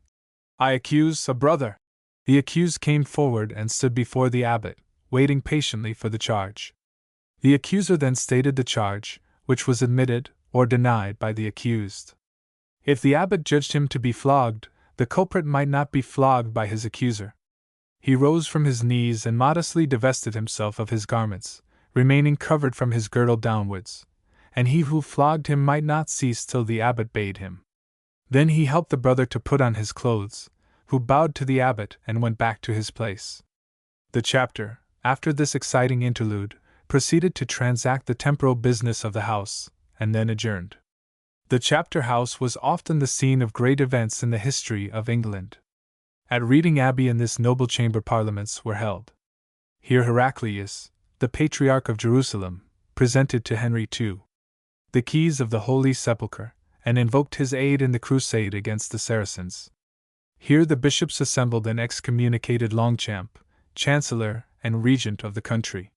"I accuse a brother." The accused came forward and stood before the abbot, waiting patiently for the charge. The accuser then stated the charge, which was admitted or denied by the accused. If the abbot judged him to be flogged, the culprit might not be flogged by his accuser. He rose from his knees and modestly divested himself of his garments, remaining covered from his girdle downwards, and he who flogged him might not cease till the abbot bade him. Then he helped the brother to put on his clothes, who bowed to the abbot and went back to his place. The chapter, after this exciting interlude, proceeded to transact the temporal business of the house, and then adjourned. The chapter house was often the scene of great events in the history of England. At Reading Abbey and this noble chamber parliaments were held. Here Heraclius, the Patriarch of Jerusalem, presented to Henry II the keys of the Holy Sepulchre, and invoked his aid in the crusade against the Saracens. Here the bishops assembled and excommunicated Longchamp, chancellor and regent of the country.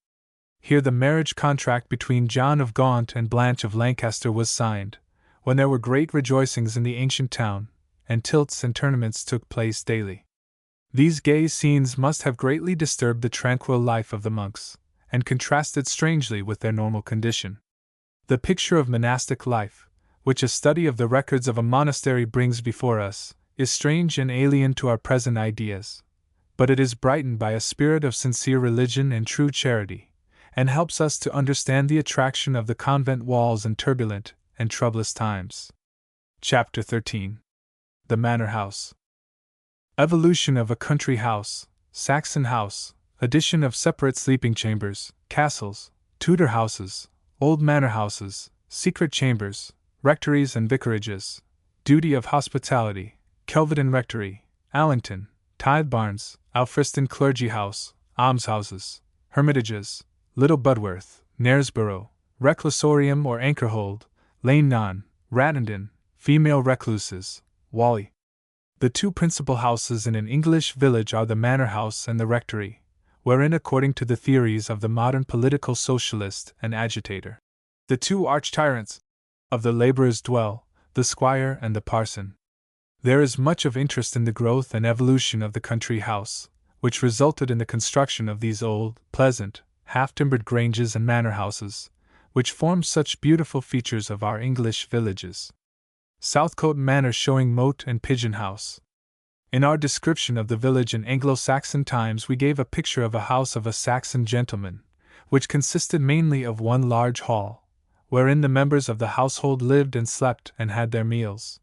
Here the marriage contract between John of Gaunt and Blanche of Lancaster was signed, when there were great rejoicings in the ancient town, and tilts and tournaments took place daily. These gay scenes must have greatly disturbed the tranquil life of the monks, and contrasted strangely with their normal condition. The picture of monastic life, which a study of the records of a monastery brings before us, is strange and alien to our present ideas, but it is brightened by a spirit of sincere religion and true charity, and helps us to understand the attraction of the convent walls in turbulent and troublous times. Chapter 13. The Manor House. Evolution of a country house, Saxon house, addition of separate sleeping chambers, castles, Tudor houses, old manor houses, secret chambers, rectories and vicarages, duty of hospitality, Kelvedon Rectory, Allington, Tithe Barns, Alfriston Clergy House, almshouses, hermitages, Little Budworth, Knaresborough, Reclusorium or Anchorhold, Lane Non, Rattendon, female recluses, Whalley. The two principal houses in an English village are the manor house and the rectory, wherein, according to the theories of the modern political socialist and agitator, the two arch-tyrants of the labourers dwell, the squire and the parson. There is much of interest in the growth and evolution of the country house, which resulted in the construction of these old, pleasant, half-timbered granges and manor houses, which form such beautiful features of our English villages. Southcote Manor showing moat and pigeon house. In our description of the village in Anglo-Saxon times we gave a picture of a house of a Saxon gentleman, which consisted mainly of one large hall, wherein the members of the household lived and slept and had their meals.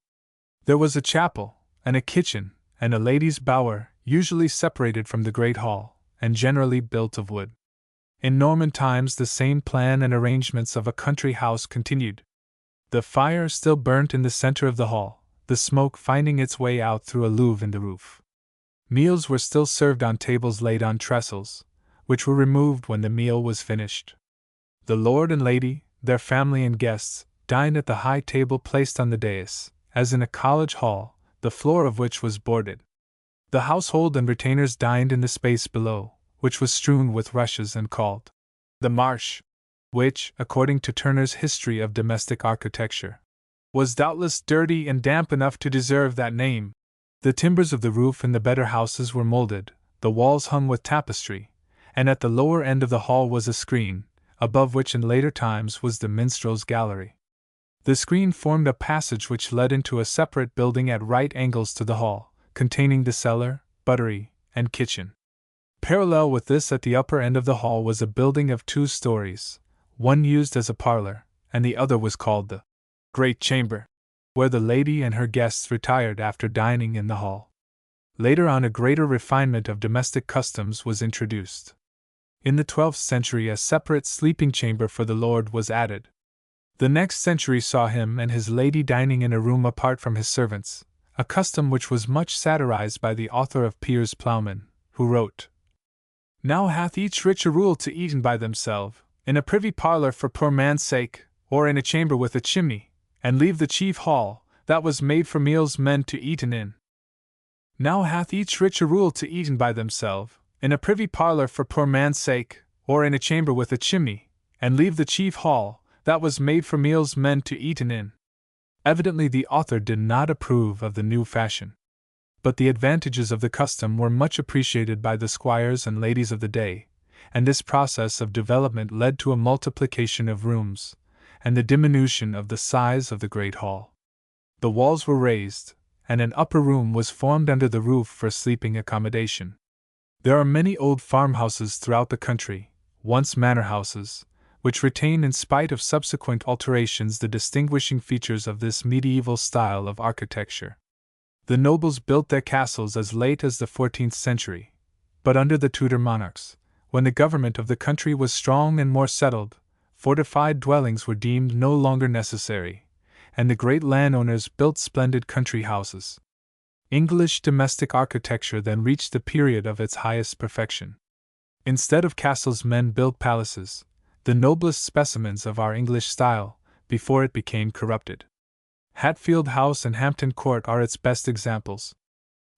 There was a chapel, and a kitchen, and a lady's bower, usually separated from the great hall, and generally built of wood. In Norman times the same plan and arrangements of a country house continued. The fire still burnt in the center of the hall, the smoke finding its way out through a louvre in the roof. Meals were still served on tables laid on trestles, which were removed when the meal was finished. The lord and lady, their family and guests, dined at the high table placed on the dais, as in a college hall, the floor of which was boarded. The household and retainers dined in the space below, which was strewn with rushes and called the marsh, which, according to Turner's History of Domestic Architecture, was doubtless dirty and damp enough to deserve that name. The timbers of the roof in the better houses were molded, the walls hung with tapestry, and at the lower end of the hall was a screen, above which in later times was the minstrel's gallery. The screen formed a passage which led into a separate building at right angles to the hall, containing the cellar, buttery, and kitchen. Parallel with this at the upper end of the hall was a building of 2 stories, one used as a parlor, and the other was called the Great Chamber, where the lady and her guests retired after dining in the hall. Later on a greater refinement of domestic customs was introduced. In the 12th century a separate sleeping chamber for the lord was added. The next century saw him and his lady dining in a room apart from his servants, a custom which was much satirized by the author of Piers Plowman, who wrote, "Now hath each rich a rule to eaten by themselves, in a privy parlour for poor man's sake, or in a chamber with a chimney, and leave the chief hall, that was made for meals men to eaten in. Now hath each rich a rule to eaten by themselves, in a privy parlour for poor man's sake, or in a chamber with a chimney, and leave the chief hall, that was made for meals men to eaten in." Evidently the author did not approve of the new fashion. But the advantages of the custom were much appreciated by the squires and ladies of the day, and this process of development led to a multiplication of rooms, and the diminution of the size of the great hall. The walls were raised, and an upper room was formed under the roof for sleeping accommodation. There are many old farmhouses throughout the country, once manor houses, which retain in spite of subsequent alterations the distinguishing features of this medieval style of architecture. The nobles built their castles as late as the 14th century, but under the Tudor monarchs, when the government of the country was strong and more settled, fortified dwellings were deemed no longer necessary, and the great landowners built splendid country houses. English domestic architecture then reached the period of its highest perfection. Instead of castles men built palaces, the noblest specimens of our English style, before it became corrupted. Hatfield House and Hampton Court are its best examples.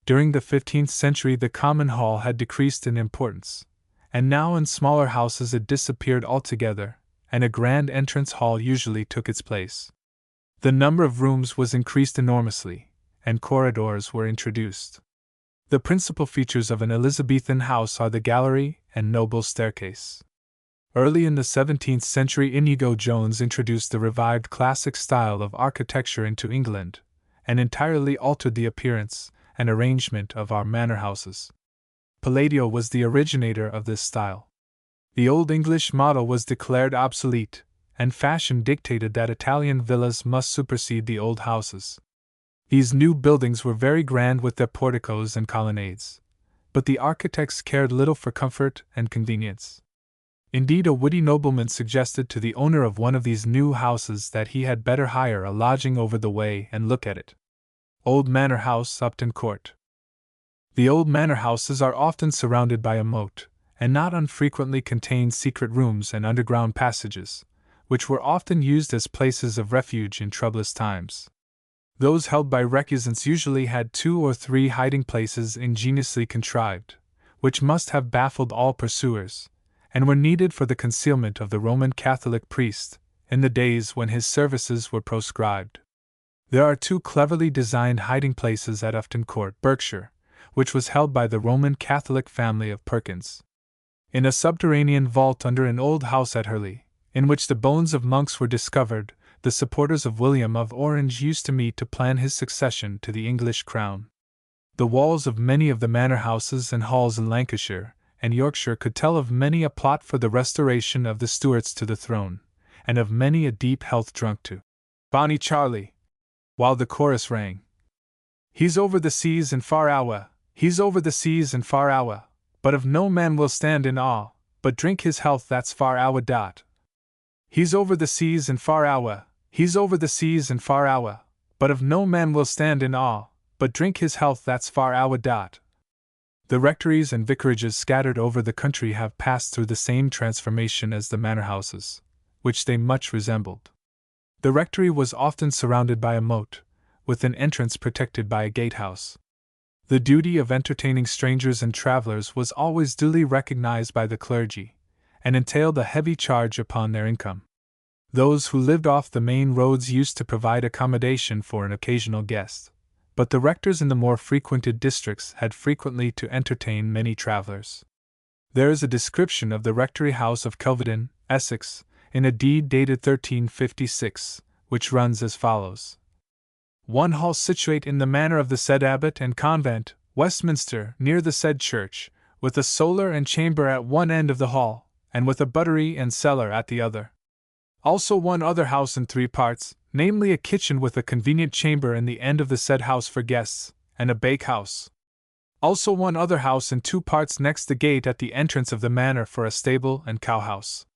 During the 15th century the common hall had decreased in importance, and now in smaller houses it disappeared altogether, and a grand entrance hall usually took its place. The number of rooms was increased enormously, and corridors were introduced. The principal features of an Elizabethan house are the gallery and noble staircase. Early in the 17th century, Inigo Jones introduced the revived classic style of architecture into England, and entirely altered the appearance and arrangement of our manor houses. Palladio was the originator of this style. The Old English model was declared obsolete, and fashion dictated that Italian villas must supersede the old houses. These new buildings were very grand with their porticos and colonnades, but the architects cared little for comfort and convenience. Indeed, a witty nobleman suggested to the owner of one of these new houses that he had better hire a lodging over the way and look at it. Old Manor House, Upton Court. The old manor houses are often surrounded by a moat, and not unfrequently contain secret rooms and underground passages, which were often used as places of refuge in troublous times. Those held by recusants usually had 2 or 3 hiding places ingeniously contrived, which must have baffled all pursuers, and were needed for the concealment of the Roman Catholic priest, in the days when his services were proscribed. There are 2 cleverly designed hiding places at Upton Court, Berkshire, which was held by the Roman Catholic family of Perkins. In a subterranean vault under an old house at Hurley, in which the bones of monks were discovered, the supporters of William of Orange used to meet to plan his succession to the English crown. The walls of many of the manor houses and halls in Lancashire and Yorkshire could tell of many a plot for the restoration of the Stuarts to the throne, and of many a deep health drunk to Bonnie Charlie, while the chorus rang: "He's over the seas and far awa, he's over the seas and far awa, but of no man will stand in awe, but drink his health that's far awa dot. He's over the seas and far awa, he's over the seas and far awa, but of no man will stand in awe, but drink his health that's far awa dot." The rectories and vicarages scattered over the country have passed through the same transformation as the manor houses, which they much resembled. The rectory was often surrounded by a moat, with an entrance protected by a gatehouse. The duty of entertaining strangers and travelers was always duly recognized by the clergy, and entailed a heavy charge upon their income. Those who lived off the main roads used to provide accommodation for an occasional guest, but the rectors in the more frequented districts had frequently to entertain many travelers. There is a description of the rectory house of Kelvedon, Essex, in a deed dated 1356, which runs as follows: "One hall situate in the manor of the said abbot and convent, Westminster, near the said church, with a solar and chamber at one end of the hall, and with a buttery and cellar at the other. Also one other house in 3 parts, namely a kitchen with a convenient chamber in the end of the said house for guests, and a bake-house. Also one other house in 2 parts next the gate at the entrance of the manor for a stable and cow-house.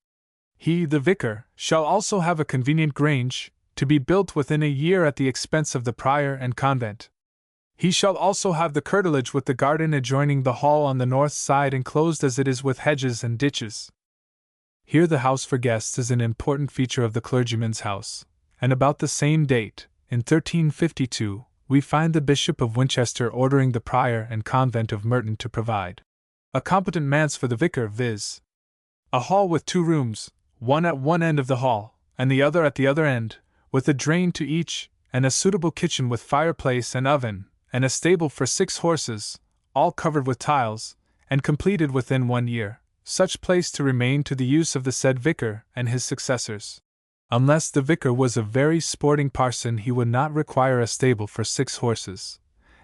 He, the vicar, shall also have a convenient grange, to be built within a year at the expense of the prior and convent. He shall also have the curtilage with the garden adjoining the hall on the north side enclosed as it is with hedges and ditches." Here the house for guests is an important feature of the clergyman's house, and about the same date, in 1352, we find the Bishop of Winchester ordering the prior and convent of Merton to provide a competent manse for the vicar, viz., a hall with 2 rooms, one at one end of the hall, and the other at the other end, with a drain to each, and a suitable kitchen with fireplace and oven, and a stable for 6 horses, all covered with tiles, and completed within 1 year, such place to remain to the use of the said vicar and his successors. Unless the vicar was a very sporting parson, he would not require a stable for 6 horses,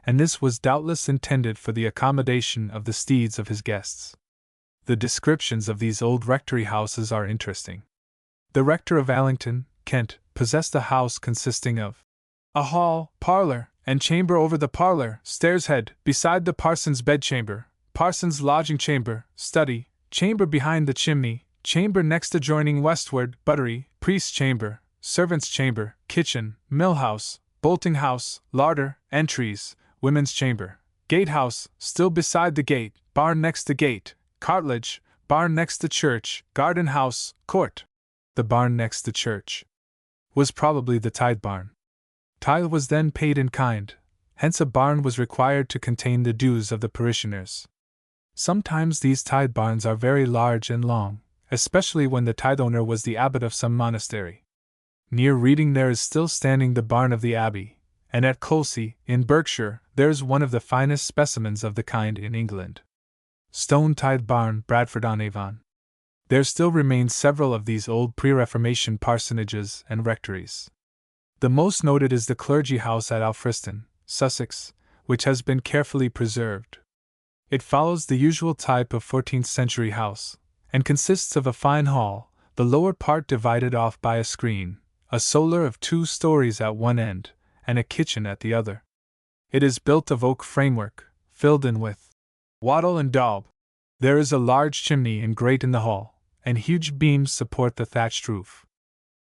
and this was doubtless intended for the accommodation of the steeds of his guests. The descriptions of these old rectory houses are interesting. The rector of Allington, Kent, possessed a house consisting of a hall, parlour, and chamber over the parlour, stairs head, beside the parson's bedchamber, parson's lodging chamber, study, chamber behind the chimney, chamber next adjoining westward, buttery, priest's chamber, servant's chamber, kitchen, mill-house, bolting-house, larder, entries, women's chamber, gatehouse, still beside the gate, barn next the gate, cartilage, barn next the church, garden-house, court. The barn next the church was probably the tithe barn. Tithe was then paid in kind, hence a barn was required to contain the dues of the parishioners. Sometimes these tithe barns are very large and long, especially when the tithe owner was the abbot of some monastery. Near Reading there is still standing the barn of the abbey, and at Colsey, in Berkshire, there is one of the finest specimens of the kind in England. Stone Tithe Barn, Bradford-on-Avon. There still remain several of these old pre-Reformation parsonages and rectories. The most noted is the clergy house at Alfriston, Sussex, which has been carefully preserved. It follows the usual type of 14th century house, and consists of a fine hall, the lower part divided off by a screen, a solar of 2 stories at one end, and a kitchen at the other. It is built of oak framework, filled in with wattle and daub. There is a large chimney and grate in the hall, and huge beams support the thatched roof.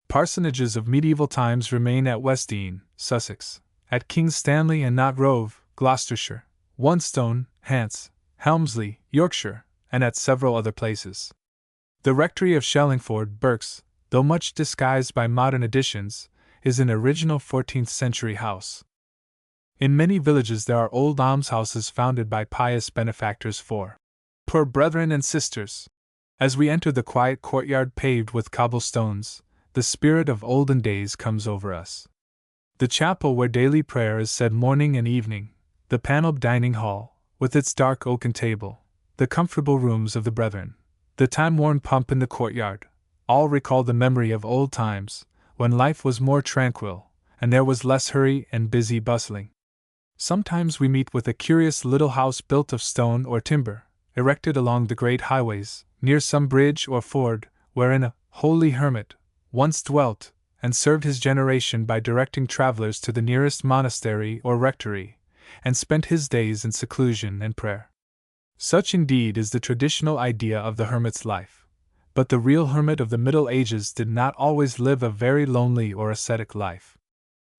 Parsonages of medieval times remain at Westdean, Sussex, at King's Stanley and Knott Grove, Gloucestershire, Onestone, Hants, Helmsley, Yorkshire, and at several other places. The rectory of Shellingford, Berks, though much disguised by modern additions, is an original 14th century house. In many villages there are old almshouses founded by pious benefactors for poor brethren and sisters. As we enter the quiet courtyard paved with cobblestones, the spirit of olden days comes over us. The chapel where daily prayer is said morning and evening, the paneled dining hall, with its dark oaken table, the comfortable rooms of the brethren, the time-worn pump in the courtyard, all recall the memory of old times, when life was more tranquil, and there was less hurry and busy bustling. Sometimes we meet with a curious little house built of stone or timber, erected along the great highways, near some bridge or ford, wherein a holy hermit once dwelt, and served his generation by directing travelers to the nearest monastery or rectory, and spent his days in seclusion and prayer. Such indeed is the traditional idea of the hermit's life, but the real hermit of the Middle Ages did not always live a very lonely or ascetic life.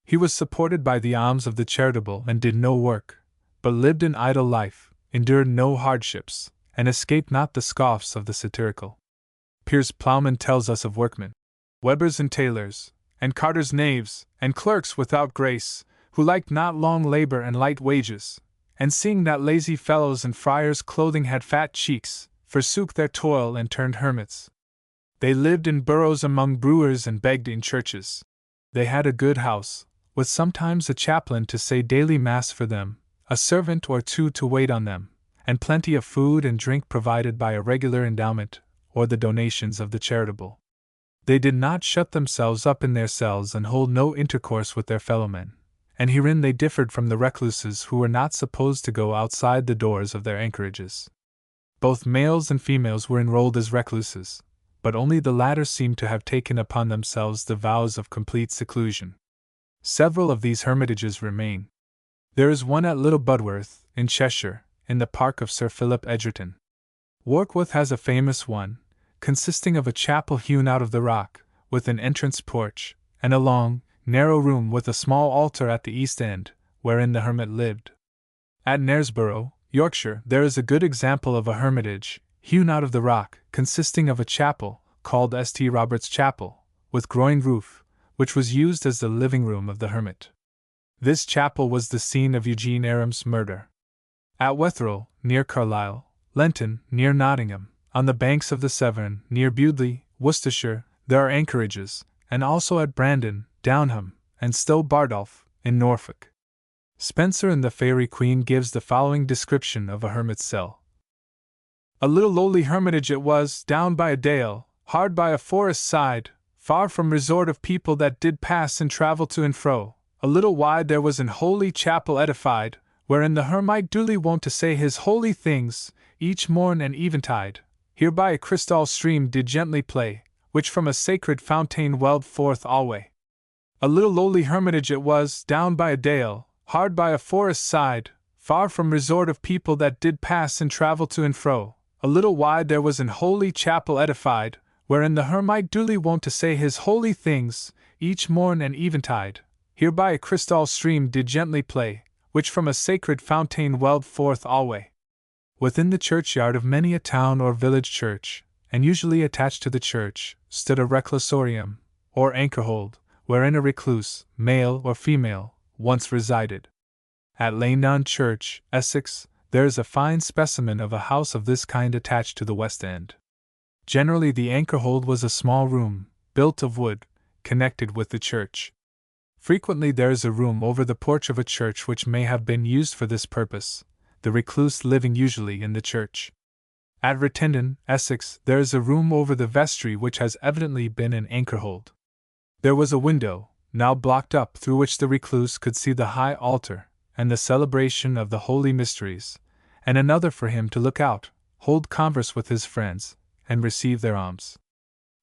He was supported by the alms of the charitable and did no work, but lived an idle life, endured no hardships, and escaped not the scoffs of the satirical. Piers Plowman tells us of workmen, webbers and tailors, and carters' knaves, and clerks without grace, who liked not long labor and light wages, and seeing that lazy fellows and friars' clothing had fat cheeks, forsook their toil and turned hermits. They lived in burrows among brewers and begged in churches. They had a good house, with sometimes a chaplain to say daily mass for them, a servant or 2 to wait on them, and plenty of food and drink provided by a regular endowment, or the donations of the charitable. They did not shut themselves up in their cells and hold no intercourse with their fellowmen, and herein they differed from the recluses who were not supposed to go outside the doors of their anchorages. Both males and females were enrolled as recluses, but only the latter seemed to have taken upon themselves the vows of complete seclusion. Several of these hermitages remain. There is one at Little Budworth, in Cheshire, in the park of Sir Philip Egerton. Warkworth has a famous one, consisting of a chapel hewn out of the rock, with an entrance porch, and a long, narrow room with a small altar at the east end, wherein the hermit lived. At Knaresborough, Yorkshire, there is a good example of a hermitage, hewn out of the rock, consisting of a chapel, called St. Robert's Chapel, with groined roof, which was used as the living room of the hermit. This chapel was the scene of Eugene Aram's murder. At Wetherell, near Carlisle, Lenton, near Nottingham, on the banks of the Severn, near Bewdley, Worcestershire, there are anchorages, and also at Brandon, Downham, and Stow Bardolph, in Norfolk. Spenser in the Faerie Queene gives the following description of a hermit's cell. A little lowly hermitage it was, down by a dale, hard by a forest side, far from resort of people that did pass and travel to and fro. A little wide there was an holy chapel edified, wherein the hermite duly wont to say his holy things, each morn and eventide. Hereby a crystal stream did gently play, which from a sacred fountain welled forth alway. A little lowly hermitage it was, down by a dale, hard by a forest side, far from resort of people that did pass and travel to and fro. A little wide there was an holy chapel edified, wherein the hermite duly wont to say his holy things, each morn and eventide. Hereby a crystal stream did gently play, which from a sacred fountain welled forth alway. Within the churchyard of many a town or village church, and usually attached to the church, stood a reclusorium, or anchor-hold, wherein a recluse, male or female, once resided. At Lanedown Church, Essex, there is a fine specimen of a house of this kind attached to the west end. Generally the anchor-hold was a small room, built of wood, connected with the church. Frequently there is a room over the porch of a church which may have been used for this purpose, the recluse living usually in the church. At Rittenden, Essex, there is a room over the vestry which has evidently been an anchor-hold. There was a window, now blocked up, through which the recluse could see the high altar and the celebration of the holy mysteries, and another for him to look out, hold converse with his friends, and receive their alms.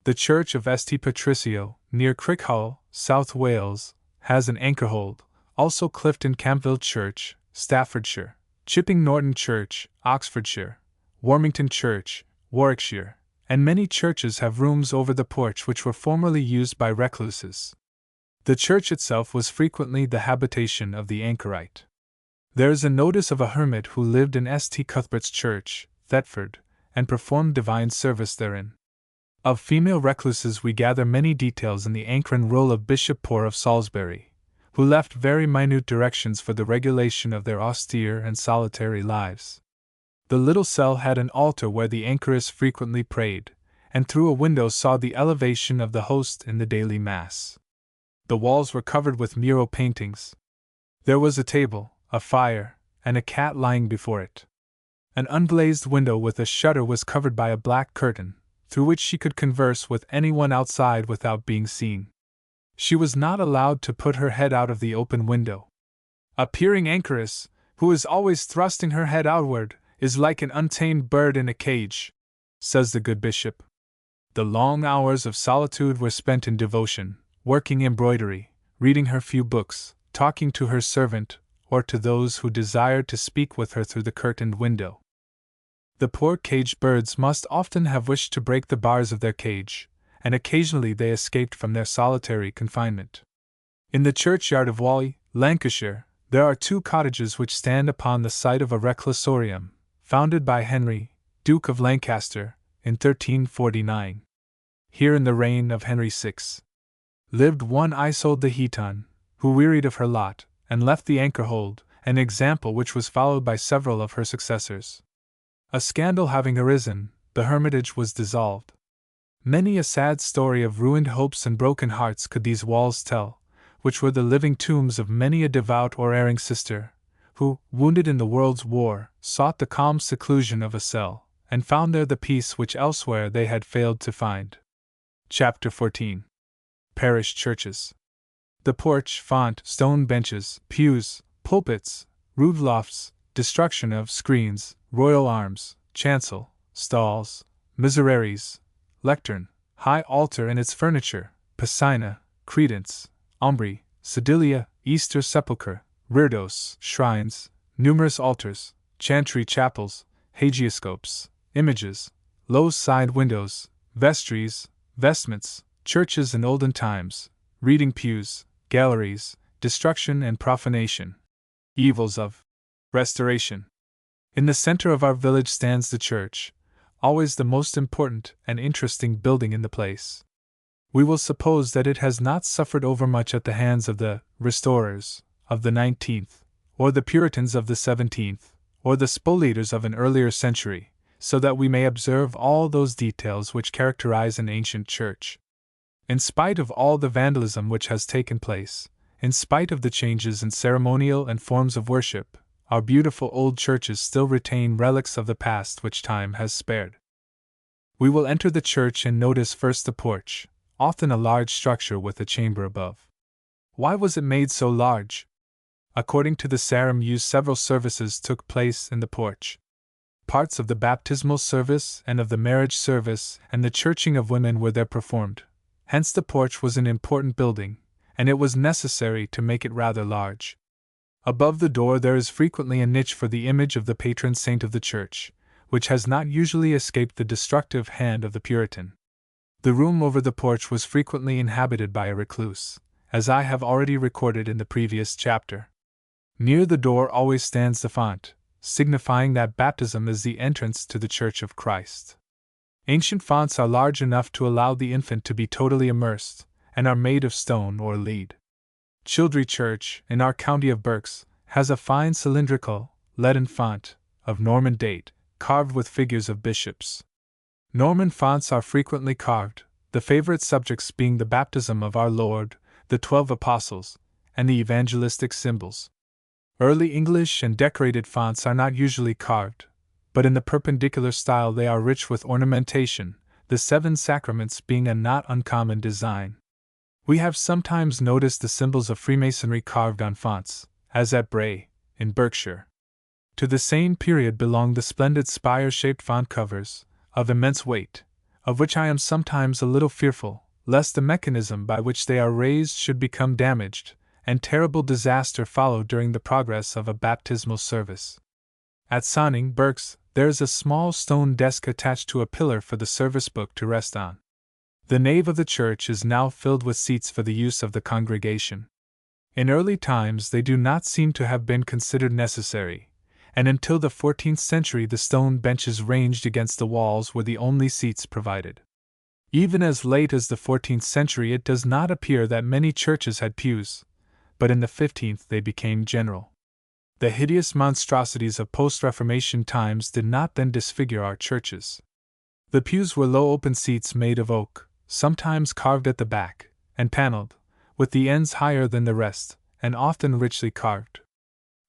The church of St. Patricio, near Crickhull, South Wales, has an anchor-hold, also Clifton Campville Church, Staffordshire, Chipping Norton Church, Oxfordshire, Warmington Church, Warwickshire, and many churches have rooms over the porch which were formerly used by recluses. The church itself was frequently the habitation of the anchorite. There is a notice of a hermit who lived in St. Cuthbert's Church, Thetford, and performed divine service therein. Of female recluses we gather many details in the Anchorine Roll of Bishop Poore of Salisbury, who left very minute directions for the regulation of their austere and solitary lives. The little cell had an altar where the anchoress frequently prayed, and through a window saw the elevation of the host in the daily Mass. The walls were covered with mural paintings. There was a table, a fire, and a cat lying before it. An unglazed window with a shutter was covered by a black curtain, through which she could converse with anyone outside without being seen. She was not allowed to put her head out of the open window. A peering anchoress, who is always thrusting her head outward, is like an untamed bird in a cage, says the good bishop. The long hours of solitude were spent in devotion, working embroidery, reading her few books, talking to her servant, or to those who desired to speak with her through the curtained window. The poor caged birds must often have wished to break the bars of their cage, and occasionally they escaped from their solitary confinement. In the churchyard of Whalley, Lancashire, there are 2 cottages which stand upon the site of a reclusorium, founded by Henry, Duke of Lancaster, in 1349. Here in the reign of Henry VI. lived one Isolde the Heaton, who wearied of her lot, and left the anchor-hold, an example which was followed by several of her successors. A scandal having arisen, the hermitage was dissolved. Many a sad story of ruined hopes and broken hearts could these walls tell, which were the living tombs of many a devout or erring sister, who, wounded in the world's war, sought the calm seclusion of a cell, and found there the peace which elsewhere they had failed to find. Chapter 14. Parish Churches. The porch, font, stone benches, pews, pulpits, rood lofts, destruction of screens, royal arms, chancel, stalls, misereries, lectern, high altar and its furniture, piscina, credence, umbry, sedilia, Easter sepulchre, reredos, shrines, numerous altars, chantry chapels, hagioscopes, images, low side windows, vestries, vestments, churches in olden times, reading pews, galleries, destruction and profanation. Evils of restoration. In the center of our village stands the church, always the most important and interesting building in the place. We will suppose that it has not suffered overmuch at the hands of the restorers of the 19th, or the Puritans of the 17th, or the spoliators of an earlier century, so that we may observe all those details which characterize an ancient church. In spite of all the vandalism which has taken place, in spite of the changes in ceremonial and forms of worship, our beautiful old churches still retain relics of the past which time has spared. We will enter the church and notice first the porch, often a large structure with a chamber above. Why was it made so large? According to the Sarum used, several services took place in the porch. Parts of the baptismal service and of the marriage service and the churching of women were there performed. Hence the porch was an important building, and it was necessary to make it rather large. Above the door there is frequently a niche for the image of the patron saint of the church, which has not usually escaped the destructive hand of the Puritan. The room over the porch was frequently inhabited by a recluse, as I have already recorded in the previous chapter. Near the door always stands the font, signifying that baptism is the entrance to the Church of Christ. Ancient fonts are large enough to allow the infant to be totally immersed, and are made of stone or lead. Childry Church, in our county of Berks, has a fine cylindrical, leaden font, of Norman date, carved with figures of bishops. Norman fonts are frequently carved, the favorite subjects being the baptism of our Lord, the 12 apostles, and the evangelistic symbols. Early English and decorated fonts are not usually carved, but in the perpendicular style they are rich with ornamentation, the 7 sacraments being a not uncommon design. We have sometimes noticed the symbols of Freemasonry carved on fonts, as at Bray, in Berkshire. To the same period belong the splendid spire-shaped font covers, of immense weight, of which I am sometimes a little fearful, lest the mechanism by which they are raised should become damaged, and terrible disaster follow during the progress of a baptismal service. At Sonning, Berks, there is a small stone desk attached to a pillar for the service book to rest on. The nave of the church is now filled with seats for the use of the congregation. In early times they do not seem to have been considered necessary, and until the 14th century the stone benches ranged against the walls were the only seats provided. Even as late as the 14th century it does not appear that many churches had pews, but in the 15th they became general. The hideous monstrosities of post-Reformation times did not then disfigure our churches. The pews were low open seats made of oak, sometimes carved at the back, and paneled, with the ends higher than the rest, and often richly carved.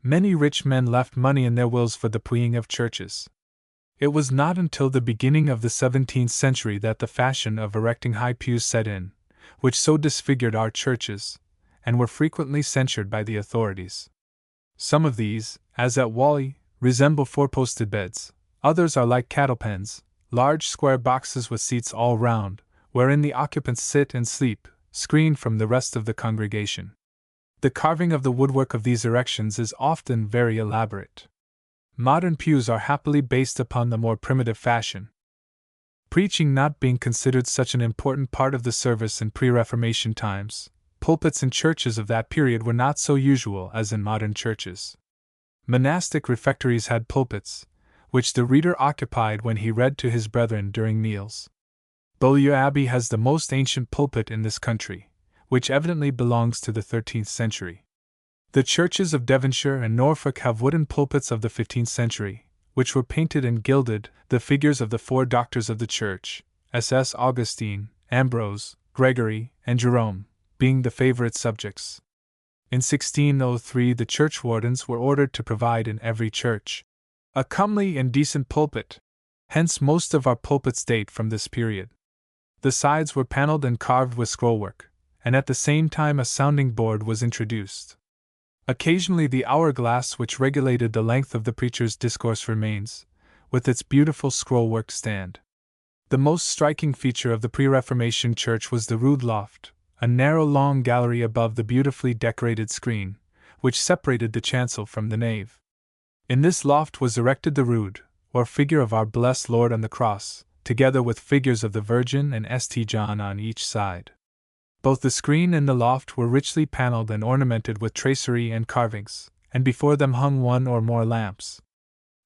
Many rich men left money in their wills for the pewing of churches. It was not until the beginning of the 17th century that the fashion of erecting high pews set in, which so disfigured our churches, and were frequently censured by the authorities. Some of these, as at Whalley, resemble four-posted beds, others are like cattle pens, large square boxes with seats all round, wherein the occupants sit and sleep, screened from the rest of the congregation. The carving of the woodwork of these erections is often very elaborate. Modern pews are happily based upon the more primitive fashion. Preaching not being considered such an important part of the service in pre-Reformation times, pulpits in churches of that period were not so usual as in modern churches. Monastic refectories had pulpits, which the reader occupied when he read to his brethren during meals. Beaulieu Abbey has the most ancient pulpit in this country, which evidently belongs to the 13th century. The churches of Devonshire and Norfolk have wooden pulpits of the 15th century, which were painted and gilded, the figures of the 4 doctors of the church, SS Augustine, Ambrose, Gregory, and Jerome, being the favorite subjects. In 1603 the churchwardens were ordered to provide in every church a comely and decent pulpit. Hence most of our pulpits date from this period. The sides were paneled and carved with scrollwork, and at the same time a sounding board was introduced. Occasionally the hourglass which regulated the length of the preacher's discourse remains, with its beautiful scrollwork stand. The most striking feature of the pre-Reformation church was the rood loft, a narrow long gallery above the beautifully decorated screen, which separated the chancel from the nave. In this loft was erected the rood, or figure of our blessed Lord on the cross, together with figures of the Virgin and St. John on each side. Both the screen and the loft were richly paneled and ornamented with tracery and carvings, and before them hung 1 or more lamps.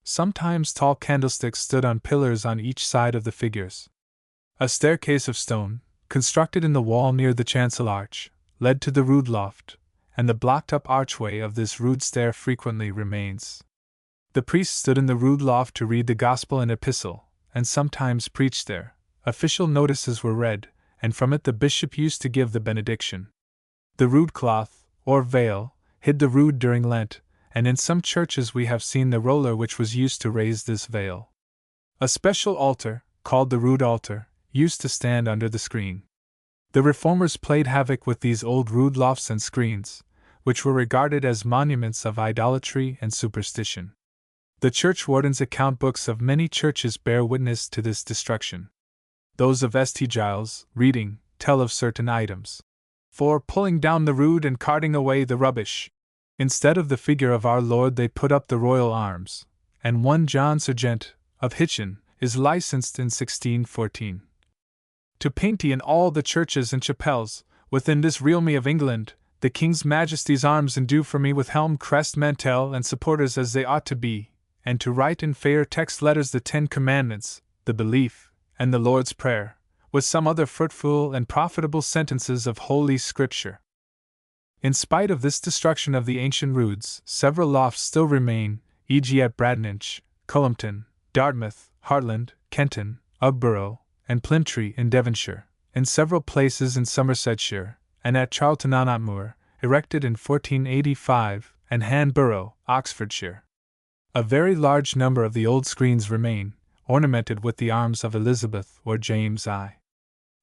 Sometimes tall candlesticks stood on pillars on each side of the figures. A staircase of stone, constructed in the wall near the chancel arch, led to the rood loft, and the blocked-up archway of this rood stair frequently remains. The priest stood in the rood loft to read the gospel and epistle, and sometimes preached there. Official notices were read, and from it the bishop used to give the benediction. The rood cloth, or veil, hid the rood during Lent, and in some churches we have seen the roller which was used to raise this veil. A special altar, called the rood altar, used to stand under the screen. The Reformers played havoc with these old rood lofts and screens, which were regarded as monuments of idolatry and superstition. The churchwardens' account books of many churches bear witness to this destruction. Those of St. Giles, reading, tell of certain items. For pulling down the rood and carting away the rubbish, instead of the figure of our Lord they put up the royal arms, and 1 John Serjeant, of Hitchin, is licensed in 1614. To paint in all the churches and chapels, within this realm of England, the King's Majesty's arms endue for me with helm, crest, mantel, and supporters as they ought to be, and to write in fair text letters the 10 Commandments, the Belief, and the Lord's Prayer, with some other fruitful and profitable sentences of Holy Scripture. In spite of this destruction of the ancient roods, several lofts still remain, e.g. at Bradninch, Cullompton, Dartmouth, Hartland, Kenton, Ugborough, and Plymtree in Devonshire, in several places in Somersetshire, and at Charlton-on-Otmoor, erected in 1485, and Hanborough, Oxfordshire. A very large number of the old screens remain, ornamented with the arms of Elizabeth or James I.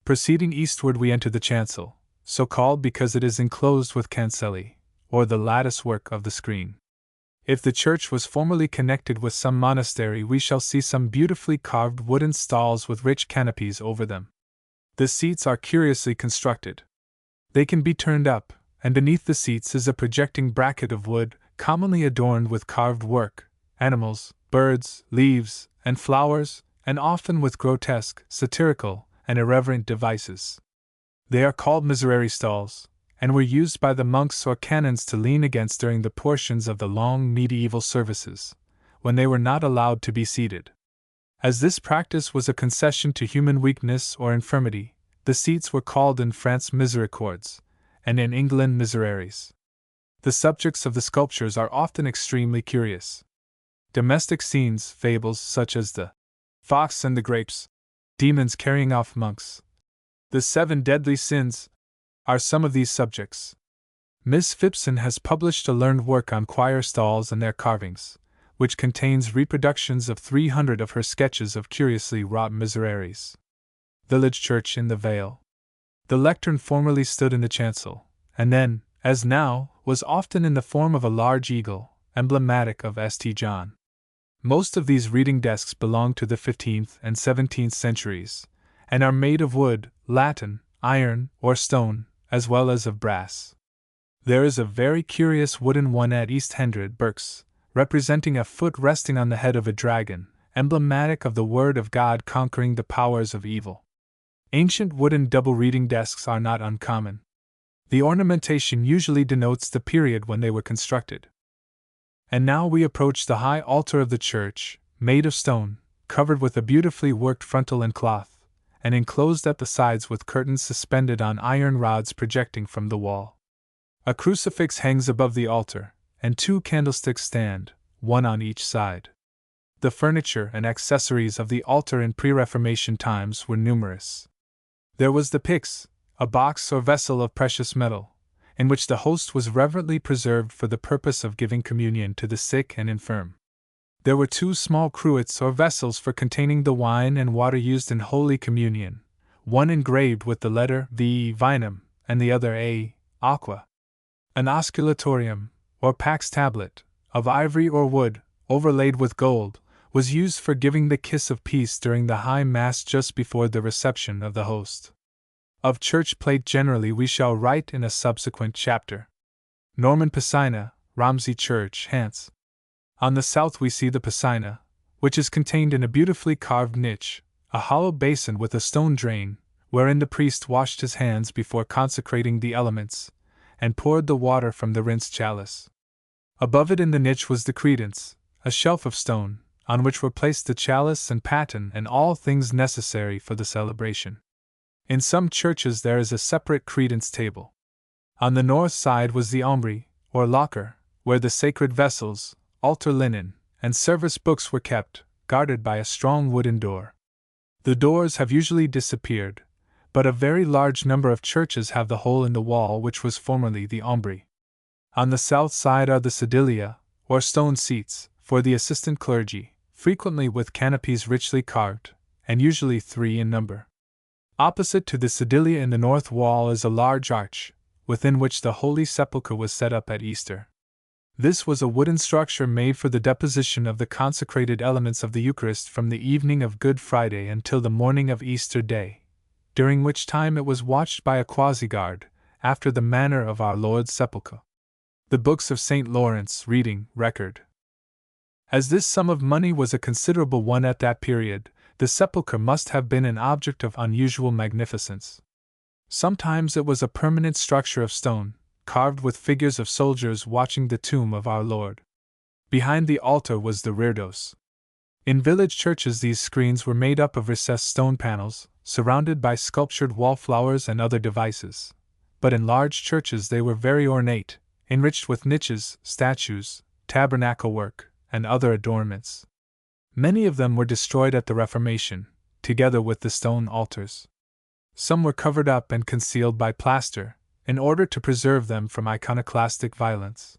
Proceeding eastward, we enter the chancel, so called because it is enclosed with cancelli, or the lattice work of the screen. If the church was formerly connected with some monastery, we shall see some beautifully carved wooden stalls with rich canopies over them. The seats are curiously constructed. They can be turned up, and beneath the seats is a projecting bracket of wood, commonly adorned with carved work, animals, birds, leaves, and flowers, and often with grotesque, satirical, and irreverent devices. They are called miserere stalls, and were used by the monks or canons to lean against during the portions of the long medieval services, when they were not allowed to be seated. As this practice was a concession to human weakness or infirmity, the seats were called in France misericordes, and in England misereres. The subjects of the sculptures are often extremely curious. Domestic scenes, fables such as the fox and the grapes, demons carrying off monks, the 7 deadly sins, are some of these subjects. Miss Phipson has published a learned work on choir stalls and their carvings, which contains reproductions of 300 of her sketches of curiously wrought misereres. Village church in the Vale. The lectern formerly stood in the chancel, and then, as now, was often in the form of a large eagle, emblematic of St. John. Most of these reading desks belong to the 15th and 17th centuries, and are made of wood, latten, iron, or stone, as well as of brass. There is a very curious wooden one at East Hendred, Berks, representing a foot resting on the head of a dragon, emblematic of the Word of God conquering the powers of evil. Ancient wooden double reading desks are not uncommon. The ornamentation usually denotes the period when they were constructed. And now we approach the high altar of the church, made of stone, covered with a beautifully worked frontal and cloth, and enclosed at the sides with curtains suspended on iron rods projecting from the wall. A crucifix hangs above the altar, and 2 candlesticks stand, one on each side. The furniture and accessories of the altar in pre-Reformation times were numerous. There was the pyx, a box or vessel of precious metal, in which the host was reverently preserved for the purpose of giving communion to the sick and infirm. There were 2 small cruets or vessels for containing the wine and water used in Holy Communion, one engraved with the letter V vinum, and the other A aqua. An osculatorium, or pax tablet, of ivory or wood, overlaid with gold, was used for giving the kiss of peace during the High Mass just before the reception of the host. Of church plate generally we shall write in a subsequent chapter. Norman Piscina, Romsey Church, Hants. On the south we see the piscina, which is contained in a beautifully carved niche, a hollow basin with a stone drain, wherein the priest washed his hands before consecrating the elements, and poured the water from the rinsed chalice. Above it in the niche was the credence, a shelf of stone, on which were placed the chalice and paten and all things necessary for the celebration. In some churches there is a separate credence table. On the north side was the aumbry, or locker, where the sacred vessels, altar linen, and service books were kept, guarded by a strong wooden door. The doors have usually disappeared, but a very large number of churches have the hole in the wall which was formerly the aumbry. On the south side are the sedilia, or stone seats, for the assistant clergy, frequently with canopies richly carved, and usually 3 in number. Opposite to the sedilia in the north wall is a large arch, within which the Holy Sepulchre was set up at Easter. This was a wooden structure made for the deposition of the consecrated elements of the Eucharist from the evening of Good Friday until the morning of Easter Day, during which time it was watched by a quasi-guard, after the manner of our Lord's Sepulchre. The books of St. Lawrence, reading, record. As this sum of money was a considerable one at that period, the sepulchre must have been an object of unusual magnificence. Sometimes it was a permanent structure of stone, carved with figures of soldiers watching the tomb of our Lord. Behind the altar was the reredos. In village churches these screens were made up of recessed stone panels, surrounded by sculptured wallflowers and other devices, but in large churches they were very ornate, enriched with niches, statues, tabernacle work, and other adornments. Many of them were destroyed at the Reformation, together with the stone altars. Some were covered up and concealed by plaster, in order to preserve them from iconoclastic violence.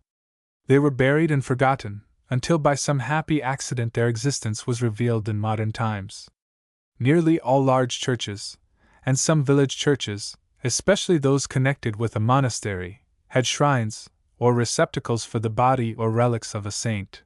They were buried and forgotten, until by some happy accident their existence was revealed in modern times. Nearly all large churches, and some village churches, especially those connected with a monastery, had shrines, or receptacles for the body or relics of a saint.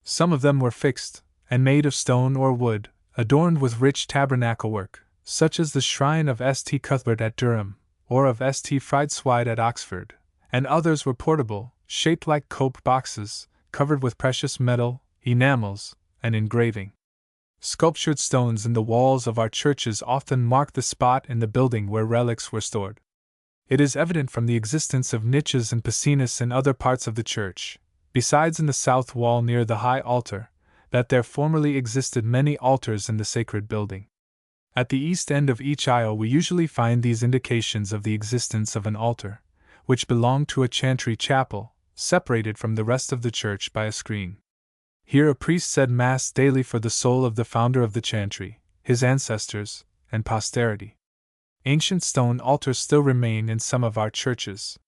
Some of them were fixed, and made of stone or wood, adorned with rich tabernacle work, such as the shrine of St. Cuthbert at Durham, or of St. Friedeswide at Oxford, and others were portable, shaped like cope boxes, covered with precious metal, enamels, and engraving. Sculptured stones in the walls of our churches often mark the spot in the building where relics were stored. It is evident from the existence of niches and piscinas in other parts of the church, besides in the south wall near the high altar, that there formerly existed many altars in the sacred building. At the east end of each aisle we usually find these indications of the existence of an altar, which belonged to a chantry chapel, separated from the rest of the church by a screen. Here a priest said Mass daily for the soul of the founder of the chantry, his ancestors, and posterity. Ancient stone altars still remain in some of our churches.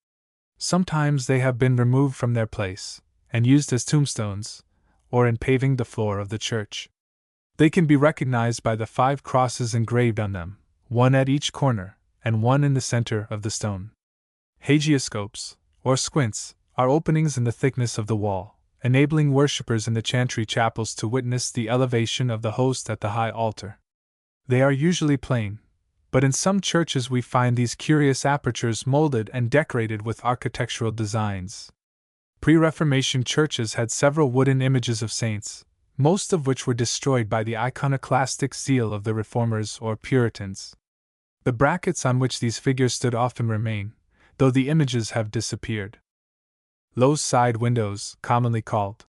Sometimes they have been removed from their place, and used as tombstones, or in paving the floor of the church. They can be recognized by the 5 crosses engraved on them, one at each corner, and one in the center of the stone. Hagioscopes, or squints, are openings in the thickness of the wall, enabling worshippers in the chantry chapels to witness the elevation of the host at the high altar. They are usually plain, but in some churches we find these curious apertures molded and decorated with architectural designs. Pre-Reformation churches had several wooden images of saints, most of which were destroyed by the iconoclastic zeal of the Reformers or Puritans. The brackets on which these figures stood often remain, though the images have disappeared. Low side windows, commonly called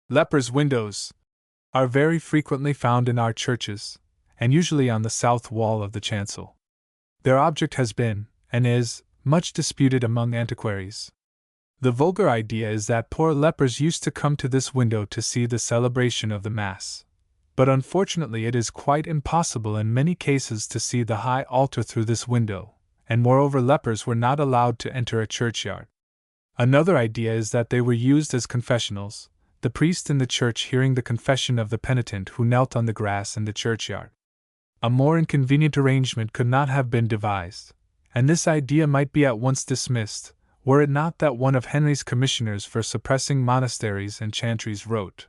lepers' windows, are very frequently found in our churches, and usually on the south wall of the chancel. Their object has been, and is, much disputed among antiquaries. The vulgar idea is that poor lepers used to come to this window to see the celebration of the Mass, but unfortunately it is quite impossible in many cases to see the high altar through this window, and moreover lepers were not allowed to enter a churchyard. Another idea is that they were used as confessionals, the priest in the church hearing the confession of the penitent who knelt on the grass in the churchyard. A more inconvenient arrangement could not have been devised, and this idea might be at once dismissed, were it not that one of Henry's commissioners for suppressing monasteries and chantries wrote,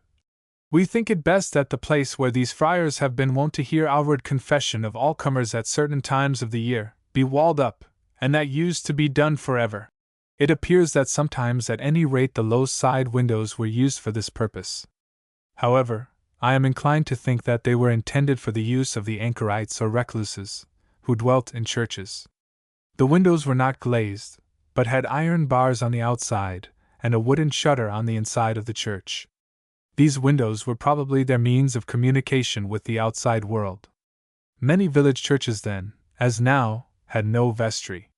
"We think it best that the place where these friars have been wont to hear outward confession of all comers at certain times of the year, be walled up, and that used to be done forever." It appears that sometimes at any rate the low side windows were used for this purpose. However, I am inclined to think that they were intended for the use of the anchorites or recluses, who dwelt in churches. The windows were not glazed, but had iron bars on the outside, and a wooden shutter on the inside of the church. These windows were probably their means of communication with the outside world. Many village churches then, as now, had no vestry.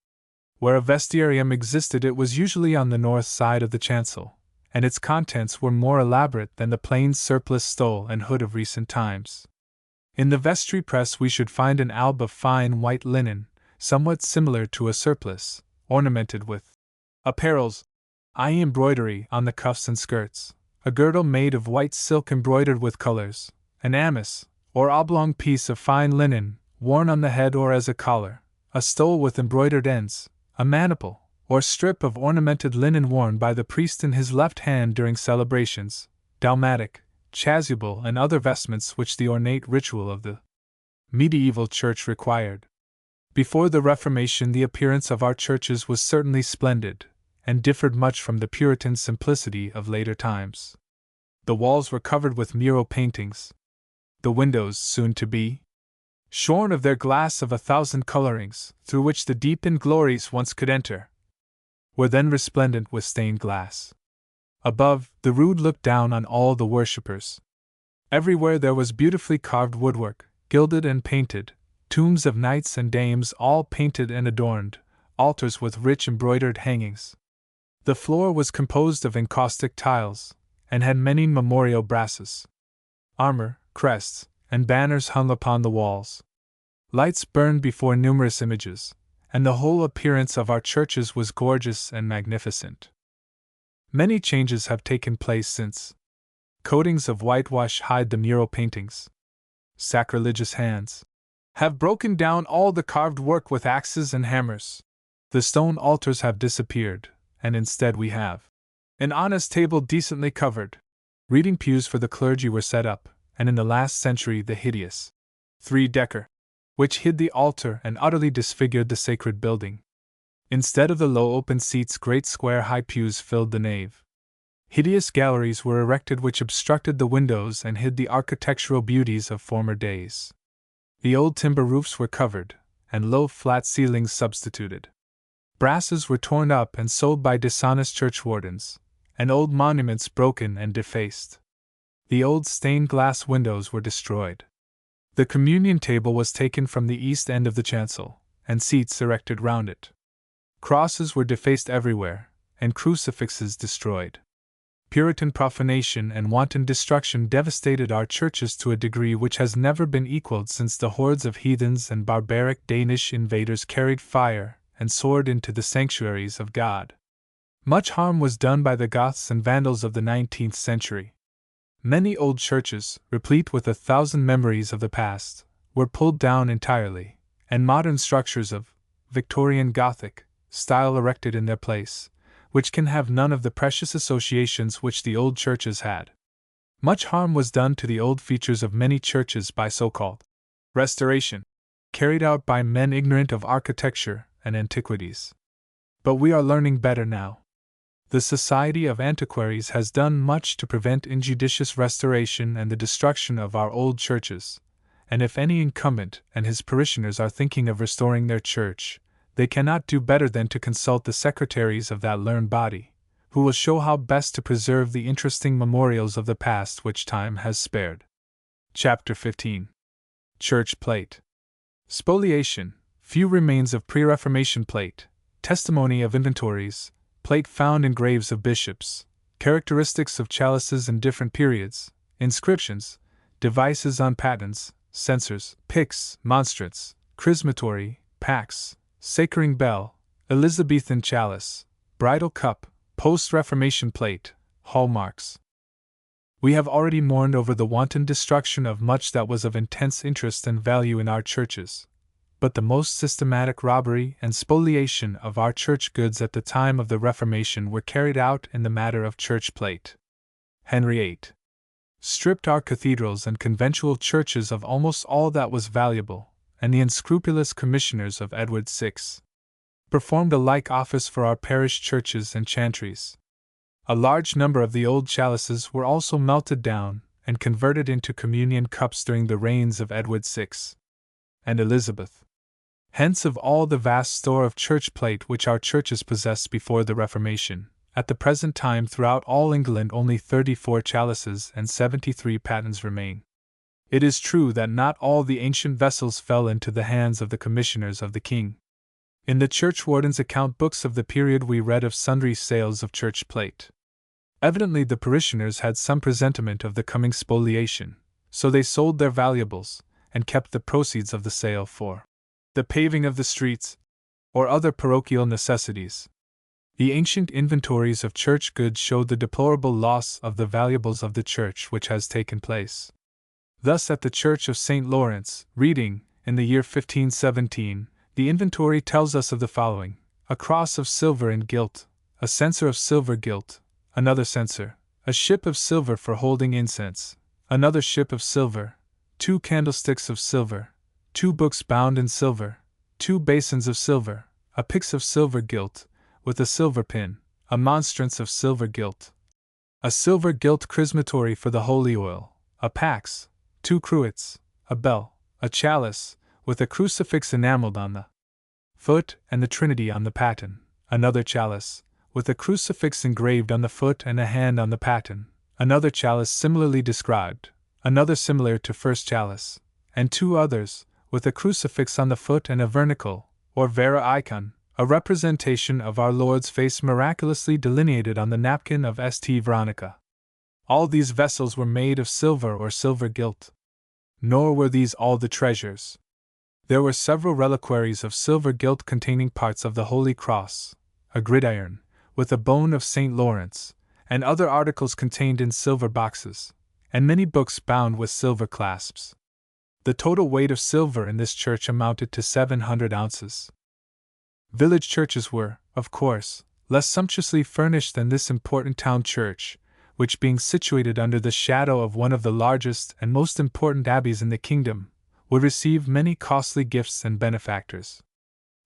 Where a vestiarium existed it was usually on the north side of the chancel, and its contents were more elaborate than the plain surplice stole and hood of recent times. In the vestry press we should find an alb of fine white linen, somewhat similar to a surplice, ornamented with apparels, i.e. embroidery on the cuffs and skirts, a girdle made of white silk embroidered with colors, an amice, or oblong piece of fine linen, worn on the head or as a collar, a stole with embroidered ends, a maniple, or strip of ornamented linen worn by the priest in his left hand during celebrations, dalmatic, chasuble, and other vestments which the ornate ritual of the medieval church required. Before the Reformation the appearance of our churches was certainly splendid, and differed much from the Puritan simplicity of later times. The walls were covered with mural paintings. The windows, soon to be shorn of their glass of 1,000 colorings, through which the deepened glories once could enter, were then resplendent with stained glass. Above, the rood looked down on all the worshippers. Everywhere there was beautifully carved woodwork, gilded and painted, tombs of knights and dames all painted and adorned, altars with rich embroidered hangings. The floor was composed of encaustic tiles, and had many memorial brasses. Armor, crests, and banners hung upon the walls. Lights burned before numerous images, and the whole appearance of our churches was gorgeous and magnificent. Many changes have taken place since. Coatings of whitewash hide the mural paintings. Sacrilegious hands have broken down all the carved work with axes and hammers. The stone altars have disappeared, and instead we have an honest table decently covered. Reading pews for the clergy were set up, and in the last century the hideous three-decker, which hid the altar and utterly disfigured the sacred building. Instead of the low open seats, great square high pews filled the nave. Hideous galleries were erected which obstructed the windows and hid the architectural beauties of former days. The old timber roofs were covered, and low flat ceilings substituted. Brasses were torn up and sold by dishonest churchwardens, and old monuments broken and defaced. The old stained glass windows were destroyed. The communion table was taken from the east end of the chancel, and seats erected round it. Crosses were defaced everywhere, and crucifixes destroyed. Puritan profanation and wanton destruction devastated our churches to a degree which has never been equaled since the hordes of heathens and barbaric Danish invaders carried fire and sword into the sanctuaries of God. Much harm was done by the Goths and Vandals of the 19th century. Many old churches, replete with 1,000 memories of the past, were pulled down entirely, and modern structures of Victorian Gothic style erected in their place, which can have none of the precious associations which the old churches had. Much harm was done to the old features of many churches by so-called restoration, carried out by men ignorant of architecture and antiquities. But we are learning better now. The Society of Antiquaries has done much to prevent injudicious restoration and the destruction of our old churches, and if any incumbent and his parishioners are thinking of restoring their church, they cannot do better than to consult the secretaries of that learned body, who will show how best to preserve the interesting memorials of the past which time has spared. Chapter 15. Church Plate. Spoliation. Few remains of pre-Reformation plate. Testimony of inventories. Plate found in graves of bishops. Characteristics of chalices in different periods. Inscriptions. Devices on patens. Censers. Pyx. Monstrance. Chrismatory. Pax. Sacring bell. Elizabethan chalice. Bridal cup. Post-Reformation plate. Hallmarks. We have already mourned over the wanton destruction of much that was of intense interest and value in our churches. But the most systematic robbery and spoliation of our church goods at the time of the Reformation were carried out in the matter of church plate. Henry VIII stripped our cathedrals and conventual churches of almost all that was valuable, and the unscrupulous commissioners of Edward VI performed a like office for our parish churches and chantries. A large number of the old chalices were also melted down and converted into communion cups during the reigns of Edward VI and Elizabeth. Hence, of all the vast store of church plate which our churches possessed before the Reformation, at the present time throughout all England only 34 chalices and 73 patens remain. It is true that not all the ancient vessels fell into the hands of the commissioners of the king. In the churchwarden's account books of the period we read of sundry sales of church plate. Evidently the parishioners had some presentiment of the coming spoliation, so they sold their valuables, and kept the proceeds of the sale for the paving of the streets, or other parochial necessities. The ancient inventories of church goods showed the deplorable loss of the valuables of the church which has taken place. Thus, at the Church of St. Lawrence, reading, in the year 1517, the inventory tells us of the following: a cross of silver and gilt, a censer of silver gilt, another censer, a ship of silver for holding incense, another ship of silver, 2 candlesticks of silver, 2 books bound in silver, 2 basins of silver, a pyx of silver gilt, with a silver pin, a monstrance of silver gilt, a silver gilt chrismatory for the holy oil, a pax, 2 cruets, a bell, a chalice, with a crucifix enameled on the foot and the Trinity on the paten, another chalice, with a crucifix engraved on the foot and a hand on the paten, another chalice similarly described, another similar to first chalice, and 2 others, with a crucifix on the foot and a vernicle, or vera icon, a representation of our Lord's face miraculously delineated on the napkin of St. Veronica. All these vessels were made of silver or silver gilt. Nor were these all the treasures. There were several reliquaries of silver gilt containing parts of the Holy Cross, a gridiron, with a bone of St. Lawrence, and other articles contained in silver boxes. and many books bound with silver clasps. The total weight of silver in this church amounted to 700 ounces. Village churches were, of course, less sumptuously furnished than this important town church, which being situated under the shadow of one of the largest and most important abbeys in the kingdom, would receive many costly gifts and benefactors.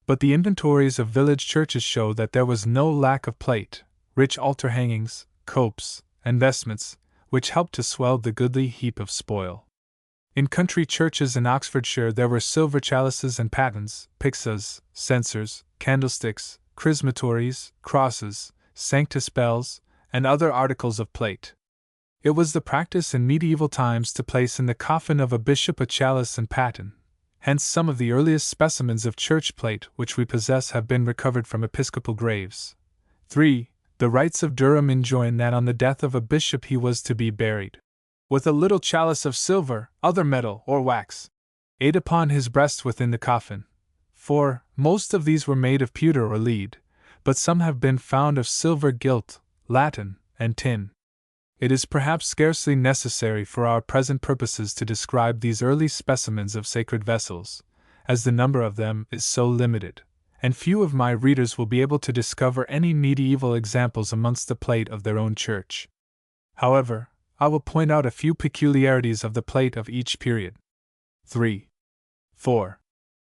But the inventories of village churches show that there was no lack of plate, rich altar hangings, copes, and vestments, which helped to swell the goodly heap of spoil. In country churches in Oxfordshire there were silver chalices and patens, pyxes, censers, candlesticks, chrismatories, crosses, sanctus bells, and other articles of plate. It was the practice in medieval times to place in the coffin of a bishop a chalice and paten, hence some of the earliest specimens of church plate which we possess have been recovered from episcopal graves. 3. The rites of Durham enjoin that on the death of a bishop he was to be buried with a little chalice of silver, other metal, or wax, 8 upon his breast within the coffin. 4. Most of these were made of pewter or lead, but some have been found of silver gilt, latten, and tin. It is perhaps scarcely necessary for our present purposes to describe these early specimens of sacred vessels, as the number of them is so limited, and few of my readers will be able to discover any medieval examples amongst the plate of their own church. However, I will point out a few peculiarities of the plate of each period. 3. 4.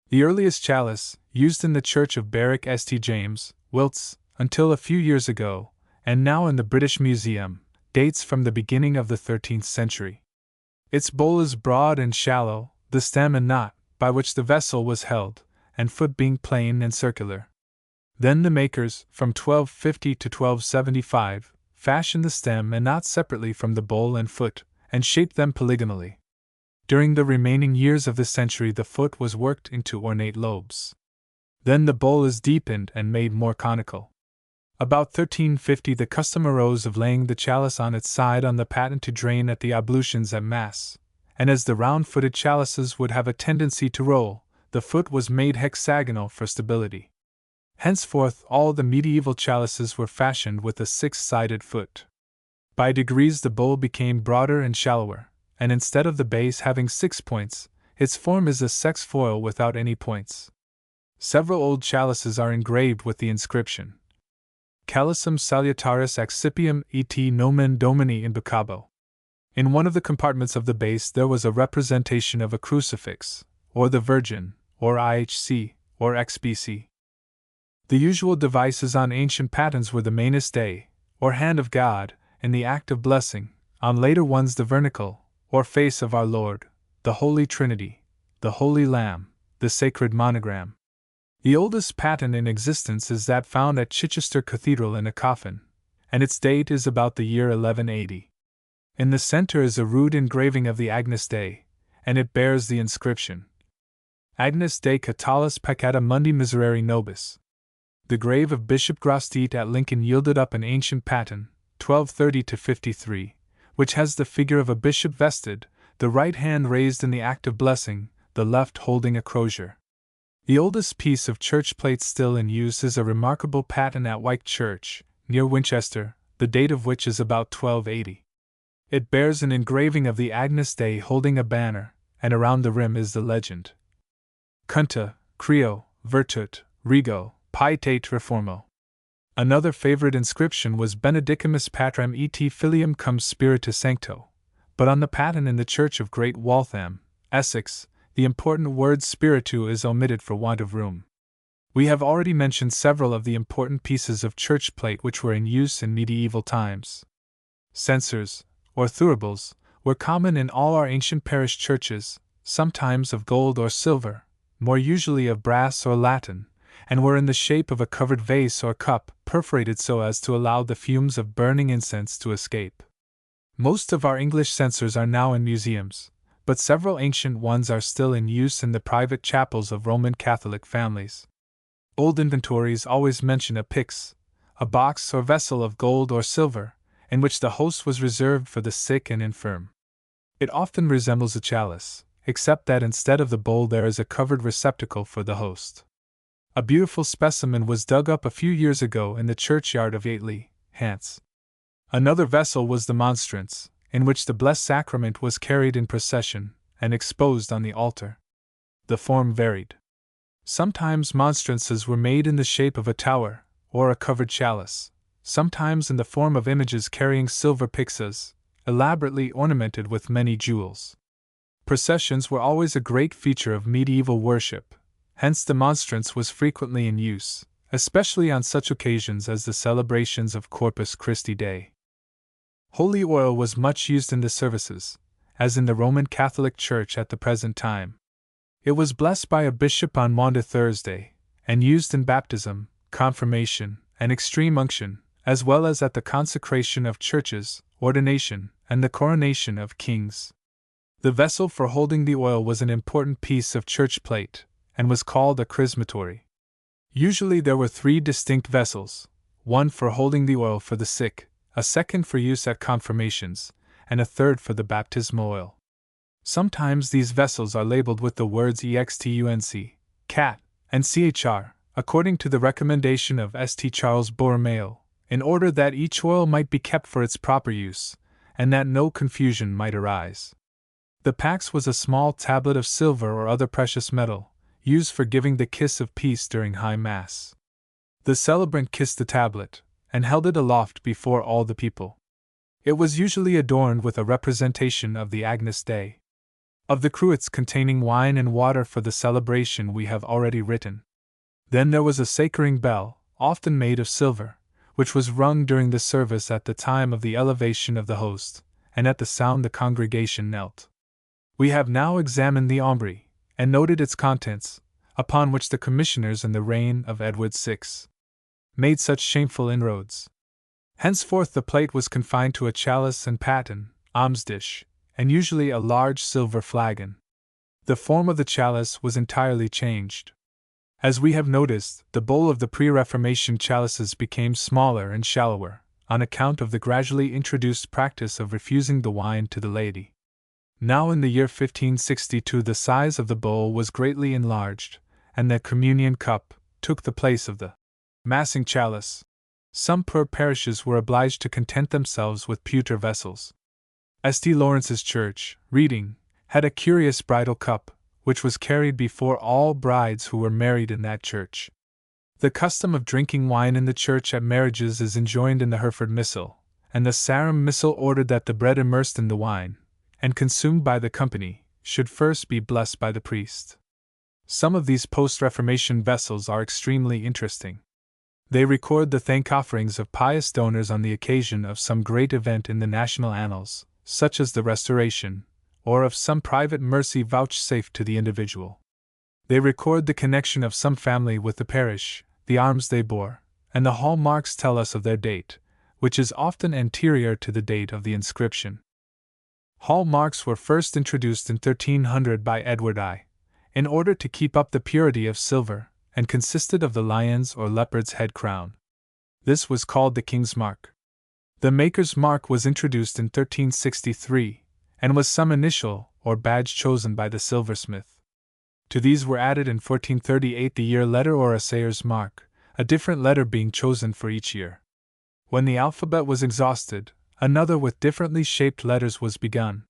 The earliest chalice, used in the church of Berwick St. James, Wilts, until a few years ago, and now in the British Museum, dates from the beginning of the 13th century. Its bowl is broad and shallow, the stem and knot, by which the vessel was held, and foot being plain and circular. Then the makers, from 1250 to 1275, fashioned the stem and knot separately from the bowl and foot, and shaped them polygonally. During the remaining years of the century the foot was worked into ornate lobes. Then the bowl is deepened and made more conical. About 1350 the custom arose of laying the chalice on its side on the paten to drain at the ablutions at Mass, and as the round-footed chalices would have a tendency to roll, the foot was made hexagonal for stability. Henceforth all the medieval chalices were fashioned with a 6-sided foot. By degrees the bowl became broader and shallower, and instead of the base having 6 points, its form is a sexfoil without any points. Several old chalices are engraved with the inscription, Calicem salutaris accipium et nomen Domini imbecabo. In one of the compartments of the base there was a representation of a crucifix, or the Virgin, or IHC, or XBC. The usual devices on ancient patens were the Manus Dei, or Hand of God, in the act of blessing, on later ones the Vernicle, or Face of our Lord, the Holy Trinity, the Holy Lamb, the Sacred Monogram. The oldest paten in existence is that found at Chichester Cathedral in a coffin, and its date is about the year 1180. In the center is a rude engraving of the Agnus Dei, and it bears the inscription, Agnus Dei Catalis Peccata Mundi Miserere Nobis. The grave of Bishop Grosseteste at Lincoln yielded up an ancient paten, 1230-53, which has the figure of a bishop vested, the right hand raised in the act of blessing, the left holding a crosier. The oldest piece of church plate still in use is a remarkable paten at Wyke Church, near Winchester, the date of which is about 1280. It bears an engraving of the Agnus Dei holding a banner, and around the rim is the legend, Cunta, Creo, Virtut, Rego, Pietate Reformo. Another favorite inscription was Benedicamus Patram et Filium cum Spiritus Sancto, but on the paten in the church of Great Waltham, Essex, the important word spiritu is omitted for want of room. We have already mentioned several of the important pieces of church plate which were in use in medieval times. Censers, or thuribles, were common in all our ancient parish churches, sometimes of gold or silver, more usually of brass or latten, and were in the shape of a covered vase or cup, perforated so as to allow the fumes of burning incense to escape. Most of our English censers are now in museums, but several ancient ones are still in use in the private chapels of Roman Catholic families. Old inventories always mention a pyx, a box or vessel of gold or silver, in which the host was reserved for the sick and infirm. It often resembles a chalice, except that instead of the bowl there is a covered receptacle for the host. A beautiful specimen was dug up a few years ago in the churchyard of Yateley, Hants. Another vessel was the monstrance, in which the Blessed Sacrament was carried in procession and exposed on the altar. The form varied. Sometimes monstrances were made in the shape of a tower or a covered chalice, sometimes in the form of images carrying silver pyxes, elaborately ornamented with many jewels. Processions were always a great feature of medieval worship, hence the monstrance was frequently in use, especially on such occasions as the celebrations of Corpus Christi Day. Holy oil was much used in the services, as in the Roman Catholic Church at the present time. It was blessed by a bishop on Maundy Thursday, and used in baptism, confirmation, and extreme unction, as well as at the consecration of churches, ordination, and the coronation of kings. The vessel for holding the oil was an important piece of church plate, and was called a chrismatory. Usually there were 3 distinct vessels, one for holding the oil for the sick, a second for use at confirmations, and a third for the baptismal oil. Sometimes these vessels are labeled with the words extunc, cat, and chr, according to the recommendation of St. Charles Borromeo, in order that each oil might be kept for its proper use, and that no confusion might arise. The pax was a small tablet of silver or other precious metal, used for giving the kiss of peace during High Mass. The celebrant kissed the tablet, and held it aloft before all the people. It was usually adorned with a representation of the Agnus Dei. Of the cruets containing wine and water for the celebration we have already written. Then there was a sacring bell, often made of silver, which was rung during the service at the time of the elevation of the host, and at the sound the congregation knelt. We have now examined the aumbry, and noted its contents, upon which the commissioners in the reign of Edward VI made such shameful inroads. Henceforth the plate was confined to a chalice and paten, alms dish, and usually a large silver flagon. The form of the chalice was entirely changed. As we have noticed, the bowl of the pre-Reformation chalices became smaller and shallower, on account of the gradually introduced practice of refusing the wine to the laity. Now in the year 1562 the size of the bowl was greatly enlarged, and the communion cup took the place of the massing chalice. Some poor parishes were obliged to content themselves with pewter vessels. St. Lawrence's Church, Reading, had a curious bridal cup, which was carried before all brides who were married in that church. The custom of drinking wine in the church at marriages is enjoined in the Hereford Missal, and the Sarum Missal ordered that the bread immersed in the wine, and consumed by the company, should first be blessed by the priest. Some of these post-Reformation vessels are extremely interesting. They record the thank offerings of pious donors on the occasion of some great event in the national annals, such as the Restoration, or of some private mercy vouchsafed to the individual. They record the connection of some family with the parish, the arms they bore, and the hallmarks tell us of their date, which is often anterior to the date of the inscription. Hallmarks were first introduced in 1300 by Edward I, in order to keep up the purity of silver, and consisted of the lion's or leopard's head crown. This was called the king's mark. The maker's mark was introduced in 1363, and was some initial or badge chosen by the silversmith. To these were added in 1438 the year letter or assayer's mark, a different letter being chosen for each year. When the alphabet was exhausted, another with differently shaped letters was begun.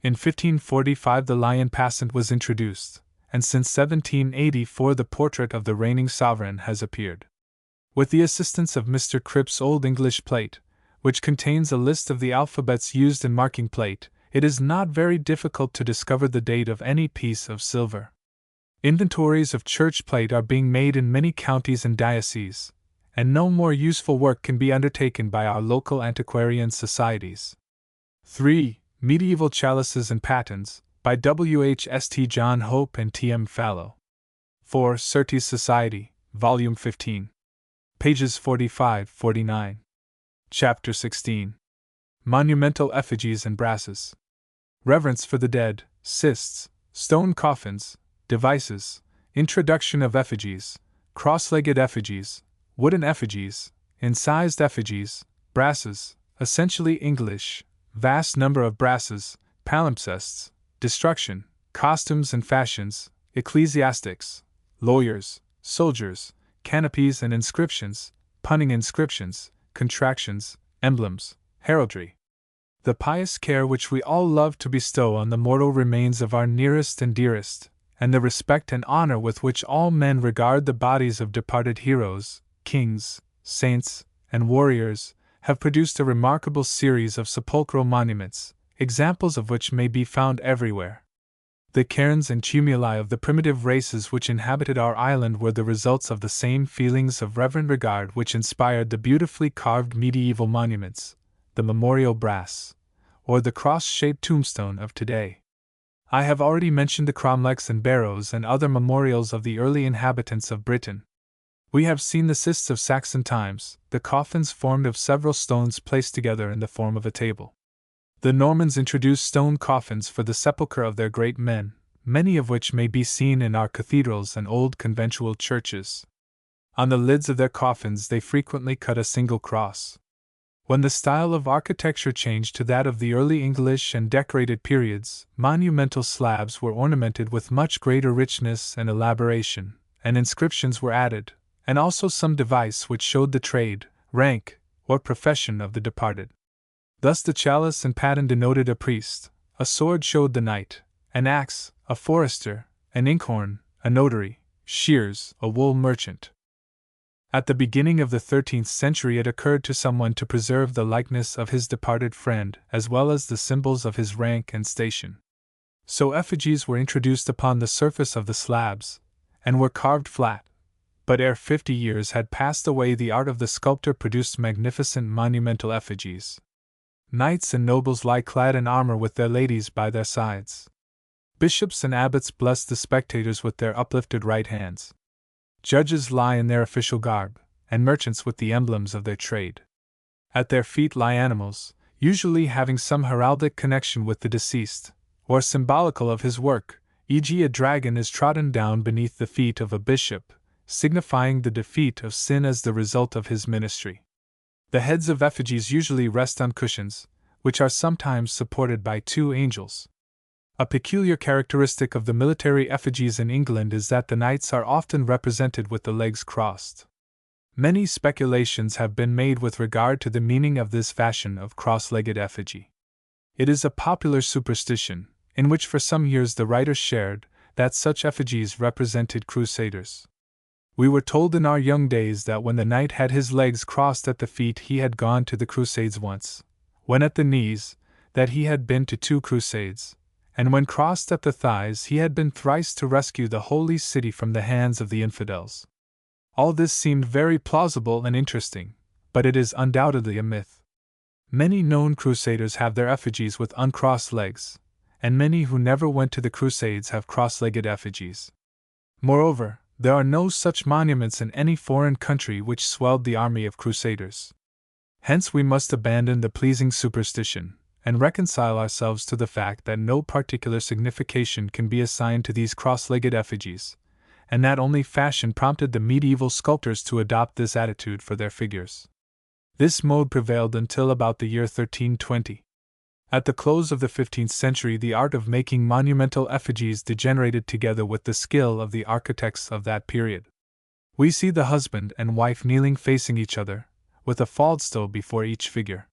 In 1545 the lion passant was introduced, and since 1784 the portrait of the reigning sovereign has appeared. With the assistance of Mr. Cripp's Old English Plate, which contains a list of the alphabets used in marking plate, it is not very difficult to discover the date of any piece of silver. Inventories of church plate are being made in many counties and dioceses, and no more useful work can be undertaken by our local antiquarian societies. 3. Medieval Chalices and Patens, by W. H. St. John Hope and T. M. Fallow. 4. Surtees Society, Volume 15. Pages 45-49. Chapter 16. Monumental Effigies and Brasses. Reverence for the Dead, Cists, Stone Coffins, Devices, Introduction of Effigies, Cross-legged Effigies, Wooden Effigies, Incised Effigies, Brasses, essentially English, vast number of brasses, palimpsests, destruction, costumes and fashions, ecclesiastics, lawyers, soldiers, canopies and inscriptions, punning inscriptions, contractions, emblems, heraldry. The pious care which we all love to bestow on the mortal remains of our nearest and dearest, and the respect and honor with which all men regard the bodies of departed heroes, kings, saints, and warriors, have produced a remarkable series of sepulchral monuments, examples of which may be found everywhere. The cairns and tumuli of the primitive races which inhabited our island were the results of the same feelings of reverent regard which inspired the beautifully carved medieval monuments, the memorial brass, or the cross-shaped tombstone of today. I have already mentioned the cromlechs and barrows and other memorials of the early inhabitants of Britain. We have seen the cists of Saxon times, the coffins formed of several stones placed together in the form of a table. The Normans introduced stone coffins for the sepulchre of their great men, many of which may be seen in our cathedrals and old conventual churches. On the lids of their coffins they frequently cut a single cross. When the style of architecture changed to that of the early English and decorated periods, monumental slabs were ornamented with much greater richness and elaboration, and inscriptions were added, and also some device which showed the trade, rank, or profession of the departed. Thus the chalice and paten denoted a priest, a sword showed the knight, an axe, a forester, an inkhorn, a notary, shears, a wool merchant. At the beginning of the 13th century it occurred to someone to preserve the likeness of his departed friend as well as the symbols of his rank and station. So effigies were introduced upon the surface of the slabs, and were carved flat, but ere 50 years had passed away the art of the sculptor produced magnificent monumental effigies. Knights and nobles lie clad in armor with their ladies by their sides. Bishops and abbots bless the spectators with their uplifted right hands. Judges lie in their official garb, and merchants with the emblems of their trade. At their feet lie animals, usually having some heraldic connection with the deceased, or symbolical of his work, e.g., a dragon is trodden down beneath the feet of a bishop, signifying the defeat of sin as the result of his ministry. The heads of effigies usually rest on cushions, which are sometimes supported by 2 angels. A peculiar characteristic of the military effigies in England is that the knights are often represented with the legs crossed. Many speculations have been made with regard to the meaning of this fashion of cross-legged effigy. It is a popular superstition, in which for some years the writers shared, that such effigies represented crusaders. We were told in our young days that when the knight had his legs crossed at the feet he had gone to the crusades once, when at the knees, that he had been to 2 crusades, and when crossed at the thighs he had been thrice to rescue the holy city from the hands of the infidels. All this seemed very plausible and interesting, but it is undoubtedly a myth. Many known crusaders have their effigies with uncrossed legs, and many who never went to the crusades have cross-legged effigies. Moreover, there are no such monuments in any foreign country which swelled the army of crusaders. Hence we must abandon the pleasing superstition, and reconcile ourselves to the fact that no particular signification can be assigned to these cross-legged effigies, and that only fashion prompted the medieval sculptors to adopt this attitude for their figures. This mode prevailed until about the year 1320. At the close of the 15th century the art of making monumental effigies degenerated together with the skill of the architects of that period. We see the husband and wife kneeling facing each other, with a faldstoel before each figure.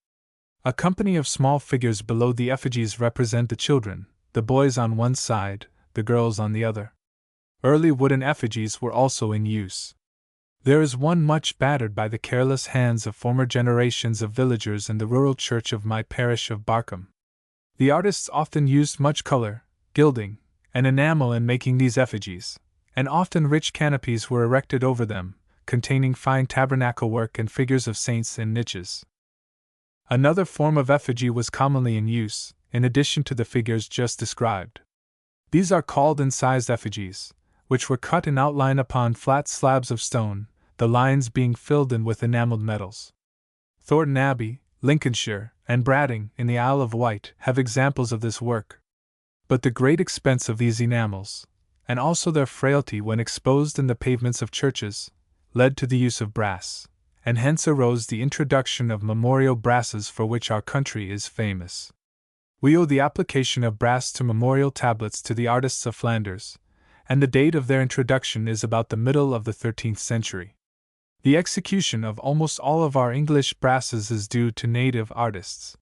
A company of small figures below the effigies represent the children, the boys on one side, the girls on the other. Early wooden effigies were also in use. There is one much battered by the careless hands of former generations of villagers in the rural church of my parish of Barkham. The artists often used much color, gilding, and enamel in making these effigies, and often rich canopies were erected over them, containing fine tabernacle work and figures of saints in niches. Another form of effigy was commonly in use, in addition to the figures just described. These are called incised effigies, which were cut in outline upon flat slabs of stone, the lines being filled in with enameled metals. Thornton Abbey, Lincolnshire, and Brading, in the Isle of Wight, have examples of this work. But the great expense of these enamels, and also their frailty when exposed in the pavements of churches, led to the use of brass, and hence arose the introduction of memorial brasses for which our country is famous. We owe the application of brass to memorial tablets to the artists of Flanders, and the date of their introduction is about the middle of the 13th century. The execution of almost all of our English brasses is due to native artists.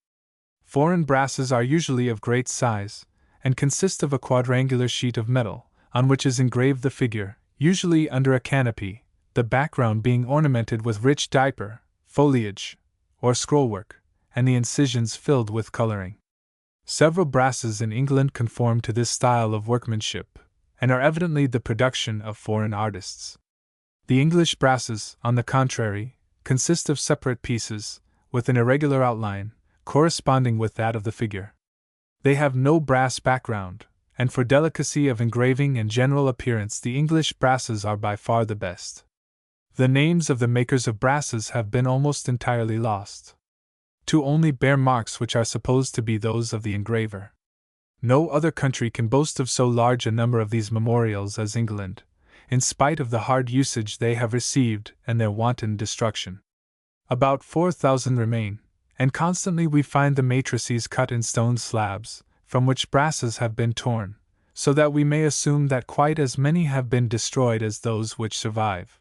Foreign brasses are usually of great size, and consist of a quadrangular sheet of metal, on which is engraved the figure, usually under a canopy, the background being ornamented with rich diaper, foliage, or scrollwork, and the incisions filled with coloring. Several brasses in England conform to this style of workmanship, and are evidently the production of foreign artists. The English brasses, on the contrary, consist of separate pieces, with an irregular outline, corresponding with that of the figure. They have no brass background, and for delicacy of engraving and general appearance the English brasses are by far the best. The names of the makers of brasses have been almost entirely lost. Two only bear marks which are supposed to be those of the engraver. No other country can boast of so large a number of these memorials as England, in spite of the hard usage they have received and their wanton destruction. About 4,000 remain, and constantly we find the matrices cut in stone slabs, from which brasses have been torn, so that we may assume that quite as many have been destroyed as those which survive.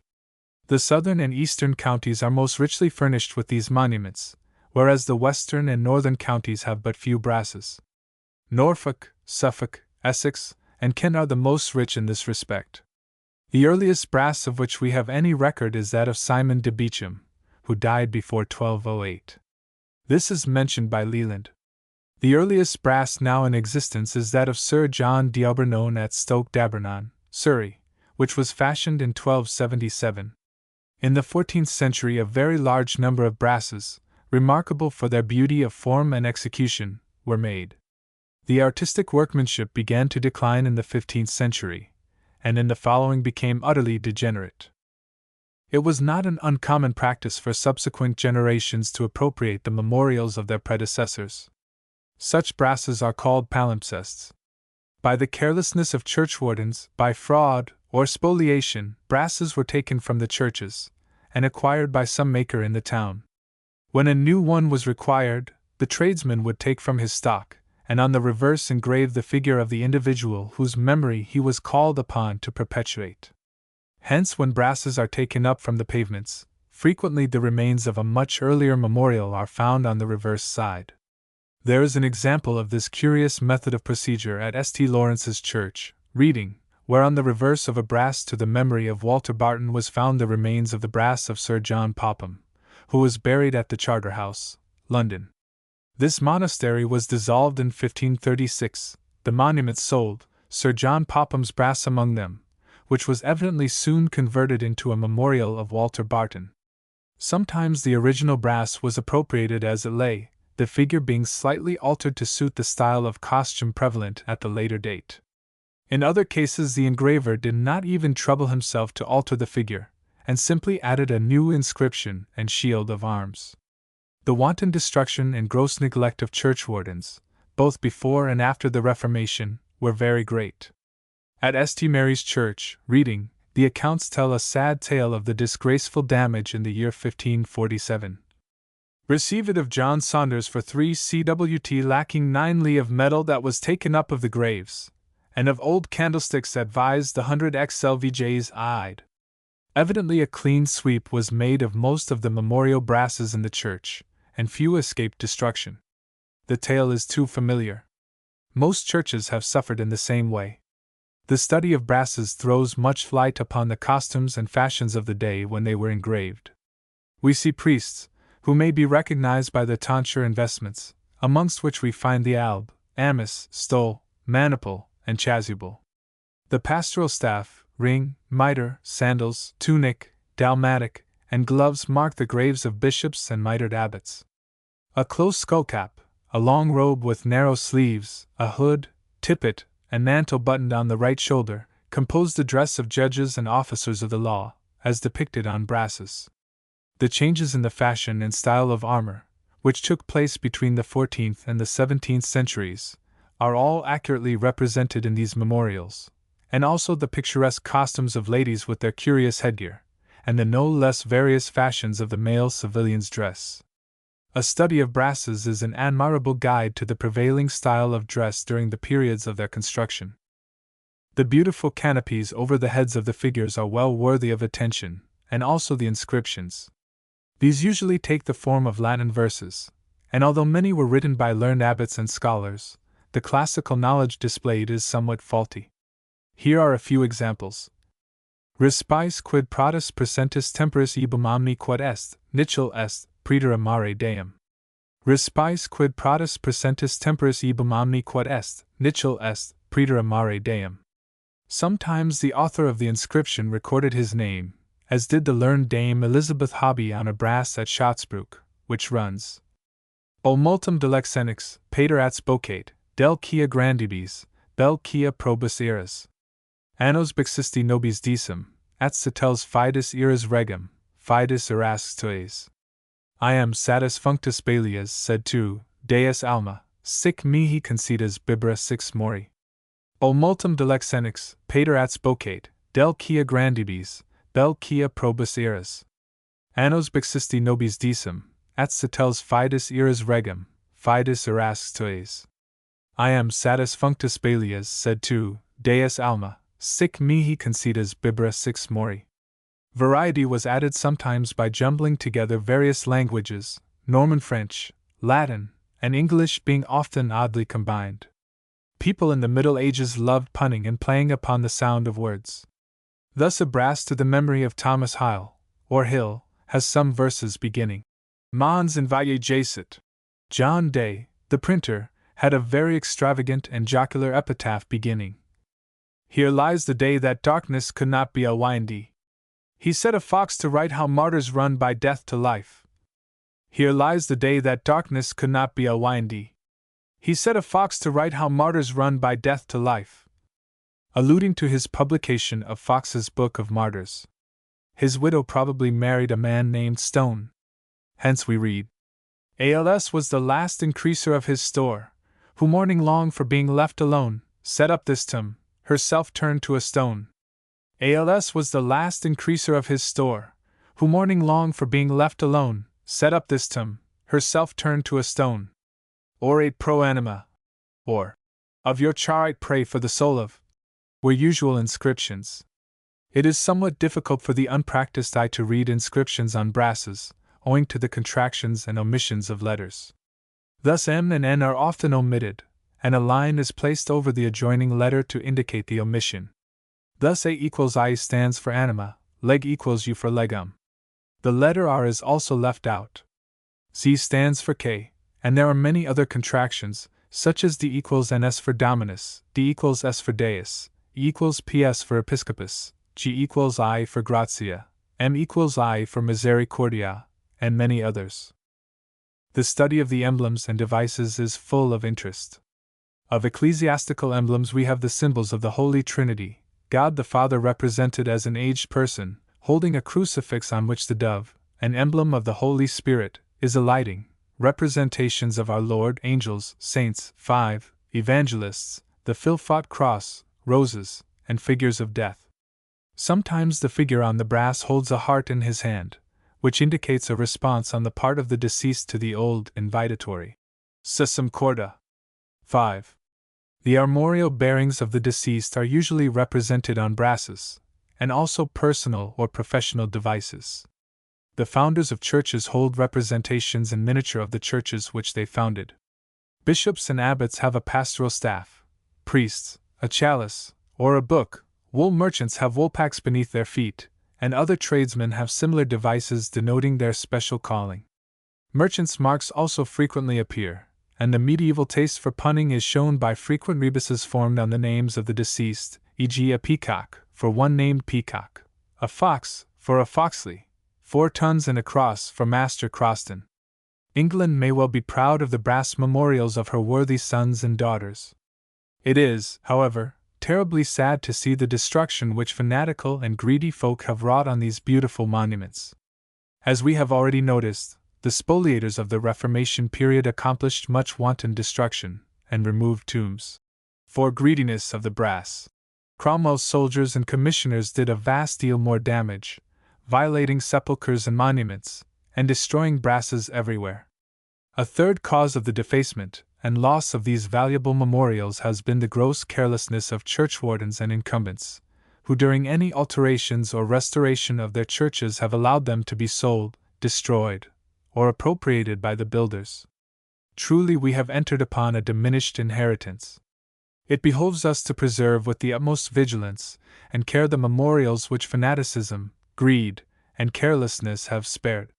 The southern and eastern counties are most richly furnished with these monuments, whereas the western and northern counties have but few brasses. Norfolk, Suffolk, Essex, and Kent are the most rich in this respect. The earliest brass of which we have any record is that of Simon de Beauchamp, who died before 1208. This is mentioned by Leland. The earliest brass now in existence is that of Sir John d'Aubernon at Stoke d'Abernon, Surrey, which was fashioned in 1277. In the 14th century a very large number of brasses, remarkable for their beauty of form and execution, were made. The artistic workmanship began to decline in the 15th century, and in the following became utterly degenerate. It was not an uncommon practice for subsequent generations to appropriate the memorials of their predecessors. Such brasses are called palimpsests. By the carelessness of churchwardens, by fraud or spoliation, brasses were taken from the churches, and acquired by some maker in the town. When a new one was required, the tradesman would take from his stock, and on the reverse engrave the figure of the individual whose memory he was called upon to perpetuate. Hence, when brasses are taken up from the pavements, frequently the remains of a much earlier memorial are found on the reverse side. There is an example of this curious method of procedure at St. Lawrence's Church, Reading, where on the reverse of a brass to the memory of Walter Barton was found the remains of the brass of Sir John Popham, who was buried at the Charterhouse, London. This monastery was dissolved in 1536, the monuments sold, Sir John Popham's brass among them, which was evidently soon converted into a memorial of Walter Barton. Sometimes the original brass was appropriated as it lay, the figure being slightly altered to suit the style of costume prevalent at the later date. In other cases the engraver did not even trouble himself to alter the figure, and simply added a new inscription and shield of arms. The wanton destruction and gross neglect of churchwardens, both before and after the Reformation, were very great. At St. Mary's Church, Reading, the accounts tell a sad tale of the disgraceful damage in the year 1547. Received of John Saunders for 3 cwt lacking 9 li of metal that was taken up of the graves, and of old candlesticks advised the 100 xlvjs I'd. Evidently a clean sweep was made of most of the memorial brasses in the church, and few escaped destruction. The tale is too familiar. Most churches have suffered in the same way. The study of brasses throws much light upon the costumes and fashions of the day when they were engraved. We see priests, who may be recognized by the tonsure and vestments, amongst which we find the alb, amice, stole, maniple, and chasuble. The pastoral staff, ring, mitre, sandals, tunic, dalmatic, and gloves mark the graves of bishops and mitred abbots. A close skullcap, a long robe with narrow sleeves, a hood, tippet, and mantle buttoned on the right shoulder, composed the dress of judges and officers of the law, as depicted on brasses. The changes in the fashion and style of armor, which took place between the 14th and the 17th centuries, are all accurately represented in these memorials, and also the picturesque costumes of ladies with their curious headgear, and the no less various fashions of the male civilian's dress. A study of brasses is an admirable guide to the prevailing style of dress during the periods of their construction. The beautiful canopies over the heads of the figures are well worthy of attention, and also the inscriptions. These usually take the form of Latin verses, and although many were written by learned abbots and scholars, the classical knowledge displayed is somewhat faulty. Here are a few examples. Respice quid prodis presentis temporis ibum omni quod est, nicel est, praeter amare Deum. Respice quid prodis presentis temporis ibum omni quod est, nicel est, praeter amare Deum. Sometimes the author of the inscription recorded his name, as did the learned Dame Elizabeth Hobby on a brass at Schatzbruch, which runs: O multum delexenix, pater at bocate, del quia grandibis, bel quia probus eras. Annos bixisti nobis decim, at cetels fidus eras regum, fidus erasques tues. I am satis functus Balias, sed tu, Deus alma, sic mihi concedas bibera six mori. O multum delexenix, pater at bocate, del quia grandibis, bel quia probus eras. Annos bixisti nobis decim, at cetels fidus eras regum, fidus erasques tues. I am satis functus Balias, sed tu, Deus alma, sic mihi concedas bibera six mori. Variety was added sometimes by jumbling together various languages, Norman French, Latin, and English being often oddly combined. People in the Middle Ages loved punning and playing upon the sound of words. Thus a brass to the memory of Thomas Hyle, or Hill, has some verses beginning: Mons invaye jacet. John Day, the printer, had a very extravagant and jocular epitaph beginning: Here lies the day that darkness could not be a windy. He set a fox to write how martyrs run by death to life. Here lies the day that darkness could not be a windy. He set a fox to write how martyrs run by death to life. Alluding to his publication of Fox's Book of Martyrs. His widow probably married a man named Stone. Hence we read: ALS was the last increaser of his store, who mourning long for being left alone, set up this tomb, herself turned to a stone. ALS was the last increaser of his store, who mourning long for being left alone, set up this tomb, herself turned to a stone. Orate pro anima, or of your charite pray for the soul of, were usual inscriptions. It is somewhat difficult for the unpracticed eye to read inscriptions on brasses, owing to the contractions and omissions of letters. Thus M and N are often omitted, and a line is placed over the adjoining letter to indicate the omission. Thus A equals I stands for anima, leg equals U for legum. The letter R is also left out. Z stands for K, and there are many other contractions, such as D equals NS for Dominus, D equals S for Deus, E equals PS for Episcopus, G equals I for Gratia, M equals I for Misericordia, and many others. The study of the emblems and devices is full of interest. Of ecclesiastical emblems we have the symbols of the Holy Trinity, God the Father represented as an aged person, holding a crucifix on which the dove, an emblem of the Holy Spirit, is alighting, representations of our Lord, angels, saints, 5, evangelists, the Philpot cross, roses, and figures of death. Sometimes the figure on the brass holds a heart in his hand, which indicates a response on the part of the deceased to the old invitatory Sussum corda. 5. The armorial bearings of the deceased are usually represented on brasses, and also personal or professional devices. The founders of churches hold representations in miniature of the churches which they founded. Bishops and abbots have a pastoral staff, priests, a chalice, or a book, wool merchants have woolpacks beneath their feet, and other tradesmen have similar devices denoting their special calling. Merchants' marks also frequently appear, and the medieval taste for punning is shown by frequent rebuses formed on the names of the deceased, e.g. a peacock, for one named Peacock, a fox, for a Foxley, 4 tons and a cross for Master Croston. England may well be proud of the brass memorials of her worthy sons and daughters. It is, however, terribly sad to see the destruction which fanatical and greedy folk have wrought on these beautiful monuments. As we have already noticed, the spoliators of the Reformation period accomplished much wanton destruction, and removed tombs. For greediness of the brass, Cromwell's soldiers and commissioners did a vast deal more damage, violating sepulchres and monuments, and destroying brasses everywhere. A third cause of the defacement and loss of these valuable memorials has been the gross carelessness of churchwardens and incumbents, who during any alterations or restoration of their churches have allowed them to be sold, destroyed, or appropriated by the builders. truly we have entered upon a diminished inheritance. It behoves us to preserve with the utmost vigilance and care the memorials which fanaticism, greed, and carelessness have spared.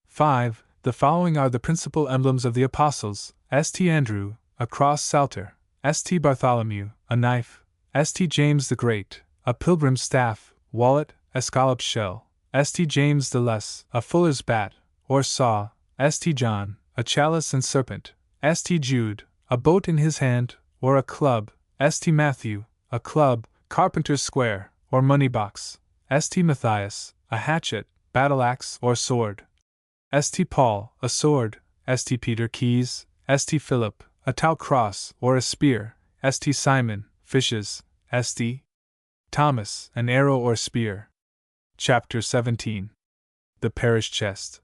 5. The following are the principal emblems of the Apostles: St. Andrew, a cross salter; St. Bartholomew, a knife; St. James the Great, a pilgrim's staff, wallet, escalloped shell; St. James the Less, a fuller's bat, or saw; St. John, a chalice and serpent; St. Jude, a boat in his hand, or a club; St. Matthew, a club, carpenter's square, or money box; St. Matthias, a hatchet, battle axe, or sword; St. Paul, a sword; St. Peter, keys; St. Philip, a tau cross, or a spear; St. Simon, fishes; St. Thomas, an arrow or spear. Chapter 17. The Parish Chest.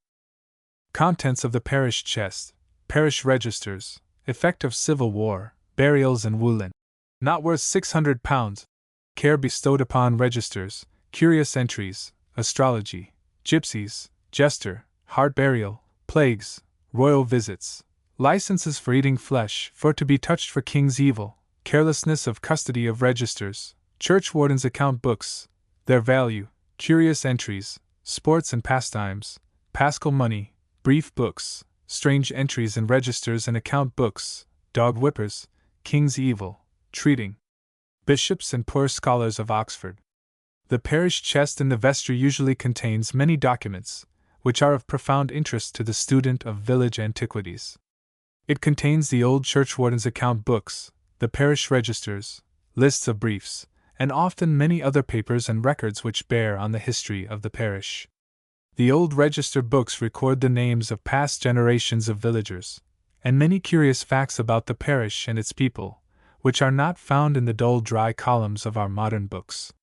Contents of the Parish Chest: Parish Registers, effect of Civil War, burials in Woollen. Not worth £600. Care bestowed upon registers, curious entries, astrology, gypsies, jester, heart burial, plagues, royal visits, licenses for eating flesh, for to be touched for king's evil, carelessness of custody of registers, churchwardens' account books, their value, curious entries, sports and pastimes, paschal money, brief books, strange entries in registers and account books, dog whippers, king's evil, treating, bishops and poor scholars of Oxford. The parish chest in the vestry usually contains many documents, which are of profound interest to the student of village antiquities. It contains the old churchwardens' account books, the parish registers, lists of briefs, and often many other papers and records which bear on the history of the parish. The old register books record the names of past generations of villagers, and many curious facts about the parish and its people, which are not found in the dull, dry columns of our modern books.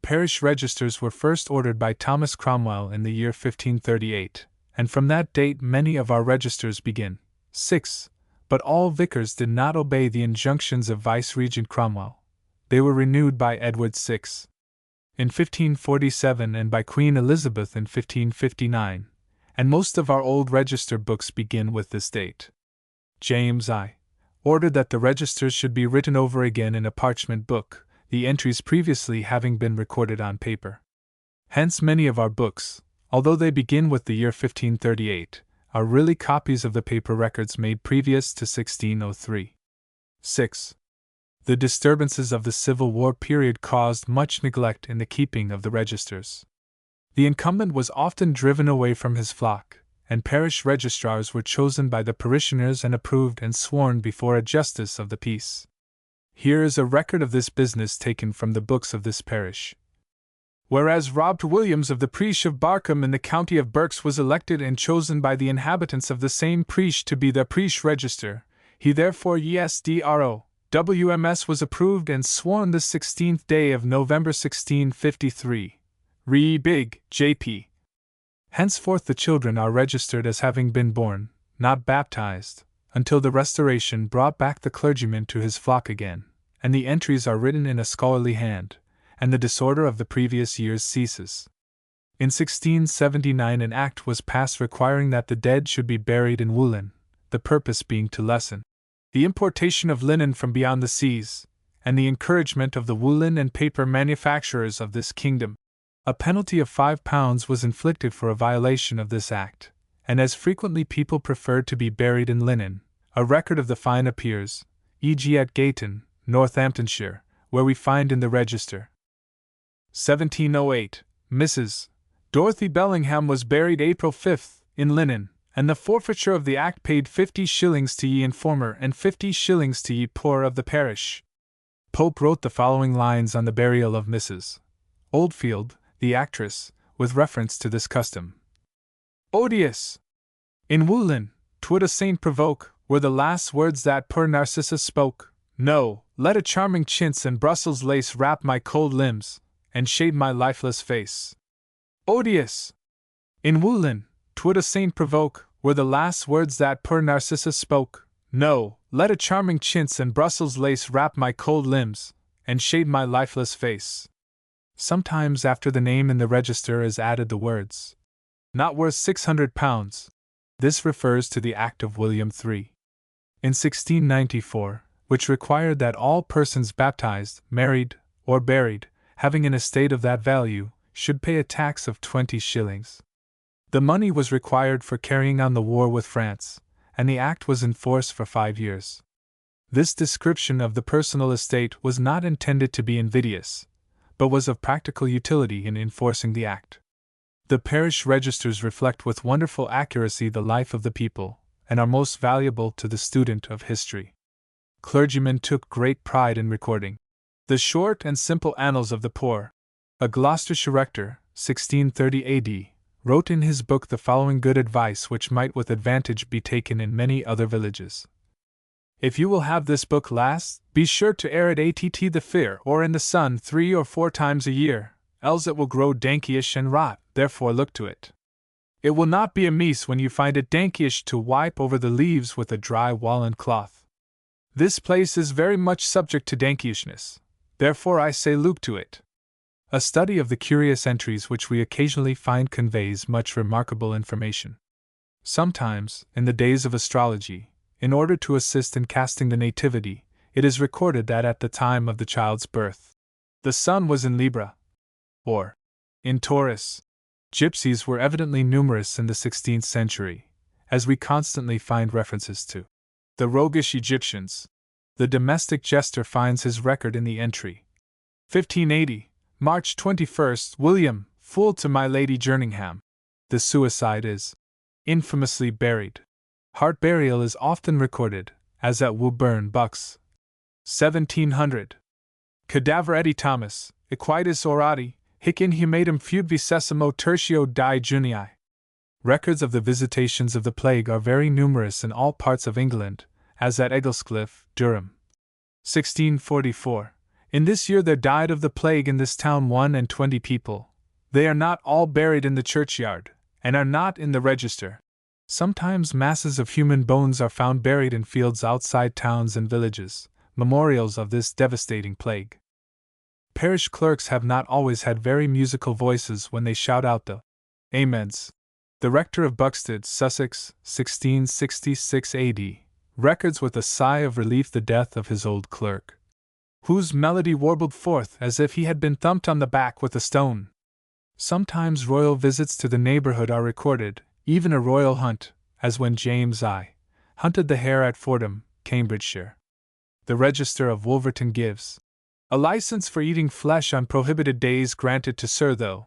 Parish registers were first ordered by Thomas Cromwell in the year 1538, and from that date many of our registers begin. 6. But all vicars did not obey the injunctions of Vice-Regent Cromwell. They were renewed by Edward VI in 1547 and by Queen Elizabeth in 1559, and most of our old register books begin with this date. James I ordered that the registers should be written over again in a parchment book, the entries previously having been recorded on paper. Hence many of our books, although they begin with the year 1538, are really copies of the paper records made previous to 1603. 6. The disturbances of the Civil War period caused much neglect in the keeping of the registers. The incumbent was often driven away from his flock, and parish registrars were chosen by the parishioners and approved and sworn before a justice of the peace. Here is a record of this business taken from the books of this parish. Whereas Robert Williams of the Preach of Barkham in the county of Berks was elected and chosen by the inhabitants of the same Preach to be the Preach Register, he therefore ESDRO, WMS was approved and sworn the 16th day of November 1653. Re Big, J.P. Henceforth the children are registered as having been born, not baptized, until the Restoration brought back the clergyman to his flock again, and the entries are written in a scholarly hand, and the disorder of the previous years ceases. In 1679 an act was passed requiring that the dead should be buried in Woollen, the purpose being to lessen the importation of linen from beyond the seas, and the encouragement of the woolen and paper manufacturers of this kingdom. A penalty of £5 was inflicted for a violation of this act, and as frequently people preferred to be buried in linen, a record of the fine appears, e.g. at Gayton, Northamptonshire, where we find in the register. 1708, Mrs. Dorothy Bellingham was buried April 5th, in linen, and the forfeiture of the act paid 50 shillings to ye informer and 50 shillings to ye poor of the parish. Pope wrote the following lines on the burial of Mrs. Oldfield, the actress, with reference to this custom. Odious! In Woollen, 'twould a saint provoke, were the last words that poor Narcissa spoke. No, let a charming chintz and Brussels lace wrap my cold limbs, and shade my lifeless face. Odious! In Woollen, 'twould a saint provoke, were the last words that poor Narcissa spoke. No, let a charming chintz and Brussels lace wrap my cold limbs, and shade my lifeless face. Sometimes after the name in the register is added the words, not worth £600. This refers to the Act of William III. in 1694, which required that all persons baptized, married, or buried, having an estate of that value, should pay a tax of 20 shillings. The money was required for carrying on the war with France, and the act was in force for 5 years. This description of the personal estate was not intended to be invidious, but was of practical utility in enforcing the act. The parish registers reflect with wonderful accuracy the life of the people, and are most valuable to the student of history. Clergymen took great pride in recording the short and simple annals of the poor. A Gloucestershire rector, 1630 A.D., wrote in his book the following good advice which might with advantage be taken in many other villages. If you will have this book last, be sure to air it at the fire or in the sun 3 or 4 times a year, else it will grow dankyish and rot, therefore look to it. It will not be amiss when you find it dankyish to wipe over the leaves with a dry woolen cloth. This place is very much subject to dankyishness, therefore I say look to it. A study of the curious entries which we occasionally find conveys much remarkable information. Sometimes, in the days of astrology, in order to assist in casting the nativity, it is recorded that at the time of the child's birth, the sun was in Libra, or in Taurus. Gypsies were evidently numerous in the 16th century, as we constantly find references to the roguish Egyptians. The domestic jester finds his record in the entry. 1580, March 21st, William, fool to my Lady Jerningham. The suicide is infamously buried. Heart burial is often recorded, as at Woburn, Bucks. 1700. Cadaver Eddie Thomas, equitus orati, hic inhumatum feud vicesimo tertio die Junii. Records of the visitations of the plague are very numerous in all parts of England, as at Eglescliffe, Durham. 1644. In this year there died of the plague in this town 21 people. They are not all buried in the churchyard, and are not in the register. Sometimes masses of human bones are found buried in fields outside towns and villages, memorials of this devastating plague. Parish clerks have not always had very musical voices when they shout out the Amens. The rector of Buxted, Sussex, 1666 A.D., records with a sigh of relief the death of his old clerk, whose melody warbled forth as if he had been thumped on the back with a stone. Sometimes royal visits to the neighborhood are recorded, even a royal hunt, as when James I. hunted the hare at Fordham, Cambridgeshire. The Register of Wolverton gives a license for eating flesh on prohibited days granted to Sir Tho.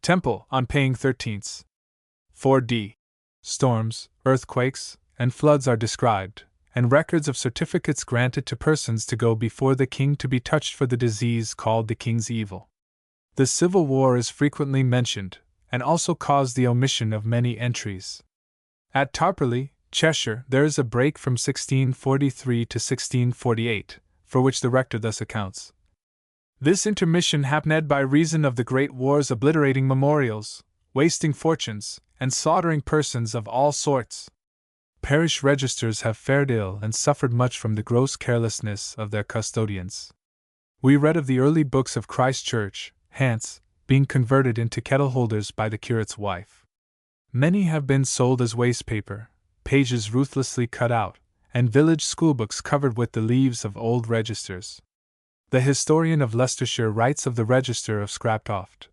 Temple on paying 13ths. 4d. Storms, earthquakes, and floods are described, and records of certificates granted to persons to go before the king to be touched for the disease called the king's evil. The Civil War is frequently mentioned, and also caused the omission of many entries. At Tarporley, Cheshire, there is a break from 1643 to 1648, for which the rector thus accounts. This intermission happened by reason of the great wars obliterating memorials, wasting fortunes, and slaughtering persons of all sorts. Parish registers have fared ill and suffered much from the gross carelessness of their custodians. We read of the early books of Christ Church, Hants, being converted into kettle holders by the curate's wife. Many have been sold as waste paper, pages ruthlessly cut out, and village schoolbooks covered with the leaves of old registers. The historian of Leicestershire writes of the register of Scraptoft.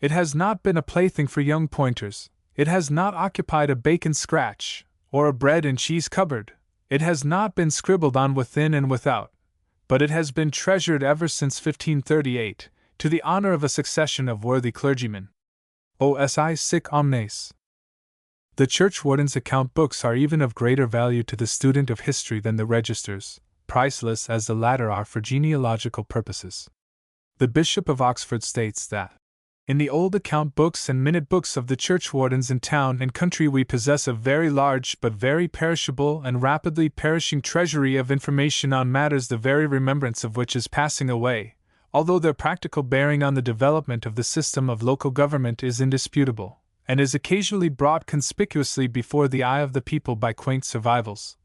It has not been a plaything for young pointers, it has not occupied a bacon scratch, or a bread and cheese cupboard, it has not been scribbled on within and without, but it has been treasured ever since 1538, to the honor of a succession of worthy clergymen. O.S.I. sic omnes. The churchwarden's account books are even of greater value to the student of history than the registers, priceless as the latter are for genealogical purposes. The Bishop of Oxford states that, in the old account books and minute books of the churchwardens in town and country we possess a very large but very perishable and rapidly perishing treasury of information on matters the very remembrance of which is passing away, although their practical bearing on the development of the system of local government is indisputable, and is occasionally brought conspicuously before the eye of the people by quaint survivals.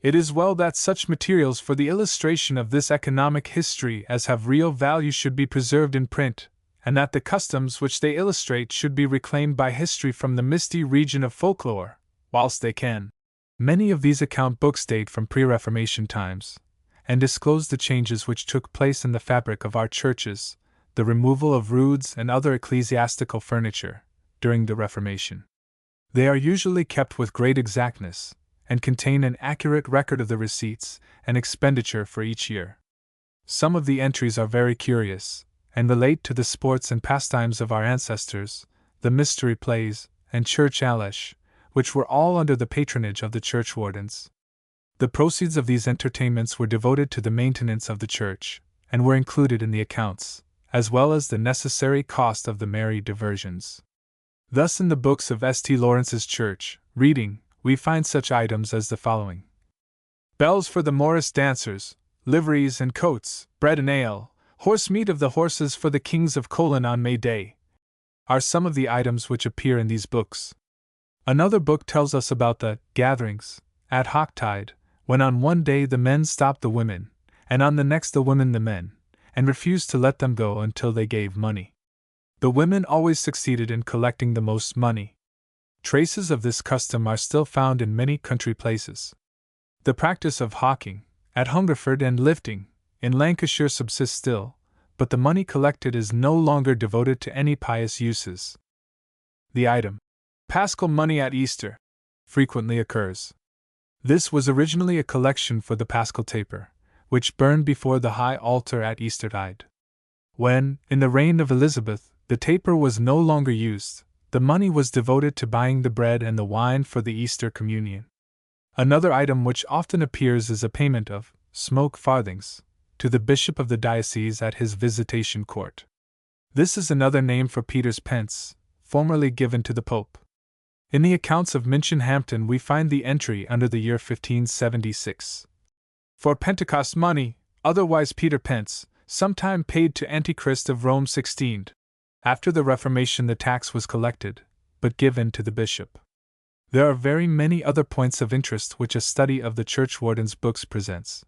It is well that such materials for the illustration of this economic history as have real value should be preserved in print, and that the customs which they illustrate should be reclaimed by history from the misty region of folklore, whilst they can. Many of these account books date from pre-Reformation times, and disclose the changes which took place in the fabric of our churches, the removal of roods and other ecclesiastical furniture, during the Reformation. They are usually kept with great exactness, and contain an accurate record of the receipts and expenditure for each year. Some of the entries are very curious, and relate to the sports and pastimes of our ancestors, the mystery plays, and church allesh, which were all under the patronage of the churchwardens. The proceeds of these entertainments were devoted to the maintenance of the church, and were included in the accounts, as well as the necessary cost of the merry diversions. Thus, in the books of St. Lawrence's Church Reading, we find such items as the following: bells for the morris dancers, liveries and coats, bread and ale, horse meat of the horses for the kings of Colon on May Day, are some of the items which appear in these books. Another book tells us about the gatherings, at Hocktide, when on one day the men stopped the women, and on the next the women the men, and refused to let them go until they gave money. The women always succeeded in collecting the most money. Traces of this custom are still found in many country places. The practice of hawking, at Hungerford and lifting, in Lancashire subsists still, but the money collected is no longer devoted to any pious uses. The item, Paschal money at Easter, frequently occurs. This was originally a collection for the Paschal taper, which burned before the high altar at Eastertide. When, in the reign of Elizabeth, the taper was no longer used, the money was devoted to buying the bread and the wine for the Easter communion. Another item which often appears is a payment of smoke farthings to the bishop of the diocese at his visitation court. This is another name for Peter's pence, formerly given to the Pope. In the accounts of Minchinhampton we find the entry under the year 1576. For Pentecost money, otherwise Peter pence, sometime paid to Antichrist of Rome 16. After the Reformation the tax was collected, but given to the bishop. There are very many other points of interest which a study of the churchwarden's books presents.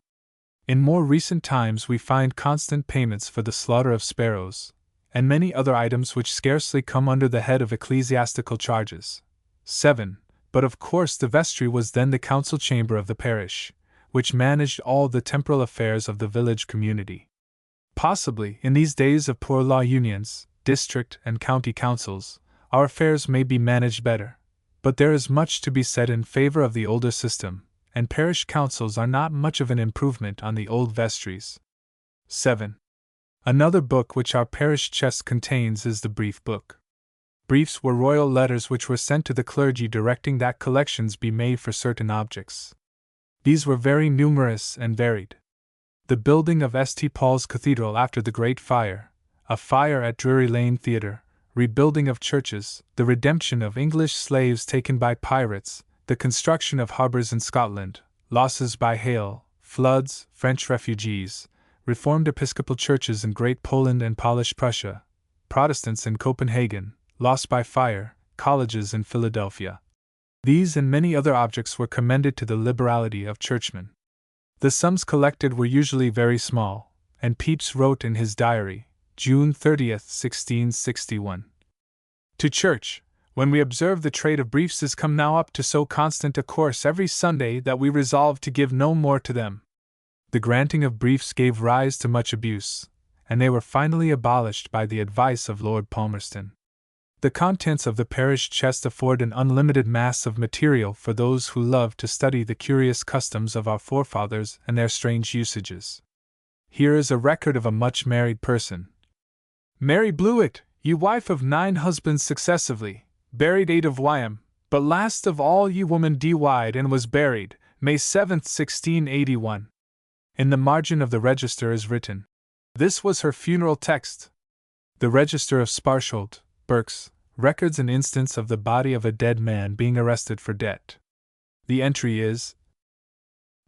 In more recent times we find constant payments for the slaughter of sparrows, and many other items which scarcely come under the head of ecclesiastical charges. 7. But of course the vestry was then the council chamber of the parish, which managed all the temporal affairs of the village community. Possibly, in these days of poor law unions, district and county councils, our affairs may be managed better, but there is much to be said in favor of the older system, and parish councils are not much of an improvement on the old vestries. 7. Another book which our parish chest contains is the Brief Book. Briefs were royal letters which were sent to the clergy directing that collections be made for certain objects. These were very numerous and varied. The building of St. Paul's Cathedral after the Great Fire, a fire at Drury Lane Theatre, rebuilding of churches, the redemption of English slaves taken by pirates, the construction of harbors in Scotland, losses by hail, floods, French refugees, Reformed Episcopal churches in Great Poland and Polish Prussia, Protestants in Copenhagen, loss by fire, colleges in Philadelphia. These and many other objects were commended to the liberality of churchmen. The sums collected were usually very small, and Pepys wrote in his diary, June 30, 1661. To church, when we observe the trade of briefs is come now up to so constant a course every Sunday that we resolve to give no more to them. The granting of briefs gave rise to much abuse, and they were finally abolished by the advice of Lord Palmerston. The contents of the parish chest afford an unlimited mass of material for those who love to study the curious customs of our forefathers and their strange usages. Here is a record of a much married person. Mary Blewett, ye wife of 9 husbands successively, buried 8 of Wyam, but last of all ye woman died and was buried, May 7, 1681. In the margin of the register is written, this was her funeral text. The register of Sparsholt, Berks, records an instance of the body of a dead man being arrested for debt. The entry is,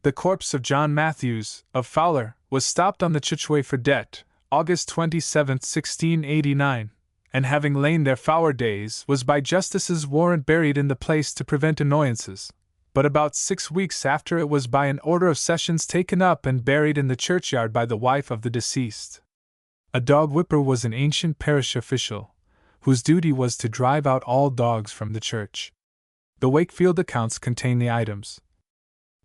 the corpse of John Matthews, of Fowler, was stopped on the Churchway for debt, August 27, 1689, and having lain there 4 days, was by justice's warrant buried in the place to prevent annoyances, but about 6 weeks after it was by an order of sessions taken up and buried in the churchyard by the wife of the deceased. A dog whipper was an ancient parish official, whose duty was to drive out all dogs from the church. The Wakefield accounts contain the items,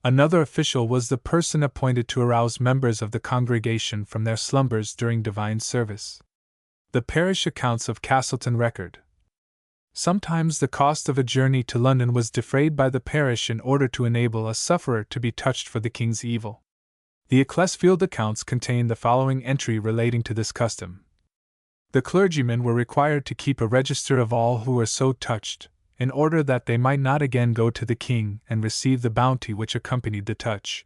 Another official was the person appointed to arouse members of the congregation from their slumbers during divine service. The parish accounts of Castleton record. Sometimes the cost of a journey to London was defrayed by the parish in order to enable a sufferer to be touched for the king's evil. The DITCHFIELD accounts contain the following entry relating to this custom. The clergymen were required to keep a register of all who were so touched, in order that they might not again go to the king and receive the bounty which accompanied the touch.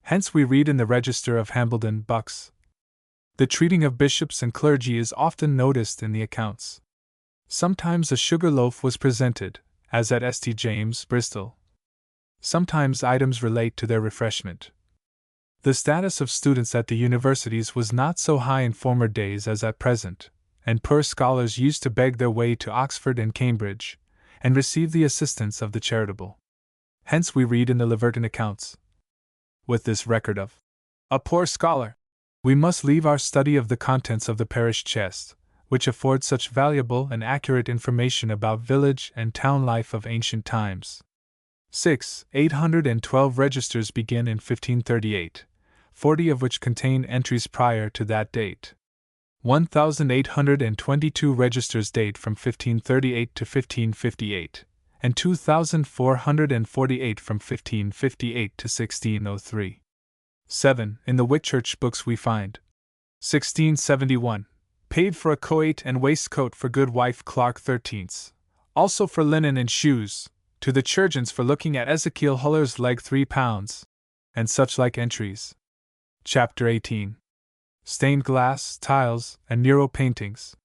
Hence we read in the register of Hambledon, Bucks. The treating of bishops and clergy is often noticed in the accounts. Sometimes a sugar loaf was presented, as at St. James, Bristol. Sometimes items relate to their refreshment. The status of students at the universities was not so high in former days as at present, and poor scholars used to beg their way to Oxford and Cambridge, and receive the assistance of the charitable. Hence we read in the Leverton accounts. With this record of a poor scholar, we must leave our study of the contents of the parish chest, which affords such valuable and accurate information about village and town life of ancient times. 812 registers begin in 1538, 40 of which contain entries prior to that date. 1,822 registers date from 1538 to 1558, and 2,448 from 1558 to 1603. 7. In the Whitchurch books we find 1671. Paid for a coat and waistcoat for good wife Clark 13th, also for linen and shoes, to the churgeons for looking at Ezekiel Huller's leg £3, and such like entries. Chapter 18. Stained glass, tiles, and Nero paintings.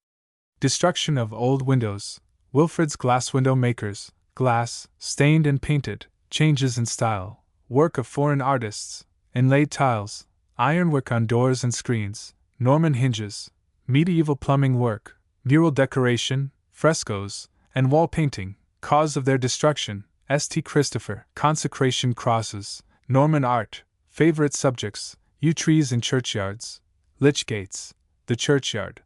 Destruction of old windows, Wilfrid's glass window makers, glass, stained and painted, changes in style, work of foreign artists, inlaid tiles, ironwork on doors and screens, Norman hinges, medieval plumbing work, mural decoration, frescoes, and wall painting, cause of their destruction, St. Christopher, consecration crosses, Norman art, favorite subjects, yew trees in churchyards, lich gates, the churchyard.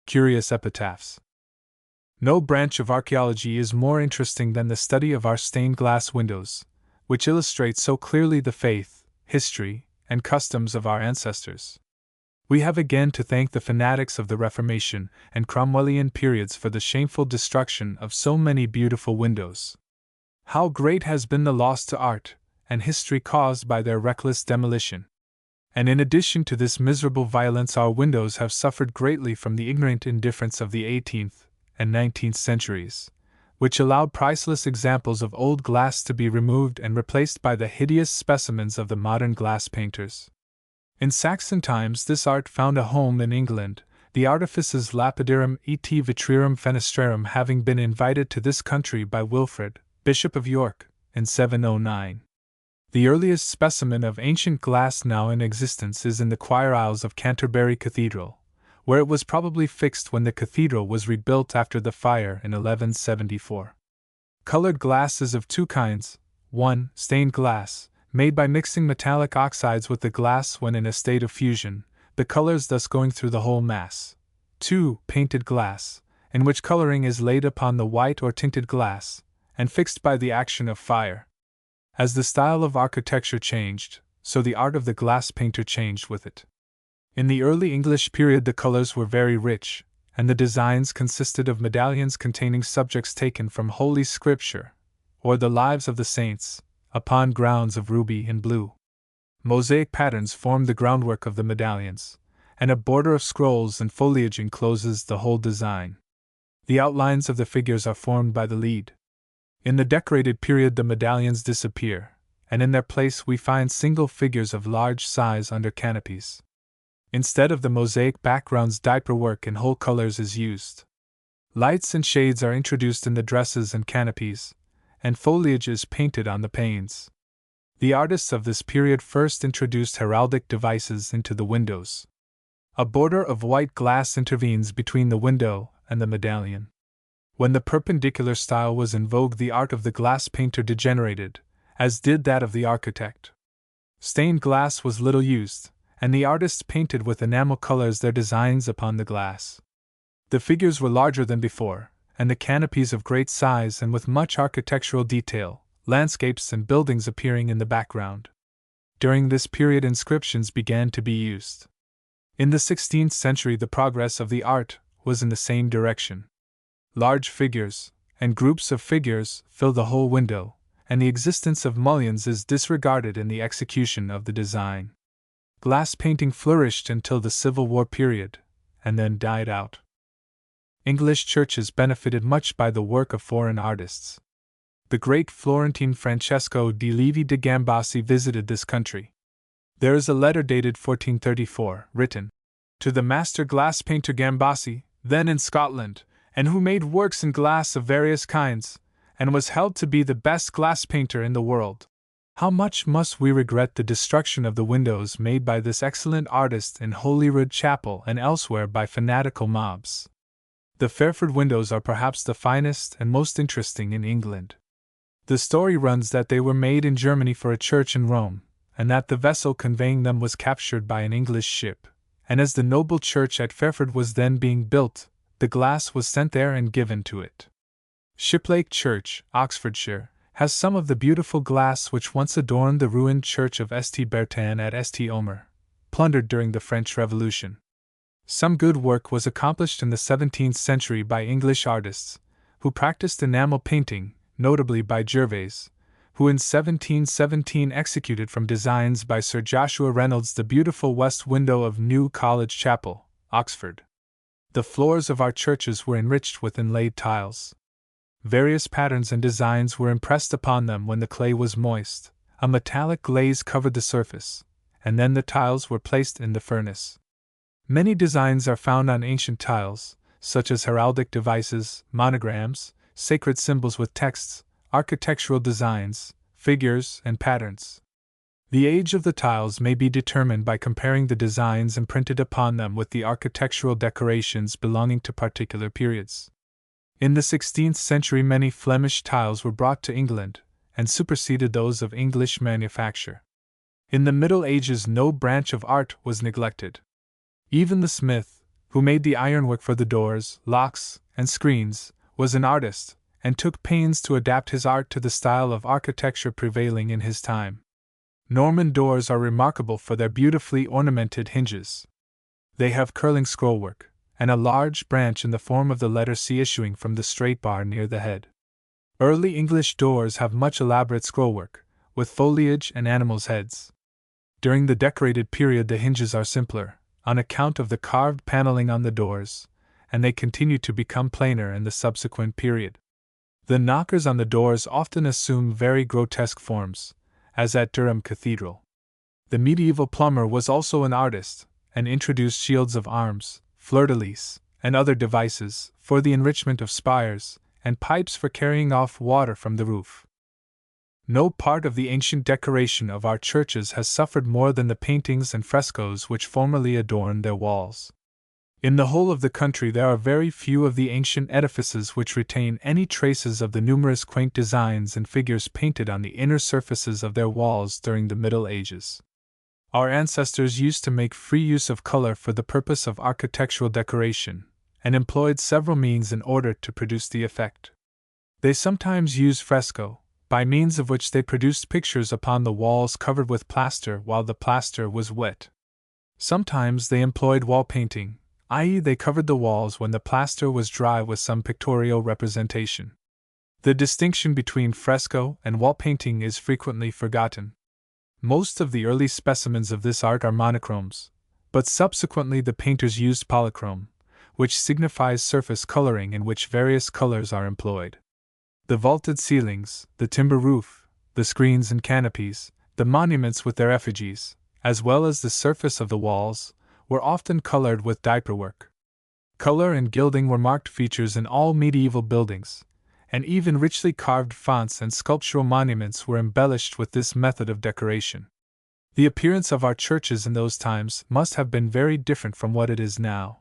Curious epitaphs. No branch of archaeology is more interesting than the study of our stained glass windows, which illustrate so clearly the faith, history, and customs of our ancestors. We have again to thank the fanatics of the Reformation and Cromwellian periods for the shameful destruction of so many beautiful windows. How great has been the loss to art and history caused by their reckless demolition! And in addition to this miserable violence, our windows have suffered greatly from the ignorant indifference of the 18th and 19th centuries, which allowed priceless examples of old glass to be removed and replaced by the hideous specimens of the modern glass painters. In Saxon times, this art found a home in England, the artifices lapidarum et vitrirum fenestrarum having been invited to this country by Wilfrid, Bishop of York, in 709. The earliest specimen of ancient glass now in existence is in the choir aisles of Canterbury Cathedral, where it was probably fixed when the cathedral was rebuilt after the fire in 1174. Colored glass is of two kinds: 1. Stained glass, made by mixing metallic oxides with the glass when in a state of fusion, the colors thus going through the whole mass. 2. Painted glass, in which coloring is laid upon the white or tinted glass, and fixed by the action of fire. As the style of architecture changed, so the art of the glass painter changed with it. In the early English period the colors were very rich, and the designs consisted of medallions containing subjects taken from Holy Scripture, or the lives of the saints, upon grounds of ruby and blue. Mosaic patterns formed the groundwork of the medallions, and a border of scrolls and foliage encloses the whole design. The outlines of the figures are formed by the lead. In the decorated period the medallions disappear, and in their place we find single figures of large size under canopies. Instead of the mosaic backgrounds, diaper work in whole colors is used. Lights and shades are introduced in the dresses and canopies, and foliage is painted on the panes. The artists of this period first introduced heraldic devices into the windows. A border of white glass intervenes between the window and the medallion. When the perpendicular style was in vogue, the art of the glass painter degenerated, as did that of the architect. Stained glass was little used, and the artists painted with enamel colors their designs upon the glass. The figures were larger than before, and the canopies of great size and with much architectural detail, landscapes and buildings appearing in the background. During this period, inscriptions began to be used. In the 16th century, the progress of the art was in the same direction. Large figures and groups of figures fill the whole window, and the existence of mullions is disregarded in the execution of the design. Glass painting flourished until the Civil War period, and then died out. English churches benefited much by the work of foreign artists. The great Florentine Francesco di Levi de Gambassi visited this country. There is a letter dated 1434, written to the master glass painter Gambassi, then in Scotland, and who made works in glass of various kinds, and was held to be the best glass painter in the world. How much must we regret the destruction of the windows made by this excellent artist in Holyrood Chapel and elsewhere by fanatical mobs. The Fairford windows are perhaps the finest and most interesting in England. The story runs that they were made in Germany for a church in Rome, and that the vessel conveying them was captured by an English ship, and as the noble church at Fairford was then being built, the glass was sent there and given to it. Shiplake Church, Oxfordshire, has some of the beautiful glass which once adorned the ruined church of St. Bertin at St. Omer, plundered during the French Revolution. Some good work was accomplished in the 17th century by English artists, who practiced enamel painting, notably by Gervase, who in 1717 executed from designs by Sir Joshua Reynolds the beautiful west window of New College Chapel, Oxford. The floors of our churches were enriched with inlaid tiles. Various patterns and designs were impressed upon them when the clay was moist, a metallic glaze covered the surface, and then the tiles were placed in the furnace. Many designs are found on ancient tiles, such as heraldic devices, monograms, sacred symbols with texts, architectural designs, figures, and patterns. The age of the tiles may be determined by comparing the designs imprinted upon them with the architectural decorations belonging to particular periods. In the 16th century, many Flemish tiles were brought to England, and superseded those of English manufacture. In the Middle Ages, no branch of art was neglected. Even the smith, who made the ironwork for the doors, locks, and screens, was an artist, and took pains to adapt his art to the style of architecture prevailing in his time. Norman doors are remarkable for their beautifully ornamented hinges. They have curling scrollwork, and a large branch in the form of the letter C issuing from the straight bar near the head. Early English doors have much elaborate scrollwork, with foliage and animals' heads. During the decorated period, the hinges are simpler, on account of the carved paneling on the doors, and they continue to become plainer in the subsequent period. The knockers on the doors often assume very grotesque forms, as at Durham Cathedral. The medieval plumber was also an artist, and introduced shields of arms, fleur-de-lis, and other devices for the enrichment of spires, and pipes for carrying off water from the roof. No part of the ancient decoration of our churches has suffered more than the paintings and frescoes which formerly adorned their walls. In the whole of the country there are very few of the ancient edifices which retain any traces of the numerous quaint designs and figures painted on the inner surfaces of their walls during the Middle Ages. Our ancestors used to make free use of color for the purpose of architectural decoration, and employed several means in order to produce the effect. They sometimes used fresco, by means of which they produced pictures upon the walls covered with plaster while the plaster was wet. Sometimes they employed wall painting, i.e., they covered the walls when the plaster was dry with some pictorial representation. The distinction between fresco and wall painting is frequently forgotten. Most of the early specimens of this art are monochromes, but subsequently the painters used polychrome, which signifies surface coloring in which various colors are employed. The vaulted ceilings, the timber roof, the screens and canopies, the monuments with their effigies, as well as the surface of the walls, were often colored with diaperwork. Color and gilding were marked features in all medieval buildings, and even richly carved fonts and sculptural monuments were embellished with this method of decoration. The appearance of our churches in those times must have been very different from what it is now.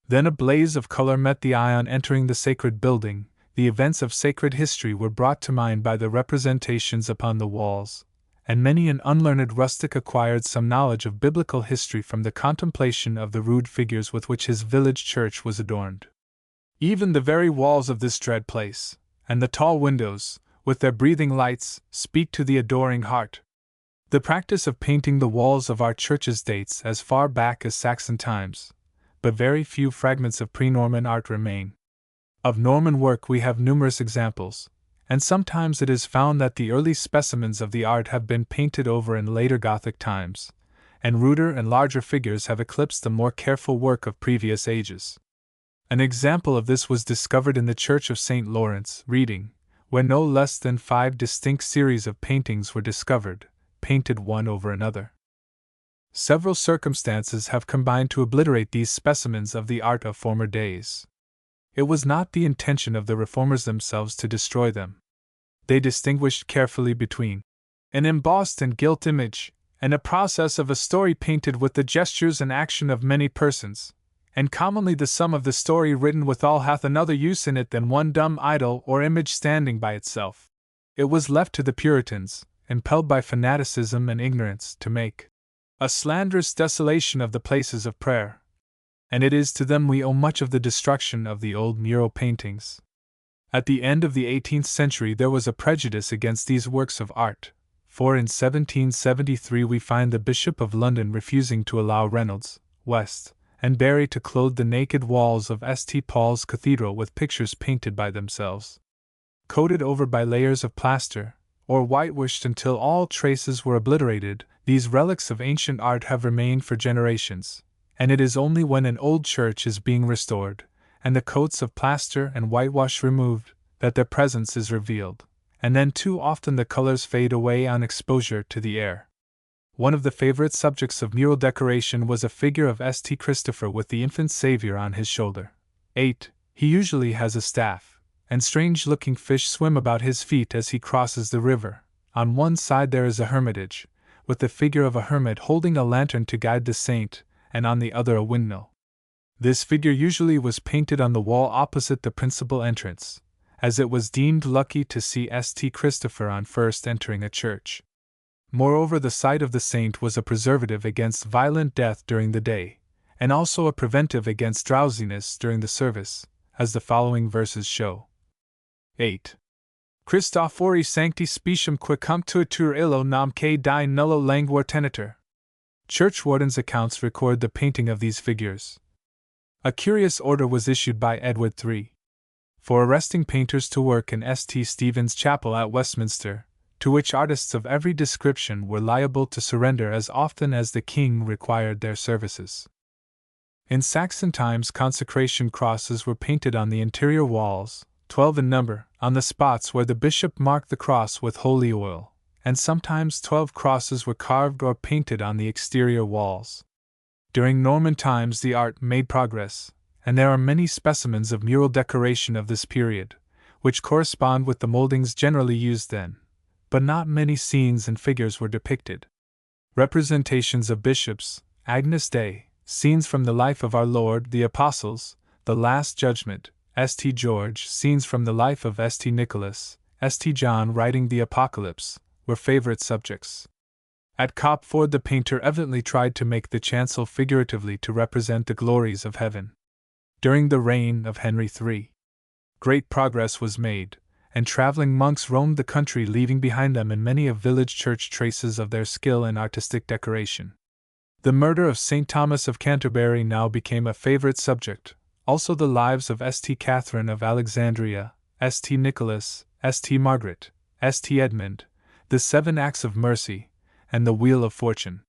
Then a blaze of color met the eye on entering the sacred building. The events of sacred history were brought to mind by the representations upon the walls, and many an unlearned rustic acquired some knowledge of biblical history from the contemplation of the rude figures with which his village church was adorned. Even the very walls of this dread place, and the tall windows, with their breathing lights, speak to the adoring heart. The practice of painting the walls of our churches dates as far back as Saxon times, but very few fragments of pre-Norman art remain. Of Norman work we have numerous examples, and sometimes it is found that the early specimens of the art have been painted over in later Gothic times, and ruder and larger figures have eclipsed the more careful work of previous ages. An example of this was discovered in the Church of St. Lawrence, Reading, where no less than 5 distinct series of paintings were discovered, painted one over another. Several circumstances have combined to obliterate these specimens of the art of former days. It was not the intention of the reformers themselves to destroy them. They distinguished carefully between an embossed and gilt image, and a process of a story painted with the gestures and action of many persons, and commonly the sum of the story written withal hath another use in it than one dumb idol or image standing by itself. It was left to the Puritans, impelled by fanaticism and ignorance, to make a slanderous desolation of the places of prayer, and it is to them we owe much of the destruction of the old mural paintings. At the end of the 18th century there was a prejudice against these works of art, for in 1773 we find the Bishop of London refusing to allow Reynolds, West, and Barry to clothe the naked walls of St. Paul's Cathedral with pictures painted by themselves, coated over by layers of plaster, or whitewashed until all traces were obliterated. These relics of ancient art have remained for generations, and it is only when an old church is being restored, and the coats of plaster and whitewash removed, that their presence is revealed, and then too often the colors fade away on exposure to the air. One of the favorite subjects of mural decoration was a figure of St. Christopher with the infant Savior on his shoulder. 8. He usually has a staff, and strange-looking fish swim about his feet as he crosses the river. On one side there is a hermitage, with the figure of a hermit holding a lantern to guide the saint, and on the other a windmill. This figure usually was painted on the wall opposite the principal entrance, as it was deemed lucky to see St. Christopher on first entering a church. Moreover, the sight of the saint was a preservative against violent death during the day, and also a preventive against drowsiness during the service, as the following verses show. 8. Christophori sancti specium quicumtuitur illo namque die nullo languor tenetur. Churchwardens' accounts record the painting of these figures. A curious order was issued by Edward III for arresting painters to work in St. Stephen's Chapel at Westminster, to which artists of every description were liable to surrender as often as the king required their services. In Saxon times, consecration crosses were painted on the interior walls, 12 in number, on the spots where the bishop marked the cross with holy oil, and sometimes 12 crosses were carved or painted on the exterior walls. During Norman times the art made progress, and there are many specimens of mural decoration of this period, which correspond with the moldings generally used then, but not many scenes and figures were depicted. Representations of bishops, Agnus Dei, scenes from the life of our Lord, the Apostles, the Last Judgment, St. George, scenes from the life of St. Nicholas, St. John writing the Apocalypse, were favorite subjects. At Copford the painter evidently tried to make the chancel figuratively to represent the glories of heaven. During the reign of Henry III, great progress was made, and traveling monks roamed the country, leaving behind them in many a village church traces of their skill in artistic decoration. The murder of St. Thomas of Canterbury now became a favorite subject, also the lives of St. Catherine of Alexandria, St. Nicholas, St. Margaret, St. Edmund, the 7 Acts of Mercy, and the Wheel of Fortune.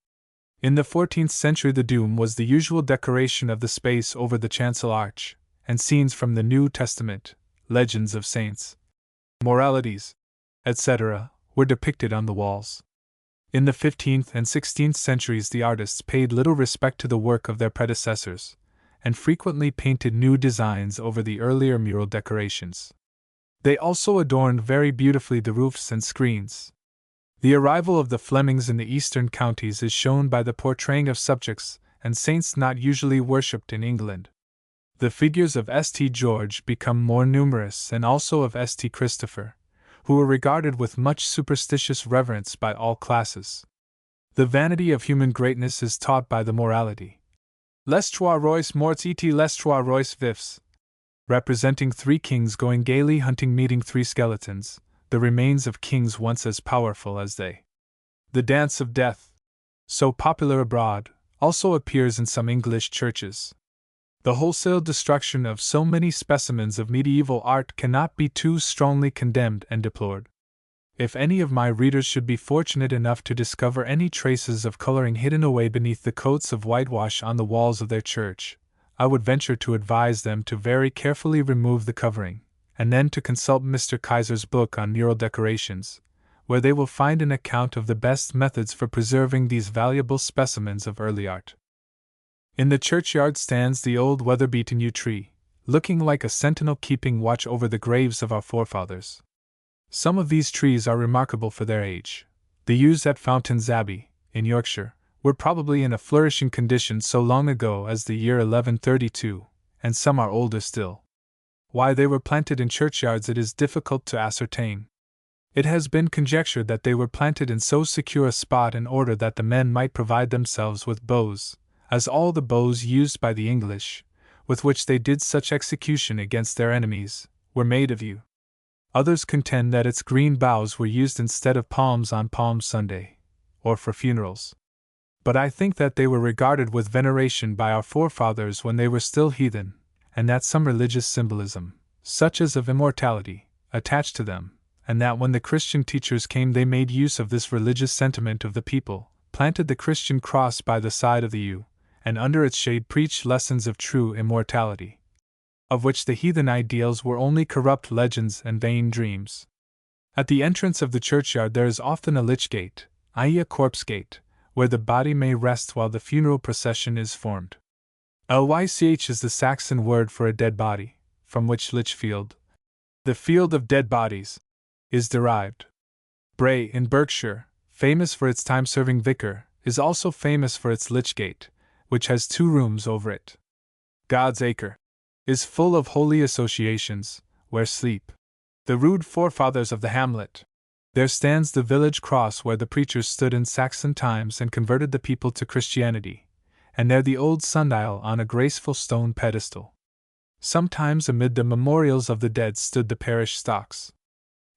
In the 14th century the dome was the usual decoration of the space over the chancel arch, and scenes from the New Testament, legends of saints, moralities, etc., were depicted on the walls. In the 15th and 16th centuries the artists paid little respect to the work of their predecessors, and frequently painted new designs over the earlier mural decorations. They also adorned very beautifully the roofs and screens. The arrival of the Flemings in the eastern counties is shown by the portraying of subjects and saints not usually worshipped in England. The figures of St. George become more numerous, and also of St. Christopher, who were regarded with much superstitious reverence by all classes. The vanity of human greatness is taught by the morality. Les trois rois morts et les trois rois vifs, representing 3 kings going gaily hunting meeting 3 skeletons, the remains of kings once as powerful as they. The Dance of Death, so popular abroad, also appears in some English churches. The wholesale destruction of so many specimens of medieval art cannot be too strongly condemned and deplored. If any of my readers should be fortunate enough to discover any traces of coloring hidden away beneath the coats of whitewash on the walls of their church, I would venture to advise them to very carefully remove the covering, and then to consult Mr. Kaiser's book on mural decorations, where they will find an account of the best methods for preserving these valuable specimens of early art. In the churchyard stands the old weather-beaten yew tree, looking like a sentinel keeping watch over the graves of our forefathers. Some of these trees are remarkable for their age. The yews at Fountains Abbey, in Yorkshire, were probably in a flourishing condition so long ago as the year 1132, and some are older still. Why they were planted in churchyards it is difficult to ascertain. It has been conjectured that they were planted in so secure a spot in order that the men might provide themselves with bows, as all the bows used by the English, with which they did such execution against their enemies, were made of yew. Others contend that its green boughs were used instead of palms on Palm Sunday, or for funerals. But I think that they were regarded with veneration by our forefathers when they were still heathen, and that some religious symbolism, such as of immortality, attached to them, and that when the Christian teachers came they made use of this religious sentiment of the people, planted the Christian cross by the side of the yew, and under its shade preached lessons of true immortality, of which the heathen ideals were only corrupt legends and vain dreams. At the entrance of the churchyard there is often a lich gate, i.e. a corpse gate, where the body may rest while the funeral procession is formed. Lich is the Saxon word for a dead body, from which Lichfield, the field of dead bodies, is derived. Bray, in Berkshire, famous for its time-serving vicar, is also famous for its lich gate, which has 2 rooms over it. God's Acre is full of holy associations, where sleep the rude forefathers of the hamlet. There stands the village cross where the preachers stood in Saxon times and converted the people to Christianity, and there the old sundial on a graceful stone pedestal. Sometimes amid the memorials of the dead stood the parish stocks.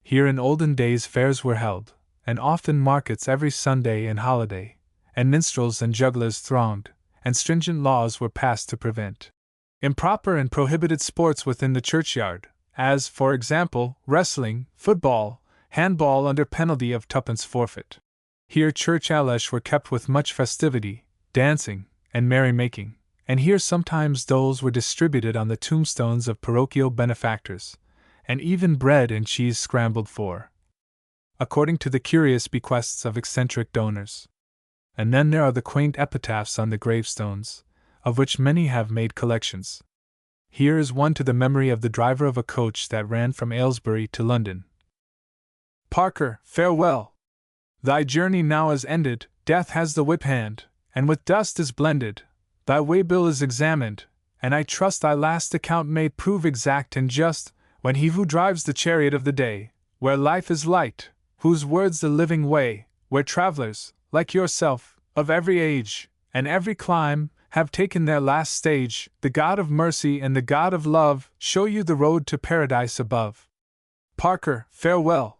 Here in olden days fairs were held, and often markets every Sunday and holiday, and minstrels and jugglers thronged, and stringent laws were passed to prevent improper and prohibited sports within the churchyard, as, for example, wrestling, football, handball under penalty of 2d forfeit. Here church alesh were kept with much festivity, dancing, and merrymaking, and here sometimes doles were distributed on the tombstones of parochial benefactors, and even bread and cheese scrambled for, according to the curious bequests of eccentric donors. And then there are the quaint epitaphs on the gravestones, of which many have made collections. Here is one to the memory of the driver of a coach that ran from Aylesbury to London. Parker, farewell! Thy journey now is ended, death has the whip hand, and with dust is blended, thy waybill is examined, and I trust thy last account may prove exact and just, when he who drives the chariot of the day, where life is light, whose word's the living way, where travelers, like yourself, of every age, and every clime, have taken their last stage, the God of mercy and the God of love show you the road to paradise above. Parker, farewell!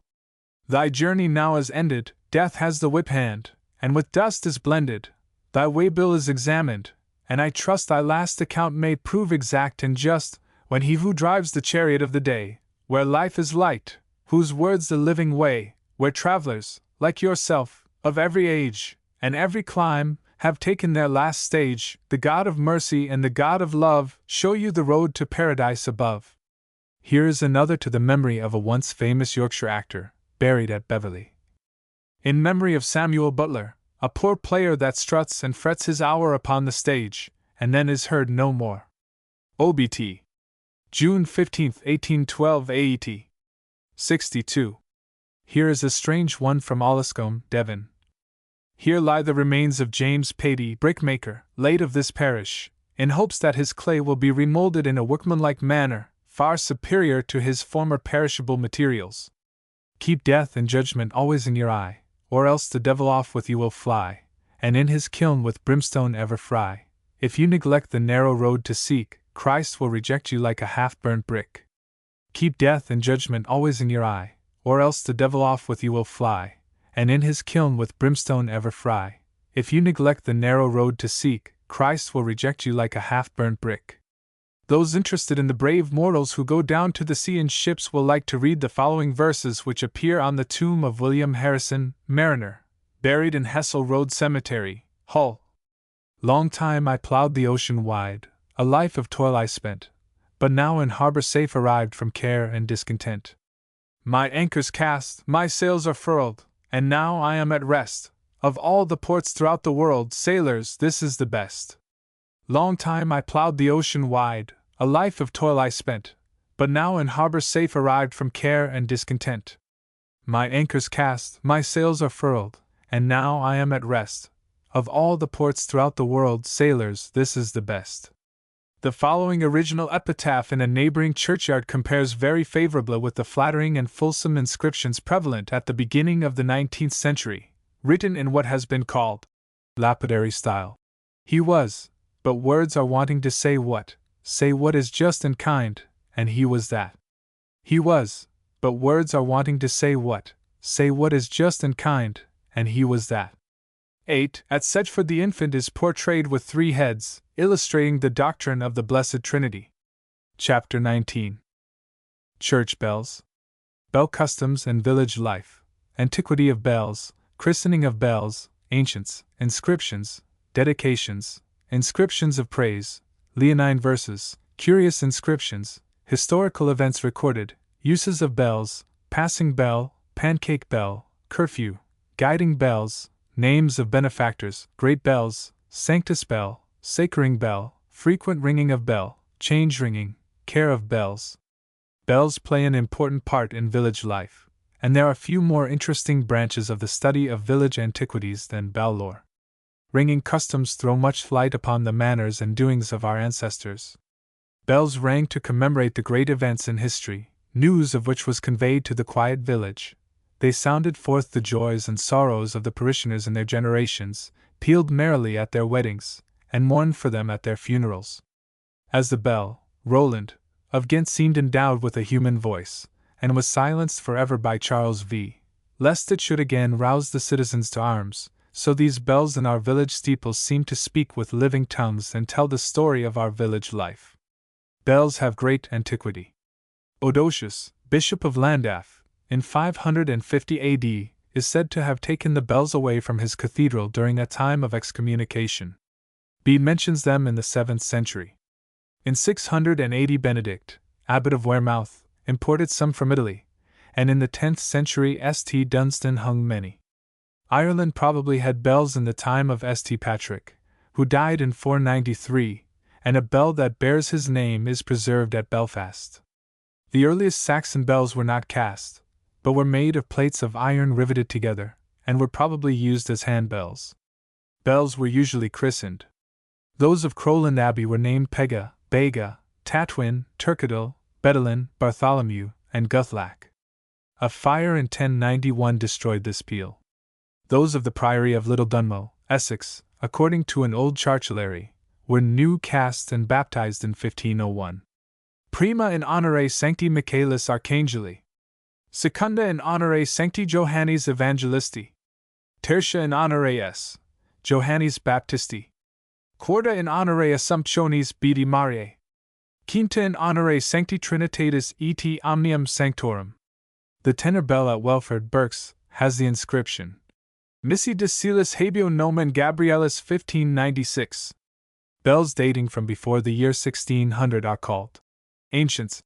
Thy journey now is ended, death has the whip hand, and with dust is blended, thy waybill is examined, and I trust thy last account may prove exact and just, when he who drives the chariot of the day, where life is light, whose word's the living way, where travelers, like yourself, of every age, and every clime, have taken their last stage, the God of mercy and the God of love show you the road to paradise above. Here is another to the memory of a once famous Yorkshire actor, buried at Beverley. In memory of Samuel Butler, a poor player that struts and frets his hour upon the stage, and then is heard no more. OBT. June 15, 1812 AET. 62. Here is a strange one from Olliscombe, Devon. Here lie the remains of James Patey, brickmaker, late of this parish, in hopes that his clay will be remoulded in a workmanlike manner, far superior to his former perishable materials. Keep death and judgment always in your eye, or else the devil off with you will fly, and in his kiln with brimstone ever fry. If you neglect the narrow road to seek, Christ will reject you like a half-burnt brick. Keep death and judgment always in your eye, or else the devil off with you will fly, and in his kiln with brimstone ever fry. If you neglect the narrow road to seek, Christ will reject you like a half-burnt brick. Those interested in the brave mortals who go down to the sea in ships will like to read the following verses which appear on the tomb of William Harrison, mariner, buried in Hessel Road Cemetery, Hull. Long time I plowed the ocean wide, a life of toil I spent, but now in harbor safe arrived from care and discontent. My anchor's cast, my sails are furled, and now I am at rest. Of all the ports throughout the world, sailors, this is the best. Long time I plowed the ocean wide, a life of toil I spent, but now in harbor safe arrived from care and discontent. My anchor's cast, my sails are furled, and now I am at rest. Of all the ports throughout the world, sailors, this is the best. The following original epitaph in a neighboring churchyard compares very favorably with the flattering and fulsome inscriptions prevalent at the beginning of the 19th century, written in what has been called lapidary style. He was, but words are wanting to say what is just and kind, and he was that. He was, but words are wanting to say what is just and kind, and he was that. 8. At Sedgeford the infant is portrayed with 3 heads, illustrating the doctrine of the Blessed Trinity. Chapter 19. Church Bells. Bell Customs and Village Life. Antiquity of Bells, Christening of Bells, Ancients, Inscriptions, Dedications, Inscriptions of Praise, Leonine Verses, Curious Inscriptions, Historical Events Recorded, Uses of Bells, Passing Bell, Pancake Bell, Curfew, Guiding Bells, Names of Benefactors, Great Bells, Sanctus Bell, Sacring Bell, Frequent Ringing of Bell, Change Ringing, Care of Bells. Bells play an important part in village life, and there are few more interesting branches of the study of village antiquities than bell lore. Ringing customs throw much light upon the manners and doings of our ancestors. Bells rang to commemorate the great events in history, news of which was conveyed to the quiet village. They sounded forth the joys and sorrows of the parishioners in their generations, pealed merrily at their weddings, and mourned for them at their funerals. As the bell, Roland, of Ghent seemed endowed with a human voice, and was silenced forever by Charles V, lest it should again rouse the citizens to arms, so these bells in our village steeples seem to speak with living tongues and tell the story of our village life. Bells have great antiquity. Odosius, Bishop of Llandaff, in 550 AD, is said to have taken the bells away from his cathedral during a time of excommunication. Bede mentions them in the 7th century. In 680 Benedict, abbot of Wearmouth, imported some from Italy, and in the 10th century St. Dunstan hung many. Ireland probably had bells in the time of St. Patrick, who died in 493, and a bell that bears his name is preserved at Belfast. The earliest Saxon bells were not cast, but were made of plates of iron riveted together, and were probably used as handbells. Bells were usually christened. Those of Crowland Abbey were named Pega, Bega, Tatwin, Turkadil, Bedalin, Bartholomew, and Guthlac. A fire in 1091 destroyed this peal. Those of the Priory of Little Dunmow, Essex, according to an old chartulary, were new cast and baptized in 1501. Prima in honore Sancti Michaelis Archangeli. Secunda in honore Sancti Johannes Evangelisti. Tertia in honore S. Johannes Baptisti. Quarta in honore Assumptionis Bedi Mariae. Quinta in honore Sancti Trinitatis et Omnium Sanctorum. The tenor bell at Welford, Berks, has the inscription Missi Decilis Habeo Nomen Gabrielis 1596. Bells dating from before the year 1600 are called ancients,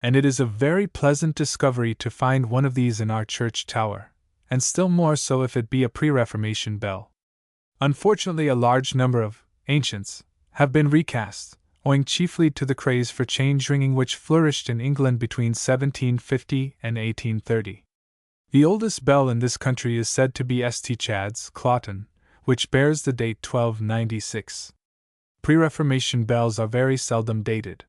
and it is a very pleasant discovery to find one of these in our church tower, and still more so if it be a pre-Reformation bell. Unfortunately, a large number of ancients have been recast, owing chiefly to the craze for change ringing which flourished in England between 1750 and 1830. The oldest bell in this country is said to be St. Chad's, Claughton, which bears the date 1296. Pre-Reformation bells are very seldom dated.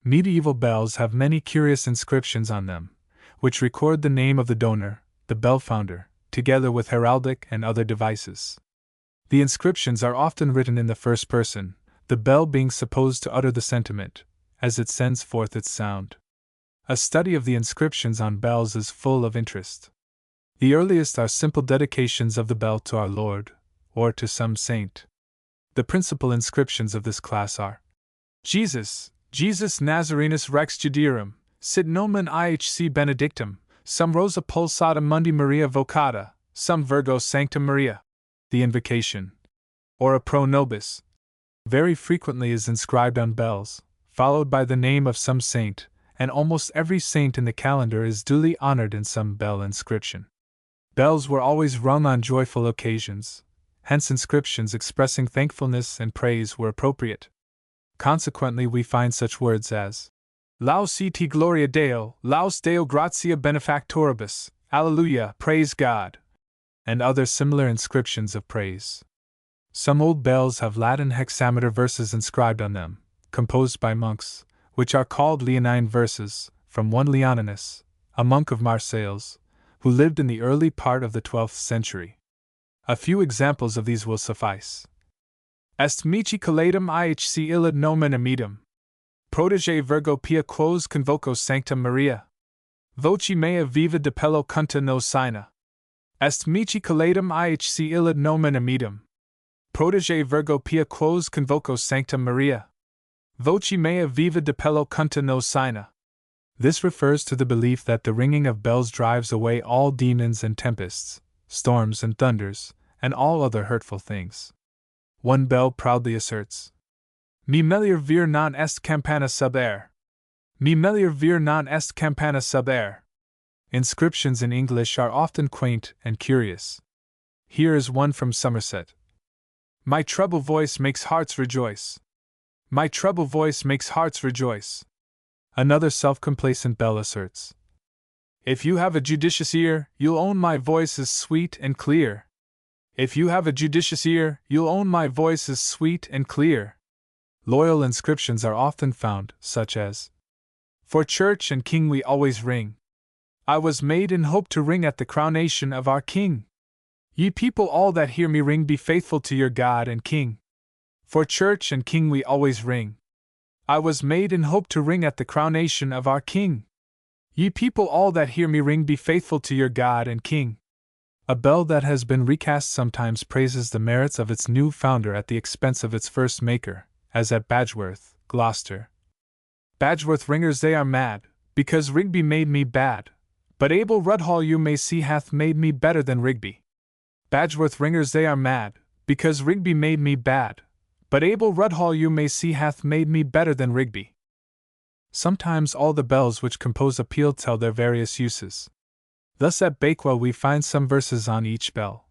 Medieval bells have many curious inscriptions on them, which record the name of the donor, the bell founder, together with heraldic and other devices. The inscriptions are often written in the first person, the bell being supposed to utter the sentiment, as it sends forth its sound. A study of the inscriptions on bells is full of interest. The earliest are simple dedications of the bell to our Lord, or to some saint. The principal inscriptions of this class are: Jesus, Jesus Nazarenus Rex Judaeorum, sit nomen IHC benedictum, sum rosa pulsata mundi Maria vocata, sum Virgo sanctum Maria. The invocation, ora pro nobis, very frequently is inscribed on bells, followed by the name of some saint, and almost every saint in the calendar is duly honored in some bell inscription. Bells were always rung on joyful occasions, hence inscriptions expressing thankfulness and praise were appropriate. Consequently, we find such words as Laus et gloria Deo, Laus Deo gratia benefactoribus, Alleluia, praise God, and other similar inscriptions of praise. Some old bells have Latin hexameter verses inscribed on them, composed by monks, which are called Leonine verses, from one Leoninus, a monk of Marseilles, who lived in the early part of the 12th century. A few examples of these will suffice. Est mihi collatum IHC illud nomen amidum. Protege Virgo pia quos convoco sanctum Maria. Voci mea viva de pello cunta nos sina. Est mihi collatum IHC illud nomen amidum. Protege Virgo pia quos convoco sanctum Maria. Voci mea viva de pello cunta nos sina. This refers to the belief that the ringing of bells drives away all demons and tempests, storms and thunders, and all other hurtful things. One bell proudly asserts, Mi melior vir non est campana sub air. Mi melior vir non est campana sub air. Inscriptions in English are often quaint and curious. Here is one from Somerset. My treble voice makes hearts rejoice. My treble voice makes hearts rejoice. Another self-complacent bell asserts, If you have a judicious ear, you'll own my voice is sweet and clear. If you have a judicious ear, you'll own my voice is sweet and clear. Loyal inscriptions are often found, such as, For church and king we always ring. I was made in hope to ring at the coronation of our king. Ye people all that hear me ring, be faithful to your God and king. For church and king we always ring. I was made in hope to ring at the coronation of our king. Ye people all that hear me ring, be faithful to your God and king. A bell that has been recast sometimes praises the merits of its new founder at the expense of its first maker, as at Badgeworth, Gloucester. Badgeworth ringers they are mad, because Rigby made me bad, but Abel Rudhall you may see hath made me better than Rigby. Badgeworth ringers they are mad, because Rigby made me bad, but Abel Rudhall you may see hath made me better than Rigby. Sometimes all the bells which compose a peal tell their various uses. Thus at Bakewell we find some verses on each bell.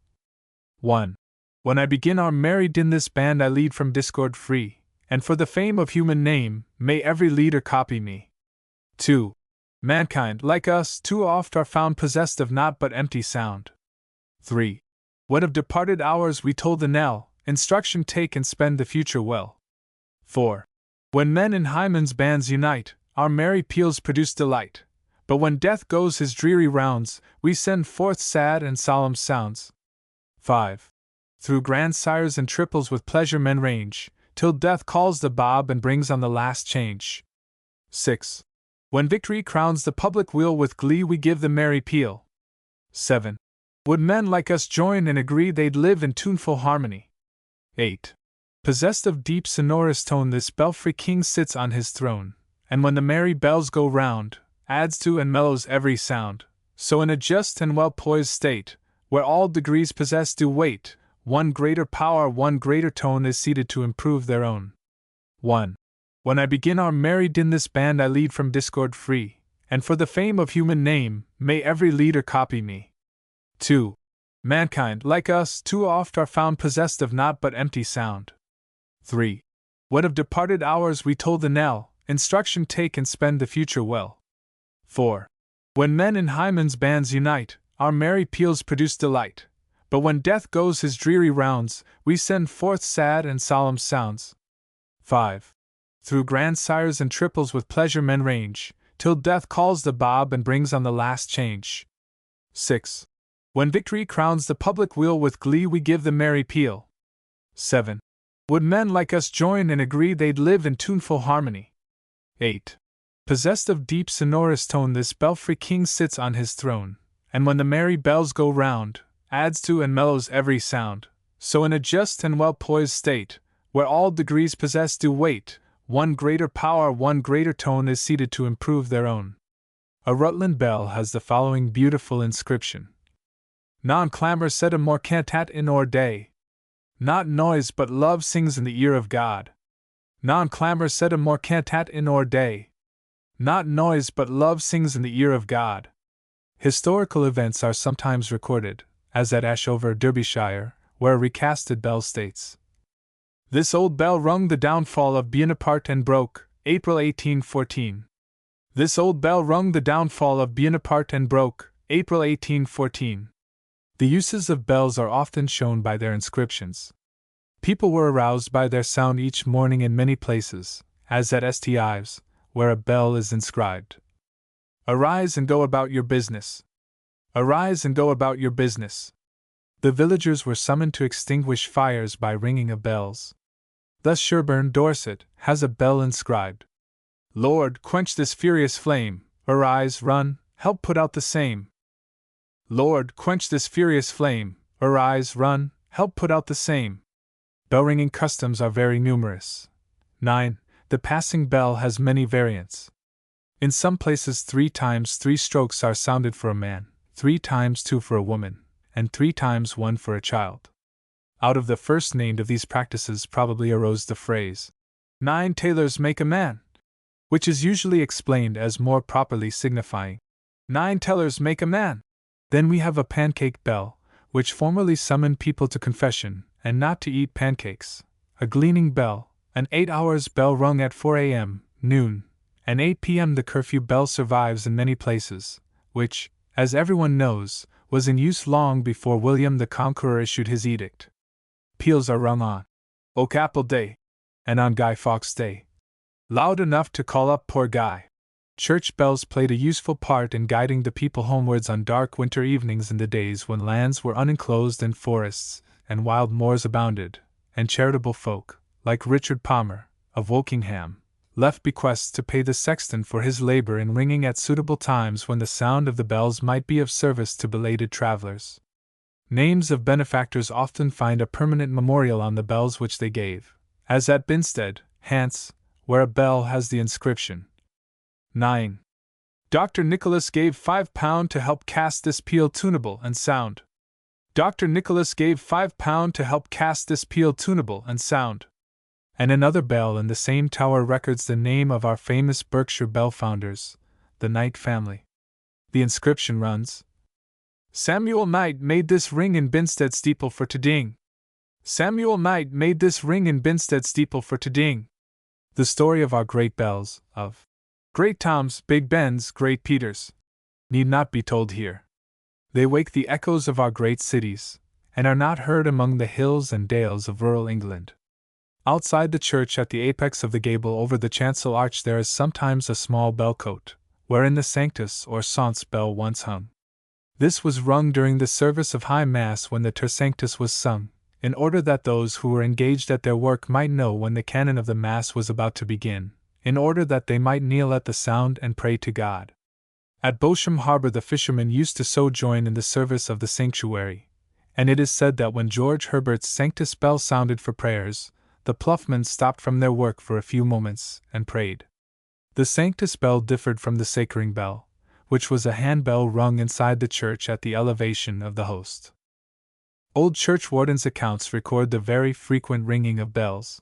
1. When I begin our merry din this band I lead from discord free, and for the fame of human name, may every leader copy me. 2. Mankind, like us, too oft are found possessed of naught but empty sound. 3. When of departed hours we toll the knell, instruction take and spend the future well. 4. When men in Hymen's bands unite, our merry peals produce delight, but when death goes his dreary rounds, we send forth sad and solemn sounds. 5. Through grandsires and triples with pleasure men range, till death calls the bob and brings on the last change. 6. When victory crowns the public weal with glee we give the merry peal. 7. Would men like us join and agree they'd live in tuneful harmony. 8. Possessed of deep sonorous tone this belfry king sits on his throne, and when the merry bells go round, adds to and mellows every sound, so in a just and well-poised state, where all degrees possessed do wait, one greater power one greater tone is seated to improve their own. 1. When I begin our merry din this band I lead from discord free, and for the fame of human name, may every leader copy me. 2. Mankind, like us, too oft are found possessed of naught but empty sound. 3. When of departed hours we toll the knell, instruction take and spend the future well. 4. When men in Hymen's bands unite, our merry peals produce delight, but when death goes his dreary rounds, we send forth sad and solemn sounds. 5. Through grandsires and triples with pleasure men range, till death calls the bob and brings on the last change. 6. When victory crowns the public weal with glee we give the merry peal. 7. Would men like us join and agree they'd live in tuneful harmony. 8. Possessed of deep sonorous tone, this belfry king sits on his throne, and when the merry bells go round, adds to and mellows every sound. So in a just and well-poised state, where all degrees possessed do wait, one greater power, one greater tone is seated to improve their own. A Rutland bell has the following beautiful inscription: Non clamor sedum more cantat in or day. Not noise but love sings in the ear of God. Non clamor sedum more cantat in or day. Not noise but love sings in the ear of God. Historical events are sometimes recorded, as at Ashover, Derbyshire, where a recasted bell states: This old bell rung the downfall of Buonaparte and broke, April 1814. This old bell rung the downfall of Buonaparte and broke, April 1814. The uses of bells are often shown by their inscriptions. People were aroused by their sound each morning in many places, as at St. Ives, where a bell is inscribed: Arise and go about your business. Arise and go about your business. The villagers were summoned to extinguish fires by ringing of bells. Thus Sherburne, Dorset, has a bell inscribed: Lord, quench this furious flame, arise, run, help put out the same. Lord, quench this furious flame, arise, run, help put out the same. Bell-ringing customs are very numerous. 9. The passing bell has many variants. In some places 3 times 3 strokes are sounded for a man, 3 times 2 for a woman, and 3 times 1 for a child. Out of the first named of these practices probably arose the phrase, 9 tailors make a man, which is usually explained as more properly signifying, 9 tellers make a man. Then we have a pancake bell, which formerly summoned people to confession, and not to eat pancakes, a gleaning bell, an 8 hours bell rung at 4 a.m., noon, and 8 p.m. The curfew bell survives in many places, which, as everyone knows, was in use long before William the Conqueror issued his edict. Peals are rung on Oak Apple Day, and on Guy Fawkes Day, loud enough to call up poor Guy. Church bells played a useful part in guiding the people homewards on dark winter evenings in the days when lands were unenclosed and forests and wild moors abounded, and charitable folk, like Richard Palmer, of Wokingham, left bequests to pay the sexton for his labor in ringing at suitable times when the sound of the bells might be of service to belated travelers. Names of benefactors often find a permanent memorial on the bells which they gave, as at Binstead, Hants, where a bell has the inscription: 9. Dr. Nicholas gave £5 to help cast this peal tunable and sound. Dr. Nicholas gave £5 to help cast this peal tunable and sound. And another bell in the same tower records the name of our famous Berkshire bell founders, the Knight family. The inscription runs: Samuel Knight made this ring in Binstead steeple for to ding. Samuel Knight made this ring in Binstead steeple for to ding. The story of our great bells, of Great Toms, Big Bens, Great Peters, need not be told here. They wake the echoes of our great cities, and are not heard among the hills and dales of rural England. Outside the church at the apex of the gable over the chancel arch there is sometimes a small bell-cote, wherein the Sanctus or Saunce bell once hung. This was rung during the service of High Mass when the Ter Sanctus was sung, in order that those who were engaged at their work might know when the canon of the Mass was about to begin, in order that they might kneel at the sound and pray to God. At Bosham Harbour the fishermen used to sojourn in the service of the sanctuary, and it is said that when George Herbert's Sanctus bell sounded for prayers, the ploughman stopped from their work for a few moments and prayed. The Sanctus bell differed from the sacring bell, which was a handbell rung inside the church at the elevation of the host. Old churchwardens' accounts record the very frequent ringing of bells.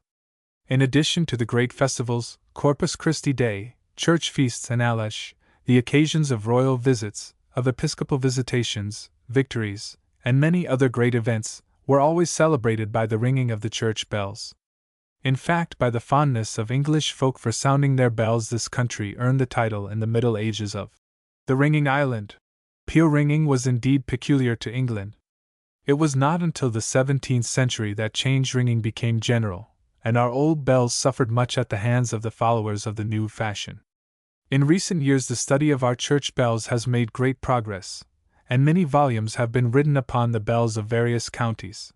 In addition to the great festivals, Corpus Christi Day, church feasts and Alash, the occasions of royal visits, of episcopal visitations, victories, and many other great events, were always celebrated by the ringing of the church bells. In fact, by the fondness of English folk for sounding their bells, this country earned the title in the Middle Ages of the Ringing Island. Peal ringing was indeed peculiar to England. It was not until the 17th century that change ringing became general, and our old bells suffered much at the hands of the followers of the new fashion. In recent years the study of our church bells has made great progress, and many volumes have been written upon the bells of various counties.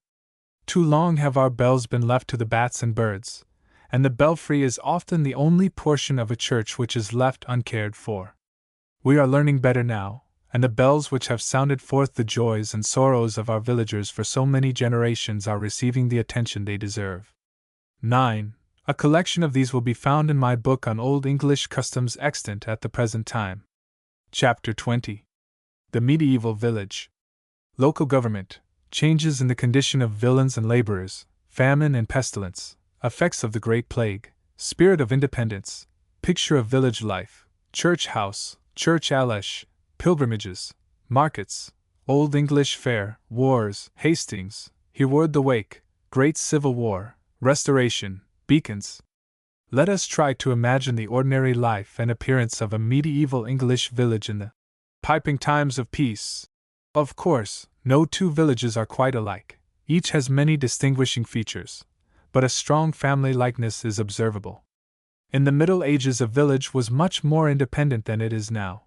Too long have our bells been left to the bats and birds, and the belfry is often the only portion of a church which is left uncared for. We are learning better now, and the bells which have sounded forth the joys and sorrows of our villagers for so many generations are receiving the attention they deserve. 9. A collection of these will be found in my book on Old English customs extant at the present time. Chapter 20. The Medieval Village. Local government, changes in the condition of villeins and laborers, famine and pestilence, effects of the Great Plague, spirit of independence, picture of village life, church house, church alesh, pilgrimages, markets, Old English fair, wars, Hastings, Hereward the Wake, Great Civil War, Restoration, beacons. Let us try to imagine the ordinary life and appearance of a medieval English village in the piping times of peace. Of course, no two villages are quite alike, each has many distinguishing features, but a strong family likeness is observable. In the Middle Ages, a village was much more independent than it is now.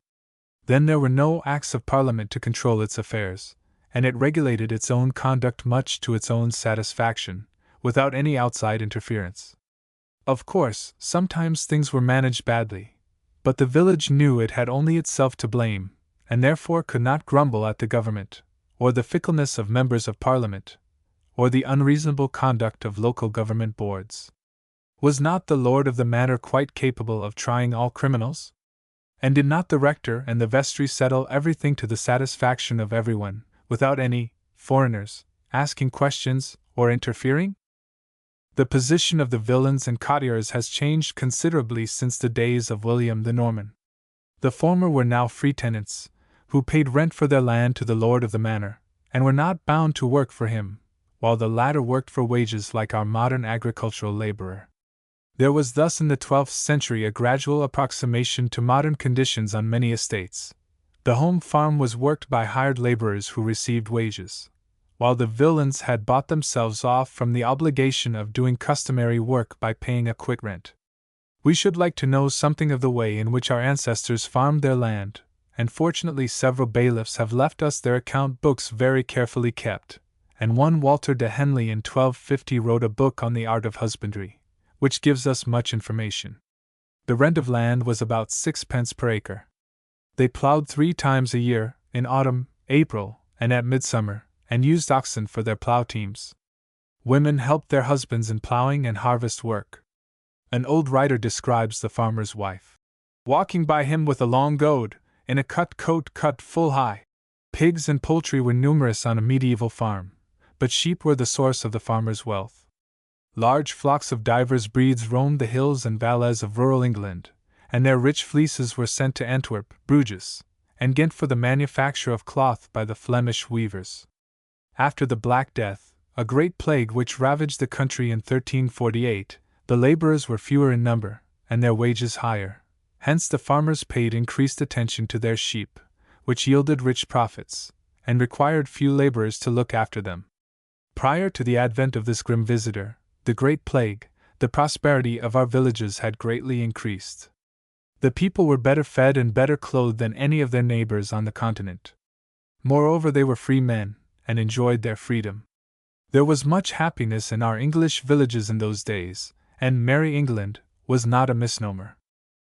Then there were no acts of Parliament to control its affairs, and it regulated its own conduct much to its own satisfaction, without any outside interference. Of course, sometimes things were managed badly, but the village knew it had only itself to blame, and therefore could not grumble at the government, or the fickleness of members of Parliament, or the unreasonable conduct of local government boards. Was not the lord of the manor quite capable of trying all criminals? And did not the rector and the vestry settle everything to the satisfaction of everyone, without any foreigners asking questions or interfering? The position of the villeins and cottiers has changed considerably since the days of William the Norman. The former were now free tenants, who paid rent for their land to the lord of the manor, and were not bound to work for him, while the latter worked for wages like our modern agricultural laborer. There was thus in the 12th century a gradual approximation to modern conditions on many estates. The home farm was worked by hired laborers who received wages, while the villeins had bought themselves off from the obligation of doing customary work by paying a quit rent. We should like to know something of the way in which our ancestors farmed their land, and fortunately several bailiffs have left us their account books very carefully kept, and one Walter de Henley in 1250 wrote a book on the art of husbandry, which gives us much information. The rent of land was about 6 pence per acre. They ploughed 3 times a year, in autumn, April, and at midsummer, and used oxen for their plough teams. Women helped their husbands in ploughing and harvest work. An old writer describes the farmer's wife walking by him with a long goad, in a cut coat cut full high. Pigs and poultry were numerous on a medieval farm, but sheep were the source of the farmer's wealth. Large flocks of divers breeds roamed the hills and valleys of rural England, and their rich fleeces were sent to Antwerp, Bruges, and Ghent for the manufacture of cloth by the Flemish weavers. After the Black Death, a great plague which ravaged the country in 1348, the laborers were fewer in number, and their wages higher. Hence the farmers paid increased attention to their sheep, which yielded rich profits, and required few laborers to look after them. Prior to the advent of this grim visitor, the Great Plague, the prosperity of our villages had greatly increased. The people were better fed and better clothed than any of their neighbors on the continent. Moreover, they were free men, and enjoyed their freedom. There was much happiness in our English villages in those days, and Merry England was not a misnomer.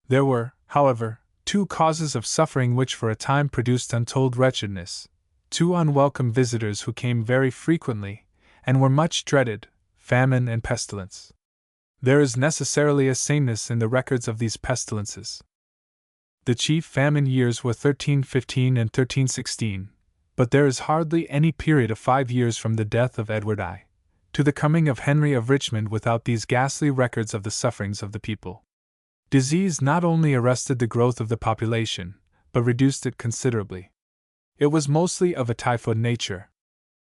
There were, however, 2 causes of suffering which for a time produced untold wretchedness, 2 unwelcome visitors who came very frequently, and were much dreaded, famine and pestilence. There is necessarily a sameness in the records of these pestilences. The chief famine years were 1315 and 1316, but there is hardly any period of 5 years from the death of Edward I to the coming of Henry of Richmond without these ghastly records of the sufferings of the people. Disease not only arrested the growth of the population, but reduced it considerably. It was mostly of a typhoid nature.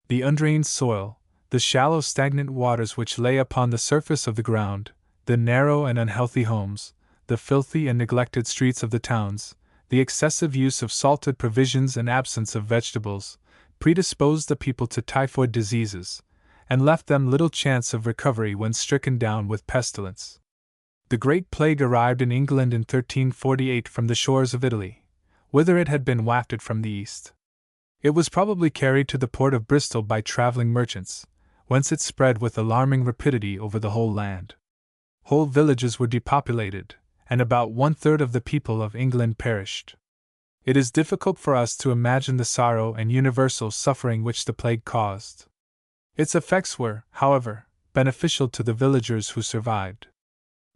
The undrained soil, the shallow stagnant waters which lay upon the surface of the ground, the narrow and unhealthy homes, the filthy and neglected streets of the towns, the excessive use of salted provisions and absence of vegetables, predisposed the people to typhoid diseases, and left them little chance of recovery when stricken down with pestilence. The Great Plague arrived in England in 1348 from the shores of Italy, whither it had been wafted from the east. It was probably carried to the port of Bristol by traveling merchants, whence it spread with alarming rapidity over the whole land. Whole villages were depopulated, and about 1/3 of the people of England perished. It is difficult for us to imagine the sorrow and universal suffering which the plague caused. Its effects were, however, beneficial to the villagers who survived.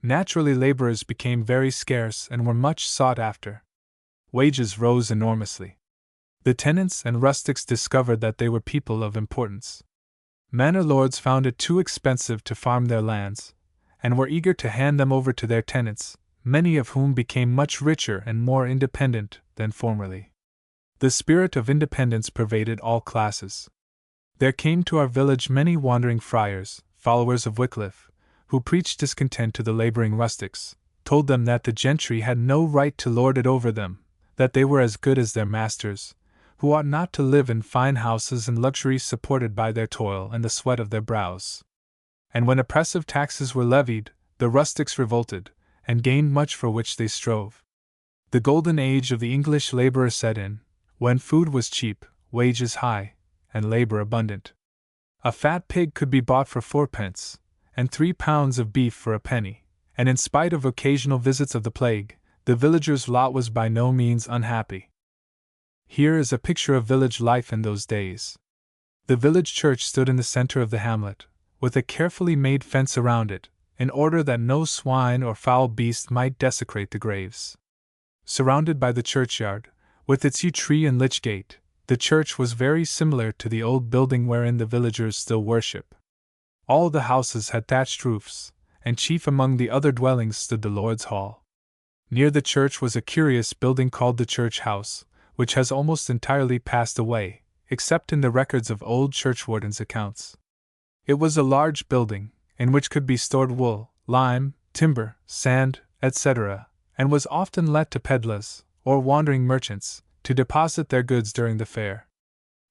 Naturally, laborers became very scarce and were much sought after. Wages rose enormously. The tenants and rustics discovered that they were people of importance. Manor lords found it too expensive to farm their lands, and were eager to hand them over to their tenants, many of whom became much richer and more independent than formerly. The spirit of independence pervaded all classes. There came to our village many wandering friars, followers of Wycliffe, who preached discontent to the laboring rustics, told them that the gentry had no right to lord it over them, that they were as good as their masters, who ought not to live in fine houses and luxuries supported by their toil and the sweat of their brows. And when oppressive taxes were levied, the rustics revolted, and gained much for which they strove. The golden age of the English laborer set in, when food was cheap, wages high, and labor abundant. A fat pig could be bought for 4d, and 3 pounds of beef for a penny, and in spite of occasional visits of the plague, the villager's lot was by no means unhappy. Here is a picture of village life in those days. The village church stood in the center of the hamlet, with a carefully made fence around it, in order that no swine or foul beast might desecrate the graves. Surrounded by the churchyard, with its yew tree and lych gate, the church was very similar to the old building wherein the villagers still worship. All the houses had thatched roofs, and chief among the other dwellings stood the Lord's Hall. Near the church was a curious building called the church house, which has almost entirely passed away, except in the records of old churchwardens' accounts. It was a large building, in which could be stored wool, lime, timber, sand, etc., and was often let to peddlers, or wandering merchants, to deposit their goods during the fair.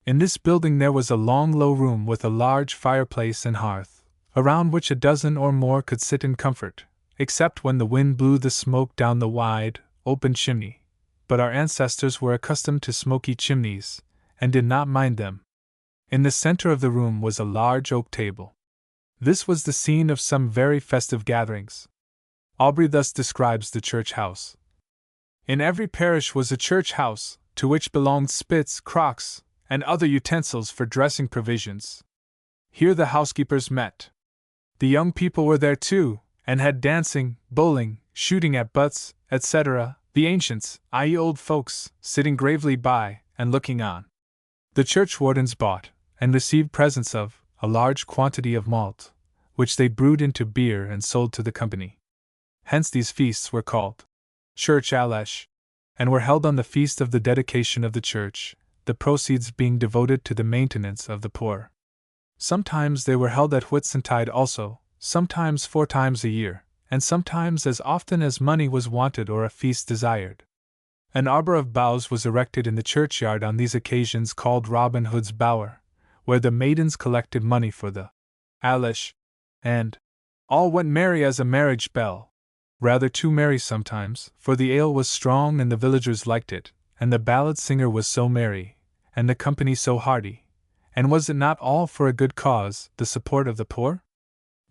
In this building there was a long low room with a large fireplace and hearth, around which a dozen or more could sit in comfort, except when the wind blew the smoke down the wide, open chimney. But our ancestors were accustomed to smoky chimneys, and did not mind them. In the center of the room was a large oak table. This was the scene of some very festive gatherings. Aubrey thus describes the church house. In every parish was a church house, to which belonged spits, crocks, and other utensils for dressing provisions. Here the housekeepers met. The young people were there too, and had dancing, bowling, shooting at butts, etc., the ancients, i.e. old folks, sitting gravely by, and looking on. The churchwardens bought, and received presents of, a large quantity of malt, which they brewed into beer and sold to the company. Hence these feasts were called Church Alesh, and were held on the feast of the dedication of the church, the proceeds being devoted to the maintenance of the poor. Sometimes they were held at Whitsuntide also, sometimes 4 times a year, and sometimes as often as money was wanted or a feast desired. An arbor of boughs was erected in the churchyard on these occasions called Robin Hood's Bower, where the maidens collected money for the Alesh, and all went merry as a marriage bell. Rather too merry sometimes, for the ale was strong and the villagers liked it, and the ballad singer was so merry, and the company so hearty. And was it not all for a good cause, the support of the poor?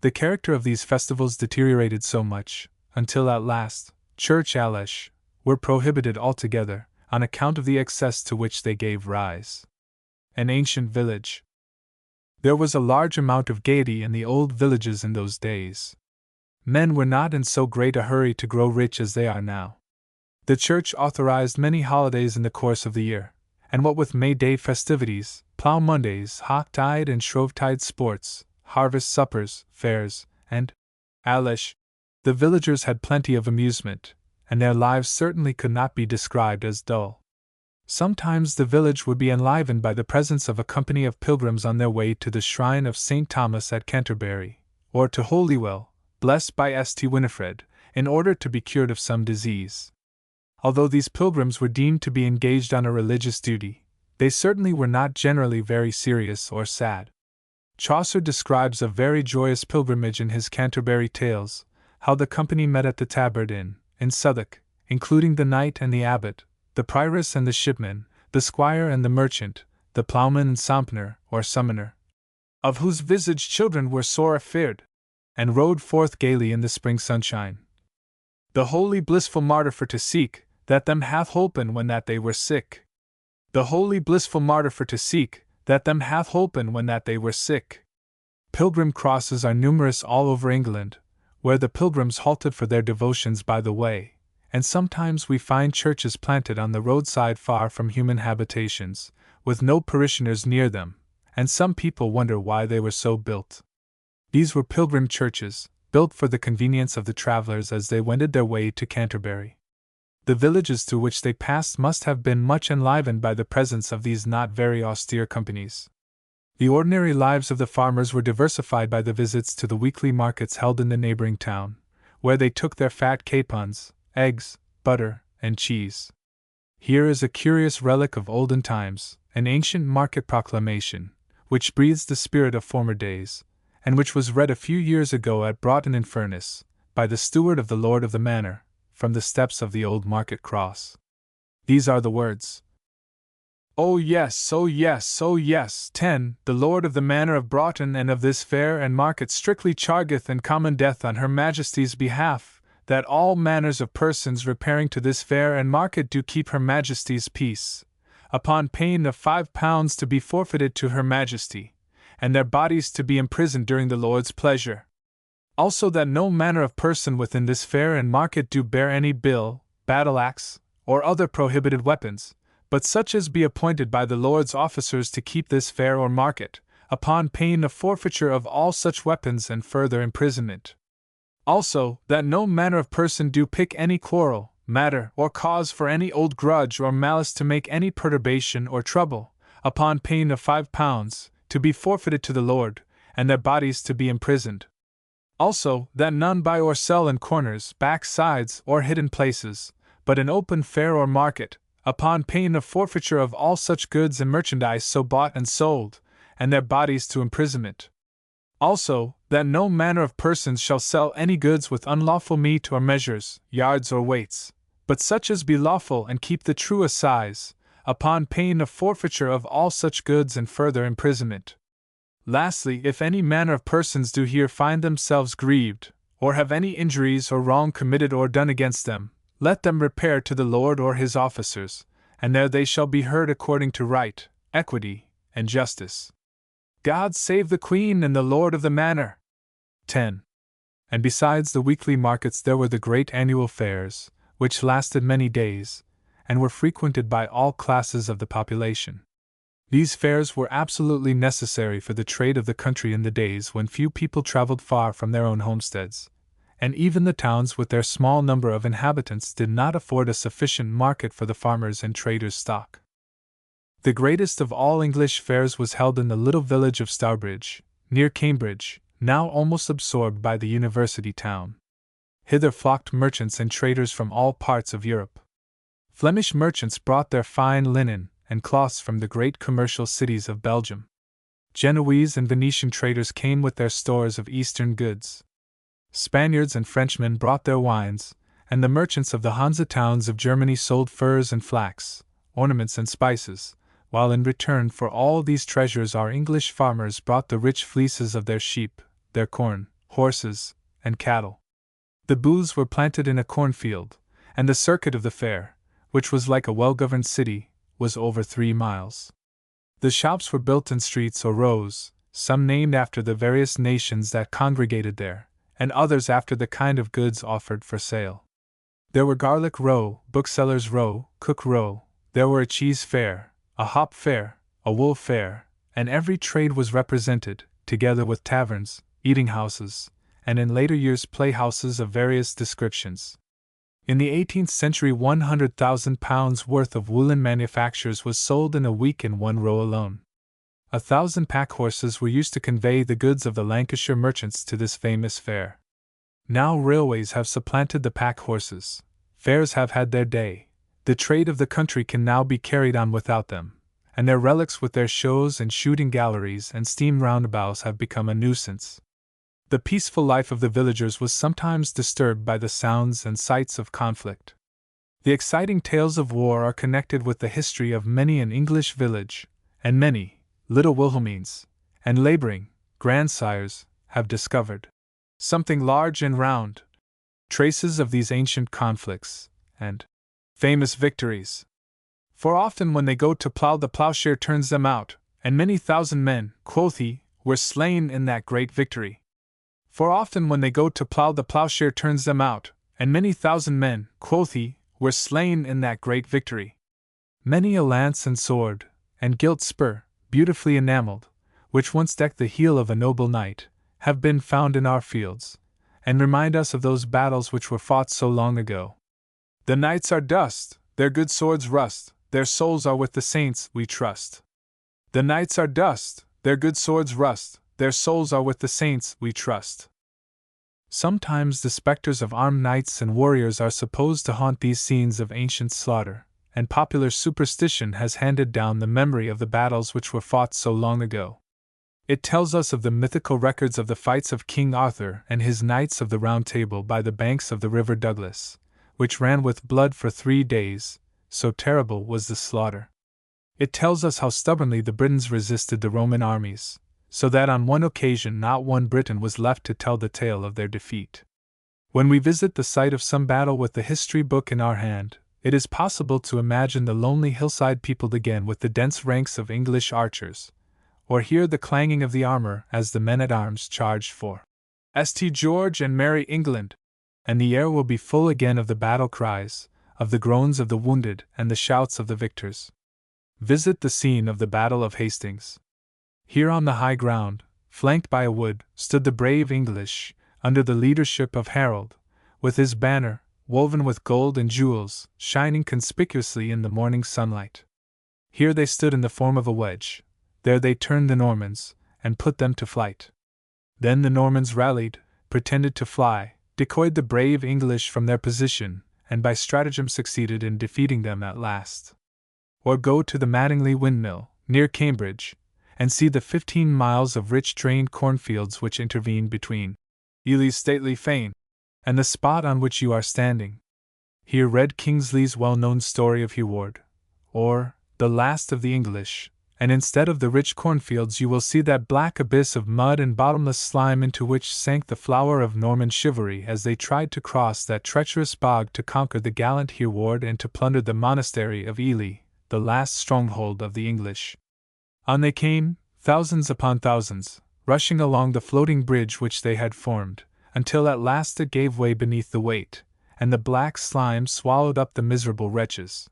The character of these festivals deteriorated so much, until at last, church Alesh were prohibited altogether, on account of the excess to which they gave rise. An ancient village. There was a large amount of gaiety in the old villages in those days. Men were not in so great a hurry to grow rich as they are now. The church authorized many holidays in the course of the year, and what with May Day festivities, Plough Mondays, Hawktide and Shrovetide sports, harvest suppers, fairs, and Alesh, the villagers had plenty of amusement, and their lives certainly could not be described as dull. Sometimes the village would be enlivened by the presence of a company of pilgrims on their way to the shrine of St. Thomas at Canterbury, or to Holywell, blessed by St. Winifred, in order to be cured of some disease. Although these pilgrims were deemed to be engaged on a religious duty, they certainly were not generally very serious or sad. Chaucer describes a very joyous pilgrimage in his Canterbury Tales, how the company met at the Tabard Inn, in Southwark, including the knight and the abbot, the prioress and the shipman, the squire and the merchant, the ploughman and sompner, or summoner, of whose visage children were sore afeard, and rode forth gaily in the spring sunshine. The holy blissful martyr for to seek, that them hath holpen when that they were sick. The holy blissful martyr for to seek, that them hath holpen when that they were sick. Pilgrim crosses are numerous all over England, where the pilgrims halted for their devotions by the way, and sometimes we find churches planted on the roadside far from human habitations, with no parishioners near them, and some people wonder why they were so built. These were pilgrim churches, built for the convenience of the travelers as they wended their way to Canterbury. The villages through which they passed must have been much enlivened by the presence of these not very austere companies. The ordinary lives of the farmers were diversified by the visits to the weekly markets held in the neighboring town, where they took their fat capons, eggs, butter, and cheese. Here is a curious relic of olden times, an ancient market proclamation, which breathes the spirit of former days, and which was read a few years ago at Broughton-in-Furness, by the steward of the lord of the manor, from the steps of the old market cross. These are the words: "Oh yes, oh yes, oh yes, 10. The lord of the manor of Broughton and of this fair and market strictly chargeth and commandeth on her majesty's behalf, that all manners of persons repairing to this fair and market do keep her majesty's peace, upon pain of £5 to be forfeited to her majesty, and their bodies to be imprisoned during the lord's pleasure. Also that no manner of person within this fair and market do bear any bill, battle-axe, or other prohibited weapons, but such as be appointed by the lord's officers to keep this fair or market, upon pain of forfeiture of all such weapons and further imprisonment. Also, that no manner of person do pick any quarrel, matter, or cause for any old grudge or malice to make any perturbation or trouble, upon pain of £5, to be forfeited to the lord, and their bodies to be imprisoned. Also, that none buy or sell in corners, back sides, or hidden places, but in open fair or market, upon pain of forfeiture of all such goods and merchandise so bought and sold, and their bodies to imprisonment. Also, that no manner of persons shall sell any goods with unlawful meat or measures, yards or weights, but such as be lawful and keep the true assize, upon pain of forfeiture of all such goods and further imprisonment. Lastly, if any manner of persons do here find themselves grieved, or have any injuries or wrong committed or done against them, let them repair to the lord or his officers, and there they shall be heard according to right, equity, and justice. God save the Queen and the lord of the manor." 10. And besides the weekly markets there were the great annual fairs, which lasted many days, and were frequented by all classes of the population. These fairs were absolutely necessary for the trade of the country in the days when few people traveled far from their own homesteads, and even the towns with their small number of inhabitants did not afford a sufficient market for the farmers' and traders' stock. The greatest of all English fairs was held in the little village of Stourbridge, near Cambridge, now almost absorbed by the university town. Hither flocked merchants and traders from all parts of Europe. Flemish merchants brought their fine linen and cloths from the great commercial cities of Belgium. Genoese and Venetian traders came with their stores of Eastern goods. Spaniards and Frenchmen brought their wines, and the merchants of the Hansa towns of Germany sold furs and flax, ornaments and spices, while in return for all these treasures our English farmers brought the rich fleeces of their sheep, their corn, horses, and cattle. The booths were planted in a cornfield, and the circuit of the fair, which was like a well-governed city, was over 3 miles. The shops were built in streets or rows, some named after the various nations that congregated there, and others after the kind of goods offered for sale. There were Garlic Row, Booksellers' Row, Cook Row, there were a cheese fair, a hop fair, a wool fair, and every trade was represented, together with taverns, eating-houses, and in later years playhouses of various descriptions. In the 18th century £100,000 worth of woolen manufactures was sold in a week in one row alone. 1,000 pack horses were used to convey the goods of the Lancashire merchants to this famous fair. Now railways have supplanted the pack horses, fairs have had their day, the trade of the country can now be carried on without them, and their relics with their shows and shooting galleries and steam roundabouts have become a nuisance. The peaceful life of the villagers was sometimes disturbed by the sounds and sights of conflict. The exciting tales of war are connected with the history of many an English village, and many, little Wilhelmines, and laboring, grandsires, have discovered something large and round, traces of these ancient conflicts, and famous victories. For often when they go to plough, the plowshare turns them out, and many thousand men, quoth he, were slain in that great victory. For often when they go to plough, the plowshare turns them out, and many thousand men, quoth he, were slain in that great victory. Many a lance and sword, and gilt spur, beautifully enamelled, which once decked the heel of a noble knight, have been found in our fields, and remind us of those battles which were fought so long ago. The knights are dust, their good swords rust, their souls are with the saints, we trust. The knights are dust, their good swords rust, their souls are with the saints, we trust. Sometimes the spectres of armed knights and warriors are supposed to haunt these scenes of ancient slaughter, and popular superstition has handed down the memory of the battles which were fought so long ago. It tells us of the mythical records of the fights of King Arthur and his Knights of the Round Table by the banks of the River Douglas, which ran with blood for 3 days, so terrible was the slaughter. It tells us how stubbornly the Britons resisted the Roman armies, so that on one occasion not one Briton was left to tell the tale of their defeat. When we visit the site of some battle with the history book in our hand, it is possible to imagine the lonely hillside peopled again with the dense ranks of English archers, or hear the clanging of the armor as the men-at-arms charged for St. George and Merry England, and the air will be full again of the battle cries, of the groans of the wounded and the shouts of the victors. Visit the scene of the Battle of Hastings. Here on the high ground, flanked by a wood, stood the brave English, under the leadership of Harold, with his banner, woven with gold and jewels, shining conspicuously in the morning sunlight. Here they stood in the form of a wedge. There they turned the Normans, and put them to flight. Then the Normans rallied, pretended to fly, decoyed the brave English from their position, and by stratagem succeeded in defeating them at last. Or go to the Mattingly windmill, near Cambridge, and see the 15 miles of rich drained cornfields which intervene between Ely's stately fane and the spot on which you are standing. Here read Kingsley's well-known story of Hereward, or the last of the English, and instead of the rich cornfields you will see that black abyss of mud and bottomless slime into which sank the flower of Norman chivalry as they tried to cross that treacherous bog to conquer the gallant Hereward and to plunder the monastery of Ely, the last stronghold of the English. On they came, thousands upon thousands, rushing along the floating bridge which they had formed, until at last it gave way beneath the weight, and the black slime swallowed up the miserable wretches.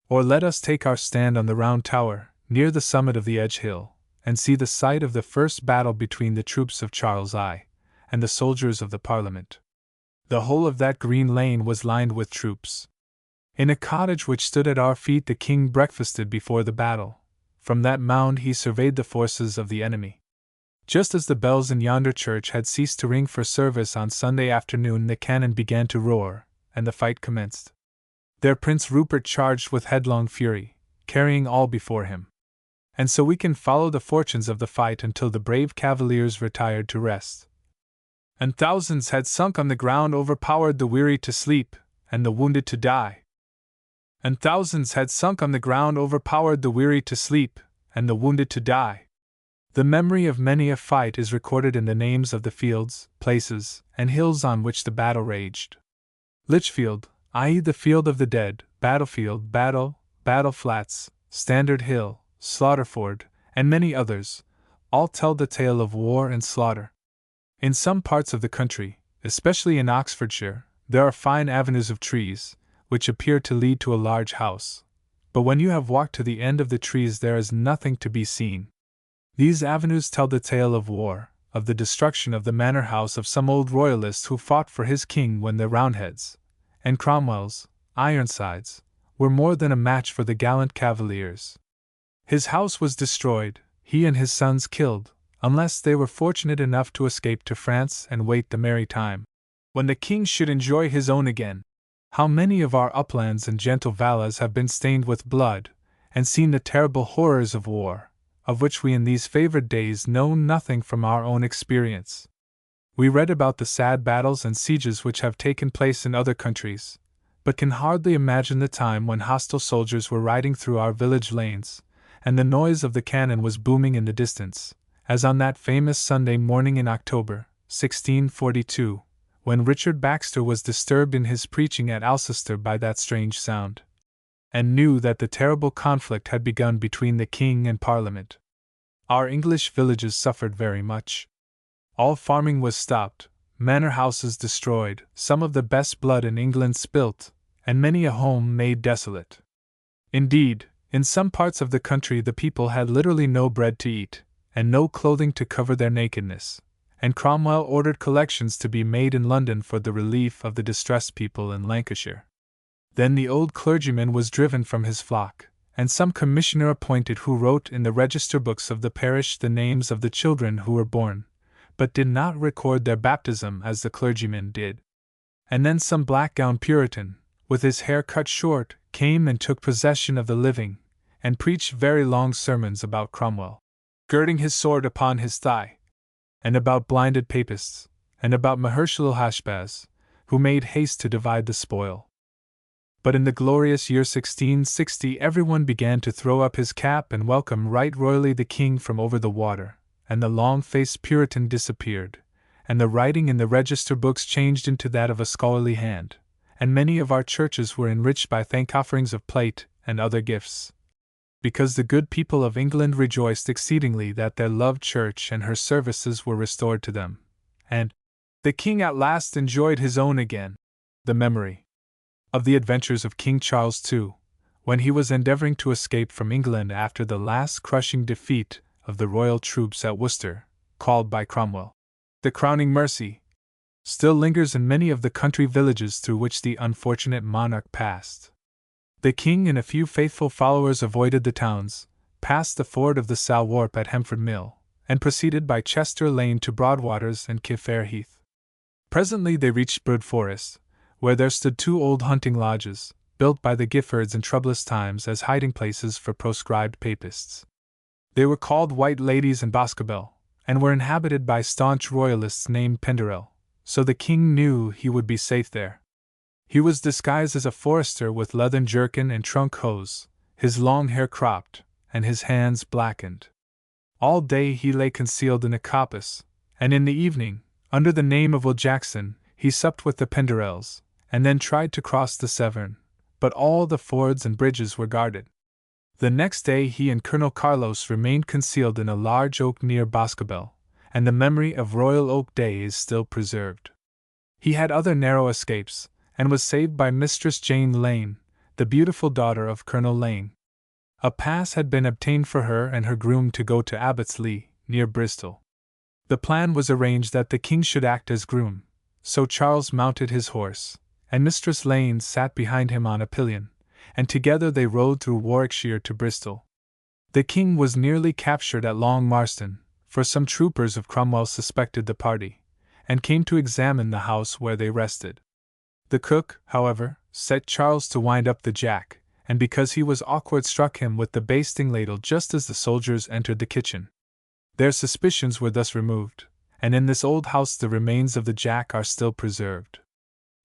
Or let us take our stand on the round tower, near the summit of the Edge Hill, and see the site of the first battle between the troops of Charles I and the soldiers of the Parliament. The whole of that green lane was lined with troops. In a cottage which stood at our feet the king breakfasted before the battle. From that mound he surveyed the forces of the enemy. Just as the bells in yonder church had ceased to ring for service on Sunday afternoon, the cannon began to roar, and the fight commenced. There Prince Rupert charged with headlong fury, carrying all before him. And so we can follow the fortunes of the fight until the brave cavaliers retired to rest. And thousands had sunk on the ground, overpowered, the weary to sleep, and the wounded to die. And thousands had sunk on the ground, overpowered, the weary to sleep, and the wounded to die. The memory of many a fight is recorded in the names of the fields, places, and hills on which the battle raged. Litchfield, i.e. the field of the dead, Battlefield, Battle Flats, Standard Hill, Slaughterford, and many others, all tell the tale of war and slaughter. In some parts of the country, especially in Oxfordshire, there are fine avenues of trees, which appear to lead to a large house, but when you have walked to the end of the trees there is nothing to be seen. These avenues tell the tale of war, of the destruction of the manor house of some old royalist who fought for his king when the Roundheads and Cromwell's Ironsides were more than a match for the gallant cavaliers. His house was destroyed, he and his sons killed, unless they were fortunate enough to escape to France and wait the merry time when the king should enjoy his own again. How many of our uplands and gentle valleys have been stained with blood, and seen the terrible horrors of war, of which we in these favored days know nothing from our own experience. We read about the sad battles and sieges which have taken place in other countries, but can hardly imagine the time when hostile soldiers were riding through our village lanes, and the noise of the cannon was booming in the distance, as on that famous Sunday morning in October, 1642, when Richard Baxter was disturbed in his preaching at Alcester by that strange sound, and knew that the terrible conflict had begun between the King and Parliament. Our English villages suffered very much. All farming was stopped, manor houses destroyed, some of the best blood in England spilt, and many a home made desolate. Indeed, in some parts of the country the people had literally no bread to eat, and no clothing to cover their nakedness, and Cromwell ordered collections to be made in London for the relief of the distressed people in Lancashire. Then the old clergyman was driven from his flock, and some commissioner appointed who wrote in the register books of the parish the names of the children who were born, but did not record their baptism as the clergyman did. And then some black-gowned Puritan, with his hair cut short, came and took possession of the living, and preached very long sermons about Cromwell, girding his sword upon his thigh, and about blinded papists, and about Mahershala Hashbaz, who made haste to divide the spoil. But in the glorious year 1660 everyone began to throw up his cap and welcome right royally the king from over the water, and the long-faced Puritan disappeared, and the writing in the register books changed into that of a scholarly hand, and many of our churches were enriched by thank-offerings of plate and other gifts, because the good people of England rejoiced exceedingly that their loved church and her services were restored to them, and the king at last enjoyed his own again. The memory of the adventures of King Charles II, when he was endeavoring to escape from England after the last crushing defeat of the royal troops at Worcester, called by Cromwell the crowning mercy, still lingers in many of the country villages through which the unfortunate monarch passed. The king and a few faithful followers avoided the towns, passed the ford of the Salwarp at Hemford Mill, and proceeded by Chester Lane to Broadwaters and Kifair Heath. Presently they reached Broad Forest, where there stood two old hunting lodges, built by the Giffords in troublous times as hiding-places for proscribed papists. They were called White Ladies and Boscobel, and were inhabited by staunch royalists named Penderel, so the king knew he would be safe there. He was disguised as a forester with leathern jerkin and trunk hose, his long hair cropped, and his hands blackened. All day he lay concealed in a coppice, and in the evening, under the name of Will Jackson, he supped with the Penderels, and then tried to cross the Severn, but all the fords and bridges were guarded. The next day he and Colonel Carlos remained concealed in a large oak near Boscobel, and the memory of Royal Oak Day is still preserved. He had other narrow escapes, and was saved by Mistress Jane Lane, the beautiful daughter of Colonel Lane. A pass had been obtained for her and her groom to go to Abbotsleigh, near Bristol. The plan was arranged that the king should act as groom, so Charles mounted his horse, and Mistress Lane sat behind him on a pillion, and together they rode through Warwickshire to Bristol. The king was nearly captured at Long Marston, for some troopers of Cromwell suspected the party, and came to examine the house where they rested. The cook, however, set Charles to wind up the jack, and because he was awkward struck him with the basting ladle just as the soldiers entered the kitchen. Their suspicions were thus removed, and in this old house the remains of the jack are still preserved.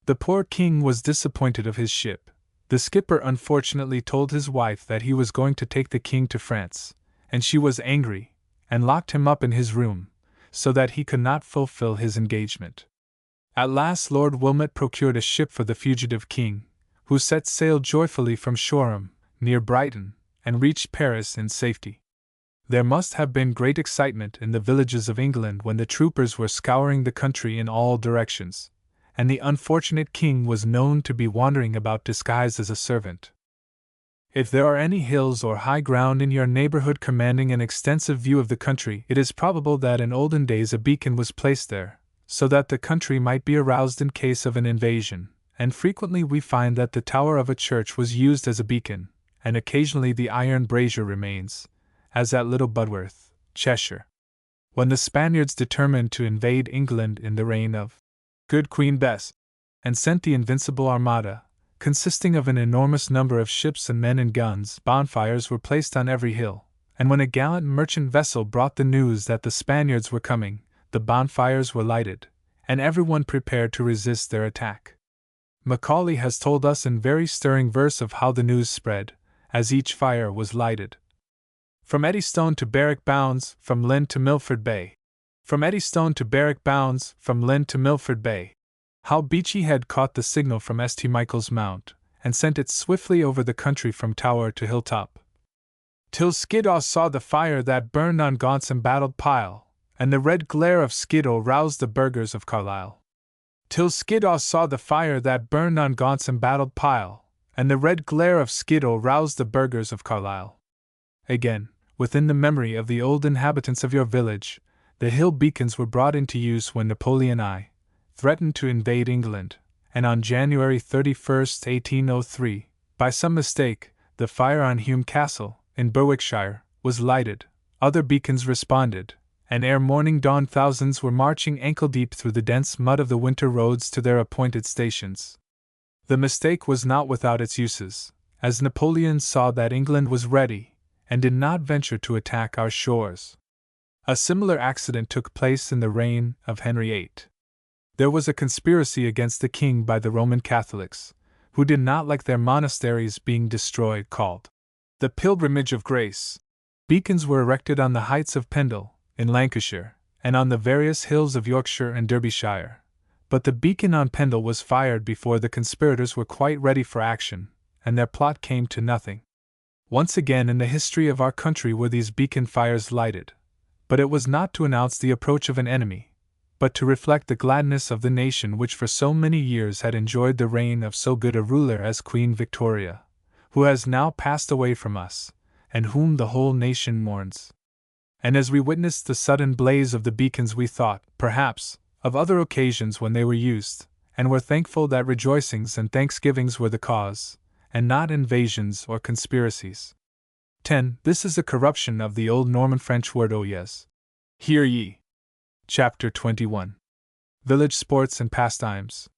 The poor king was disappointed of his ship. The skipper unfortunately told his wife that he was going to take the king to France, and she was angry, and locked him up in his room, so that he could not fulfill his engagement. At last Lord Wilmot procured a ship for the fugitive king, who set sail joyfully from Shoreham, near Brighton, and reached Paris in safety. There must have been great excitement in the villages of England when the troopers were scouring the country in all directions, and the unfortunate king was known to be wandering about disguised as a servant. If there are any hills or high ground in your neighborhood commanding an extensive view of the country, it is probable that in olden days a beacon was placed there, so that the country might be aroused in case of an invasion, and frequently we find that the tower of a church was used as a beacon, and occasionally the iron brazier remains, as at Little Budworth, Cheshire. When the Spaniards determined to invade England in the reign of good Queen Bess, and sent the Invincible Armada, consisting of an enormous number of ships and men and guns, bonfires were placed on every hill, and when a gallant merchant vessel brought the news that the Spaniards were coming, the bonfires were lighted, and everyone prepared to resist their attack. Macaulay has told us in very stirring verse of how the news spread, as each fire was lighted. From Eddystone to Berwick bounds, from Lynn to Milford Bay, From Eddystone to Berwick Bounds, from Lynn to Milford Bay. How Beachy Head caught the signal from St. Michael's Mount, and sent it swiftly over the country from tower to hilltop. Till Skiddaw saw the fire that burned on Gaunt's embattled pile, and the red glare of Skiddaw roused the burghers of Carlisle. Till Skiddaw saw the fire that burned on Gaunt's embattled pile, and the red glare of Skiddaw roused the burghers of Carlisle. Again, within the memory of the old inhabitants of your village, the hill beacons were brought into use when Napoleon I threatened to invade England, and on January 31, 1803, by some mistake, the fire on Hume Castle, in Berwickshire, was lighted. Other beacons responded, and ere morning dawned thousands were marching ankle-deep through the dense mud of the winter roads to their appointed stations. The mistake was not without its uses, as Napoleon saw that England was ready, and did not venture to attack our shores. A similar accident took place in the reign of Henry VIII. There was a conspiracy against the king by the Roman Catholics, who did not like their monasteries being destroyed, called the Pilgrimage of Grace. Beacons were erected on the heights of Pendle, in Lancashire, and on the various hills of Yorkshire and Derbyshire. But the beacon on Pendle was fired before the conspirators were quite ready for action, and their plot came to nothing. Once again in the history of our country were these beacon fires lighted, but it was not to announce the approach of an enemy, but to reflect the gladness of the nation which for so many years had enjoyed the reign of so good a ruler as Queen Victoria, who has now passed away from us, and whom the whole nation mourns. And as we witnessed the sudden blaze of the beacons, we thought, perhaps, of other occasions when they were used, and were thankful that rejoicings and thanksgivings were the cause, and not invasions or conspiracies. 10. This is a corruption of the old Norman French word oyez. Hear ye. Chapter 21. Village Sports and Pastimes.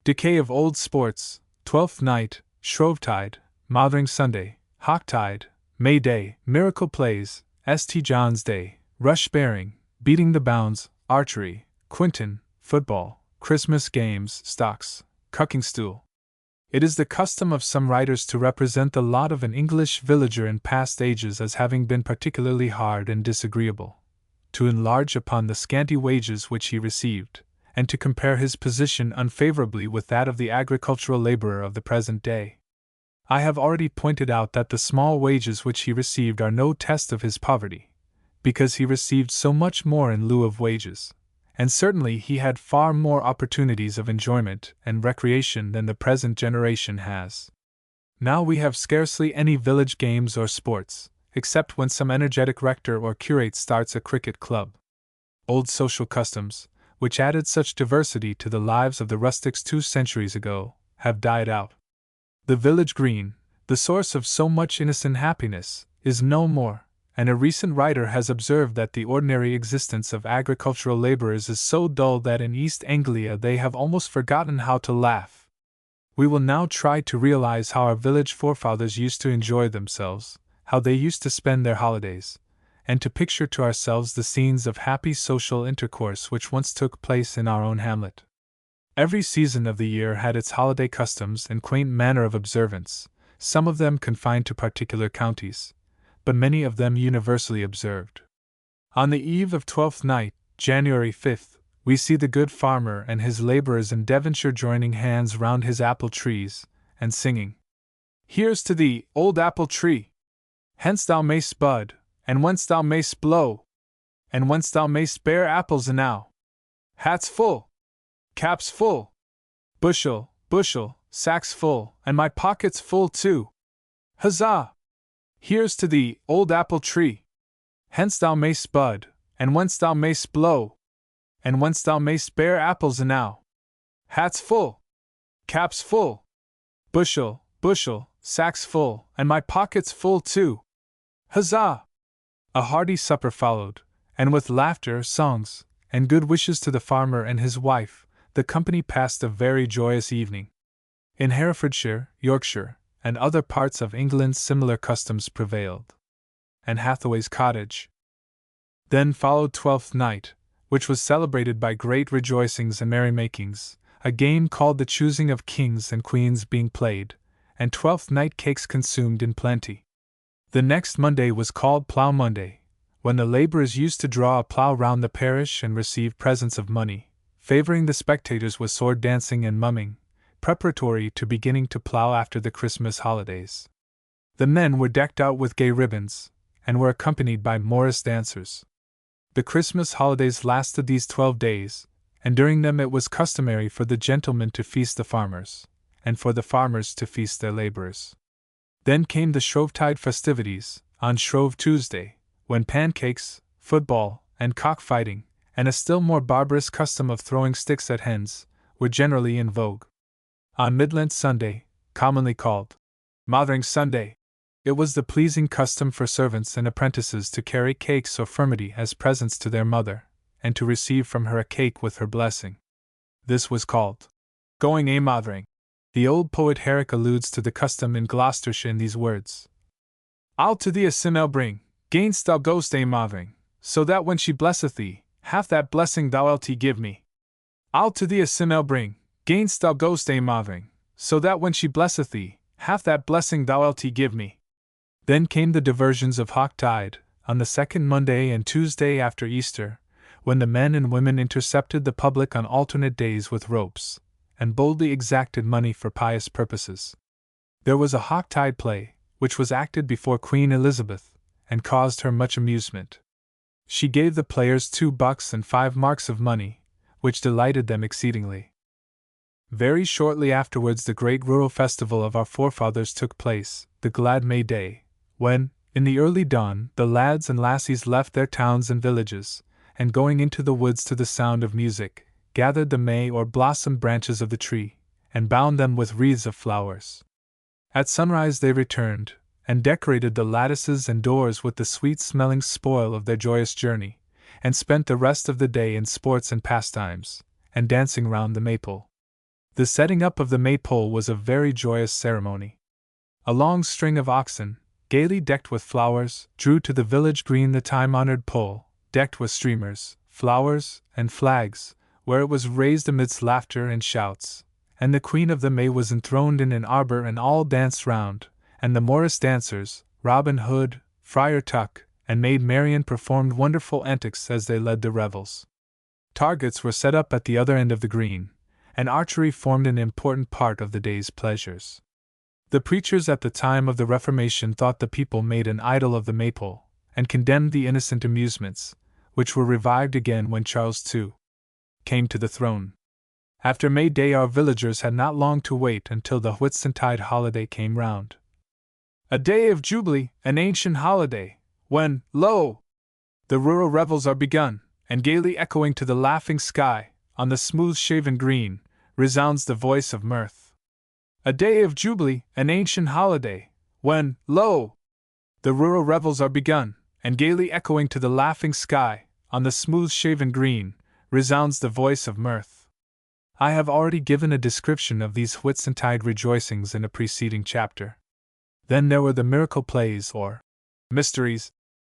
Decay of old sports, Twelfth Night, Shrovetide, Mothering Sunday, Hawktide, May Day, Miracle Plays, St. John's Day, Rush Bearing, Beating the Bounds, Archery, Quinton, Football, Christmas Games, Stocks, Cucking Stool. It is the custom of some writers to represent the lot of an English villager in past ages as having been particularly hard and disagreeable, to enlarge upon the scanty wages which he received, and to compare his position unfavorably with that of the agricultural laborer of the present day. I have already pointed out that the small wages which he received are no test of his poverty, because he received so much more in lieu of wages, and certainly he had far more opportunities of enjoyment and recreation than the present generation has. Now we have scarcely any village games or sports, except when some energetic rector or curate starts a cricket club. Old social customs, which added such diversity to the lives of the rustics 2 centuries ago, have died out. The village green, the source of so much innocent happiness, is no more, and a recent writer has observed that the ordinary existence of agricultural laborers is so dull that in East Anglia they have almost forgotten how to laugh. We will now try to realize how our village forefathers used to enjoy themselves, how they used to spend their holidays, and to picture to ourselves the scenes of happy social intercourse which once took place in our own hamlet. Every season of the year had its holiday customs and quaint manner of observance, some of them confined to particular counties, but many of them universally observed. On the eve of Twelfth Night, January 5th, we see the good farmer and his labourers in Devonshire joining hands round his apple trees, and singing, "Here's to thee, old apple tree! Hence thou mayst bud, and whence thou mayst blow, and whence thou mayst bear apples enow. Hats full, caps full, bushel, sacks full, and my pockets full too. Huzzah! Here's to thee, old apple tree! Hence thou mayst bud, and whence thou mayst blow, and whence thou mayst bear apples enow. Hats full, caps full, bushel, sacks full, and my pockets full too. Huzzah!" A hearty supper followed, and with laughter, songs, and good wishes to the farmer and his wife, the company passed a very joyous evening. In Herefordshire, Yorkshire, and other parts of England similar customs prevailed. And Hathaway's cottage. Then followed Twelfth Night, which was celebrated by great rejoicings and merrymakings, a game called the choosing of kings and queens being played, and Twelfth Night cakes consumed in plenty. The next Monday was called Plough Monday, when the laborers used to draw a plough round the parish and receive presents of money, favoring the spectators with sword dancing and mumming, preparatory to beginning to plough after the Christmas holidays. The men were decked out with gay ribbons, and were accompanied by Morris dancers. The Christmas holidays lasted these 12 days, and during them it was customary for the gentlemen to feast the farmers, and for the farmers to feast their laborers. Then came the Shrovetide festivities, on Shrove Tuesday, when pancakes, football, and cockfighting, and a still more barbarous custom of throwing sticks at hens, were generally in vogue. On Midland Sunday, commonly called Mothering Sunday, it was the pleasing custom for servants and apprentices to carry cakes or furmity as presents to their mother, and to receive from her a cake with her blessing. This was called going a mothering. The old poet Herrick alludes to the custom in Gloucestershire in these words: I'll to thee a simile bring, gainst thou goest a mothering, so that when she blesseth thee, half that blessing thou'lt give me. I'll to thee a simile bring, gainst thou goest a mothering, so that when she blesseth thee, half that blessing thou'lt give me. Then came the diversions of Hawktide, on the second Monday and Tuesday after Easter, when the men and women intercepted the public on alternate days with ropes, and boldly exacted money for pious purposes. There was a Hawktide play, which was acted before Queen Elizabeth, and caused her much amusement. She gave the players 2 bucks and 5 marks of money, which delighted them exceedingly. Very shortly afterwards the great rural festival of our forefathers took place, the glad May Day, when, in the early dawn, the lads and lassies left their towns and villages, and going into the woods to the sound of music, gathered the May or blossom branches of the tree, and bound them with wreaths of flowers. At sunrise they returned, and decorated the lattices and doors with the sweet-smelling spoil of their joyous journey, and spent the rest of the day in sports and pastimes, and dancing round the maypole. The setting up of the maypole was a very joyous ceremony. A long string of oxen, gaily decked with flowers, drew to the village green the time-honored pole, decked with streamers, flowers, and flags, where it was raised amidst laughter and shouts, and the Queen of the May was enthroned in an arbor and all danced round, and the Morris dancers, Robin Hood, Friar Tuck, and Maid Marian performed wonderful antics as they led the revels. Targets were set up at the other end of the green, and archery formed an important part of the day's pleasures. The preachers at the time of the Reformation thought the people made an idol of the maypole, and condemned the innocent amusements, which were revived again when Charles II came to the throne. After May Day our villagers had not long to wait until the Whitsuntide holiday came round. A day of jubilee, an ancient holiday, when, lo! the rural revels are begun, and gaily echoing to the laughing sky, on the smooth-shaven green, resounds the voice of mirth. A day of jubilee, an ancient holiday, when, lo! the rural revels are begun, and gaily echoing to the laughing sky, on the smooth-shaven green, resounds the voice of mirth. I have already given a description of these Whitsuntide rejoicings in a preceding chapter. Then there were the miracle plays, or mysteries,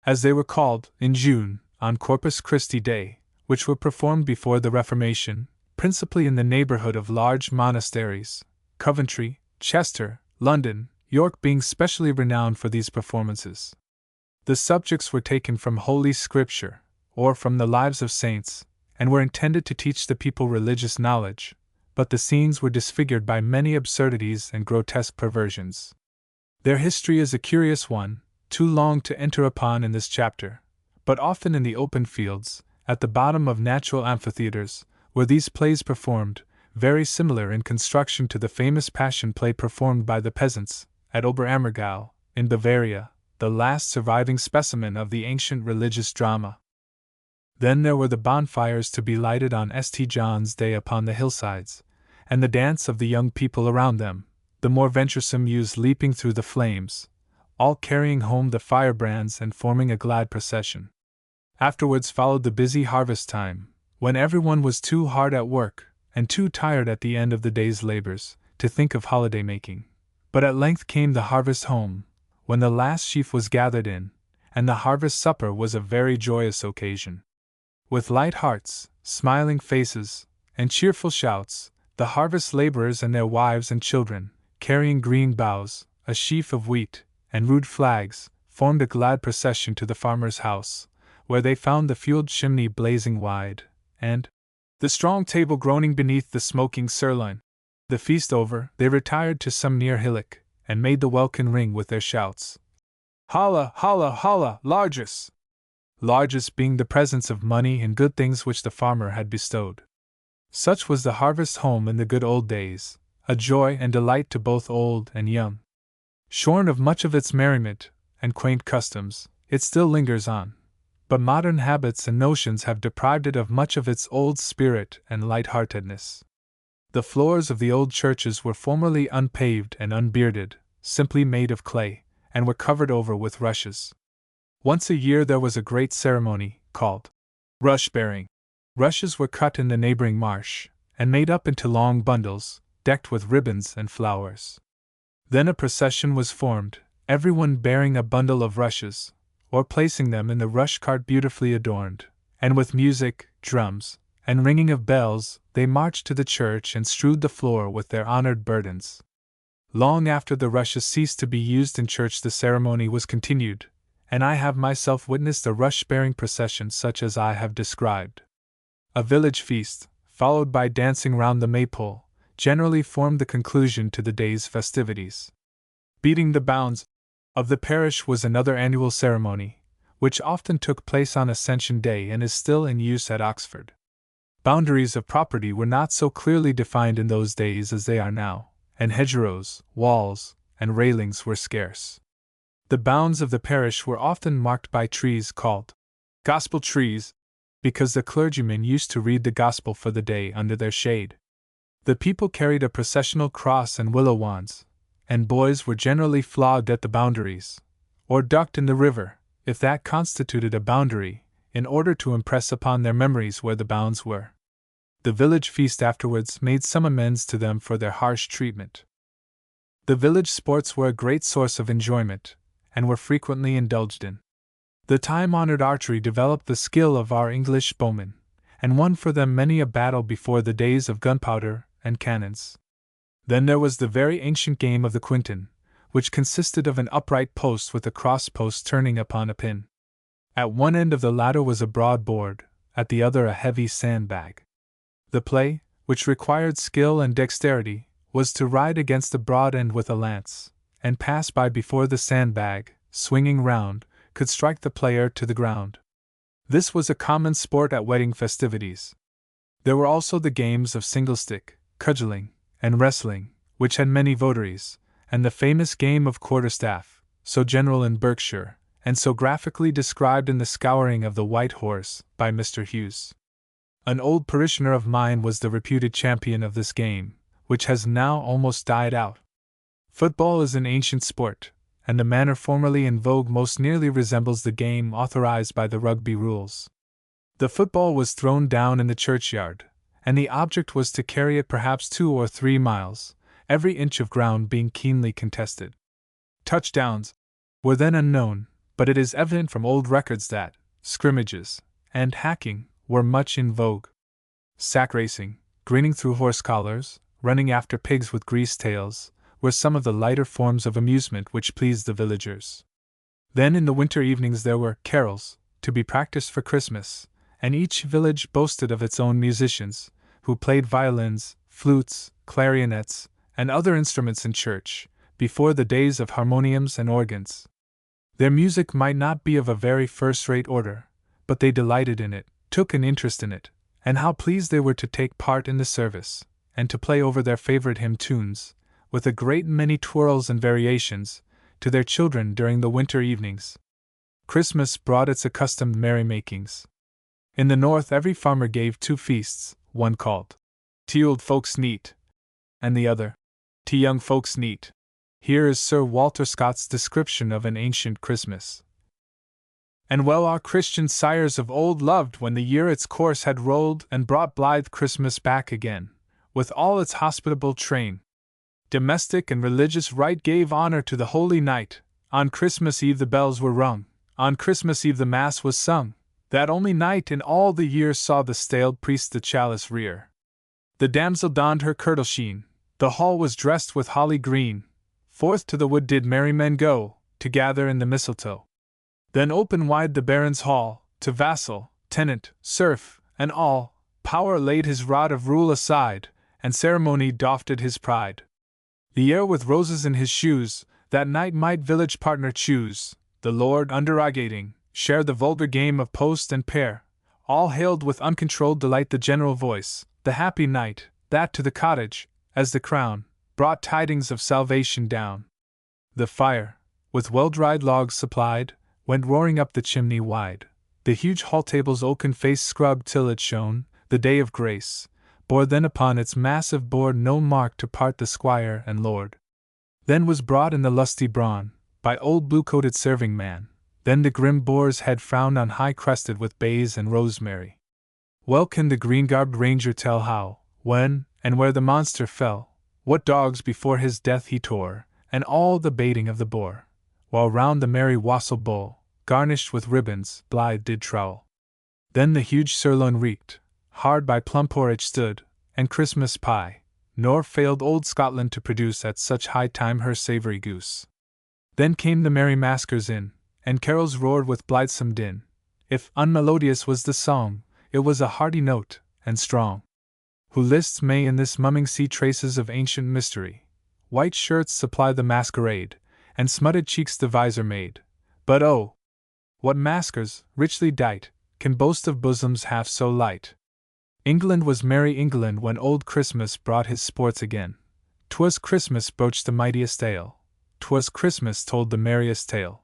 as they were called, in June, on Corpus Christi Day, which were performed before the Reformation, principally in the neighborhood of large monasteries, Coventry, Chester, London, York being specially renowned for these performances. The subjects were taken from Holy Scripture, or from the lives of saints, and were intended to teach the people religious knowledge, but the scenes were disfigured by many absurdities and grotesque perversions. Their history is a curious one, too long to enter upon in this chapter, but often in the open fields, at the bottom of natural amphitheaters, were these plays performed, very similar in construction to the famous Passion play performed by the peasants, at Oberammergau, in Bavaria, the last surviving specimen of the ancient religious drama. Then there were the bonfires to be lighted on St. John's Day upon the hillsides, and the dance of the young people around them, the more venturesome youths leaping through the flames, all carrying home the firebrands and forming a glad procession. Afterwards followed the busy harvest time, when everyone was too hard at work, and too tired at the end of the day's labors, to think of holiday making. But at length came the harvest home, when the last sheaf was gathered in, and the harvest supper was a very joyous occasion. With light hearts, smiling faces, and cheerful shouts, the harvest laborers and their wives and children, carrying green boughs, a sheaf of wheat, and rude flags, formed a glad procession to the farmer's house, where they found the fueled chimney blazing wide, and the strong table groaning beneath the smoking sirloin. The feast over, they retired to some near hillock, and made the welkin ring with their shouts. Holla, holla, holla, largess! Largess being the presents of money and good things which the farmer had bestowed. Such was the harvest home in the good old days, a joy and delight to both old and young. Shorn of much of its merriment and quaint customs, it still lingers on, but modern habits and notions have deprived it of much of its old spirit and light-heartedness. The floors of the old churches were formerly unpaved and unbearded, simply made of clay, and were covered over with rushes. Once a year there was a great ceremony, called rush-bearing. Rushes were cut in the neighboring marsh, and made up into long bundles, decked with ribbons and flowers. Then a procession was formed, everyone bearing a bundle of rushes, or placing them in the rush cart beautifully adorned, and with music, drums, and ringing of bells, they marched to the church and strewed the floor with their honored burdens. Long after the rushes ceased to be used in church, the ceremony was continued, and I have myself witnessed a rush-bearing procession such as I have described. A village feast, followed by dancing round the maypole, generally formed the conclusion to the day's festivities. Beating the bounds of the parish was another annual ceremony, which often took place on Ascension Day and is still in use at Oxford. Boundaries of property were not so clearly defined in those days as they are now, and hedgerows, walls, and railings were scarce. The bounds of the parish were often marked by trees called gospel trees, because the clergymen used to read the gospel for the day under their shade. The people carried a processional cross and willow wands, and boys were generally flogged at the boundaries, or ducked in the river, if that constituted a boundary, in order to impress upon their memories where the bounds were. The village feast afterwards made some amends to them for their harsh treatment. The village sports were a great source of enjoyment, and were frequently indulged in. The time-honored archery developed the skill of our English bowmen, and won for them many a battle before the days of gunpowder and cannons. Then there was the very ancient game of the quinton, which consisted of an upright post with a cross-post turning upon a pin. At one end of the latter was a broad board, at the other a heavy sandbag. The play, which required skill and dexterity, was to ride against the broad end with a lance, and pass by before the sandbag, swinging round, could strike the player to the ground. This was a common sport at wedding festivities. There were also the games of singlestick, cudgelling, and wrestling, which had many votaries, and the famous game of quarterstaff, so general in Berkshire, and so graphically described in The Scouring of the White Horse by Mr. Hughes. An old parishioner of mine was the reputed champion of this game, which has now almost died out. Football is an ancient sport, and the manner formerly in vogue most nearly resembles the game authorized by the Rugby rules. The football was thrown down in the churchyard, and the object was to carry it perhaps 2 or 3 miles, every inch of ground being keenly contested. Touchdowns were then unknown, but it is evident from old records that scrimmages and hacking were much in vogue. Sack racing, grinning through horse collars, running after pigs with greased tails, were some of the lighter forms of amusement which pleased the villagers. Then in the winter evenings there were carols, to be practiced for Christmas, and each village boasted of its own musicians, who played violins, flutes, clarionets, and other instruments in church, before the days of harmoniums and organs. Their music might not be of a very first-rate order, but they delighted in it, took an interest in it, and how pleased they were to take part in the service, and to play over their favorite hymn tunes, with a great many twirls and variations, to their children during the winter evenings. Christmas brought its accustomed merrymakings. In the north every farmer gave 2 feasts, one called "Tea old folks neat," and the other "Tea young folks neat." Here is Sir Walter Scott's description of an ancient Christmas. And well our Christian sires of old loved when the year its course had rolled and brought blithe Christmas back again, with all its hospitable train. Domestic and religious rite gave honor to the holy night. On Christmas Eve the bells were rung, on Christmas Eve the Mass was sung. That only night in all the year saw the staled priest the chalice rear. The damsel donned her kirtle sheen, the hall was dressed with holly green. Forth to the wood did merry men go, to gather in the mistletoe. Then open wide the baron's hall, to vassal, tenant, serf, and all, power laid his rod of rule aside, and ceremony doffed his pride. The heir with roses in his shoes, that night might village partner choose, the lord underrogating, share the vulgar game of post and pair, all hailed with uncontrolled delight the general voice, the happy night, that to the cottage, as the crown, brought tidings of salvation down. The fire, with well-dried logs supplied, went roaring up the chimney wide. The huge hall table's oaken face scrubbed till it shone, the day of grace, bore then upon its massive board no mark to part the squire and lord. Then was brought in the lusty brawn, by old blue-coated serving man, then the grim boar's head frowned on high crested with bays and rosemary. Well can the green-garbed ranger tell how, when, and where the monster fell, what dogs before his death he tore, and all the baiting of the boar, while round the merry wassail bowl, garnished with ribbons, blithe did trowel. Then the huge sirloin reeked, hard by plum porridge stood, and Christmas pie, nor failed old Scotland to produce at such high time her savoury goose. Then came the merry maskers in, and carols roared with blithesome din. If unmelodious was the song, it was a hearty note, and strong. Who lists may in this mumming see traces of ancient mystery. White shirts supply the masquerade, and smutted cheeks the visor made. But oh! What maskers, richly dight, can boast of bosoms half so light? England was merry England when old Christmas brought his sports again. 'Twas Christmas broached the mightiest ale. 'Twas Christmas told the merriest tale.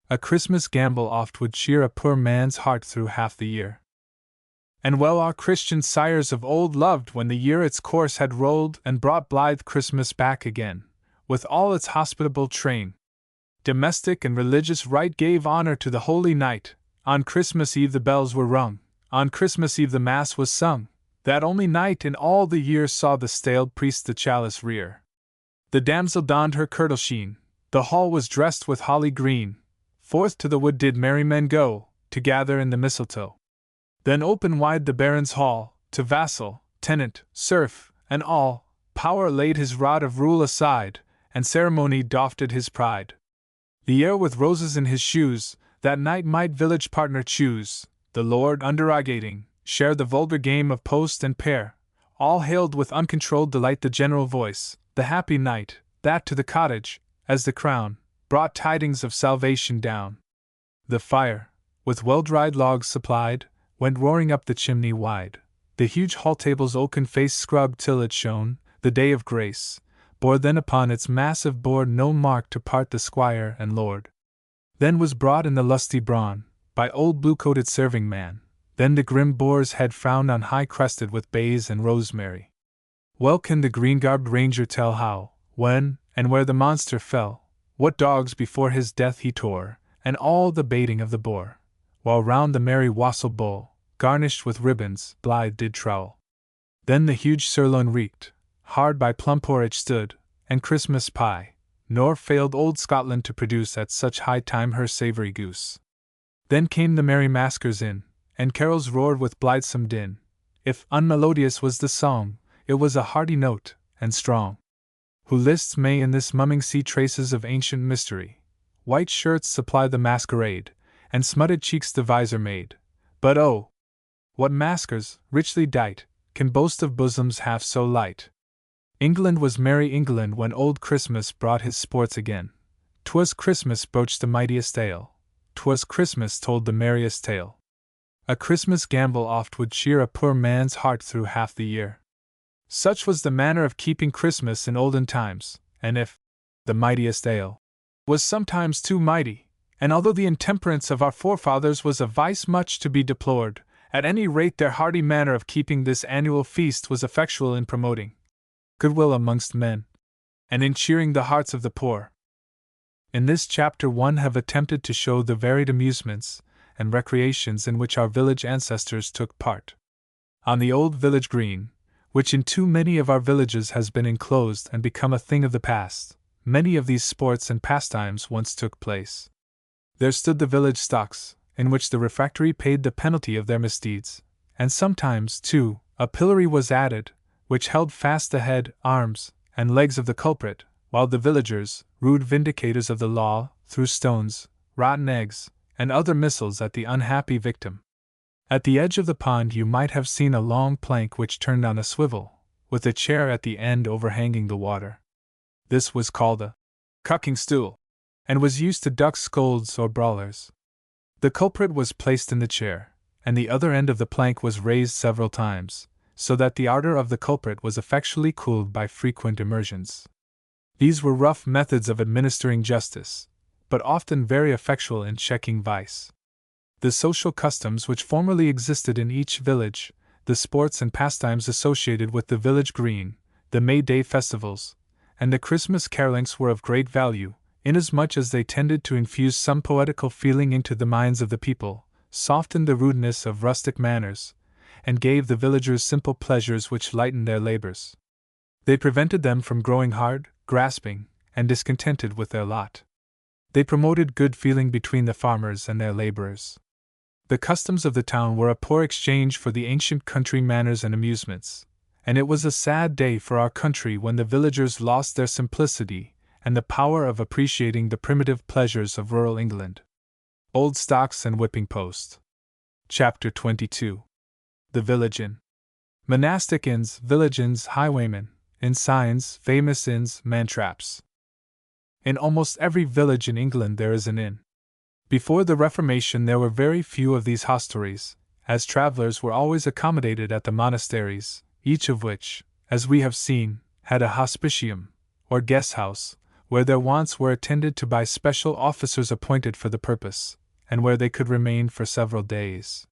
A Christmas gambol oft would cheer a poor man's heart through half the year. And well our Christian sires of old loved when the year its course had rolled and brought blithe Christmas back again, with all its hospitable train. Domestic and religious rite gave honor to the holy night. On Christmas Eve the bells were rung, on Christmas Eve the Mass was sung. That only night in all the year saw the staled priest the chalice rear. The damsel donned her kirtle sheen, the hall was dressed with holly green. Forth to the wood did merry men go, to gather in the mistletoe. Then open wide the baron's hall, to vassal, tenant, serf, and all, power laid his rod of rule aside, and ceremony doffed his pride. The heir with roses in his shoes, that night might village partner choose, the lord underrogating, share the vulgar game of post and pair, all hailed with uncontrolled delight the general voice, the happy night, that to the cottage, as the crown, brought tidings of salvation down. The fire, with well-dried logs supplied, went roaring up the chimney wide. The huge hall table's oaken face scrubbed till it shone, the day of grace, bore then upon its massive board no mark to part the squire and lord. Then was brought in the lusty brawn, by old blue-coated serving man, then the grim boar's head frowned on high crested with bays and rosemary. Well can the green-garbed ranger tell how, when, and where the monster fell, what dogs before his death he tore, and all the baiting of the boar, while round the merry wassail bowl, garnished with ribbons, blithe did trowel. Then the huge sirloin reeked, hard by plum porridge stood, and Christmas pie, nor failed old Scotland to produce at such high time her savoury goose. Then came the merry maskers in, and carols roared with blithesome din. If unmelodious was the song, it was a hearty note, and strong. Who lists may in this mumming see traces of ancient mystery. White shirts supply the masquerade, and smutted cheeks the visor made. But oh! What maskers, richly dight, can boast of bosoms half so light? England was merry England when old Christmas brought his sports again. 'Twas Christmas broached the mightiest ale. 'Twas Christmas told the merriest tale. A Christmas gambol oft would cheer a poor man's heart through half the year. Such was the manner of keeping Christmas in olden times, and if the mightiest ale was sometimes too mighty, and although the intemperance of our forefathers was a vice much to be deplored, at any rate their hearty manner of keeping this annual feast was effectual in promoting goodwill amongst men, and in cheering the hearts of the poor. In this chapter 1 have attempted to show the varied amusements and recreations in which our village ancestors took part. On the old village green, which in too many of our villages has been enclosed and become a thing of the past, many of these sports and pastimes once took place. There stood the village stocks, in which the refractory paid the penalty of their misdeeds, and sometimes, too, a pillory was added, which held fast the head, arms, and legs of the culprit, while the villagers, rude vindicators of the law, threw stones, rotten eggs, and other missiles at the unhappy victim. At the edge of the pond you might have seen a long plank which turned on a swivel, with a chair at the end overhanging the water. This was called a cucking stool, and was used to duck scolds or brawlers. The culprit was placed in the chair, and the other end of the plank was raised several times, so that the ardor of the culprit was effectually cooled by frequent immersions. These were rough methods of administering justice, but often very effectual in checking vice. The social customs which formerly existed in each village, the sports and pastimes associated with the village green, the May Day festivals, and the Christmas carolings were of great value, inasmuch as they tended to infuse some poetical feeling into the minds of the people, softened the rudeness of rustic manners, and gave the villagers simple pleasures which lightened their labors. They prevented them from growing hard, grasping, and discontented with their lot. They promoted good feeling between the farmers and their laborers. The customs of the town were a poor exchange for the ancient country manners and amusements, and it was a sad day for our country when the villagers lost their simplicity and the power of appreciating the primitive pleasures of rural England. Old Stocks and Whipping Post. Chapter 22. The Village Inn. Monastic inns, village inns, highwaymen, inn signs, famous inns, man-traps. In almost every village in England there is an inn. Before the Reformation there were very few of these hostelries, as travellers were always accommodated at the monasteries, each of which, as we have seen, had a hospitium, or guest-house, where their wants were attended to by special officers appointed for the purpose, and where they could remain for several days.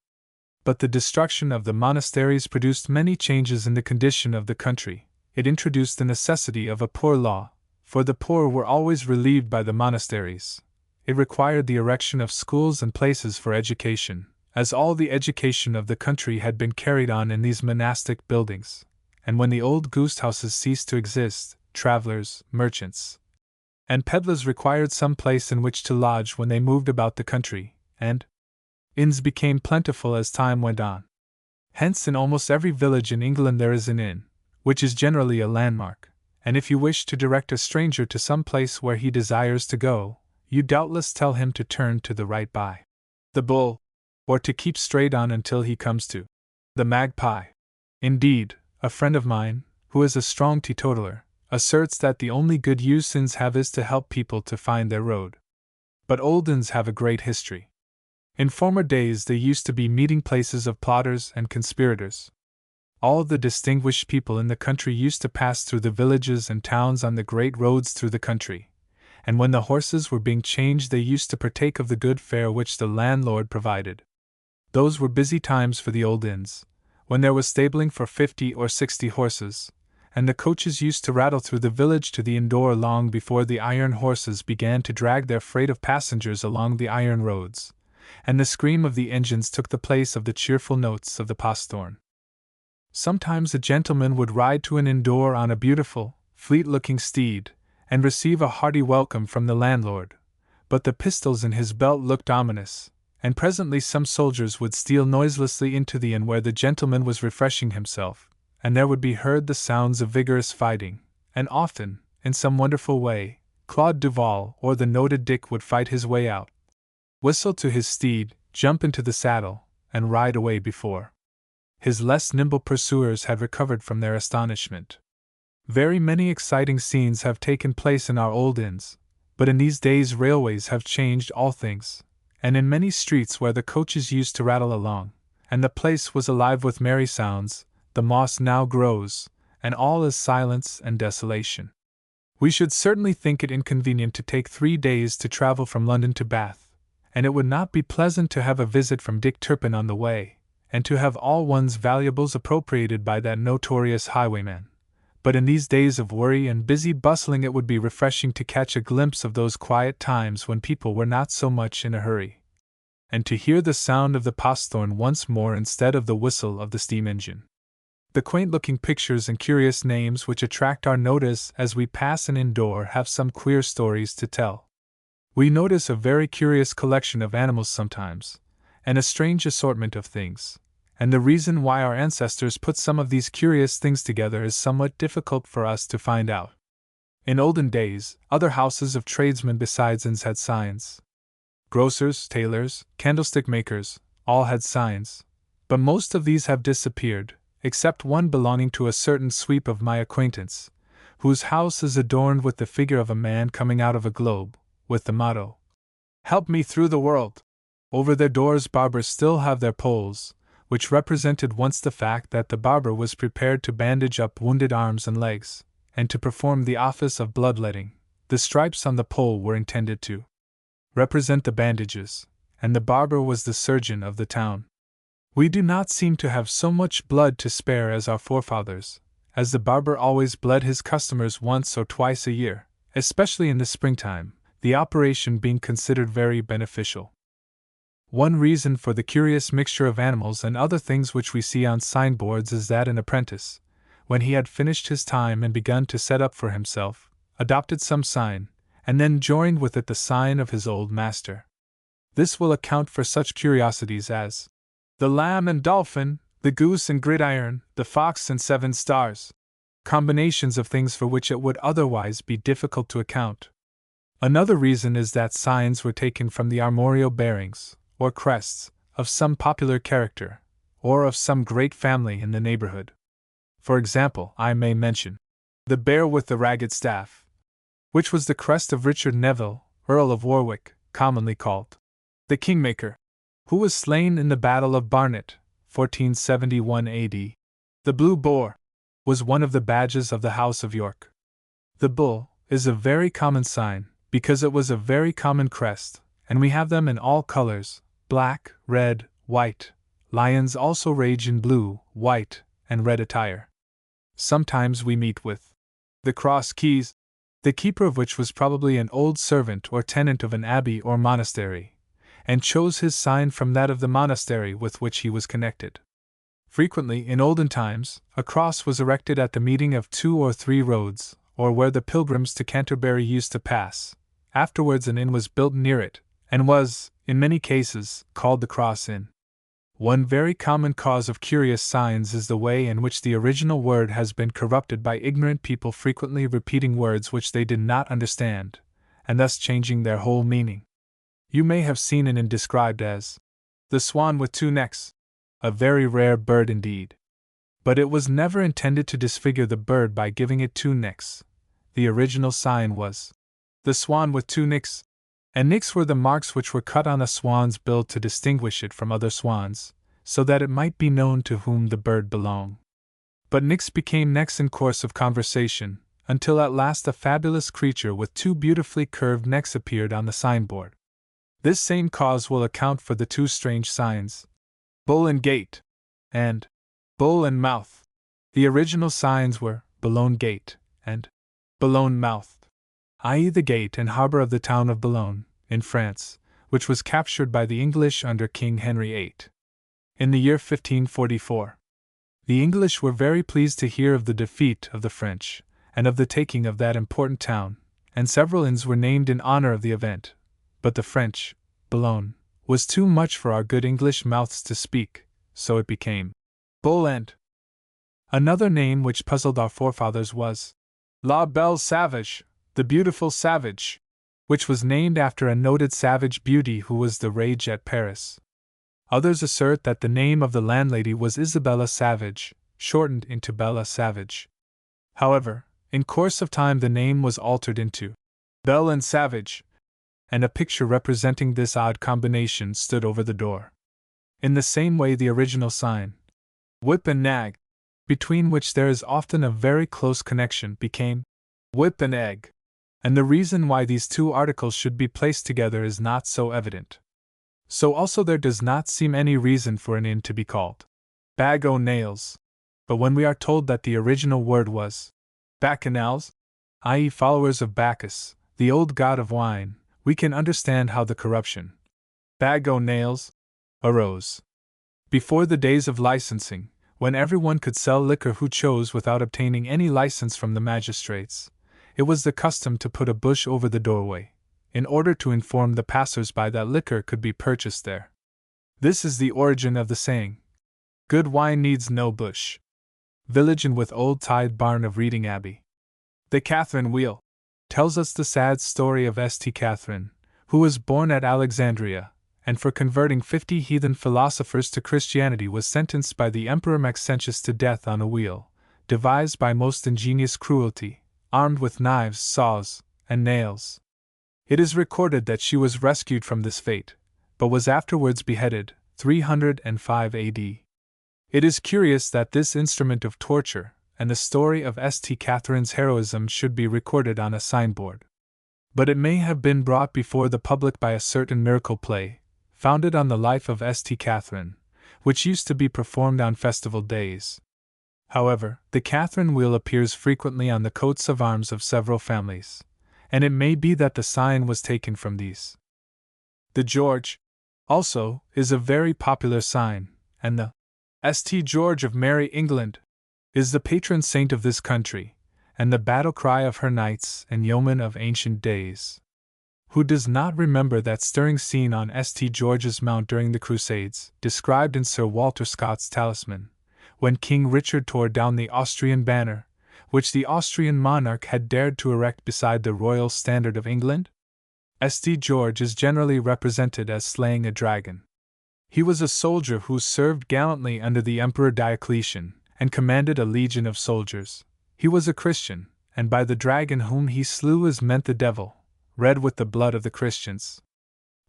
But the destruction of the monasteries produced many changes in the condition of the country. It introduced the necessity of a poor law, for the poor were always relieved by the monasteries. It required the erection of schools and places for education, as all the education of the country had been carried on in these monastic buildings, and when the old goose houses ceased to exist, travelers, merchants, and peddlers required some place in which to lodge when they moved about the country, and inns became plentiful as time went on. Hence, in almost every village in England there is an inn, which is generally a landmark, and if you wish to direct a stranger to some place where he desires to go, you doubtless tell him to turn to the right by the Bull, or to keep straight on until he comes to the Magpie. Indeed, a friend of mine, who is a strong teetotaler, asserts that the only good use inns have is to help people to find their road. But old inns have a great history. In former days they used to be meeting places of plotters and conspirators. All the distinguished people in the country used to pass through the villages and towns on the great roads through the country, and when the horses were being changed they used to partake of the good fare which the landlord provided. Those were busy times for the old inns, when there was stabling for 50 or 60 horses, and the coaches used to rattle through the village to the inn door long before the iron horses began to drag their freight of passengers along the iron roads, and the scream of the engines took the place of the cheerful notes of the posthorn. Sometimes a gentleman would ride to an inn door on a beautiful, fleet-looking steed, and receive a hearty welcome from the landlord, but the pistols in his belt looked ominous, and presently some soldiers would steal noiselessly into the inn where the gentleman was refreshing himself, and there would be heard the sounds of vigorous fighting, and often, in some wonderful way, Claude Duval or the noted Dick would fight his way out, whistle to his steed, jump into the saddle, and ride away before his less nimble pursuers had recovered from their astonishment. Very many exciting scenes have taken place in our old inns, but in these days railways have changed all things, and in many streets where the coaches used to rattle along, and the place was alive with merry sounds, the moss now grows, and all is silence and desolation. We should certainly think it inconvenient to take 3 days to travel from London to Bath, and it would not be pleasant to have a visit from Dick Turpin on the way, and to have all one's valuables appropriated by that notorious highwayman. But in these days of worry and busy bustling it would be refreshing to catch a glimpse of those quiet times when people were not so much in a hurry, and to hear the sound of the posthorn once more instead of the whistle of the steam engine. The quaint-looking pictures and curious names which attract our notice as we pass an inn door have some queer stories to tell. We notice a very curious collection of animals sometimes, and a strange assortment of things, and the reason why our ancestors put some of these curious things together is somewhat difficult for us to find out. In olden days, other houses of tradesmen besides inns had signs. grocers, tailors, candlestick makers, all had signs, but most of these have disappeared, except one belonging to a certain sweep of my acquaintance, whose house is adorned with the figure of a man coming out of a globe, with the motto, "Help me through the world." Over their doors barbers still have their poles, which represented once the fact that the barber was prepared to bandage up wounded arms and legs, and to perform the office of bloodletting. The stripes on the pole were intended to represent the bandages, and the barber was the surgeon of the town. We do not seem to have so much blood to spare as our forefathers, as the barber always bled his customers once or twice a year, especially in the springtime, the operation being considered very beneficial. One reason for the curious mixture of animals and other things which we see on signboards is that an apprentice, when he had finished his time and begun to set up for himself, adopted some sign, and then joined with it the sign of his old master. This will account for such curiosities as the lamb and dolphin, the goose and gridiron, the fox and 7 stars, combinations of things for which it would otherwise be difficult to account. Another reason is that signs were taken from the armorial bearings, or crests, of some popular character, or of some great family in the neighborhood. For example, I may mention the bear with the ragged staff, which was the crest of Richard Neville, Earl of Warwick, commonly called the Kingmaker, who was slain in the Battle of Barnet, 1471 AD. The blue boar was one of the badges of the House of York. The bull is a very common sign, because it was a very common crest, and we have them in all colors, black, red, white. Lions also rage in blue, white, and red attire. Sometimes we meet with the cross keys, the keeper of which was probably an old servant or tenant of an abbey or monastery, and chose his sign from that of the monastery with which he was connected. Frequently, in olden times, a cross was erected at the meeting of 2 or 3 roads, or where the pilgrims to Canterbury used to pass. Afterwards an inn was built near it, and was, in many cases, called the Cross Inn. One very common cause of curious signs is the way in which the original word has been corrupted by ignorant people frequently repeating words which they did not understand, and thus changing their whole meaning. You may have seen an inn described as the swan with 2 necks, a very rare bird indeed. But it was never intended to disfigure the bird by giving it 2 necks. The original sign was the swan with 2 nicks, and nicks were the marks which were cut on a swan's bill to distinguish it from other swans, so that it might be known to whom the bird belonged. But nicks became necks in course of conversation, until at last a fabulous creature with 2 beautifully curved necks appeared on the signboard. This same cause will account for the 2 strange signs, bull and gate, and bull and mouth. The original signs were Boulogne Gate and Boulogne Mouth, i.e. the gate and harbour of the town of Boulogne, in France, which was captured by the English under King Henry VIII. In the year 1544. The English were very pleased to hear of the defeat of the French, and of the taking of that important town, and several inns were named in honour of the event. But the French, Boulogne, was too much for our good English mouths to speak, so it became Bull End. Another name which puzzled our forefathers was La Belle Savage, the Beautiful Savage, which was named after a noted savage beauty who was the rage at Paris. Others assert that the name of the landlady was Isabella Savage, shortened into Bella Savage. However, in course of time the name was altered into Belle and Savage, and a picture representing this odd combination stood over the door. In the same way the original sign, Whip and Nag, between which there is often a very close connection, became Whip and Egg, and the reason why these 2 articles should be placed together is not so evident. So also there does not seem any reason for an inn to be called Bag o' Nails, but when we are told that the original word was Bacchanals, i.e. followers of Bacchus, the old god of wine, we can understand how the corruption, Bag o' Nails, arose. Before the days of licensing, when everyone could sell liquor who chose without obtaining any license from the magistrates, it was the custom to put a bush over the doorway, in order to inform the passers-by that liquor could be purchased there. This is the origin of the saying, good wine needs no bush. Village and with old tied barn of Reading Abbey. The Catherine Wheel tells us the sad story of St. Catherine, who was born at Alexandria, and for converting 50 heathen philosophers to Christianity was sentenced by the Emperor Maxentius to death on a wheel, devised by most ingenious cruelty, armed with knives, saws, and nails. It is recorded that she was rescued from this fate, but was afterwards beheaded, 305 AD. It is curious that this instrument of torture, and the story of St. Catherine's heroism should be recorded on a signboard. But it may have been brought before the public by a certain miracle play, founded on the life of St. Catherine, which used to be performed on festival days. However, the Catherine wheel appears frequently on the coats of arms of several families, and it may be that the sign was taken from these. The George, also, is a very popular sign, and the St. George of Merry England is the patron saint of this country, and the battle cry of her knights and yeomen of ancient days. Who does not remember that stirring scene on St. George's Mount during the Crusades, described in Sir Walter Scott's Talisman, when King Richard tore down the Austrian banner, which the Austrian monarch had dared to erect beside the royal standard of England? St. George is generally represented as slaying a dragon. He was a soldier who served gallantly under the Emperor Diocletian, and commanded a legion of soldiers. He was a Christian, and by the dragon whom he slew is meant the devil, red with the blood of the Christians.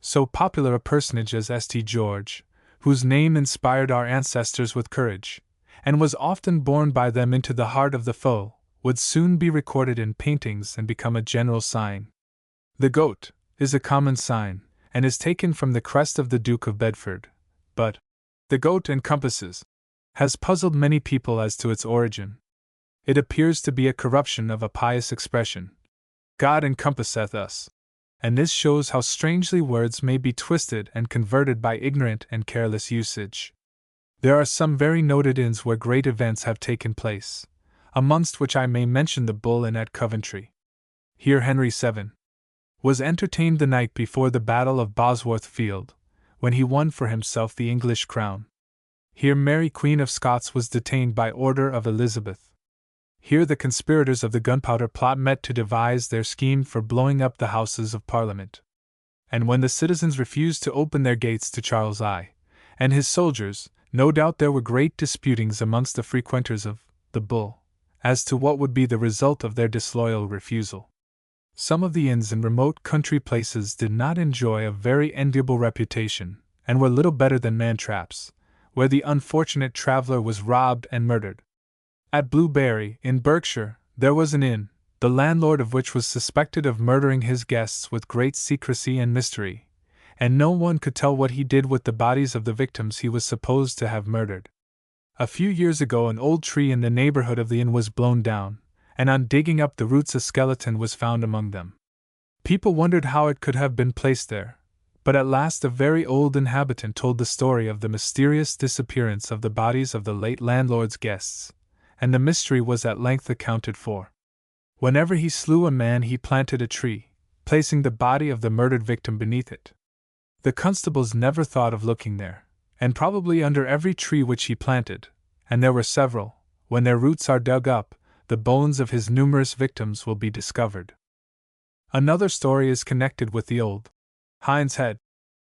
So popular a personage as St. George, whose name inspired our ancestors with courage, and was often borne by them into the heart of the foe, would soon be recorded in paintings and become a general sign. The goat is a common sign, and is taken from the crest of the Duke of Bedford, but the goat and compasses has puzzled many people as to its origin. It appears to be a corruption of a pious expression, God encompasseth us, and this shows how strangely words may be twisted and converted by ignorant and careless usage. There are some very noted inns where great events have taken place, amongst which I may mention the Bull Inn at Coventry. Here Henry VII was entertained the night before the Battle of Bosworth Field, when he won for himself the English crown. Here Mary Queen of Scots was detained by order of Elizabeth. Here the conspirators of the Gunpowder Plot met to devise their scheme for blowing up the Houses of Parliament. And when the citizens refused to open their gates to Charles I and his soldiers, no doubt there were great disputings amongst the frequenters of the Bull as to what would be the result of their disloyal refusal. Some of the inns in remote country places did not enjoy a very enviable reputation, and were little better than man-traps, where the unfortunate traveller was robbed and murdered. At Blueberry, in Berkshire, there was an inn, the landlord of which was suspected of murdering his guests with great secrecy and mystery, and no one could tell what he did with the bodies of the victims he was supposed to have murdered. A few years ago an old tree in the neighborhood of the inn was blown down, and on digging up the roots a skeleton was found among them. People wondered how it could have been placed there, but at last a very old inhabitant told the story of the mysterious disappearance of the bodies of the late landlord's guests, and the mystery was at length accounted for. Whenever he slew a man he planted a tree, placing the body of the murdered victim beneath it. The constables never thought of looking there, and probably under every tree which he planted, and there were several, when their roots are dug up, the bones of his numerous victims will be discovered. Another story is connected with the old Hind's Head,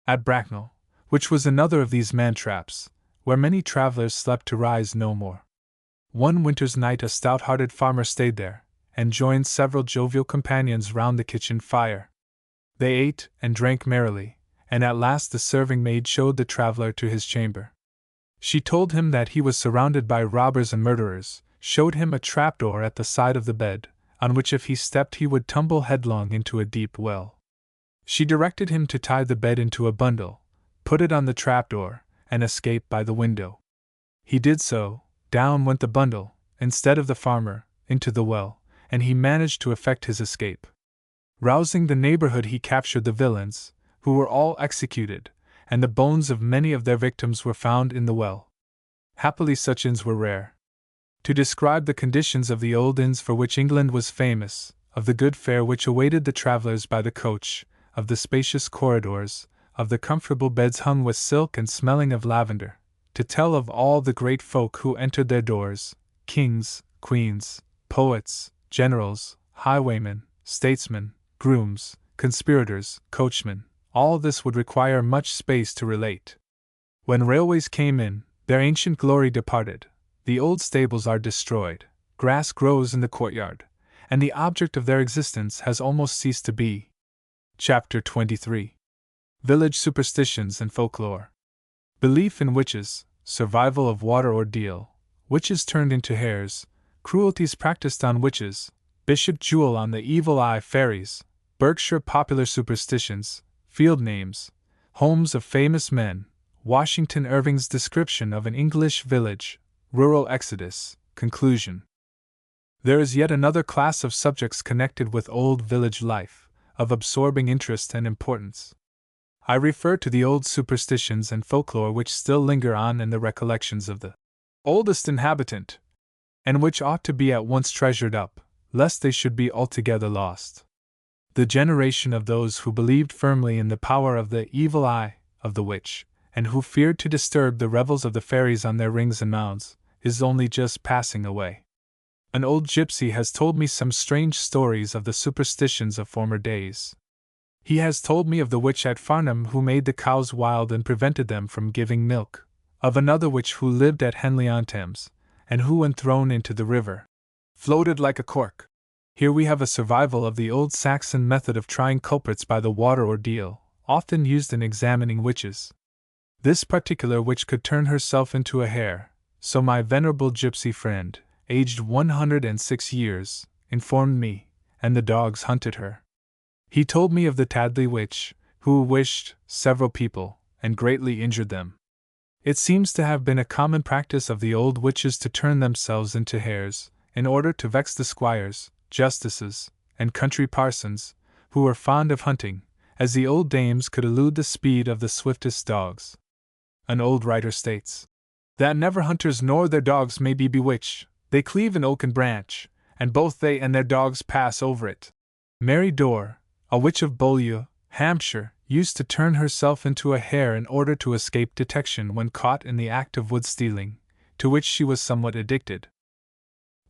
at Bracknell, which was another of these man-traps, where many travelers slept to rise no more. One winter's night a stout-hearted farmer stayed there, and joined several jovial companions round the kitchen fire. They ate and drank merrily, and at last the serving-maid showed the traveler to his chamber. She told him that he was surrounded by robbers and murderers, showed him a trapdoor at the side of the bed, on which if he stepped he would tumble headlong into a deep well. She directed him to tie the bed into a bundle, put it on the trapdoor, and escape by the window. He did so. Down went the bundle, instead of the farmer, into the well, and he managed to effect his escape. Rousing the neighborhood he captured the villains, who were all executed, and the bones of many of their victims were found in the well. Happily such inns were rare. To describe the conditions of the old inns for which England was famous, of the good fare which awaited the travelers by the coach, of the spacious corridors, of the comfortable beds hung with silk and smelling of lavender, to tell of all the great folk who entered their doors, kings, queens, poets, generals, highwaymen, statesmen, grooms, conspirators, coachmen, all this would require much space to relate. When railways came in, their ancient glory departed, the old stables are destroyed, grass grows in the courtyard, and the object of their existence has almost ceased to be. Chapter 23. Village Superstitions and Folklore. Belief in witches, survival of water ordeal, witches turned into hares, cruelties practiced on witches, Bishop Jewell on the evil eye fairies, Berkshire popular superstitions, field names, homes of famous men, Washington Irving's description of an English village, rural exodus, conclusion. There is yet another class of subjects connected with old village life, of absorbing interest and importance. I refer to the old superstitions and folklore which still linger on in the recollections of the oldest inhabitant, and which ought to be at once treasured up, lest they should be altogether lost. The generation of those who believed firmly in the power of the evil eye of the witch, and who feared to disturb the revels of the fairies on their rings and mounds, is only just passing away. An old gypsy has told me some strange stories of the superstitions of former days. He has told me of the witch at Farnham who made the cows wild and prevented them from giving milk, of another witch who lived at Henley-on-Thames, and who, when thrown into the river, floated like a cork. Here we have a survival of the old Saxon method of trying culprits by the water ordeal, often used in examining witches. This particular witch could turn herself into a hare, so my venerable gypsy friend, aged 106 years, informed me, and the dogs hunted her. He told me of the Tadley witch, who wished several people, and greatly injured them. It seems to have been a common practice of the old witches to turn themselves into hares, in order to vex the squires, justices, and country parsons, who were fond of hunting, as the old dames could elude the speed of the swiftest dogs. An old writer states that never hunters nor their dogs may be bewitched, they cleave an oaken branch, and both they and their dogs pass over it. Mary Dore, a witch of Beaulieu, Hampshire, used to turn herself into a hare in order to escape detection when caught in the act of wood stealing, to which she was somewhat addicted.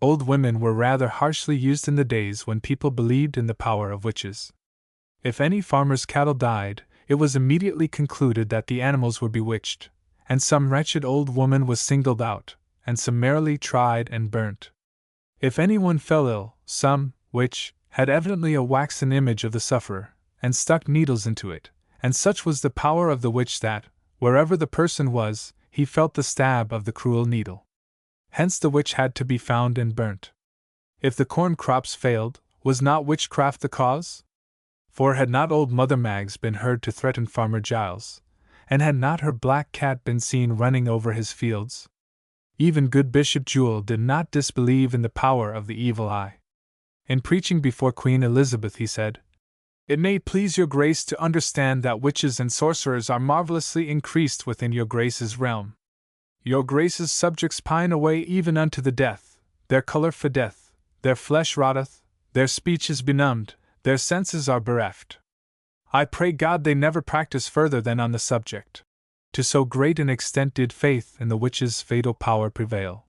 Old women were rather harshly used in the days when people believed in the power of witches. If any farmer's cattle died, it was immediately concluded that the animals were bewitched, and some wretched old woman was singled out, and summarily tried and burnt. If anyone fell ill, some witch had evidently a waxen image of the sufferer, and stuck needles into it, and such was the power of the witch that, wherever the person was, he felt the stab of the cruel needle. Hence the witch had to be found and burnt. If the corn crops failed, was not witchcraft the cause? For had not old Mother Maggs been heard to threaten Farmer Giles, and had not her black cat been seen running over his fields? Even good Bishop Jewell did not disbelieve in the power of the evil eye. In preaching before Queen Elizabeth he said, "It may please your grace to understand that witches and sorcerers are marvelously increased within your grace's realm. Your grace's subjects pine away even unto the death, their colour fadeth, their flesh rotteth, their speech is benumbed, their senses are bereft. I pray God they never practice further than on the subject. To so great an extent did faith in the witch's fatal power prevail.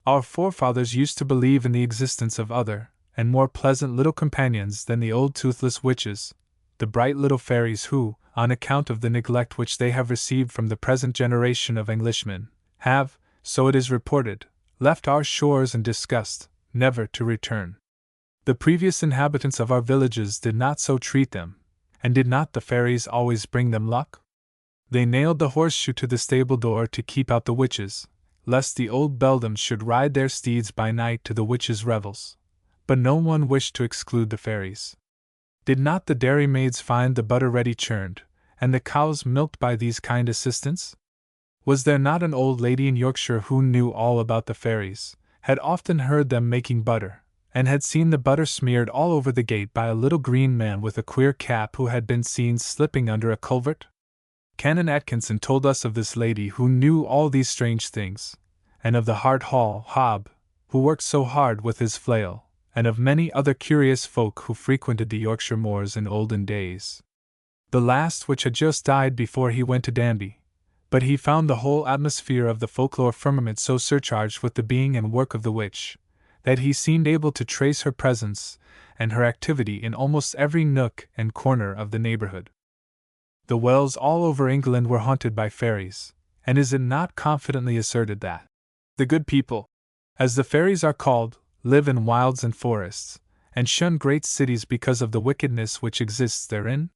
Our forefathers used to believe in the existence of other, and more pleasant little companions than the old toothless witches, the bright little fairies who, on account of the neglect which they have received from the present generation of Englishmen, have, so it is reported, left our shores in disgust, never to return. The previous inhabitants of our villages did not so treat them, and did not the fairies always bring them luck? They nailed the horseshoe to the stable door to keep out the witches, lest the old beldams should ride their steeds by night to the witches' revels. But no one wished to exclude the fairies. Did not the dairymaids find the butter ready churned, and the cows milked by these kind assistants? Was there not an old lady in Yorkshire who knew all about the fairies, had often heard them making butter, and had seen the butter smeared all over the gate by a little green man with a queer cap who had been seen slipping under a culvert? Canon Atkinson told us of this lady who knew all these strange things, and of the Hart Hall Hob, who worked so hard with his flail, and of many other curious folk who frequented the Yorkshire moors in olden days. The last which had just died before he went to Danby, but he found the whole atmosphere of the folklore firmament so surcharged with the being and work of the witch, that he seemed able to trace her presence and her activity in almost every nook and corner of the neighborhood. The wells all over England were haunted by fairies, and is it not confidently asserted that the good people, as the fairies are called, live in wilds and forests, and shun great cities because of the wickedness which exists therein?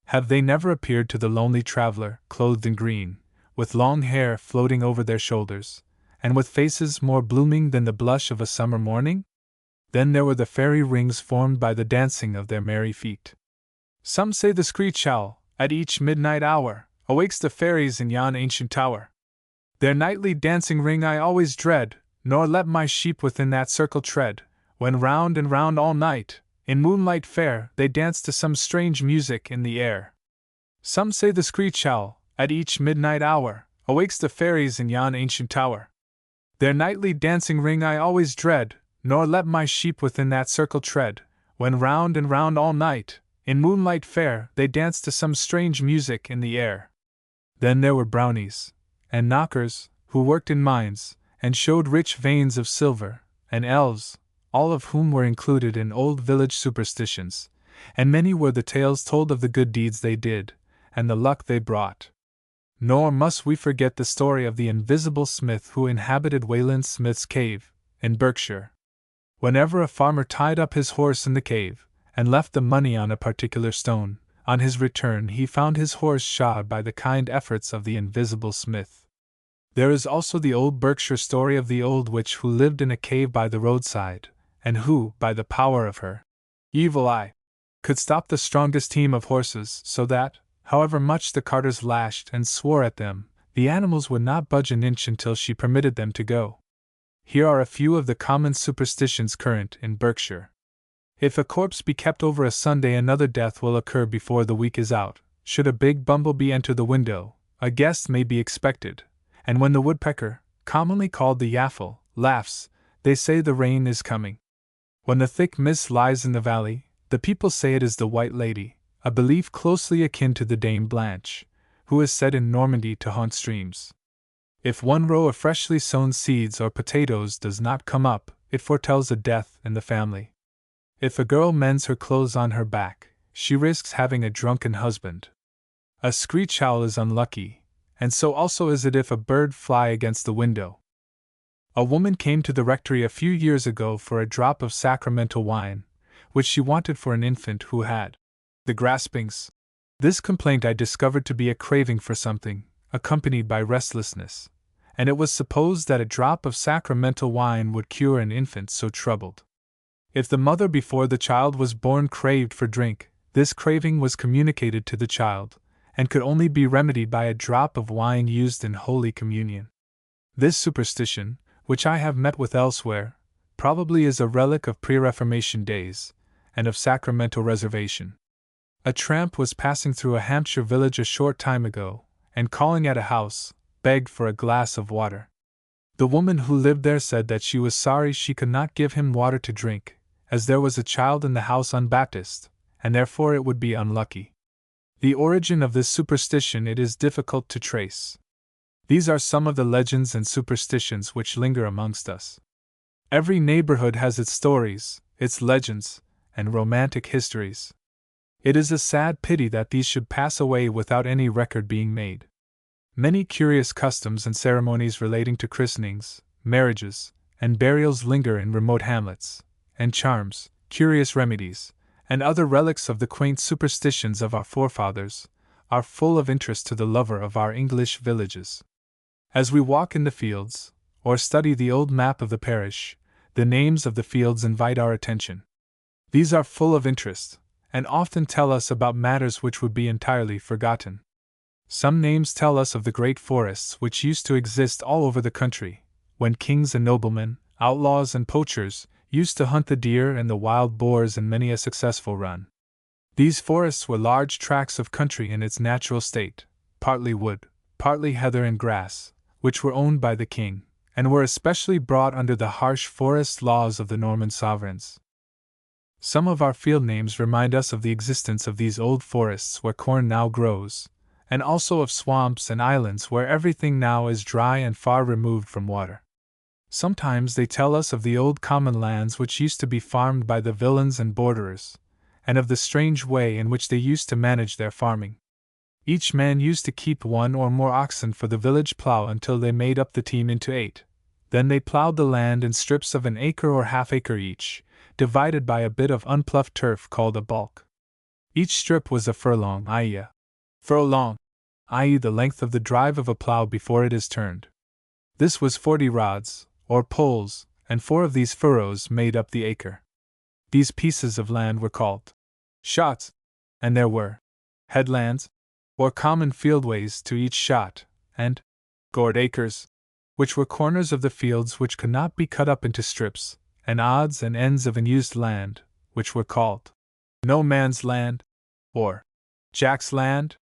Have they never appeared to the lonely traveler, clothed in green, with long hair floating over their shoulders, and with faces more blooming than the blush of a summer morning? Then there were the fairy rings formed by the dancing of their merry feet. Some say the screech owl, at each midnight hour, awakes the fairies in yon ancient tower. Their nightly dancing ring I always dread, nor let my sheep within that circle tread, when round and round all night, in moonlight fair, they dance to some strange music in the air. Some say the screech owl, at each midnight hour, awakes the fairies in yon ancient tower. Their nightly dancing ring I always dread, nor let my sheep within that circle tread, when round and round all night, in moonlight fair, they dance to some strange music in the air. Then there were brownies, and knockers, who worked in mines, and showed rich veins of silver, and elves, all of whom were included in old village superstitions, and many were the tales told of the good deeds they did, and the luck they brought. Nor must we forget the story of the invisible smith who inhabited Wayland Smith's cave, in Berkshire. Whenever a farmer tied up his horse in the cave, and left the money on a particular stone, on his return he found his horse shod by the kind efforts of the invisible smith. There is also the old Berkshire story of the old witch who lived in a cave by the roadside, and who, by the power of her evil eye, could stop the strongest team of horses, so that, however much the carters lashed and swore at them, the animals would not budge an inch until she permitted them to go. Here are a few of the common superstitions current in Berkshire. If a corpse be kept over a Sunday, another death will occur before the week is out. Should a big bumblebee enter the window, a guest may be expected, and when the woodpecker, commonly called the yaffle, laughs, they say the rain is coming. When the thick mist lies in the valley, the people say it is the White Lady, a belief closely akin to the Dame Blanche, who is said in Normandy to haunt streams. If one row of freshly sown seeds or potatoes does not come up, it foretells a death in the family. If a girl mends her clothes on her back, she risks having a drunken husband. A screech owl is unlucky, and so also is it if a bird fly against the window. A woman came to the rectory a few years ago for a drop of sacramental wine, which she wanted for an infant who had the graspings. This complaint I discovered to be a craving for something, accompanied by restlessness, and it was supposed that a drop of sacramental wine would cure an infant so troubled. If the mother before the child was born craved for drink, this craving was communicated to the child, and could only be remedied by a drop of wine used in Holy Communion. This superstition, which I have met with elsewhere, probably is a relic of pre-Reformation days, and of sacramental reservation. A tramp was passing through a Hampshire village a short time ago, and calling at a house, begged for a glass of water. The woman who lived there said that she was sorry she could not give him water to drink, as there was a child in the house unbaptized, and therefore it would be unlucky. The origin of this superstition it is difficult to trace. These are some of the legends and superstitions which linger amongst us. Every neighborhood has its stories, its legends, and romantic histories. It is a sad pity that these should pass away without any record being made. Many curious customs and ceremonies relating to christenings, marriages, and burials linger in remote hamlets, and charms, curious remedies, and other relics of the quaint superstitions of our forefathers, are full of interest to the lover of our English villages. As we walk in the fields, or study the old map of the parish, the names of the fields invite our attention. These are full of interest, and often tell us about matters which would be entirely forgotten. Some names tell us of the great forests which used to exist all over the country, when kings and noblemen, outlaws and poachers, used to hunt the deer and the wild boars in many a successful run. These forests were large tracts of country in its natural state, partly wood, partly heather and grass, which were owned by the king, and were especially brought under the harsh forest laws of the Norman sovereigns. Some of our field names remind us of the existence of these old forests where corn now grows, and also of swamps and islands where everything now is dry and far removed from water. Sometimes they tell us of the old common lands which used to be farmed by the villeins and borderers, and of the strange way in which they used to manage their farming. Each man used to keep one or more oxen for the village plough until they made up the team into 8. Then they ploughed the land in strips of an acre or half-acre each, divided by a bit of unploughed turf called a balk. Each strip was a furlong, i.e. a furrow long, i.e. the length of the drive of a plough before it is turned. This was 40 rods, or poles, and 4 of these furrows made up the acre. These pieces of land were called shots, and there were headlands, or common fieldways to each shot, and gored acres, which were corners of the fields which could not be cut up into strips, and odds and ends of unused land, which were called no man's land, or Jack's land.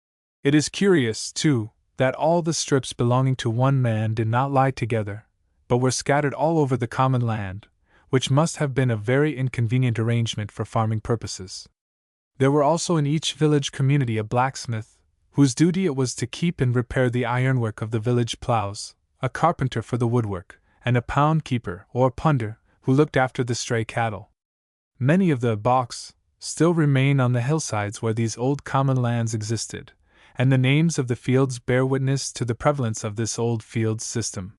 It is curious, too, that all the strips belonging to one man did not lie together, but were scattered all over the common land, which must have been a very inconvenient arrangement for farming purposes. There were also in each village community a blacksmith, whose duty it was to keep and repair the ironwork of the village ploughs, a carpenter for the woodwork, and a pound keeper or punder who looked after the stray cattle. Many of the balks still remain on the hillsides where these old common lands existed, and the names of the fields bear witness to the prevalence of this old field system.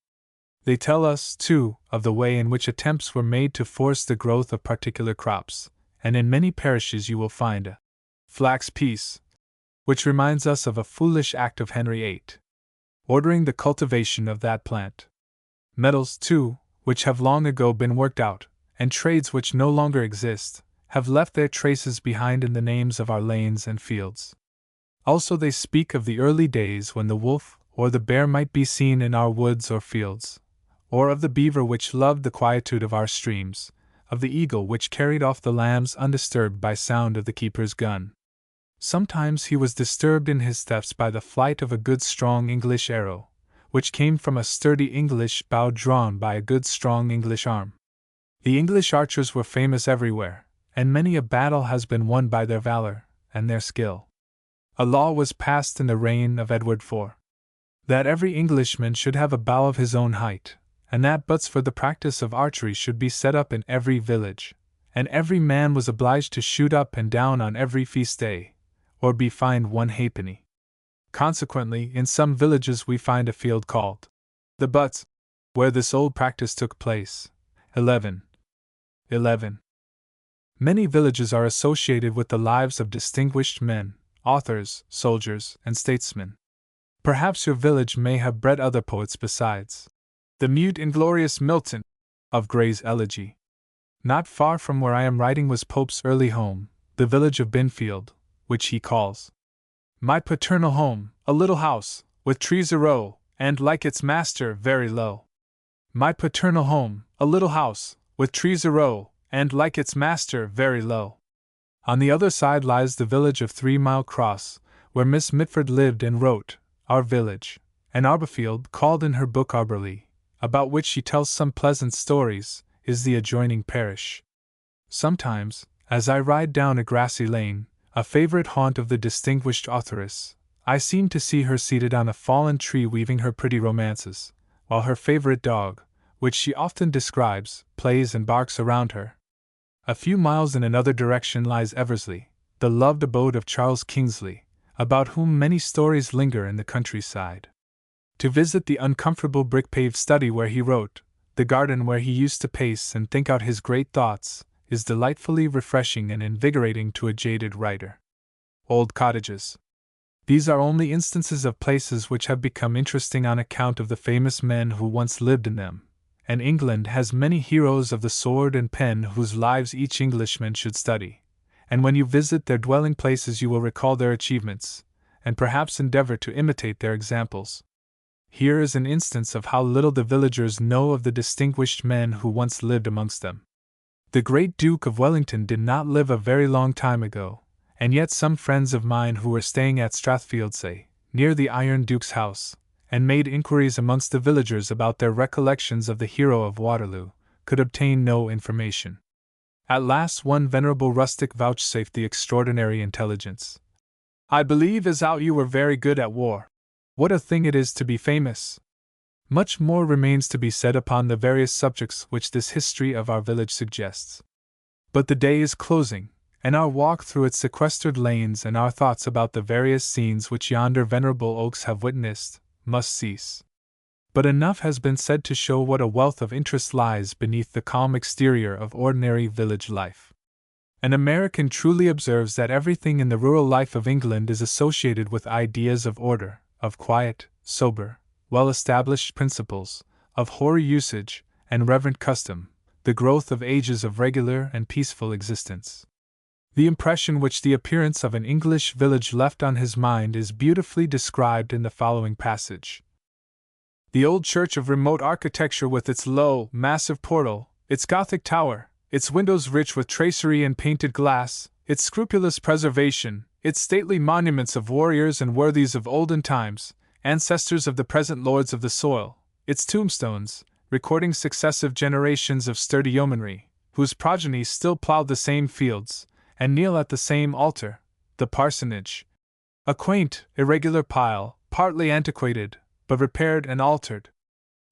They tell us, too, of the way in which attempts were made to force the growth of particular crops, and in many parishes you will find a flax piece, which reminds us of a foolish act of Henry VIII, ordering the cultivation of that plant. Metals, too, which have long ago been worked out, and trades which no longer exist, have left their traces behind in the names of our lanes and fields. Also they speak of the early days when the wolf or the bear might be seen in our woods or fields, or of the beaver which loved the quietude of our streams, of the eagle which carried off the lambs undisturbed by sound of the keeper's gun. Sometimes he was disturbed in his thefts by the flight of a good strong English arrow, which came from a sturdy English bow drawn by a good strong English arm. The English archers were famous everywhere, and many a battle has been won by their valor and their skill. A law was passed in the reign of Edward IV, that every Englishman should have a bow of his own height, and that butts for the practice of archery should be set up in every village, and every man was obliged to shoot up and down on every feast day, or be fined 1 halfpenny. Consequently, in some villages we find a field called the Butts, where this old practice took place. 11. Many villages are associated with the lives of distinguished men, authors, soldiers, and statesmen. Perhaps your village may have bred other poets besides the mute inglorious Milton, of Gray's Elegy. Not far from where I am writing was Pope's early home, the village of Binfield, which he calls my paternal home, a little house, with trees a row, and like its master very low. My paternal home, a little house, with trees a row, and like its master very low. On the other side lies the village of 3 Mile Cross, where Miss Mitford lived and wrote Our Village, and Arborfield, called in her book Arborley, about which she tells some pleasant stories, is the adjoining parish. Sometimes, as I ride down a grassy lane, a favorite haunt of the distinguished authoress, I seem to see her seated on a fallen tree weaving her pretty romances, while her favorite dog, which she often describes, plays and barks around her. A few miles in another direction lies Eversley, the loved abode of Charles Kingsley, about whom many stories linger in the countryside. To visit the uncomfortable brick-paved study where he wrote, the garden where he used to pace and think out his great thoughts, is delightfully refreshing and invigorating to a jaded writer. Old cottages. These are only instances of places which have become interesting on account of the famous men who once lived in them, and England has many heroes of the sword and pen whose lives each Englishman should study, and when you visit their dwelling places you will recall their achievements, and perhaps endeavor to imitate their examples. Here is an instance of how little the villagers know of the distinguished men who once lived amongst them. The great Duke of Wellington did not live a very long time ago, and yet some friends of mine who were staying at Strathfieldsaye, near the Iron Duke's house, and made inquiries amongst the villagers about their recollections of the hero of Waterloo, could obtain no information. At last one venerable rustic vouchsafed the extraordinary intelligence. I believe as how you were very good at war. What a thing it is to be famous! Much more remains to be said upon the various subjects which this history of our village suggests. But the day is closing, and our walk through its sequestered lanes and our thoughts about the various scenes which yonder venerable oaks have witnessed must cease. But enough has been said to show what a wealth of interest lies beneath the calm exterior of ordinary village life. An American truly observes that everything in the rural life of England is associated with ideas of order, of quiet, sober, well-established principles, of hoary usage and reverent custom, the growth of ages of regular and peaceful existence. The impression which the appearance of an English village left on his mind is beautifully described in the following passage. The old church of remote architecture with its low, massive portal, its Gothic tower, its windows rich with tracery and painted glass, its scrupulous preservation, its stately monuments of warriors and worthies of olden times, ancestors of the present lords of the soil, its tombstones, recording successive generations of sturdy yeomanry, whose progeny still ploughed the same fields, and kneel at the same altar, the parsonage. A quaint, irregular pile, partly antiquated, but repaired and altered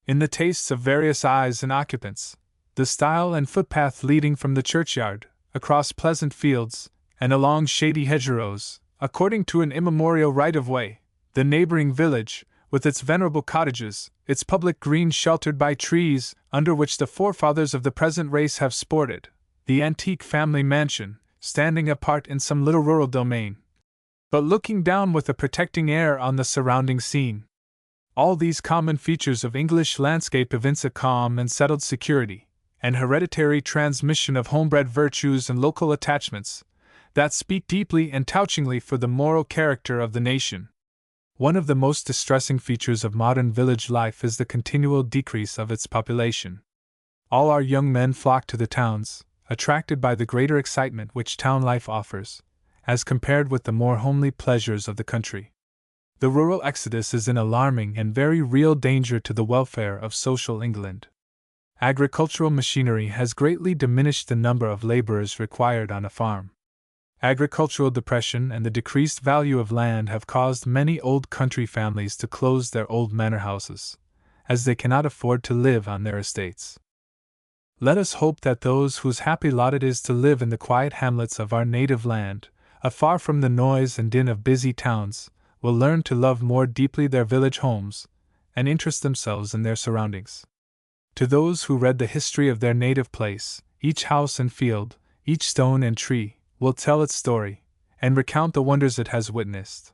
in the tastes of various eyes and occupants, the stile and footpath leading from the churchyard, across pleasant fields, and along shady hedgerows, according to an immemorial right-of-way, the neighboring village, with its venerable cottages, its public green sheltered by trees, under which the forefathers of the present race have sported, the antique family mansion, standing apart in some little rural domain, but looking down with a protecting air on the surrounding scene. All these common features of English landscape evince a calm and settled security, an hereditary transmission of homebred virtues and local attachments, that speak deeply and touchingly for the moral character of the nation. One of the most distressing features of modern village life is the continual decrease of its population. All our young men flock to the towns, attracted by the greater excitement which town life offers, as compared with the more homely pleasures of the country. The rural exodus is an alarming and very real danger to the welfare of social England. Agricultural machinery has greatly diminished the number of laborers required on a farm. Agricultural depression and the decreased value of land have caused many old country families to close their old manor houses, as they cannot afford to live on their estates. Let us hope that those whose happy lot it is to live in the quiet hamlets of our native land, afar from the noise and din of busy towns, will learn to love more deeply their village homes, and interest themselves in their surroundings. To those who read the history of their native place, each house and field, each stone and tree, will tell its story, and recount the wonders it has witnessed.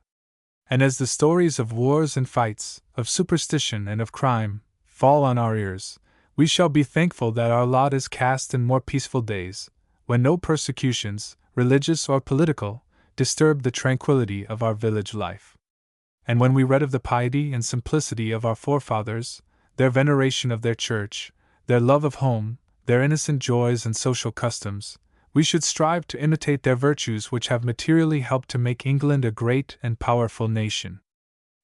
And as the stories of wars and fights, of superstition and of crime, fall on our ears, we shall be thankful that our lot is cast in more peaceful days, when no persecutions, religious or political, disturb the tranquility of our village life. And when we read of the piety and simplicity of our forefathers, their veneration of their church, their love of home, their innocent joys and social customs, we should strive to imitate their virtues which have materially helped to make England a great and powerful nation.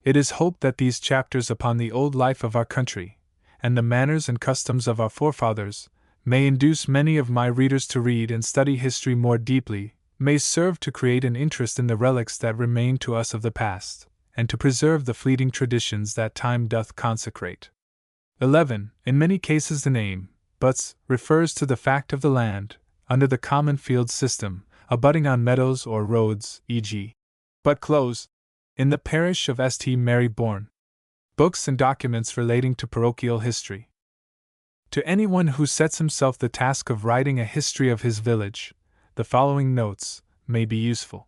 It is hoped that these chapters upon the old life of our country, and the manners and customs of our forefathers, may induce many of my readers to read and study history more deeply, may serve to create an interest in the relics that remain to us of the past, and to preserve the fleeting traditions that time doth consecrate. 11. In many cases the name, Butts, refers to the fact of the land, under the common field system, abutting on meadows or roads, e.g. Butt Close, in the parish of St. Mary Bourne. Books and documents relating to parochial history. To anyone who sets himself the task of writing a history of his village, the following notes may be useful.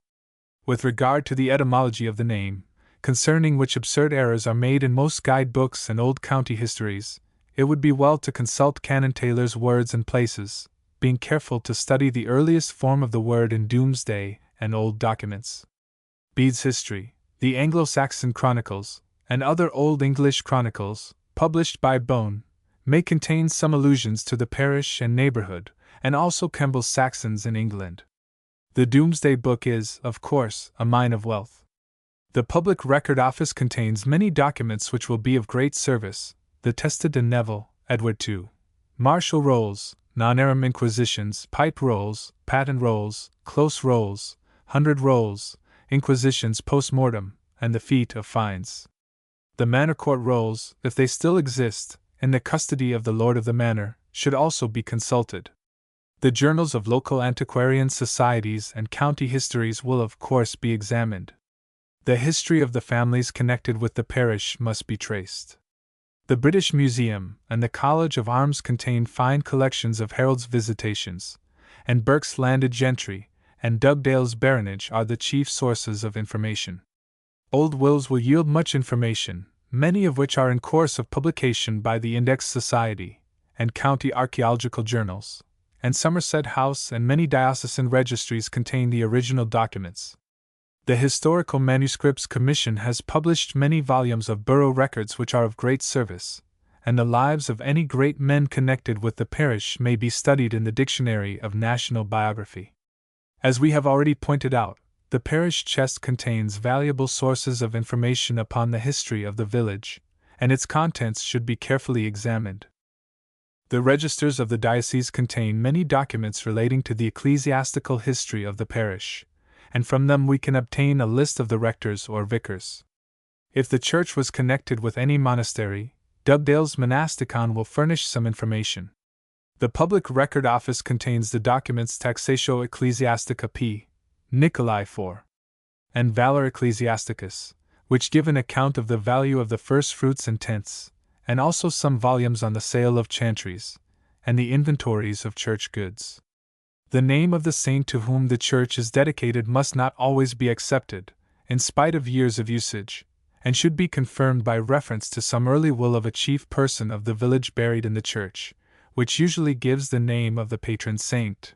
With regard to the etymology of the name, concerning which absurd errors are made in most guide-books and old county histories, it would be well to consult Canon Taylor's Words and Places, being careful to study the earliest form of the word in Domesday and old documents. Bede's History, the Anglo-Saxon Chronicles, and other Old English chronicles, published by Bone, may contain some allusions to the parish and neighborhood, and also Kemble's Saxons in England. The Domesday Book is, of course, a mine of wealth. The Public Record Office contains many documents which will be of great service: the Testa de Neville, Edward II, Martial Rolls, Non-Arum Inquisitions, Pipe Rolls, Patent Rolls, Close Rolls, 100 Rolls, Inquisitions Post-Mortem, and the Feat of Fines. The manor court rolls, if they still exist, in the custody of the lord of the manor, should also be consulted. The journals of local antiquarian societies and county histories will of course be examined. The history of the families connected with the parish must be traced. The British Museum and the College of Arms contain fine collections of Harold's visitations, and Burke's landed gentry and Dugdale's baronage are the chief sources of information. Old wills will yield much information, many of which are in course of publication by the Index Society and county archaeological journals, and Somerset House and many diocesan registries contain the original documents. The Historical Manuscripts Commission has published many volumes of borough records which are of great service, and the lives of any great men connected with the parish may be studied in the Dictionary of National Biography. As we have already pointed out, the parish chest contains valuable sources of information upon the history of the village, and its contents should be carefully examined. The registers of the diocese contain many documents relating to the ecclesiastical history of the parish, and from them we can obtain a list of the rectors or vicars. If the church was connected with any monastery, Dugdale's Monasticon will furnish some information. The Public Record Office contains the documents Taxatio Ecclesiastica P. Nicolai IV. and Valor Ecclesiasticus, which give an account of the value of the first fruits and tenths, and also some volumes on the sale of chantries, and the inventories of church goods. The name of the saint to whom the church is dedicated must not always be accepted, in spite of years of usage, and should be confirmed by reference to some early will of a chief person of the village buried in the church, which usually gives the name of the patron saint.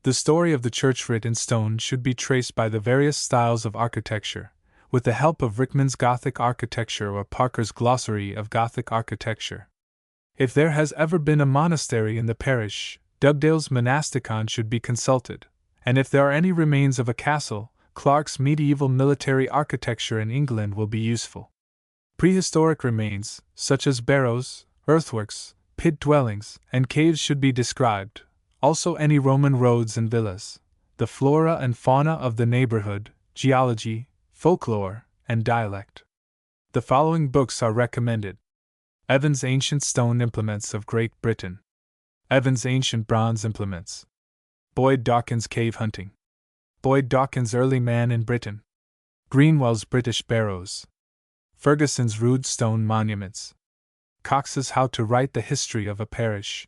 The story of the church writ in stone should be traced by the various styles of architecture, with the help of Rickman's Gothic Architecture or Parker's Glossary of Gothic Architecture. If there has ever been a monastery in the parish, Dugdale's Monasticon should be consulted, and if there are any remains of a castle, Clark's Medieval Military Architecture in England will be useful. Prehistoric remains, such as barrows, earthworks, pit dwellings, and caves should be described, also any Roman roads and villas, the flora and fauna of the neighborhood, geology, folklore, and dialect. The following books are recommended: Evans' Ancient Stone Implements of Great Britain, Evans' Ancient Bronze Implements, Boyd Dawkins' Cave Hunting, Boyd Dawkins' Early Man in Britain, Greenwell's British Barrows, Ferguson's Rude Stone Monuments, Cox's How to Write the History of a Parish,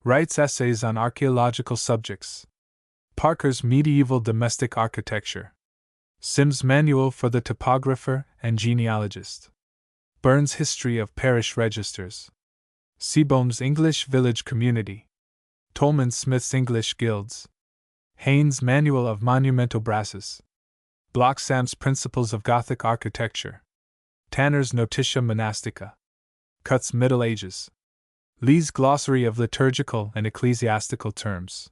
Wright's Essays on Archaeological Subjects, Parker's Medieval Domestic Architecture, Sims' Manual for the Topographer and Genealogist, Burns' History of Parish Registers, Seabohm's English Village Community, Tolman Smith's English Guilds, Haynes' Manual of Monumental Brasses, Bloxham's Principles of Gothic Architecture, Tanner's Notitia Monastica, Cutt's Middle Ages, Lee's Glossary of Liturgical and Ecclesiastical Terms.